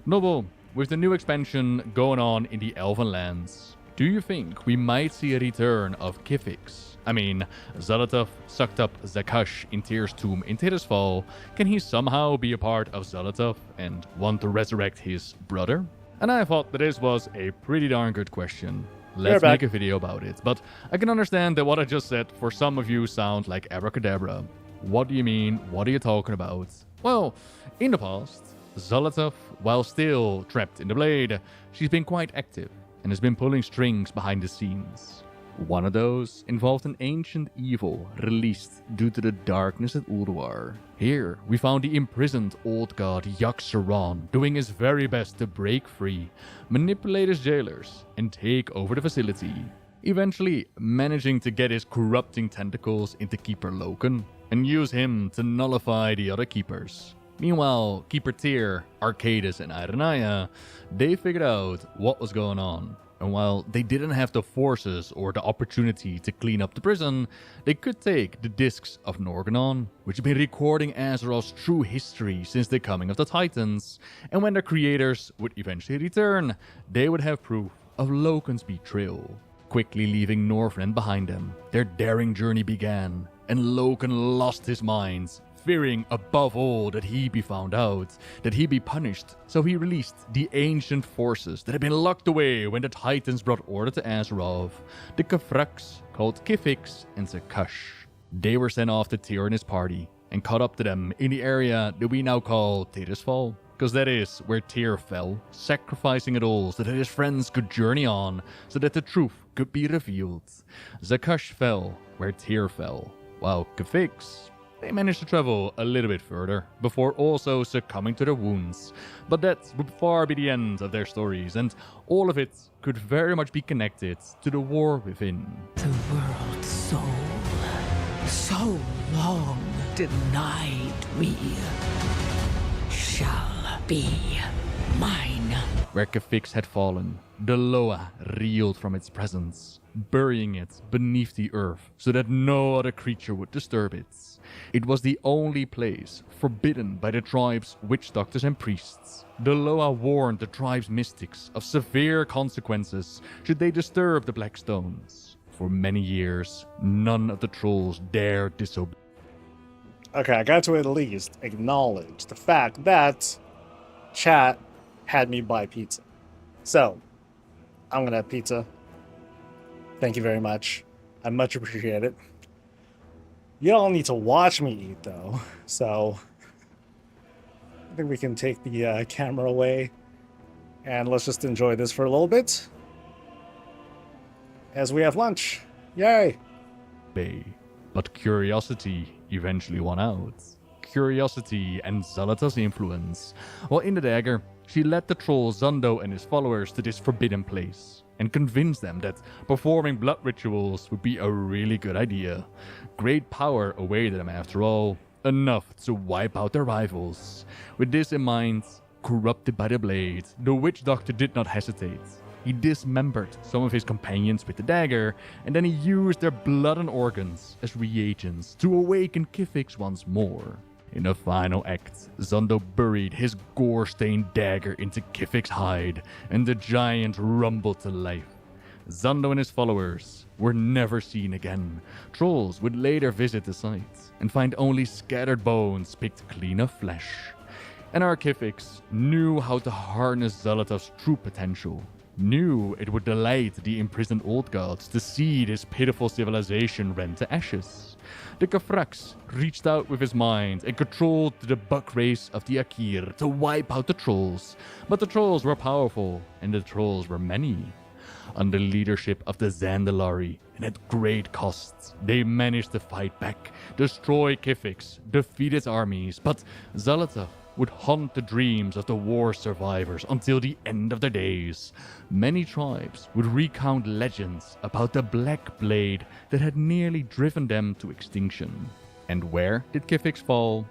Speaker 6: Noble, with the new expansion going on in the Elven lands, do you think we might see a return of Kifix? I mean, Zolototh sucked up Zakash in Tyr's tomb in Tirisfal. Can he somehow be a part of Zolototh and want to resurrect his brother? And I thought that this was a pretty darn good question. Let's make a video about it. But I can understand that what I just said for some of you sound like abracadabra. What do you mean? What are you talking about? Well, in the past, Zolototh, while still trapped in the blade, she's been quite active and has been pulling strings behind the scenes. One of those involved an ancient evil released due to the darkness at Ulduar. Here, we found the imprisoned old god Yogg-Saron doing his very best to break free, manipulate his jailers, and take over the facility. Eventually, managing to get his corrupting tentacles into Keeper Loken and use him to nullify the other keepers. Meanwhile, Keeper Tyr, Arcadis, and Irenaia, they figured out what was going on. And while they didn't have the forces or the opportunity to clean up the prison, they could take the discs of Norganon, which had been recording Azeroth's true history since the coming of the Titans, and when their creators would eventually return, they would have proof of Loken's betrayal. Quickly leaving Northrend behind them, their daring journey began, and Loken lost his mind, fearing above all that he be found out, that he be punished, so he released the ancient forces that had been locked away when the Titans brought order to Azeroth, the Kafraks, called Kifix and Zakash. They were sent off to Tyr and his party, and caught up to them in the area that we now call Tirisfal, because that is where Tyr fell, sacrificing it all so that his friends could journey on, so that the truth could be revealed. Zakash fell where Tyr fell, while Kafix, they managed to travel a little bit further, before also succumbing to their wounds. But that would far be the end of their stories, and all of it could very much be connected to the war within.
Speaker 7: The world's soul, so long denied me, shall be mine.
Speaker 6: Where Kafix had fallen, the Loa reeled from its presence, burying it beneath the earth so that no other creature would disturb it. It was the only place forbidden by the tribe's witch doctors and priests. The Loa warned the tribe's mystics of severe consequences should they disturb the Black Stones. For many years, none of the trolls dared disobey.
Speaker 1: Okay, I got to at least acknowledge the fact that chat had me buy pizza. So, I'm gonna have pizza. Thank you very much. I much appreciate it. You all need to watch me eat, though. So, I think we can take the camera away. And let's just enjoy this for a little bit. As we have lunch. Yay!
Speaker 6: But curiosity eventually won out. Curiosity and Zalata's influence. While in the dagger, she led the troll Zundo and his followers to this forbidden place, and convinced them that performing blood rituals would be a really good idea. Great power awaited them after all, enough to wipe out their rivals. With this in mind, corrupted by the blade, the witch doctor did not hesitate. He dismembered some of his companions with the dagger, and then he used their blood and organs as reagents to awaken Kifix once more. In a final act, Zundo buried his gore-stained dagger into Kifix's hide, and the giant rumbled to life. Zundo and his followers were never seen again. Trolls would later visit the site and find only scattered bones picked clean of flesh. And our Kifix knew how to harness Zalata's true potential, knew it would delight the imprisoned old gods to see this pitiful civilization rent to ashes. The Kafraks reached out with his mind and controlled the buck race of the Akir to wipe out the trolls. But the trolls were powerful, and the trolls were many. Under leadership of the Zandalari, and at great costs, they managed to fight back, destroy Kifix, defeat its armies, but Zalata would haunt the dreams of the war survivors until the end of their days. Many tribes would recount legends about the Black Blade that had nearly driven them to extinction. And where did Kifix fall?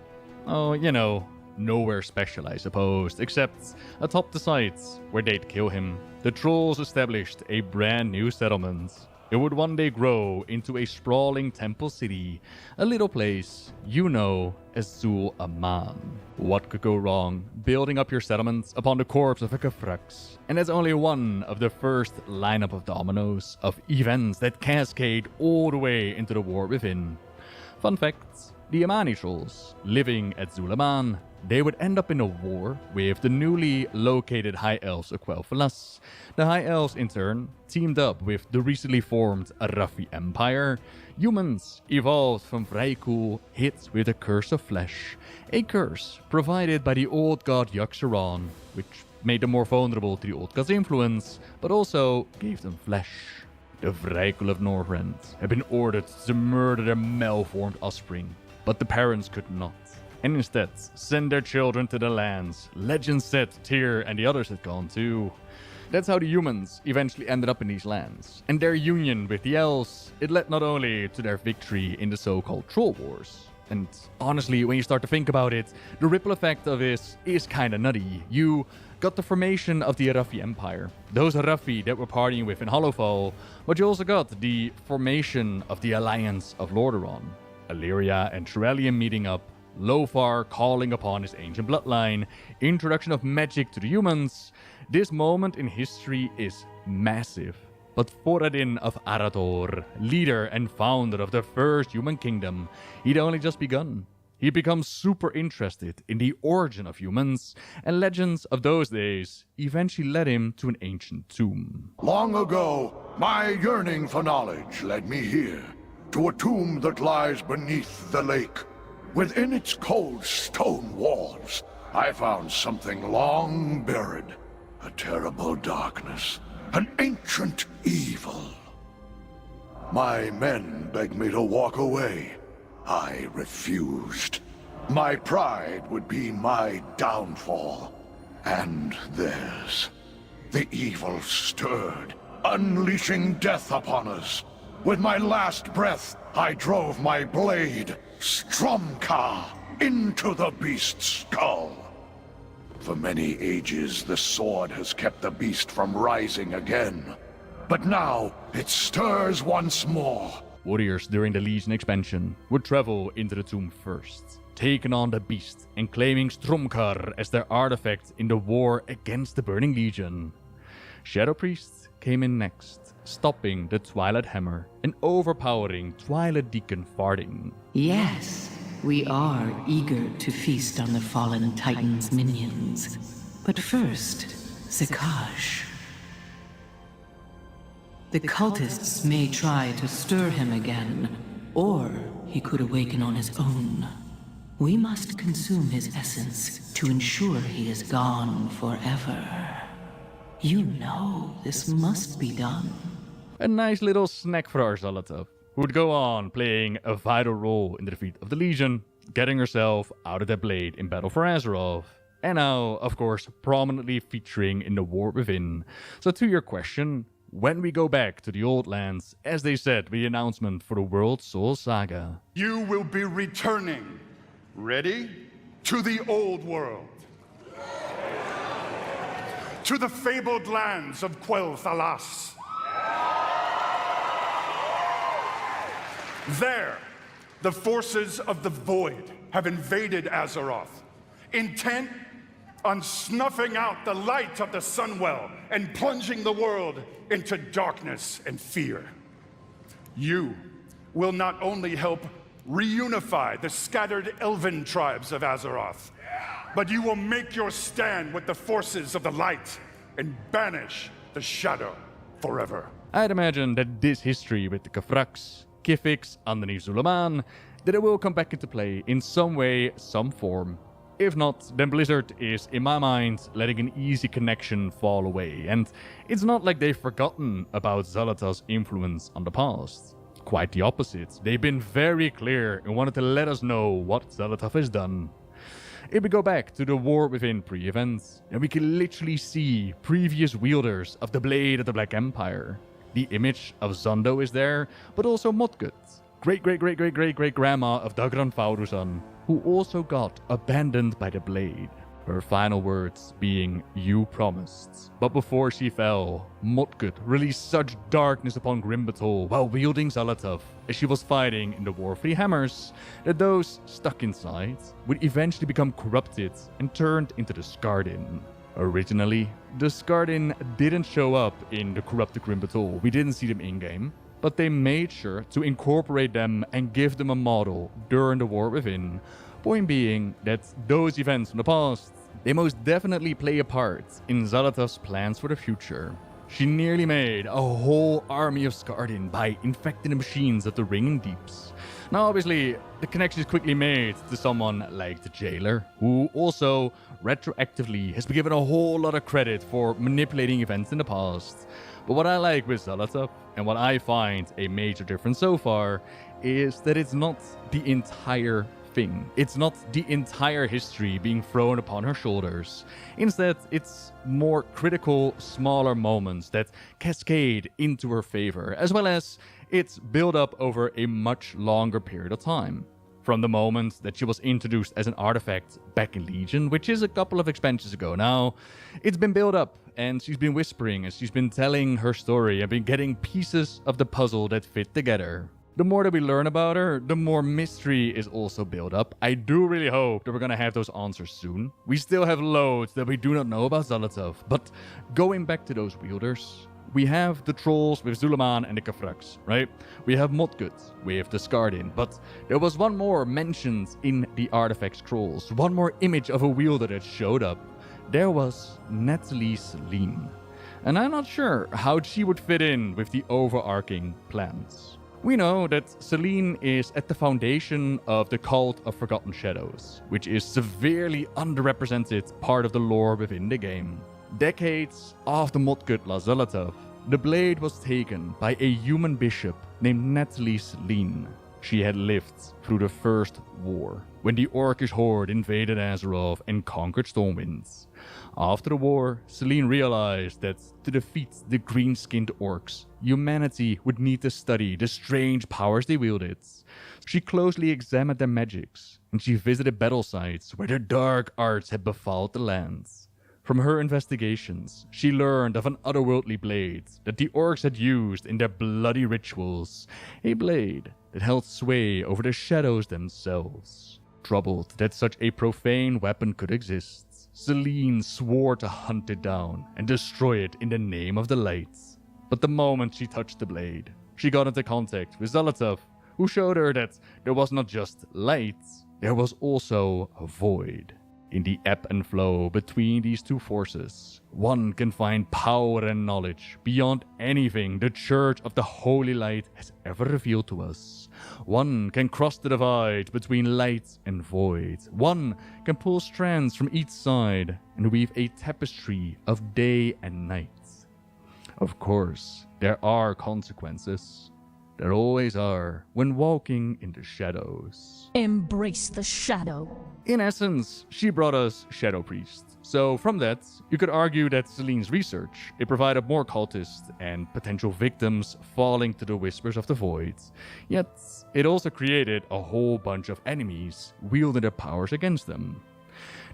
Speaker 6: Oh, you know, nowhere special, I suppose, except atop the sites where they'd kill him. The trolls established a brand new settlement. It would one day grow into a sprawling temple city, a little place you know as Zul-Aman. What could go wrong building up your settlements upon the corpse of a Kafrax? And that's only one of the first lineup of dominoes of events that cascade all the way into the war within. Fun fact, the Amani trolls living at Zul-Aman, they would end up in a war with the newly located High Elves of Quel'Thalas. The High Elves, in turn, teamed up with the recently formed Arafi Empire. Humans evolved from Vrykul, hit with the Curse of Flesh, a curse provided by the old god Yogg-Saron, which made them more vulnerable to the old god's influence, but also gave them flesh. The Vrykul of Northrend had been ordered to murder their malformed offspring, but the parents could not, and instead send their children to the lands legend said Tyr and the others had gone to. That's how the humans eventually ended up in these lands, and their union with the elves, it led not only to their victory in the so-called Troll Wars. And honestly, when you start to think about it, the ripple effect of this is kinda nutty. You got the formation of the Arathi Empire, those Arathi that we're partying with in Hollowfall, but you also got the formation of the Alliance of Lordaeron, Illyria and Trellium meeting up, Lothar calling upon his ancient bloodline, introduction of magic to the humans. This moment in history is massive. But Thoradin of Arador, leader and founder of the first human kingdom, he'd only just begun. He becomes super interested in the origin of humans, and legends of those days eventually led him to an ancient tomb.
Speaker 3: Long ago, my yearning for knowledge led me here, to a tomb that lies beneath the lake. Within its cold stone walls, I found something long buried, a terrible darkness, an ancient evil. My men begged me to walk away. I refused. My pride would be my downfall, and theirs. The evil stirred, unleashing death upon us. With my last breath, I drove my blade, Stromka, into the beast's skull. For many ages, the sword has kept the beast from rising again. But now, it stirs once more.
Speaker 6: Warriors during the Legion expansion would travel into the tomb first, taking on the beast and claiming Stromkar as their artifact in the war against the Burning Legion. Shadow Priests came in next, stopping the Twilight Hammer and overpowering Twilight Deacon Farding.
Speaker 7: Yes, we are eager to feast on the fallen Titan's minions. But first, Zakash. The cultists may try to stir him again, or he could awaken on his own. We must consume his essence to ensure he is gone forever. You know this must be done.
Speaker 6: A nice little snack for our Zolotov, who would go on playing a vital role in the defeat of the Legion, getting herself out of the blade in Battle for Azeroth, and now, of course, prominently featuring in the War Within. So to your question, when we go back to the old lands, as they said with the announcement for the World Soul Saga.
Speaker 8: You will be returning, ready, to the old world. To the fabled lands of Quel'Thalas. There, the forces of the Void have invaded Azeroth, intent on snuffing out the light of the Sunwell and plunging the world into darkness and fear. You will not only help reunify the scattered elven tribes of Azeroth, but you will make your stand with the forces of the light and banish the shadow forever.
Speaker 6: I'd imagine that this history with the Kafraks, Kifix underneath Zulaman, that it will come back into play in some way, some form. If not, then Blizzard is, in my mind, letting an easy connection fall away, and it's not like they've forgotten about Xalata's influence on the past. Quite the opposite, they've been very clear and wanted to let us know what Xalata has done. If we go back to the War Within pre-events, and we can literally see previous wielders of the Blade of the Black Empire. The image of Zondo is there, but also Modgut, great-great-great-great-great-great-grandma of Dagran Fauruzan, who also got abandoned by the Blade. Her final words being, "You promised." But before she fell, Modgut released such darkness upon Grimbatol while wielding Xalatath as she was fighting in the War for the Hammers, that those stuck inside would eventually become corrupted and turned into the Skardin. Originally, the Skardin didn't show up in the corrupted Grimbatol. We didn't see them in-game, but they made sure to incorporate them and give them a model during the War Within. Point being that those events from the past, they most definitely play a part in Xalatath's plans for the future. She nearly made a whole army of Skardin by infecting the machines of the Ringing Deeps. Now obviously, the connection is quickly made to someone like the Jailer, who also retroactively has been given a whole lot of credit for manipulating events in the past. But what I like with Xalatath, and what I find a major difference so far, is that it's not the entire thing. It's not the entire history being thrown upon her shoulders. Instead, it's more critical, smaller moments that cascade into her favor, as well as it's built up over a much longer period of time. from the moment that she was introduced as an artifact back in Legion, which is a couple of expansions ago now. It's been built up, and she's been whispering, and she's been telling her story and been getting pieces of the puzzle that fit together. The more that we learn about her, the more mystery is also built up. I do really hope that we're gonna have those answers soon. We still have loads that we do not know about Zolotov, but going back to those wielders, we have the trolls with Zulaman and the Kafraks, right? We have Modgut with the Skardin, but there was one more mentioned in the artifact scrolls, one more image of a wielder that showed up. There was Natalie Celine, and I'm not sure how she would fit in with the overarching plans. We know that Celine is at the foundation of the Cult of Forgotten Shadows, which is severely underrepresented part of the lore within the game. Decades after Modgut lost Zolotov, the blade was taken by a human bishop named Natalie Celine. She had lived through the First War, when the Orcish horde invaded Azeroth and conquered Stormwind. After the war, Celine realized that to defeat the green-skinned orcs, humanity would need to study the strange powers they wielded. She closely examined their magics, and she visited battle sites where their dark arts had befouled the lands. From her investigations, she learned of an otherworldly blade that the orcs had used in their bloody rituals, a blade that held sway over the shadows themselves. Troubled that such a profane weapon could exist, Celine swore to hunt it down and destroy it in the name of the light. But the moment she touched the blade, she got into contact with Zolotov, who showed her that there was not just light, there was also a void. In the ebb and flow between these two forces, one can find power and knowledge beyond anything the Church of the Holy Light has ever revealed to us. One can cross the divide between light and void. One can pull strands from each side and weave a tapestry of day and night. Of course, there are consequences. There always are when walking in the shadows.
Speaker 9: Embrace the shadow.
Speaker 6: In essence, she brought us Shadow Priest. So from that, you could argue that Celine's research, it provided more cultists and potential victims falling to the whispers of the void. Yet, it also created a whole bunch of enemies wielding their powers against them.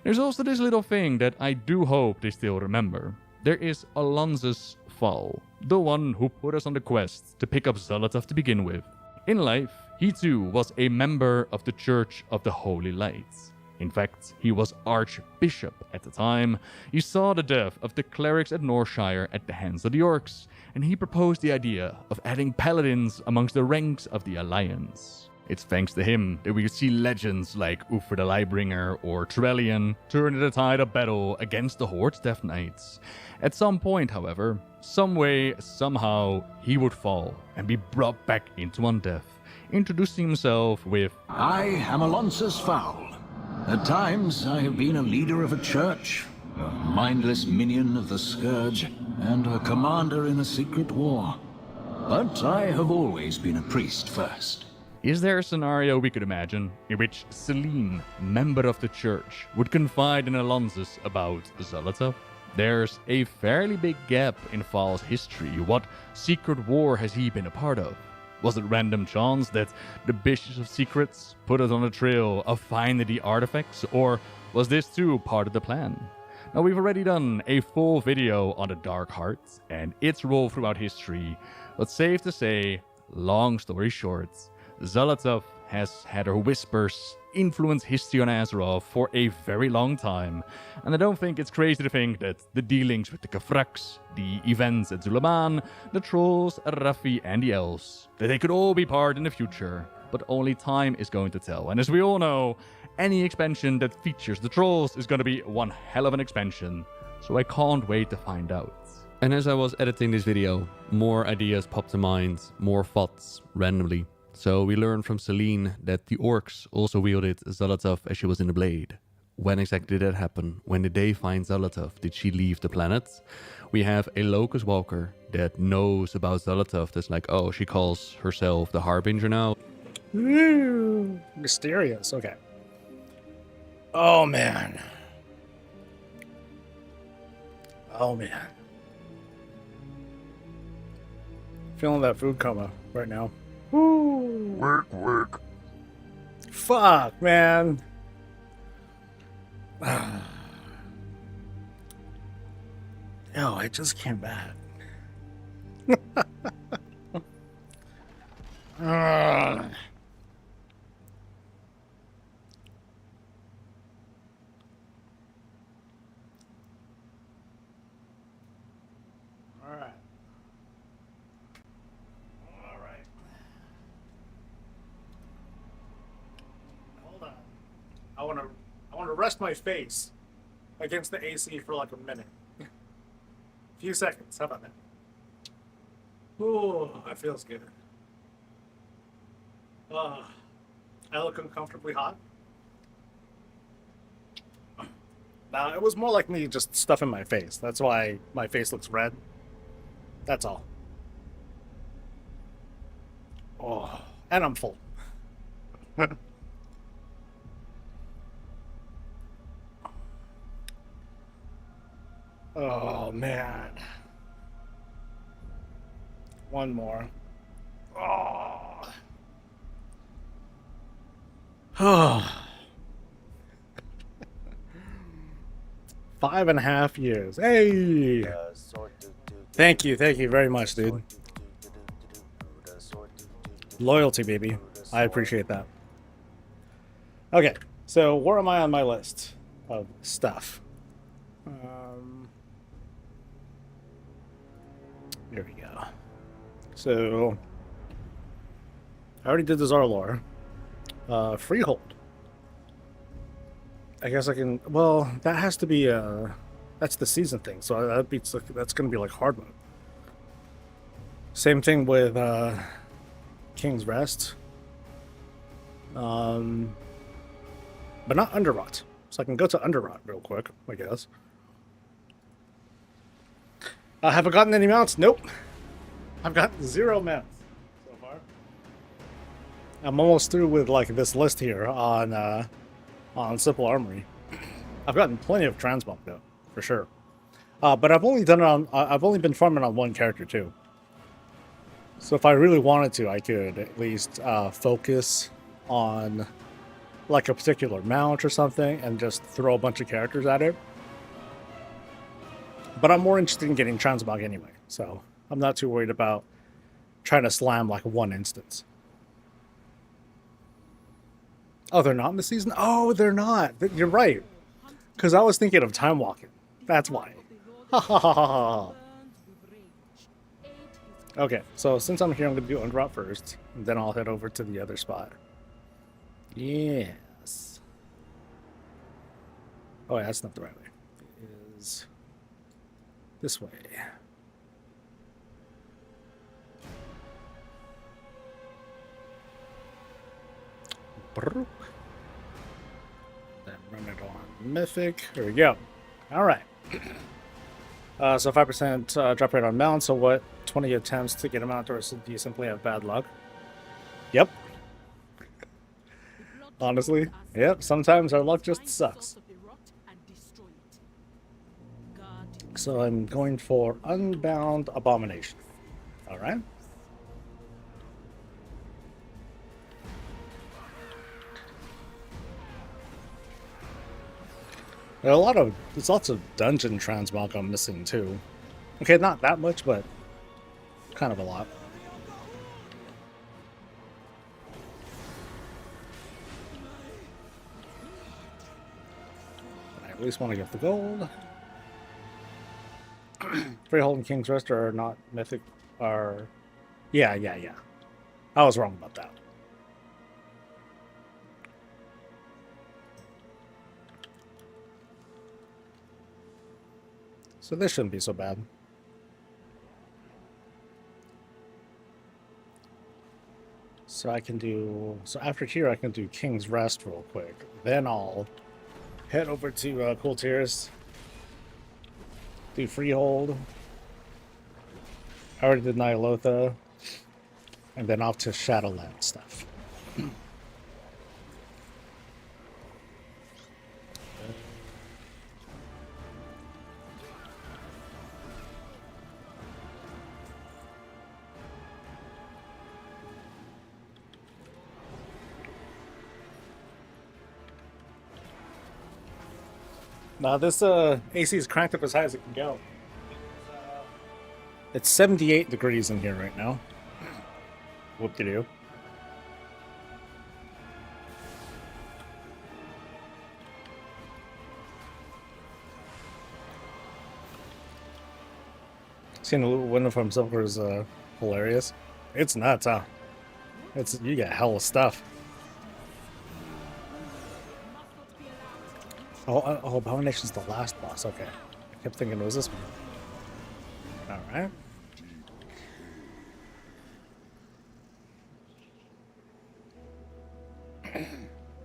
Speaker 6: There's also this little thing that I do hope they still remember. There is Alonzus Fall, the one who put us on the quest to pick up Zolotov to begin with. In life, he too was a member of the Church of the Holy Light. In fact, he was Archbishop at the time. He saw the death of the clerics at Northshire at the hands of the orcs, and he proposed the idea of adding paladins amongst the ranks of the Alliance. It's thanks to him that we see legends like Uther the Lightbringer or Trellian turn the tide of battle against the Horde's Death Knights. At some point, however, some way, somehow, he would fall and be brought back into undeath, introducing himself with,
Speaker 10: I am Alonsus Fowl. At times, I have been a leader of a church, a mindless minion of the Scourge, and a commander in a secret war. But I have always been a priest first.
Speaker 6: Is there a scenario we could imagine in which Celine, member of the church, would confide in Alonzus about Zolotov? There's a fairly big gap in Fall's history. What secret war has he been a part of? Was it random chance that the Bishops of Secrets put us on a trail of finding the artifacts, or was this too part of the plan? Now, we've already done a full video on the Dark Heart and its role throughout history, but safe to say, long story short, Zolotov has had her whispers influence history on Azeroth for a very long time, and I don't think it's crazy to think that the dealings with the Kafraks, the events at Zulaman, the Trolls, Raffi, and the Elves, that they could all be part in the future, but only time is going to tell. And as we all know, any expansion that features the Trolls is going to be one hell of an expansion, so I can't wait to find out.
Speaker 11: And as I was editing this video, more ideas popped to mind, more thoughts randomly. So we learned from Celine that the orcs also wielded Zolotov as she was in the blade. When exactly did that happen? When did they find Zolotov? Did she leave the planet? We have a Locust Walker that knows about Zolotov. That's like, oh, she calls herself the Harbinger now.
Speaker 1: Ooh, mysterious. Okay. Oh, man. Oh, man. Feeling that food coma right now. Woo.
Speaker 3: Work, work.
Speaker 1: Fuck, man. Yo, I just came back. Alright. Alright. Hold on. I wanna rest my face against the AC for like a minute. A few seconds. How about that? Ooh, that feels good. I look uncomfortably hot. Now, it was more like me just stuffing my face. That's why my face looks red. That's all. Oh, and I'm full. Oh, man. One more. Oh. 5.5 years. Hey! Thank you very much, dude. Loyalty, baby. I appreciate that. Okay, so where am I on my list of stuff? Here we go. So, I already did the Zarlor. Freehold. I guess I can. Well, that has to be. That's the season thing. So that's gonna be like hard mode. Same thing with King's Rest. But not Underrot. So I can go to Underrot real quick, I guess. Have I gotten any mounts? Nope. I've got 0 mounts so far. I'm almost through with like this list here on Simple Armory. I've gotten plenty of transmog though, for sure. But I've only done it on. I've only been farming on one character too. So if I really wanted to, I could at least focus on like a particular mount or something and just throw a bunch of characters at it. But I'm more interested in getting transmog anyway, so I'm not too worried about trying to slam like one instance. Oh, they're not in the season? Oh, they're not. You're right. Because I was thinking of time walking. That's why. Ha ha ha ha ha. Okay, so since I'm here, I'm going to do Underrot first. And then I'll head over to the other spot. Yes. Oh, yeah, that's not the right way. It is this way. Then run it on Mythic. Here we go. All right. So 5% drop rate on mount. So what? 20 attempts to get a mount, or do you simply have bad luck? Yep. Honestly, yep. Sometimes our luck just sucks. So I'm going for Unbound Abomination. All right. There are there's lots of dungeon transmog I'm missing too. Okay, not that much, but kind of a lot. I at least want to get the gold. Freehold and King's Rest are not mythic. Yeah. I was wrong about that. So this shouldn't be so bad. So I can do... So after here, I can do King's Rest real quick. Then I'll head over to Cool Tears. Do Freehold. I already did Nyalotha. And then off to Shadowland stuff. Now this AC is cranked up as high as it can go. It's 78 degrees in here right now. Whoop-de-doo. Seeing a little window from Silver is hilarious. It's nuts, huh? You get hella stuff. Oh, Abomination's the last boss. Okay, I kept thinking it was this one. All right.